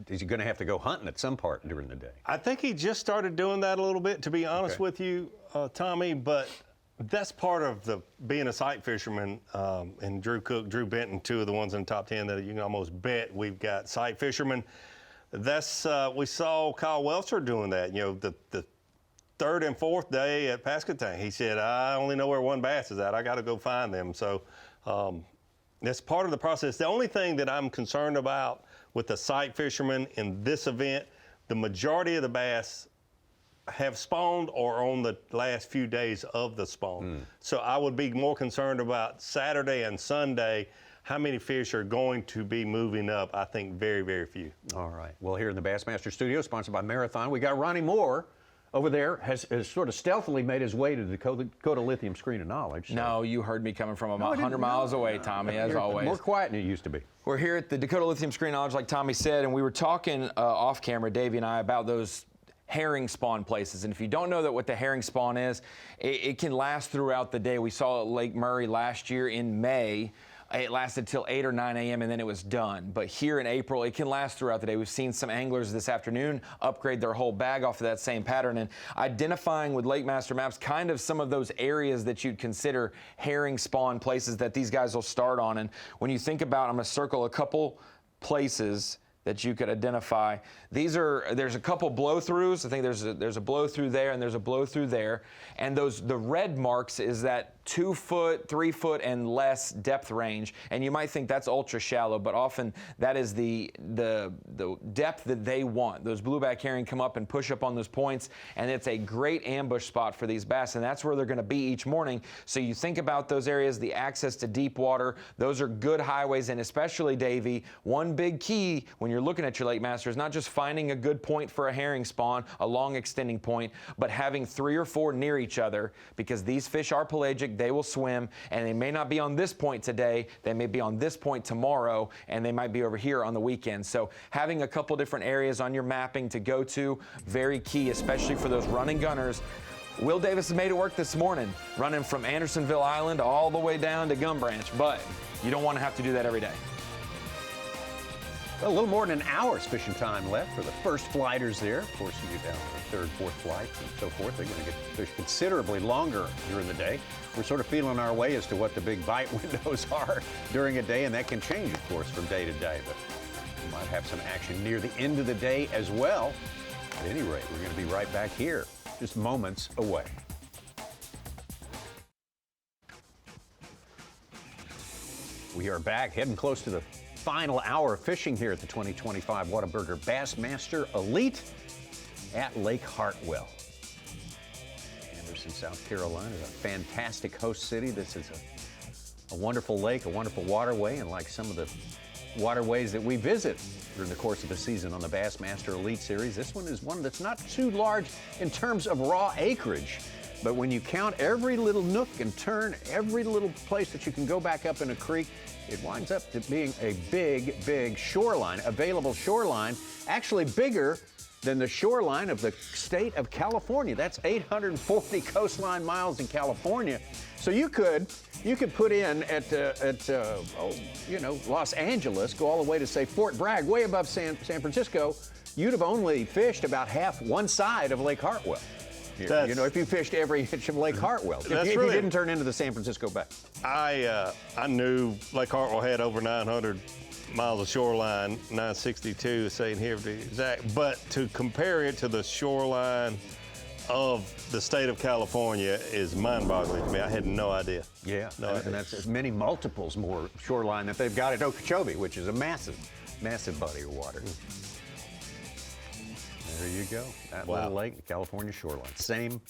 is he going to have to go hunting at some part during the day? I think he just started doing that a little bit, to be honest with you, Tommy, but that's part of the being a sight fisherman, and Drew Cook, Drew Benton, two of the ones in the top 10 that you can almost bet we've got sight fishermen. That's, we saw Kyle Welcher doing that, you know, the third and fourth day at Pasquotank. He said, I only know where one bass is at. I got to go find them. So that's part of the process. The only thing that I'm concerned about with the sight fishermen in this event, the majority of the bass have spawned or on the last few days of the spawn. So I would be more concerned about Saturday and Sunday. How many fish are going to be moving up? I think very, very few. All right. Well, here in the Bassmaster studio, sponsored by Marathon, we got Ronnie Moore over there, has sort of stealthily made his way to the Dakota Lithium Screen of Knowledge. So. No, you heard me coming from about 100 miles away, Tommy, as always. More quiet than you used to be. We're here at the Dakota Lithium Screen of Knowledge, like Tommy said, and we were talking off camera, Davey and I, about those herring spawn places. And if you don't know what the herring spawn is, it can last throughout the day. We saw it at Lake Murray last year in May. It lasted till 8 or 9 a.m. and then it was done. But here in April, it can last throughout the day. We've seen some anglers this afternoon upgrade their whole bag off of that same pattern, and identifying with Lake Master maps kind of some of those areas that you'd consider herring spawn places that these guys will start on. And when you think about, I'm going to circle a couple places that you could identify. There's a couple blow-throughs. I think there's a blow-through there and there's a blow-through there. And the red marks is that 2 foot, 3 foot and less depth range. And you might think that's ultra shallow, but often that is the depth that they want. Those blueback herring come up and push up on those points, and it's a great ambush spot for these bass, and that's where they're gonna be each morning. So you think about those areas, the access to deep water, those are good highways, and especially, Davey, one big key when you're looking at your Lake Master is not just finding a good point for a herring spawn, a long extending point, but having 3 or 4 near each other, because these fish are pelagic, they will swim, and they may not be on this point today, they may be on this point tomorrow, and they might be over here on the weekend. So having a couple different areas on your mapping to go to, very key, especially for those running gunners. Will Davis has made it work this morning, running from Andersonville Island all the way down to Gum Branch, but you don't want to have to do that every day. Well, a little more than an hour's fishing time left for the first flighters there. Of course, you get down to the third, fourth flight and so forth. They're going to get to fish considerably longer during the day. We're sort of feeling our way as to what the big bite windows are during a day, and that can change, of course, from day to day. But we might have some action near the end of the day as well. At any rate, we're going to be right back here, just moments away. We are back, heading close to the final hour of fishing here at the 2025 Whataburger Bassmaster Elite at Lake Hartwell. Anderson, South Carolina is a fantastic host city. This is a wonderful lake, a wonderful waterway, and like some of the waterways that we visit during the course of the season on the Bassmaster Elite Series, this one is one that's not too large in terms of raw acreage. But when you count every little nook and turn, every little place that you can go back up in a creek, it winds up to being a big, big shoreline, available shoreline, actually bigger than the shoreline of the state of California. That's 840 coastline miles in California. So you could put in at Los Angeles, go all the way to, say, Fort Bragg, way above San Francisco. You'd have only fished about half one side of Lake Hartwell. If you fished every inch of Lake Hartwell, if you didn't turn into the San Francisco Bay. I knew Lake Hartwell had over 900 miles of shoreline, 962 saying here to be exact, but to compare it to the shoreline of the state of California is mind-boggling to me. I had no idea. Yeah, and that's many multiples more shoreline that they've got at Okeechobee, which is a massive Massive body of water. There you go. That Wow. little lake, California shoreline. Same,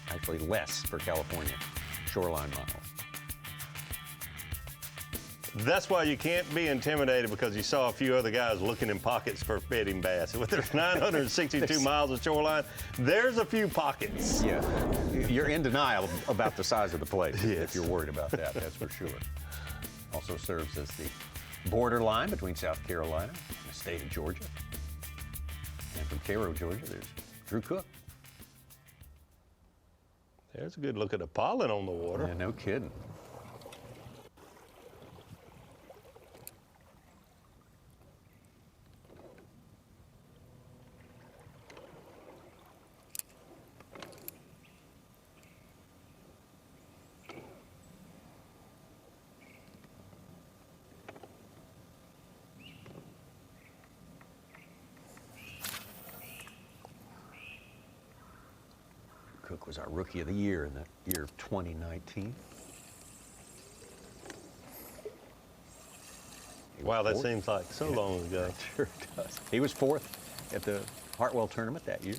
actually less for California shoreline miles. That's why you can't be intimidated, because you saw a few other guys looking in pockets for bedding bass. With there's 962 miles of shoreline, there's a few pockets. Yeah, you're in denial about the size of the place if you're worried about that, that's for sure. Also serves as the borderline between South Carolina and the state of Georgia. And from Cairo, Georgia, there's Drew Cook. There's a good look at the pollen on the water. Yeah, no kidding. Cook was our Rookie of the Year in the year of 2019. Wow, that seems like so long ago. Sure does. He was fourth at the Hartwell tournament that year.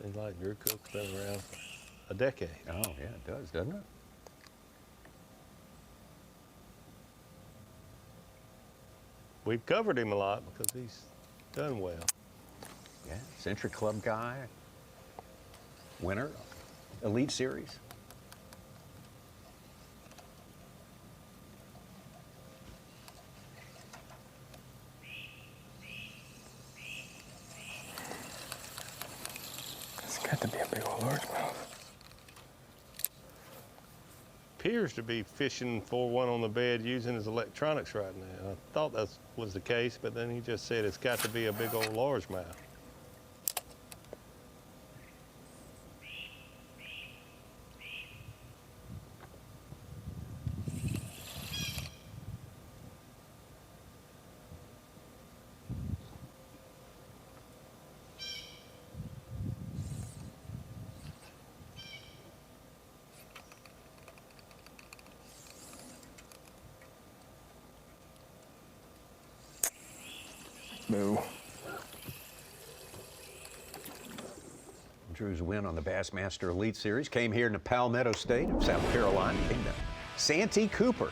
Seems like Drew Cook's been around for a decade. Oh, yeah, it does, doesn't it? We've covered him a lot because he's done well. Yeah, Century Club guy, winner, Elite Series. It's got to be a big old largemouth. Appears to be fishing for one on the bed using his electronics right now. I thought that was the case, but then he just said it's got to be a big old largemouth. No. Drew's win on the Bassmaster Elite Series came here in the Palmetto State of South Carolina. Came to Santee Cooper.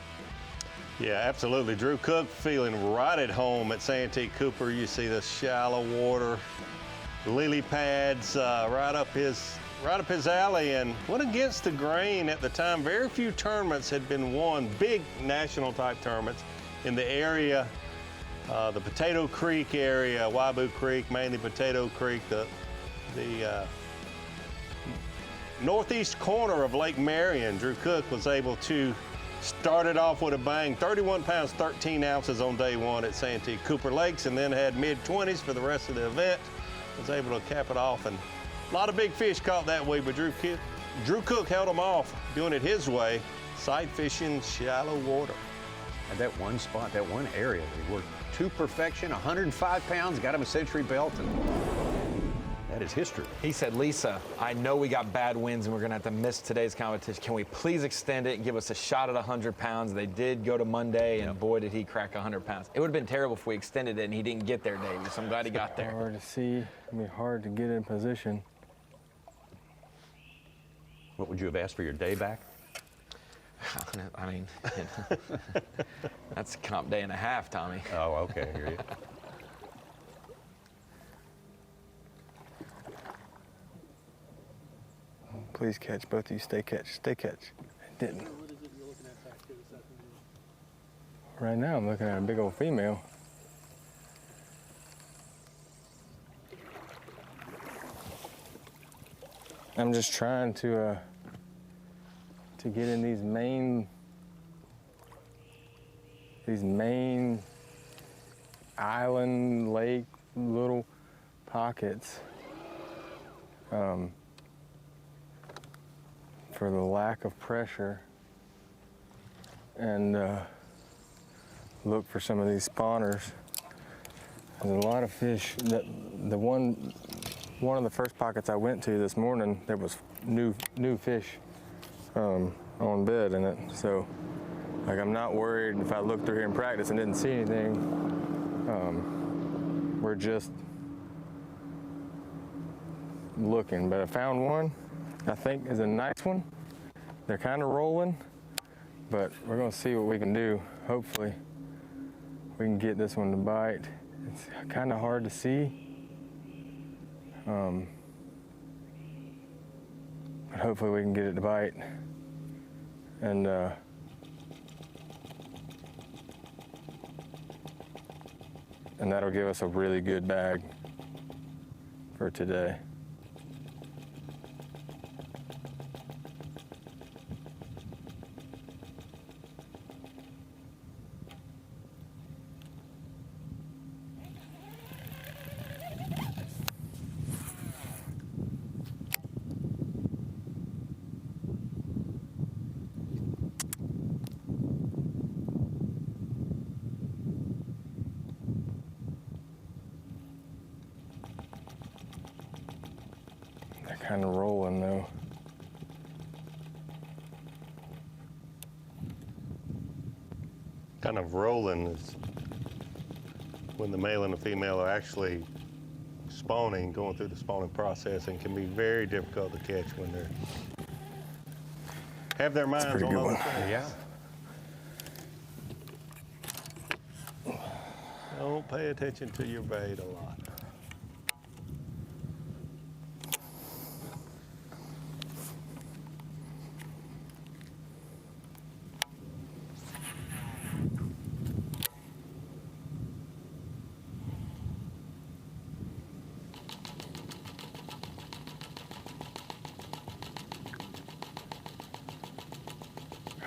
Yeah, absolutely. Drew Cook feeling right at home at Santee Cooper. You see the shallow water, lily pads right up his alley, and went against the grain at the time. Very few tournaments had been won, big national type tournaments in the area. The Potato Creek area, Waibu Creek, mainly Potato Creek, the northeast corner of Lake Marion. Drew Cook was able to start it off with a bang, 31 pounds, 13 ounces on day one at Santee Cooper Lakes, and then had mid-20s for the rest of the event. Was able to cap it off, and a lot of big fish caught that way, but Drew Cook held them off, doing it his way, sight fishing, shallow water. Had that one spot, that one area that he worked to perfection, 105 pounds, got him a century belt, and that is history. He said, Lisa, I know we got bad winds and we're gonna have to miss today's competition. Can we please extend it and give us a shot at 100 pounds? They did go to Monday, and boy, did he crack 100 pounds. It would have been terrible if we extended it and he didn't get there, Davey, so I'm glad he got there. Hard to see. It'd be hard to get in position. What would you have asked for your day back? I mean, that's a comp day and a half, Tommy. Oh, okay, I hear you. Please catch, both of you. Stay catch. Stay catch. It didn't. What is it you're looking at back here this afternoon? Right now, I'm looking at a big old female. I'm just trying to get in these main island, lake, little pockets. For the lack of pressure, and look for some of these spawners. There's a lot of fish. One of the first pockets I went to this morning, there was new fish on bed in it. So Like, I'm not worried if I look through here in practice and didn't see anything. We're just looking, but I found one I think is a nice one. They're kind of rolling, but we're gonna see what we can do. Hopefully we can get this one to bite. It's kind of hard to see. But hopefully we can get it to bite. And that'll give us a really good bag for today. Kind of rolling though. Kind of rolling is when the male and the female are actually spawning, going through the spawning process, and can be very difficult to catch when they're have their minds on other things. Yeah. Don't pay attention to your bait a lot.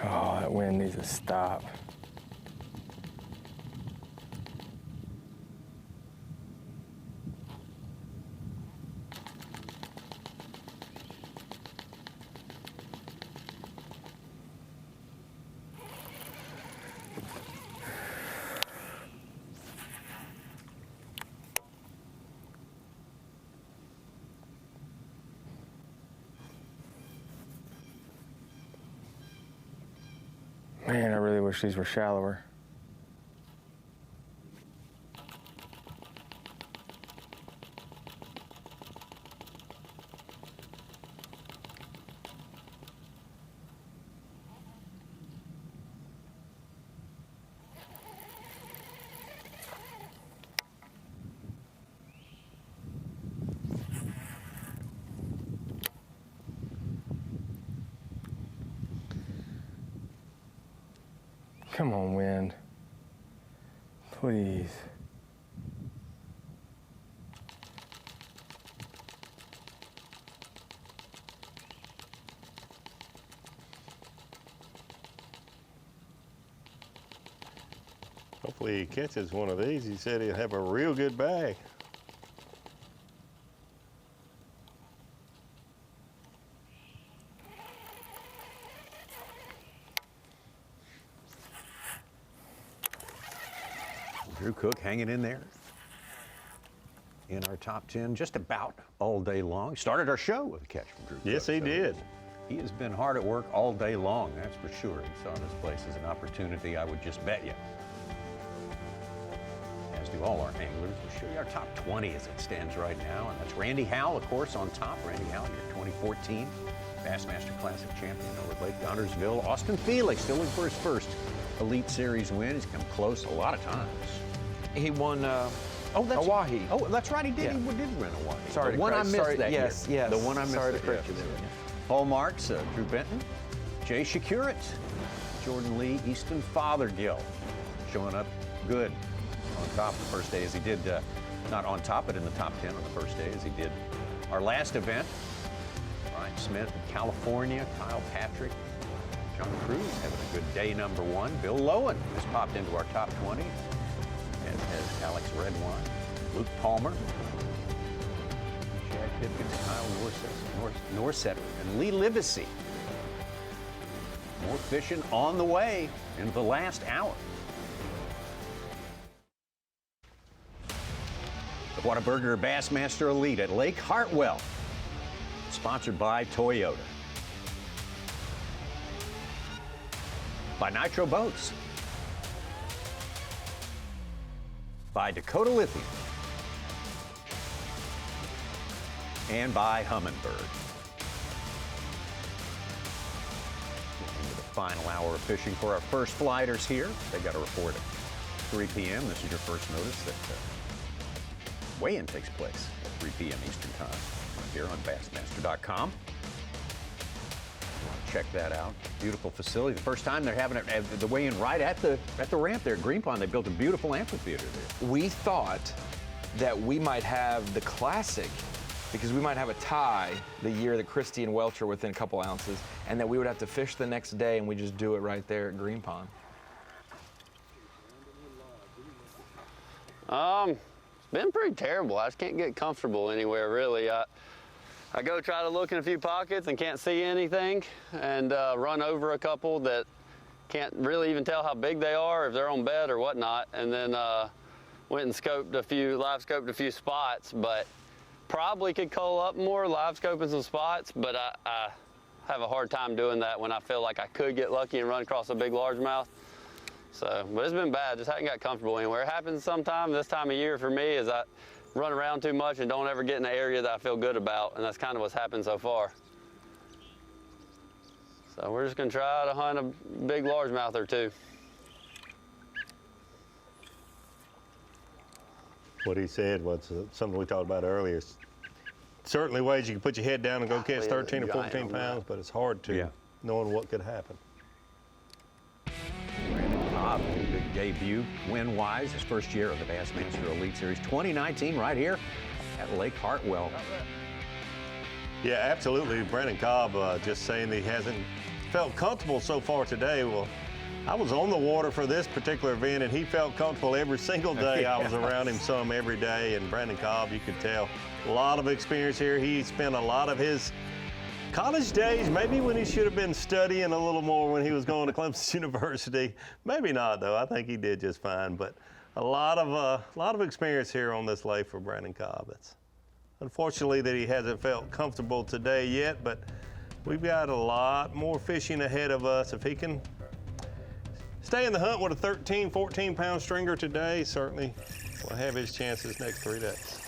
Oh, that wind needs to stop. Man, I really wish these were shallower. Come on, wind. Please. Hopefully he catches one of these. He said he'd have a real good bag. Drew Cook hanging in there in our top 10 just about all day long. Started our show with a catch from Drew Cook. Yes, he did. He has been hard at work all day long, that's for sure. He saw this place as an opportunity, I would just bet you. As do all our anglers. We'll show you our top 20 as it stands right now. And that's Randy Howell, of course, on top. Randy Howell, your 2014 Bassmaster Classic champion over Lake Guntersville. Austin Feely still looking for his first Elite Series win. He's come close a lot of times. He won Hawaii. Oh, that's right, he did. Yeah. He did win Hawaii. Sorry the to one I correct- missed sorry, that yes, year. yes. The one I missed. Sorry to that correct year. you there. Paul Marks, Drew Benton, Jay Shakurit, Jordan Lee, Easton Fothergill, showing up good on top the first day as he did, not on top, but in the top 10 on the first day as he did our last event. Ryan Smith in California, Kyle Patrick, John Cruz having a good day number one. Bill Lowen has popped into our top 20, as has Alex Redwine, Luke Palmer, Chad Pipkins, Kyle Norsetter, and Lee Livesey. More fishing on the way in the last hour. The Whataburger Bassmaster Elite at Lake Hartwell, sponsored by Toyota. by Nitro Boats, by Dakota Lithium, and by Humminbird. Into the final hour of fishing for our first flighters here. They got a report at 3 p.m. This is your first notice that weigh-in takes place at 3 p.m. Eastern Time right here on Bassmaster.com. Check that out. Beautiful facility. The first time they're having the weigh-in right at the ramp there at Green Pond. They built a beautiful amphitheater there. We thought that we might have the Classic because we might have a tie the year that Christie and Welch are within a couple ounces, and that we would have to fish the next day, and we just do it right there at Green Pond. It's been pretty terrible. I just can't get comfortable anywhere, really. I go try to look in a few pockets and can't see anything, and run over a couple that can't really even tell how big they are, if they're on bed or whatnot, and then went and live scoped a few spots, but probably could cull up more live scoping some spots, but I have a hard time doing that when I feel like I could get lucky and run across a big largemouth. So, but it's been bad, just haven't got comfortable anywhere. It happens sometime this time of year for me is I run around too much and don't ever get in an area that I feel good about, and that's kind of what's happened so far. So we're just gonna try to hunt a big largemouth or two. What he said was something we talked about earlier. Certainly ways you can put your head down and go catch 13 or 14 pounds, but it's hard to, knowing what could happen. Big debut, win-wise, his first year of the Bassmaster Elite Series 2019 right here at Lake Hartwell. Yeah, absolutely. Brandon Cobb just saying that he hasn't felt comfortable so far today. Well, I was on the water for this particular event, and he felt comfortable every single day. I was around him some every day, and Brandon Cobb, you could tell, a lot of experience here. He spent a lot of his college days, maybe when he should have been studying a little more when he was going to Clemson University. Maybe not, though. I think he did just fine. But a lot of experience here on this lake for Brandon Cobb. It's unfortunately that he hasn't felt comfortable today yet, but we've got a lot more fishing ahead of us. If he can stay in the hunt with a 13, 14-pound stringer today, certainly will have his chances next 3 days.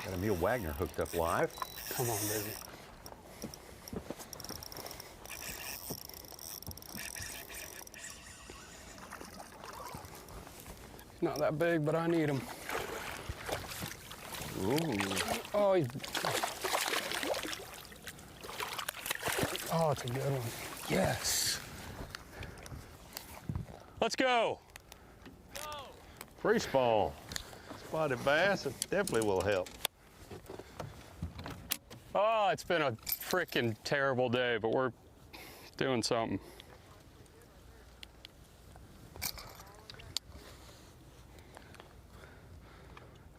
Got Emil Wagner hooked up live. Come on, baby. Not that big, but I need him. Ooh. Oh, oh, it's a good one. Yes. Let's go. Free spawn. Spotted bass, it definitely will help. Oh, it's been a freaking terrible day, but we're doing something.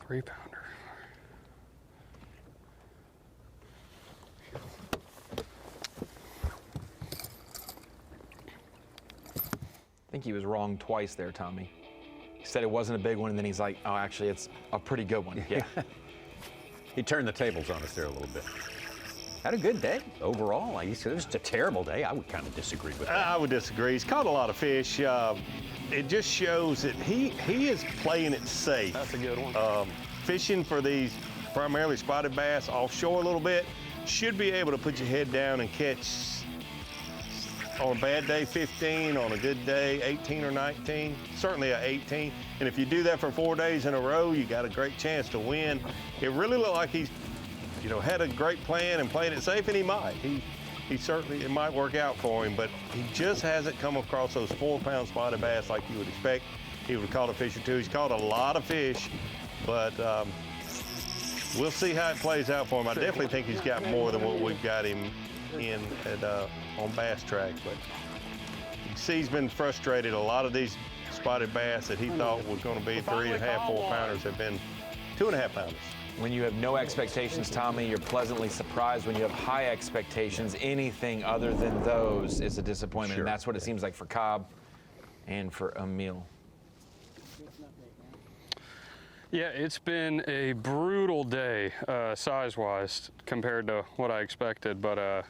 Three-pounder. I think he was wrong twice there, Tommy. He said it wasn't a big one, and then he's like, oh, actually, it's a pretty good one. Yeah. He turned the tables on us there a little bit. Had a good day overall. He said it was a terrible day. I would kind of disagree with that. I would disagree. He's caught a lot of fish. It just shows that he is playing it safe. That's a good one. Fishing for these primarily spotted bass offshore a little bit, should be able to put your head down and catch, on a bad day, 15, on a good day, 18 or 19, certainly a 18. And if you do that for 4 days in a row, you got a great chance to win. It really looked like he's, had a great plan and played it safe, and he might. He certainly, it might work out for him, but he just hasn't come across those 4-pound spotted bass like you would expect. He would have caught a fish or two. He's caught a lot of fish, but we'll see how it plays out for him. I definitely think he's got more than what we've got him in on Bass Track, but you can see he's been frustrated. A lot of these spotted bass that he thought was going to be 3.5, 4-pounders have been 2.5-pounders. When you have no expectations, Tommy, you're pleasantly surprised. When you have high expectations, anything other than those is a disappointment. Sure. And that's what it seems like for Cobb and for Emil. Yeah, it's been a brutal day size-wise compared to what I expected, but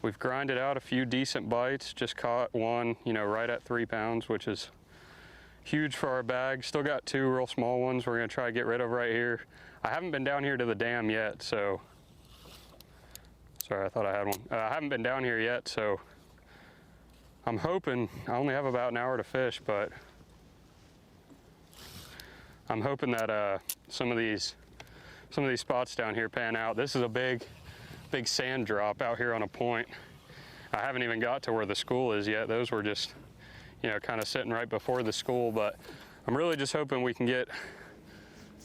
We've grinded out a few decent bites, just caught one, you know, right at 3 pounds, which is huge for our bag. Still got 2 real small ones we're gonna try to get rid of right here. I haven't been down here to the dam yet, so, sorry, I thought I had one. I haven't been down here yet, so I'm hoping, I only have about an hour to fish, but I'm hoping that some of these spots down here pan out. This is a big sand drop out here on a point. I haven't even got to where the school is yet. Those were just, you know, kind of sitting right before the school, but I'm really just hoping we can get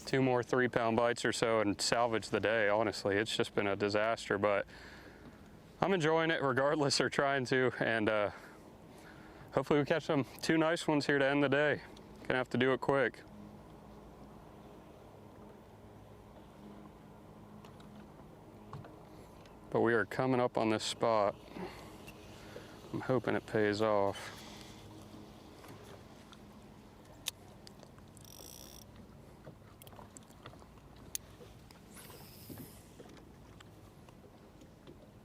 2 more 3-pound bites or so and salvage the day. Honestly, it's just been a disaster, but I'm enjoying it regardless, or trying to, and hopefully we catch 2 nice ones here to end the day. Gonna have to do it quick. But we are coming up on this spot. I'm hoping it pays off.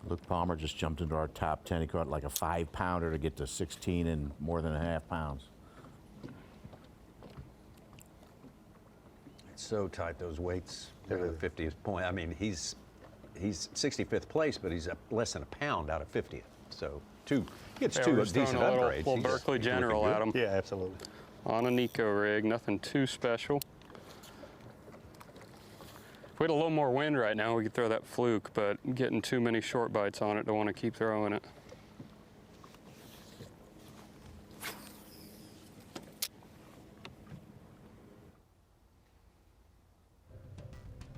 Luke Palmer just jumped into our top 10. He caught like a 5-pounder to get to 16 and more than ½ pounds. It's so tight, those weights. They're the 50th point. I mean, he's 65th place, but he's less than a pound out of 50th. So he gets 2 decent upgrades. Little Berkeley General at him. Yeah, absolutely. On a Nico rig, nothing too special. If we had a little more wind right now, we could throw that fluke, but getting too many short bites on it, don't want to keep throwing it.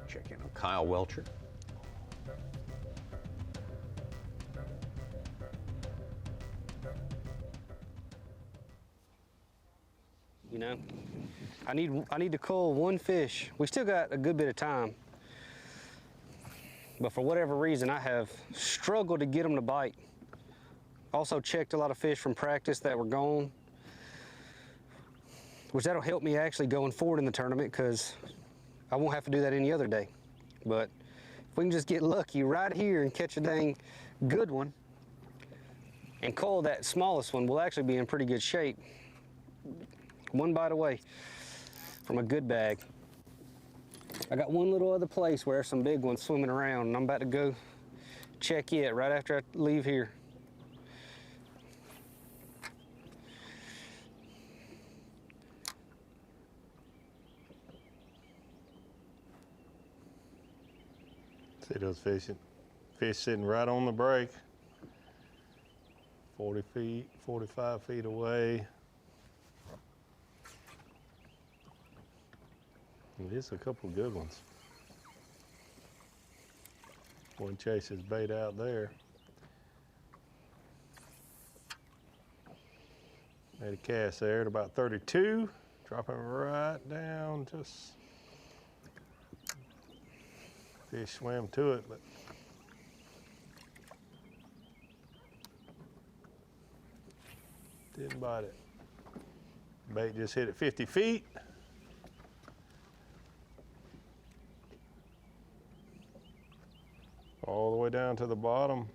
Check in on Kyle Welcher. You know, I need to cull 1 fish. We still got a good bit of time, but for whatever reason, I have struggled to get them to bite. Also checked a lot of fish from practice that were gone, which that'll help me actually going forward in the tournament, because I won't have to do that any other day. But if we can just get lucky right here and catch a dang good one and cull that smallest one, we'll actually be in pretty good shape. 1 bite away from a good bag. I got one little other place where there's some big ones swimming around, and I'm about to go check it right after I leave here. See those fish sitting right on the break. 40 feet, 45 feet away. And there's a couple good ones. One chases bait out there. Made a cast there at about 32. Dropping right down, just fish swam to it, but didn't bite it. Bait just hit it 50 feet. All the way down to the bottom.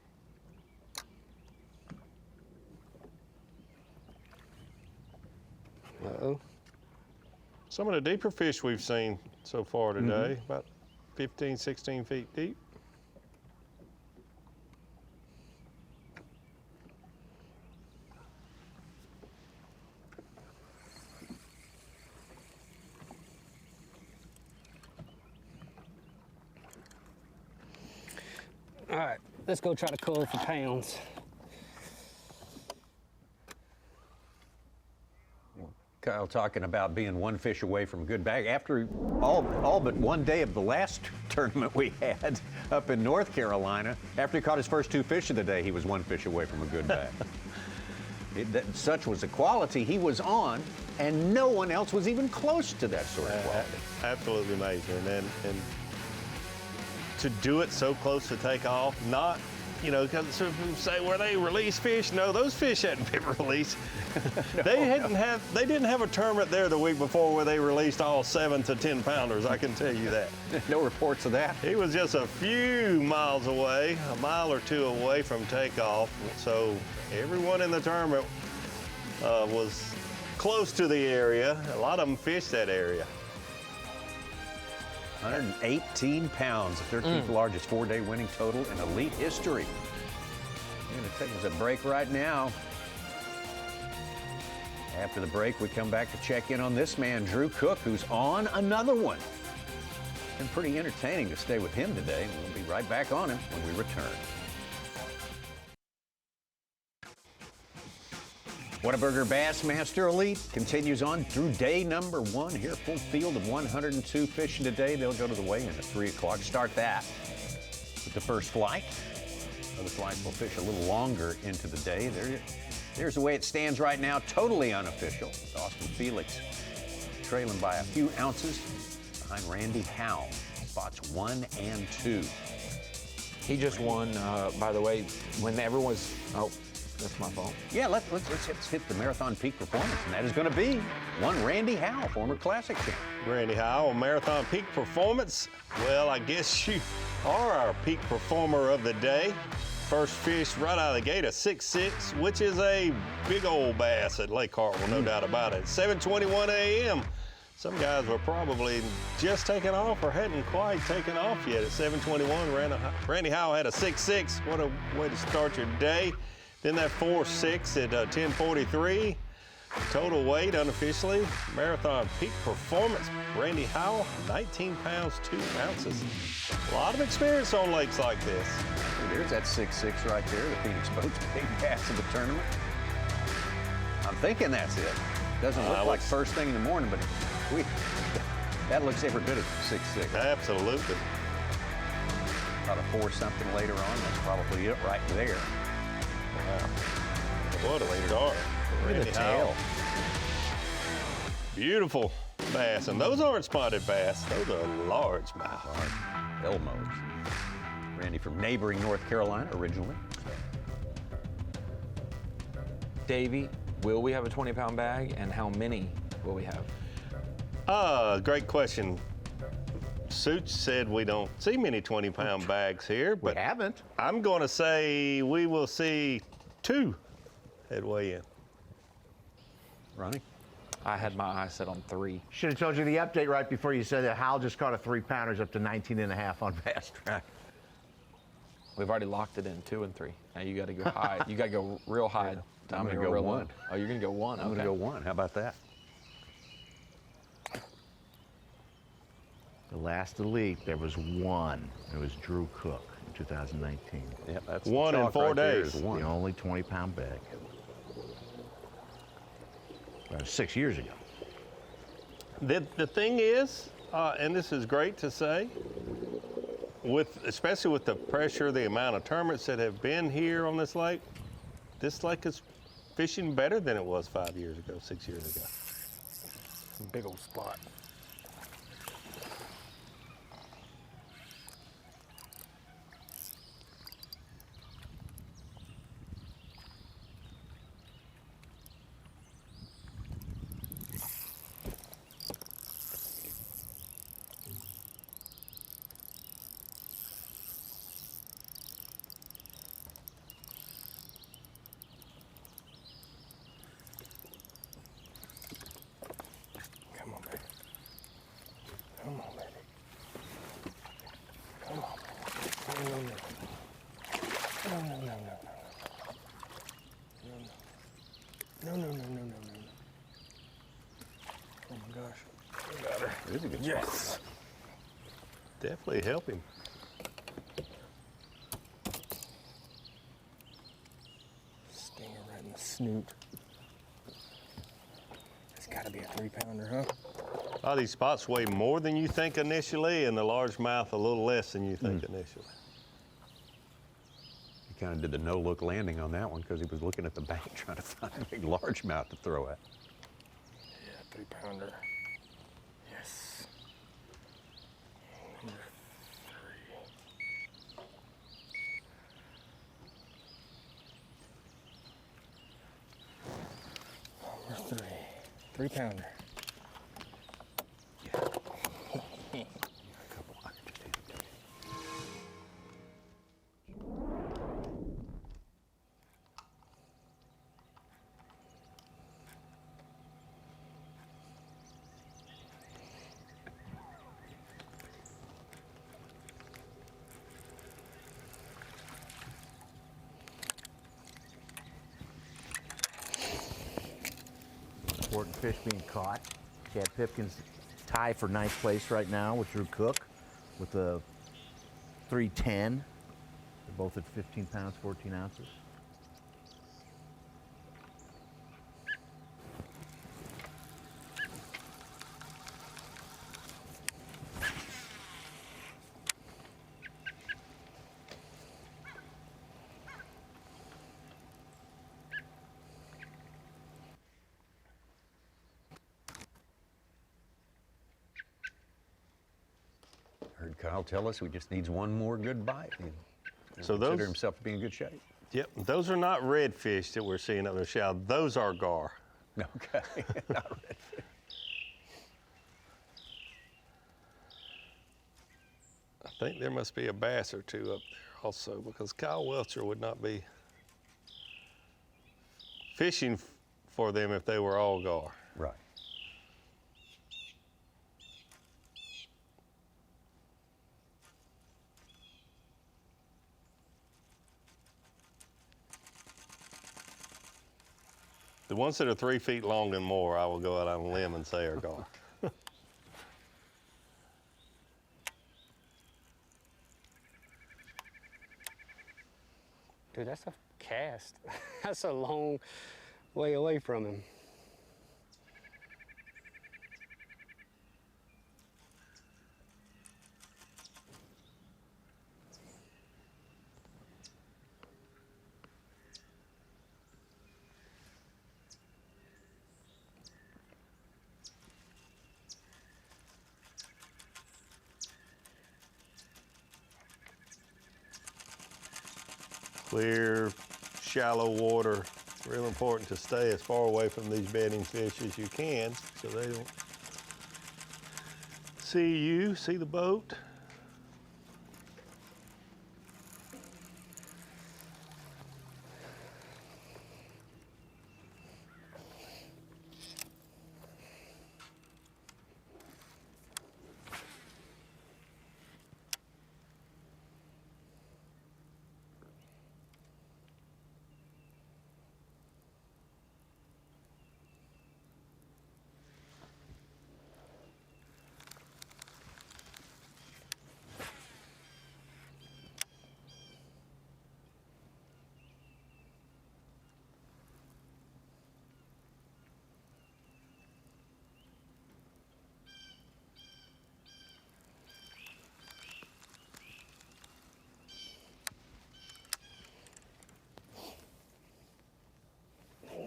Uh-oh. Some of the deeper fish we've seen so far today, about 15, 16 feet deep. All right, let's go try to cull for pounds. Kyle talking about being 1 fish away from a good bag. After all but 1 day of the last tournament we had up in North Carolina, after he caught his first 2 fish of the day, he was 1 fish away from a good bag. Such was the quality he was on, and no one else was even close to that sort of quality. Absolutely amazing. And to do it so close to take off, not you know, because some people say, were they released fish? No, those fish hadn't been released. They didn't have a tournament there the week before where they released all 7 to 10 pounders, I can tell you that. No reports of that. He was just a few miles away, a mile or two away from takeoff. So everyone in the tournament was close to the area. A lot of them fished that area. 118 pounds, the 13th largest 4-day winning total in elite history. We're going to take us a break right now. After the break, we come back to check in on this man, Drew Cook, who's on another one. Been pretty entertaining to stay with him today. We'll be right back on him when we return. Whataburger Bassmaster Elite continues on through day number 1 here. Full field of 102 fishing today. They'll go to the weigh-in at 3 o'clock. Start that with the first flight. Other flights will fish a little longer into the day. There's the way it stands right now, totally unofficial. Austin Felix trailing by a few ounces behind Randy Howe, spots 1 and 2. He just won, by the way, when everyone's, that's my fault. Yeah, let's hit the Marathon Peak Performance, and that is going to be one Randy Howe, former Classic champ. Randy Howe, Marathon Peak Performance. Well, I guess you are our peak performer of the day. First fish right out of the gate, a 6'6", which is a big old bass at Lake Hartwell, no doubt about it. 7:21 a.m. Some guys were probably just taking off or hadn't quite taken off yet at 7:21. Randy Howe had a 6'6". What a way to start your day. Then that 4.6 at 10:43. Total weight unofficially, Marathon Peak Performance. Randy Howe, 19 pounds, 2 ounces. A lot of experience on lakes like this. There's that 6'6" right there, the Phoenix Boats big bass of the tournament. I'm thinking that's it. Doesn't look like first thing in the morning, but that looks every bit of 6'6". Absolutely. About a 4-something later on. That's probably it right there. Wow. What a start. Look at the tail. Beautiful bass. And those aren't spotted bass. Those are largemouth. Elmos. Randy from neighboring North Carolina originally. Davey, will we have a 20-pound bag, and how many will we have? Great question. Such said we don't see many 20-pound bags here, but we haven't. I'm going to say we will see 2 at weigh-in. Ronnie? I had my eyes set on 3. Should have told you the update right before you said that. Hal just caught a 3-pounders up to 19.5 on Bass Track. We've already locked it in 2 and 3. Now you got to go high. You got to go real high. Yeah. I'm going to go 1. Oh, you're going to go 1. I'm going to go 1. How about that? The last elite, there was 1. It was Drew Cook in 2019. Yep, that's 1 in 4 days. The only 20-pound bag. That was 6 years ago. The thing is, and this is great to say, especially with the pressure, the amount of tournaments that have been here on this lake is fishing better than it was 5 years ago, 6 years ago. Big old spot. Oh my gosh. I got her. There's a good yes. Definitely help him. Stinger right in the snoot. It's got to be a 3-pounder, huh? A lot of these spots weigh more than you think initially, and the largemouth a little less than you think initially. He kind of did the no-look landing on that one because he was looking at the bank trying to find a big largemouth to throw at. Yeah, 3-pounder. Yes. Number 3. 3-pounder. Important fish being caught. Chad Pipkin's tie for 9th place right now with Drew Cook with a 310. They're both at 15 pounds, 14 ounces. Heard Kyle tell us he just needs one more good bite. So Consider those- himself to be in good shape. Yep, those are not redfish that we're seeing up in the shallow. Those are gar. Okay, not redfish. I think there must be a bass or two up there also, because Kyle Welcher would not be fishing for them if they were all gar. Right. The ones that are 3 feet long and more, I will go out on a limb and say are gar. Dude, that's a cast. That's a long way away from him. Clear, shallow water. Real important to stay as far away from these bedding fish as you can so they don't see you, see the boat.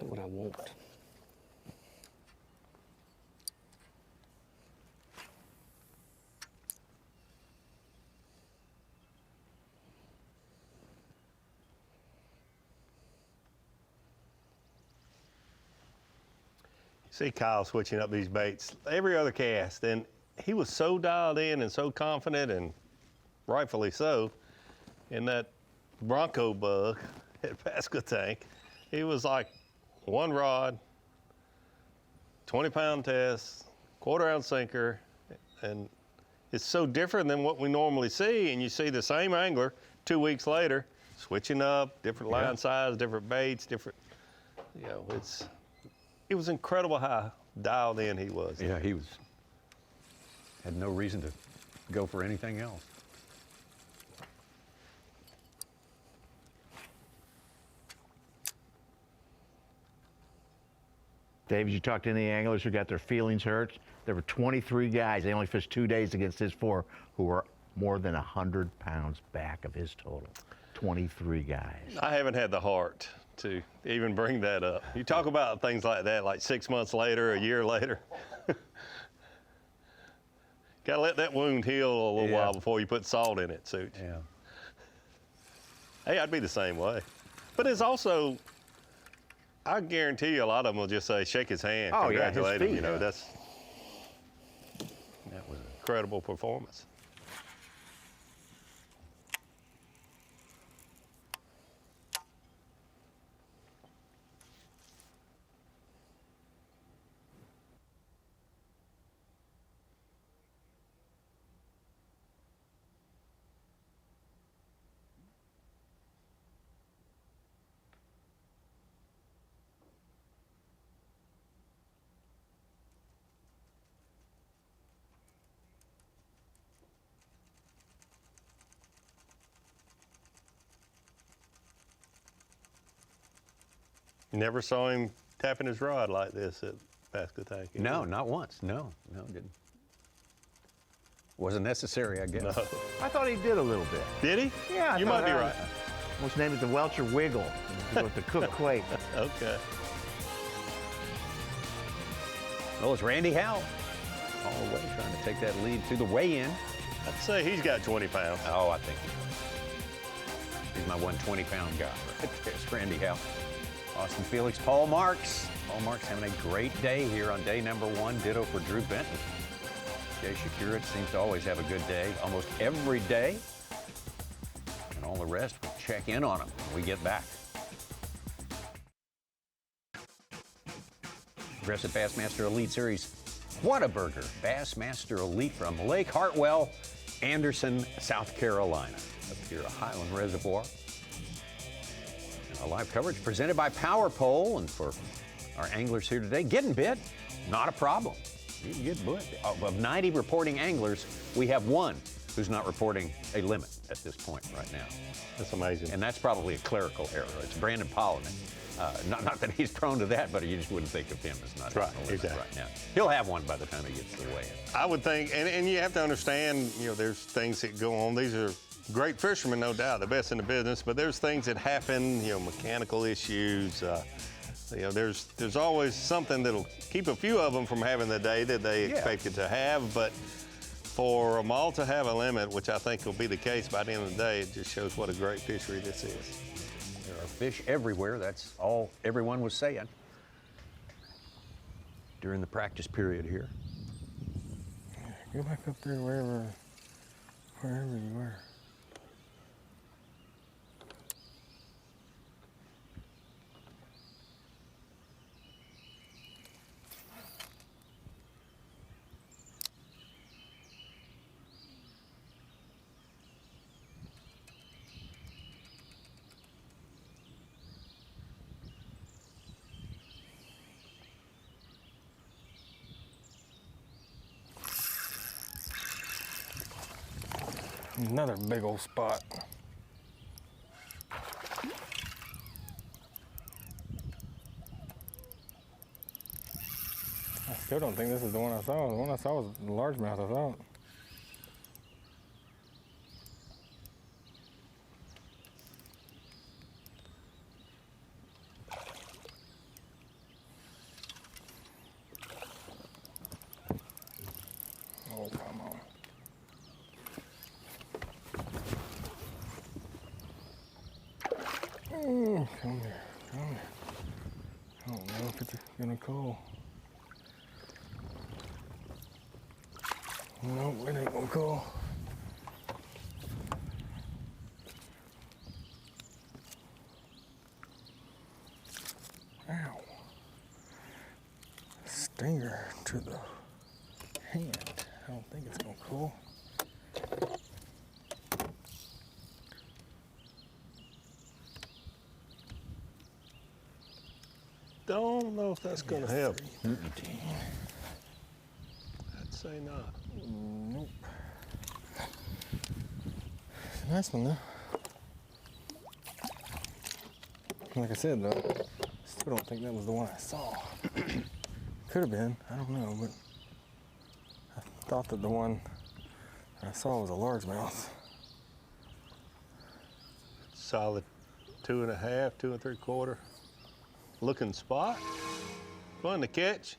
What I want. See Kyle switching up these baits every other cast, and he was so dialed in and so confident, and rightfully so, in that Bronco bug at Pasquotank. He was like 1 rod, 20-pound test, 1/4 ounce sinker, and it's so different than what we normally see. And you see the same angler 2 weeks later, switching up, different line size, different baits, different, you know, it was incredible how dialed in he was. Yeah, he had no reason to go for anything else. Dave, you talked to any anglers who got their feelings hurt? There were 23 guys. They only fished 2 days against his 4 who were more than 100 pounds back of his total. 23 guys. I haven't had the heart to even bring that up. You talk about things like that, like 6 months later, a year later. Gotta let that wound heal a little while before you put salt in it, Such. Yeah. Hey, I'd be the same way. But it's also, I guarantee you a lot of them will just say, shake his hand, Oh, yeah, his congratulate him. feet, You know, yeah. that was an incredible performance. Never saw him tapping his rod like this at Basket. No, not once. No, didn't. Wasn't necessary, I guess. No. I thought he did a little bit. Did he? Yeah, You might be right. Let's name it the Welcher Wiggle with the cooked quake. Okay. Well, it's Randy Howe all the way trying to take that lead to the weigh-in. I'd say he's got 20 pounds. Oh, I think he does. He's my 120-pound guy right there. It's Randy Howe. Austin Felix, Paul Marks. Paul Marks having a great day here on day number 1. Ditto for Drew Benton. Jay Shakira seems to always have a good day, almost every day. And all the rest, we'll check in on them when we get back. Progressive Bassmaster Elite Series Whataburger Bassmaster Elite from Lake Hartwell, Anderson, South Carolina. Up here at Highland Reservoir. A live coverage presented by Power Pole, and for our anglers here today, getting bit, not a problem. You can get bit. Of 90 reporting anglers, we have one who's not reporting a limit at this point right now. That's amazing. And that's probably a clerical error. It's Brandon Polliman. Not that he's prone to that, but you just wouldn't think of him as not having a limit exactly. right now. He'll have one by the time he gets to the weigh-in. I would think, and you have to understand, you know, there's things that go on. These are great fishermen, no doubt, the best in the business, but there's things that happen, you know, mechanical issues. You know, there's always something that'll keep a few of them from having the day that they expected to have, but for them all to have a limit, which I think will be the case by the end of the day, it just shows what a great fishery this is. There are fish everywhere. That's all everyone was saying during the practice period here. Go back up there wherever you were. Another big old spot. I still don't think this is the one I saw. The one I saw was the largemouth, I thought. Oh, come on. Come here, come here. I don't know if it's gonna call. Nope, it ain't gonna call. Ow. Stinger to the hand. I don't think it's gonna call. Don't know if that's going to help. I'd say not. Nope. It's a nice one though. Like I said though, still don't think that was the one I saw. Could have been, I don't know, but I thought that the one I saw was a largemouth. Solid 2.5, 2 3/4. Looking spot. Fun to catch.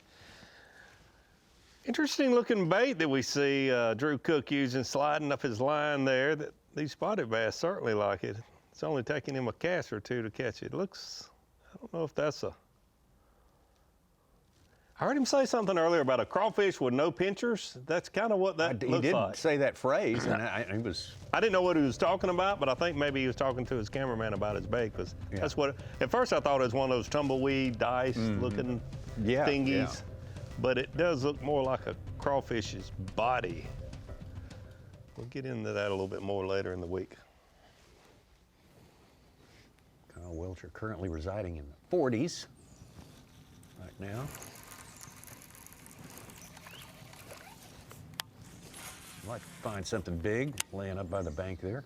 Interesting looking bait that we see Drew Cook using, sliding up his line there. That these spotted bass certainly like it. It's only taking him a cast or two to catch it. Looks, I don't know if that's a I heard him say something earlier about a crawfish with no pinchers. That's kind of what that He looks did like. say that phrase, and he was. I didn't know what he was talking about, but I think maybe he was talking to his cameraman about his bait, because that's what. At first, I thought it was one of those tumbleweed dice-looking thingies, yeah. but it does look more like a crawfish's body. We'll get into that a little bit more later in the week. Kyle Welcher currently residing in the 40s right now. Might find something big laying up by the bank there.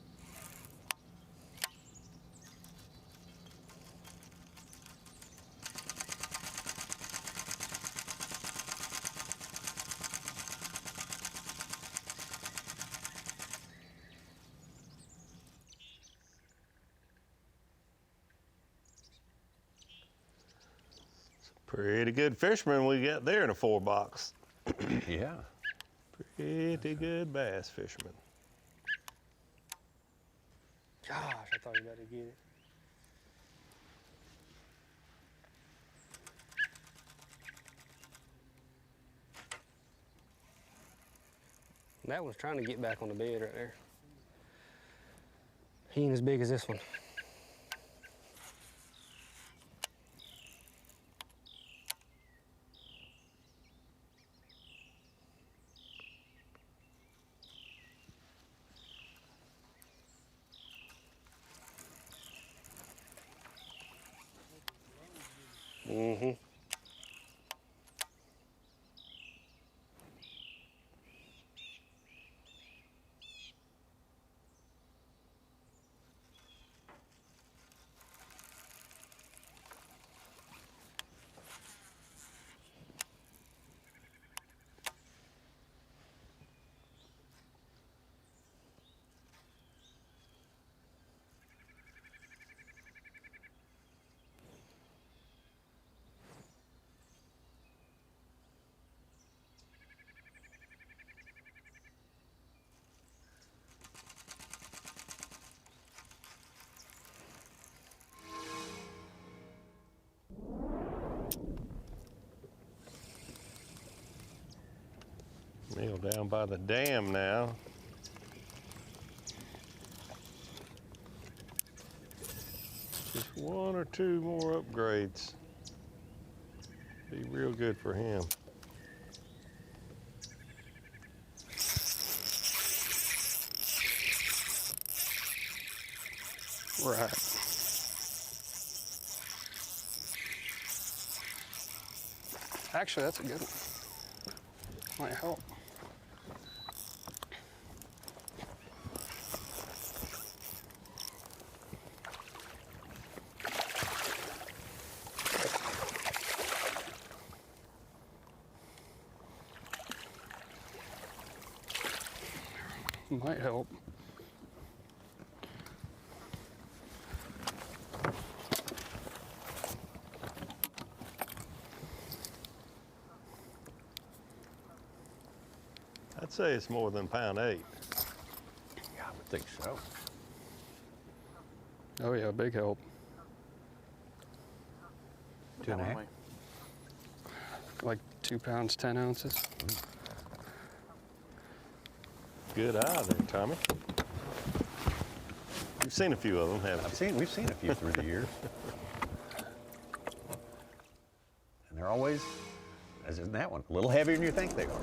Pretty good fisherman we got there in a 4-box. Yeah. Pretty good bass fisherman. Gosh, I thought you were about to get it. That one's trying to get back on the bed right there. He ain't as big as this one. Mm-hmm. Neil down by the dam now. Just 1 or 2 more upgrades. Be real good for him. Right. Actually, that's a good one. Might help. Might help. I'd say it's more than £1.8. Yeah, I would think so. Oh yeah, big help. 2.5? Like 2 pounds, 10 ounces. Good eye there, Tommy. You've seen a few of them, haven't you? We've seen a few through the years. And they're always, as in that one, a little heavier than you think they are,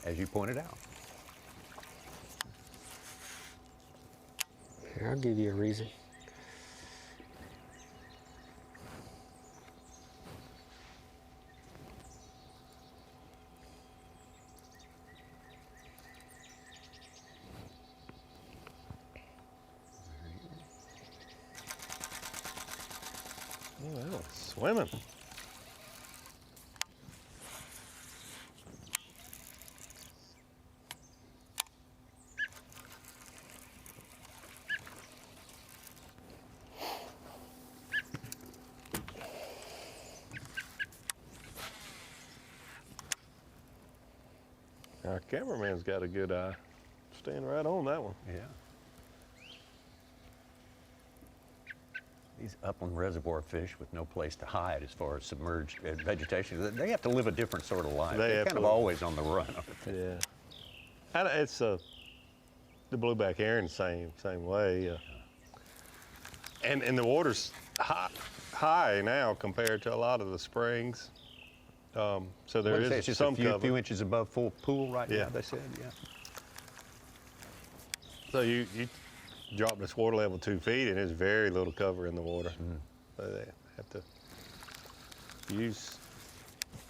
as you pointed out. Here, I'll give you a reason. Oh, that one's swimming. Our cameraman's got a good eye. Staying right on that one. Yeah. These upland reservoir fish with no place to hide as far as submerged vegetation, they have to live a different sort of life. They're kind of always on the run. Yeah. It's the blueback heron same way. And the water's high now compared to a lot of the springs. So there is it's just some a few inches above full pool right now, they said, yeah. So you drop this water level 2 feet and there's very little cover in the water. So they have to use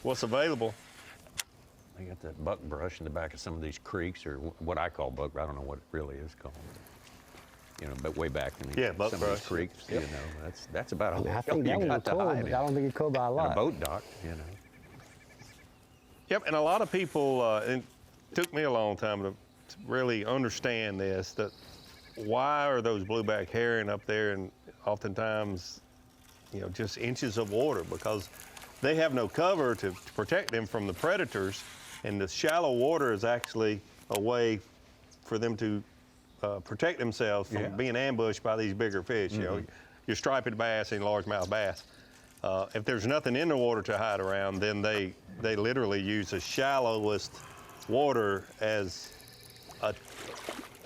what's available. They got that buck brush in the back of some of these creeks, or what I call buck, I don't know what it really is called. You know, but way back in buck some brush. of these creeks, you know, that's about all I think that you one's got to cool, hide but in. I don't think it could by a lot. And a boat dock, you know. Yep, and a lot of people, it took me a long time to really understand this, that why are those blueback herring up there and oftentimes, you know, just inches of water, because they have no cover to protect them from the predators, and the shallow water is actually a way for them to protect themselves from being ambushed by these bigger fish. You know, your striped bass and largemouth bass. If there's nothing in the water to hide around, then they literally use the shallowest water as a,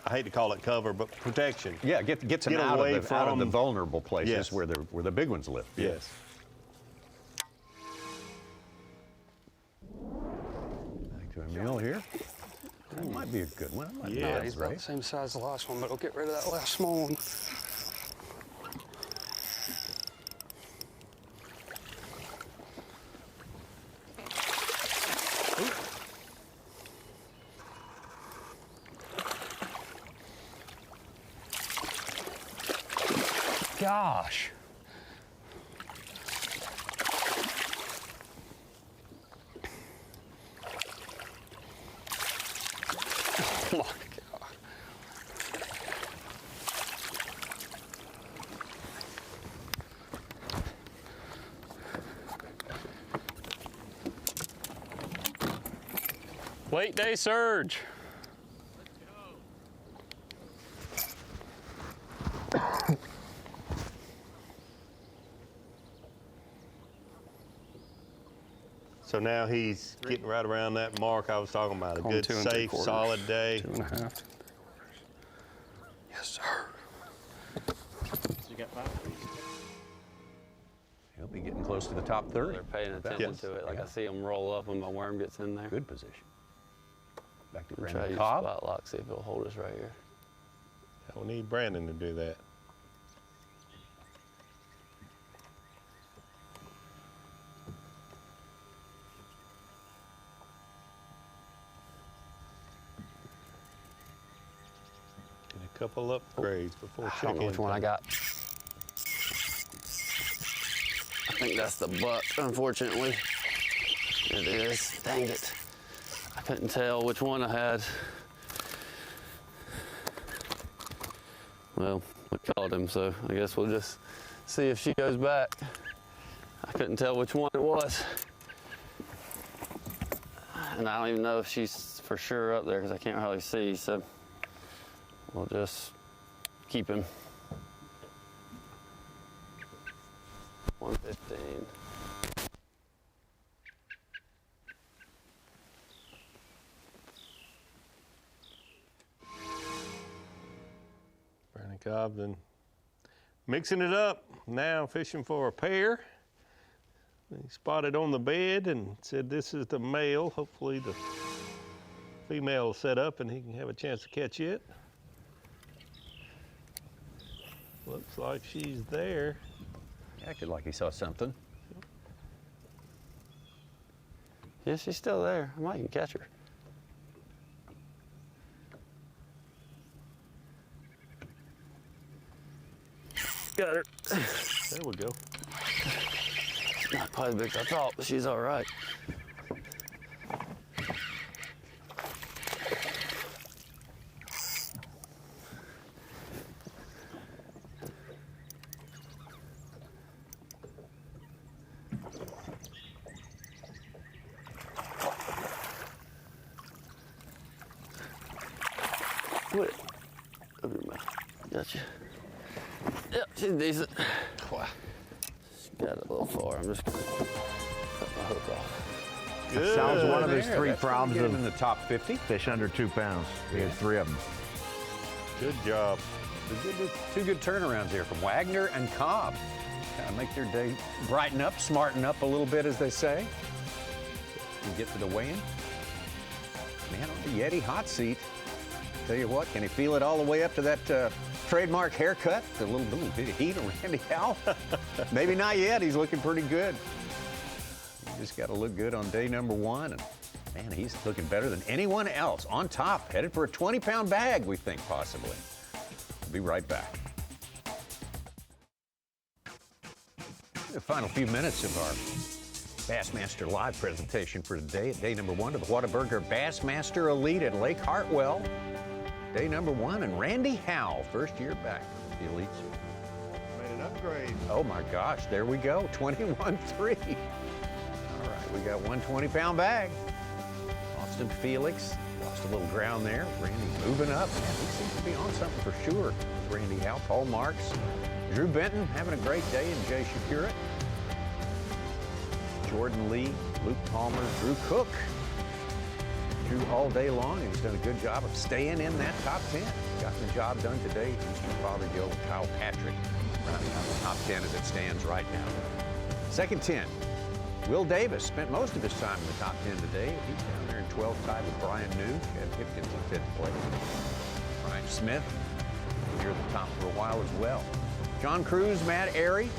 I hate to call it cover, but protection. Yeah, gets them out of the vulnerable places where the big ones live. Yes. Back to a meal here. That might be a good one. That might be He's about the same size as the last one, but I'll get rid of that last small one. Gosh. Oh my God. Late day surge. So now he's getting right around that mark I was talking about. A good, safe, solid day. 2.5. Yes, sir. You got 5? He'll be getting close to the top 30. They're paying attention to it. Like I see them roll up when my worm gets in there. Good position. Back to Try to Brandon use Cobb. spot lock, see if it'll hold us right here. We'll need Brandon to do that. Get a couple upgrades before I don't know which one I got. I think that's the buck, unfortunately. It is. Dang it. I couldn't tell which one I had. Well, we caught him, so I guess we'll just see if she goes back. I couldn't tell which one it was. And I don't even know if she's for sure up there because I can't hardly see, so we'll just keep him. 115. Brandon Cobb then mixing it up. Now fishing for a pair. He spotted on the bed and said this is the male. Hopefully the female will set up and he can have a chance to catch it. Looks like she's there. Acted like he saw something. Yeah, she's still there. I might even catch her. Got her. There we go. Not quite as big as I thought, but she's all right. What? Over your mouth. Gotcha. Yep, she's decent. Wow. She got it a little far. I'm just gonna cut my hook off. That sounds one of his three That's problems gonna get of him in the top 50. fish under 2 pounds. We had 3 of them. Good job. Two good turnarounds here from Wagner and Cobb. Kind of make their day brighten up, smarten up a little bit, as they say. And get to the weigh-in. Man on the Yeti hot seat. Tell you what, can he feel it all the way up to that trademark haircut? A little bit of heat of Randy Howell? Maybe not yet. He's looking pretty good. You just got to look good on day number 1. And man, he's looking better than anyone else. On top, headed for a 20-pound bag, we think, possibly. We'll be right back. The final few minutes of our Bassmaster Live presentation for today at day number 1 of the Whataburger Bassmaster Elite at Lake Hartwell. Day number 1, and Randy Howell, first year back with the Elite. Made an upgrade. Oh my gosh, there we go, 21-3. All right, we got one 20-pound bag. Austin Felix lost a little ground there. Randy moving up. Man, he seems to be on something for sure. Randy Howell, Paul Marks, Drew Benton having a great day, and Jay Shapira. Jordan Lee, Luke Palmer, Drew Cook. Drew all day long, and he's done a good job of staying in that top 10. Got the job done today. Eastern Father Joe and Kyle Patrick rounding out the top 10 as it stands right now. Second 10. Will Davis spent most of his time in the top 10 today. He's down there in 12th, tied with Brian New. Chad Hipkins in 5th place. Ryan Smith near the top for a while as well. John Cruz, Matt Airy,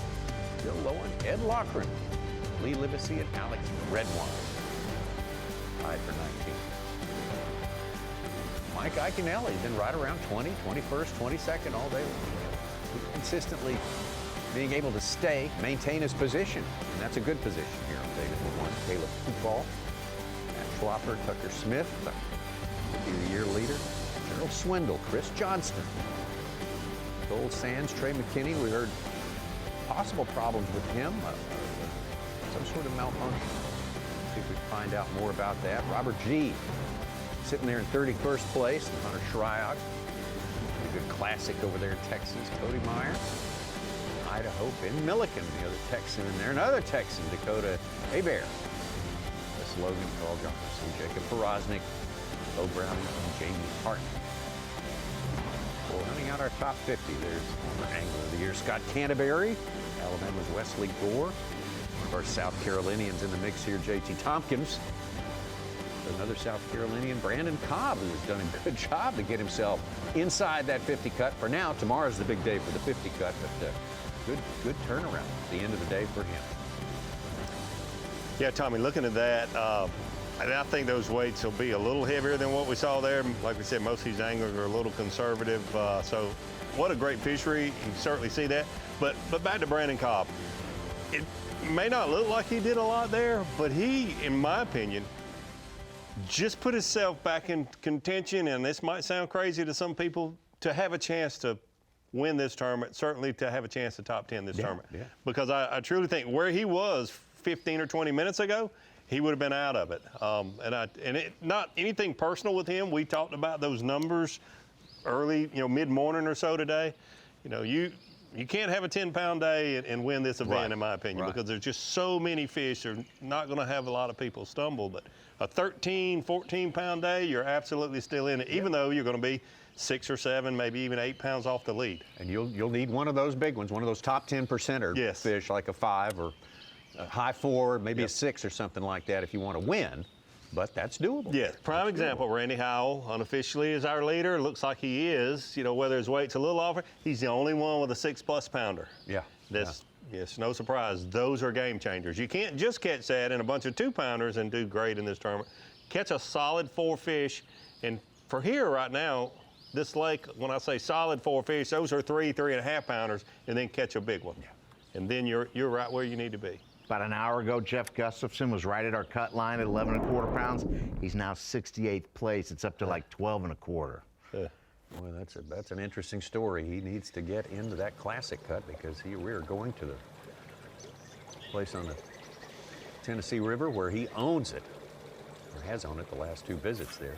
Bill Lowen, Ed Loughran, Lee Livesey, and Alex Redwine. Tied for 19. Mike Iaconelli's been right around 20, 21st, 22nd all day long. Consistently being able to maintain his position. And that's a good position here on day number 1. Caleb Football, Matt Schlopper, Tucker Smith, Rookie of the Year leader, Gerald Swindle, Chris Johnston, Gold Sands, Trey McKinney. We heard possible problems with him, some sort of malfunction. See if we can find out more about that. Robert G. sitting there in 31st place, and Hunter Shryock. A good classic over there in Texas. Cody Meyer, Idaho, Ben Milliken, the other Texan in there. Another Texan, Dakota Hebert. That's Logan Carl Johnson, Jacob Porosnik, Bo Browning, and Jamie Hartman. Well, running out our top 50, there's former Angler of the Year, Scott Canterbury, Alabama's Wesley Gore, one of our South Carolinians in the mix here, JT Tompkins. Another South Carolinian, Brandon Cobb, who's done a good job to get himself inside that 50 cut. For now, tomorrow's the big day for the 50 cut, but good turnaround at the end of the day for him. Yeah, Tommy, looking at that, I think those weights will be a little heavier than what we saw there. Like we said, most of these anglers are a little conservative. So what a great fishery. You can certainly see that. But back to Brandon Cobb. It may not look like he did a lot there, but he, in my opinion, just put himself back in contention, and this might sound crazy to some people, to have a chance to win this tournament, certainly to have a chance to top 10 this tournament. Yeah. Because I truly think where he was 15 or 20 minutes ago, he would have been out of it. And it not anything personal with him. We talked about those numbers early, mid-morning or so today. You can't have a 10-pound day and win this event, in my opinion, because there's just so many fish. They're not going to have a lot of people stumble. But a 13, 14-pound day, you're absolutely still in it, even though you're going to be 6 or 7, maybe even 8 pounds off the lead. And you'll need one of those big ones, one of those top 10%er fish, like a 5 or a high 4, maybe a 6 or something like that if you want to win. But that's doable. Yeah, prime example, Randy Howell unofficially is our leader. Looks like he is. Whether his weight's a little off, he's the only one with a 6+ pounder. Yeah. Yes, no surprise. Those are game changers. You can't just catch that in a bunch of 2-pounders and do great in this tournament. Catch a solid 4 fish. And for here right now, this lake, when I say solid 4 fish, those are 3.5 pounders, and then catch a big one. Yeah. And then you're right where you need to be. About an hour ago, Jeff Gustafson was right at our cut line at 11.25 pounds. He's now 68th place. It's up to like 12.25. Well, that's an interesting story. He needs to get into that classic cut because we are going to the place on the Tennessee River where he owns it, or has owned it the last 2 visits there.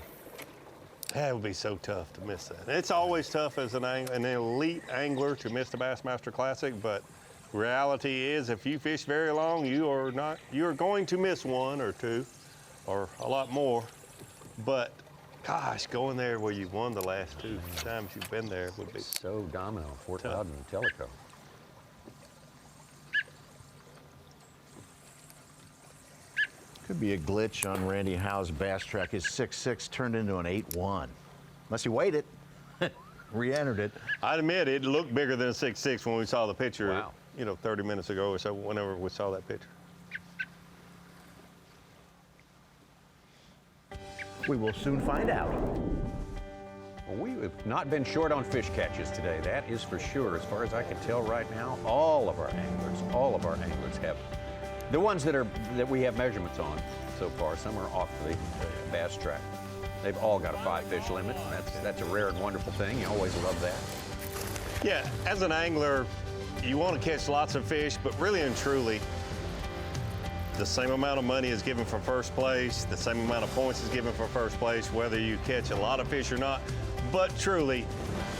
That would be so tough to miss that. It's always tough as an elite angler to miss the Bassmaster Classic, but reality is if you fish very long, you are going to miss one or two or a lot more. But gosh, going there where you won the last two times you've been there would be so domino, Fort Loudon and Tellico. Could be a glitch on Randy Howe's bass track. His 6.6 turned into an 8.1. Unless he weighed it, re-entered it. I'd admit it looked bigger than a 6.6 when we saw the picture, 30 minutes ago or so, whenever we saw that picture. We will soon find out. Well, we have not been short on fish catches today, that is for sure. As far as I can tell right now, all of our anglers have the ones that we have measurements on so far. Some are off the bass track. They've all got a 5-fish limit. That's a rare and wonderful thing. You always love that. Yeah, as an angler, you want to catch lots of fish, but really and truly, the same amount of money is given for first place, the same amount of points is given for first place, whether you catch a lot of fish or not. But truly,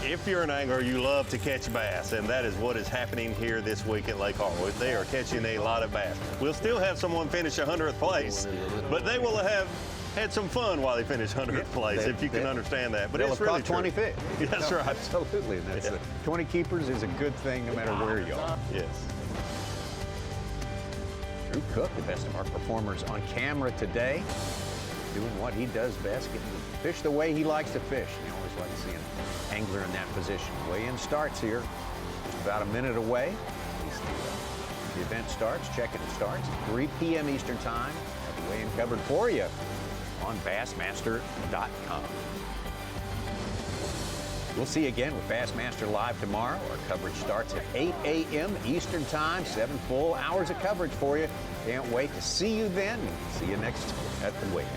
if you're an angler, you love to catch bass, and that is what is happening here this week at Lake Hartwell. They are catching a lot of bass. We'll still have someone finish 100th place, but they will have had some fun while they finish 100th place, if you can understand that. But it's really 20 fish. That's right. Absolutely. And that's 20 keepers is a good thing no matter where you are. Yes. Drew Cook, the best of our performers on camera today, doing what he does best, getting to fish the way he likes to fish. You always like to see an angler in that position. Weigh-in starts here, just about a minute away. At least the event starts, check-in starts at 3 p.m. Eastern Time. Have the weigh-in covered for you on Bassmaster.com. We'll see you again with Bassmaster Live tomorrow. Our coverage starts at 8 a.m. Eastern Time, 7 full hours of coverage for you. Can't wait to see you then. See you next at the weigh-in.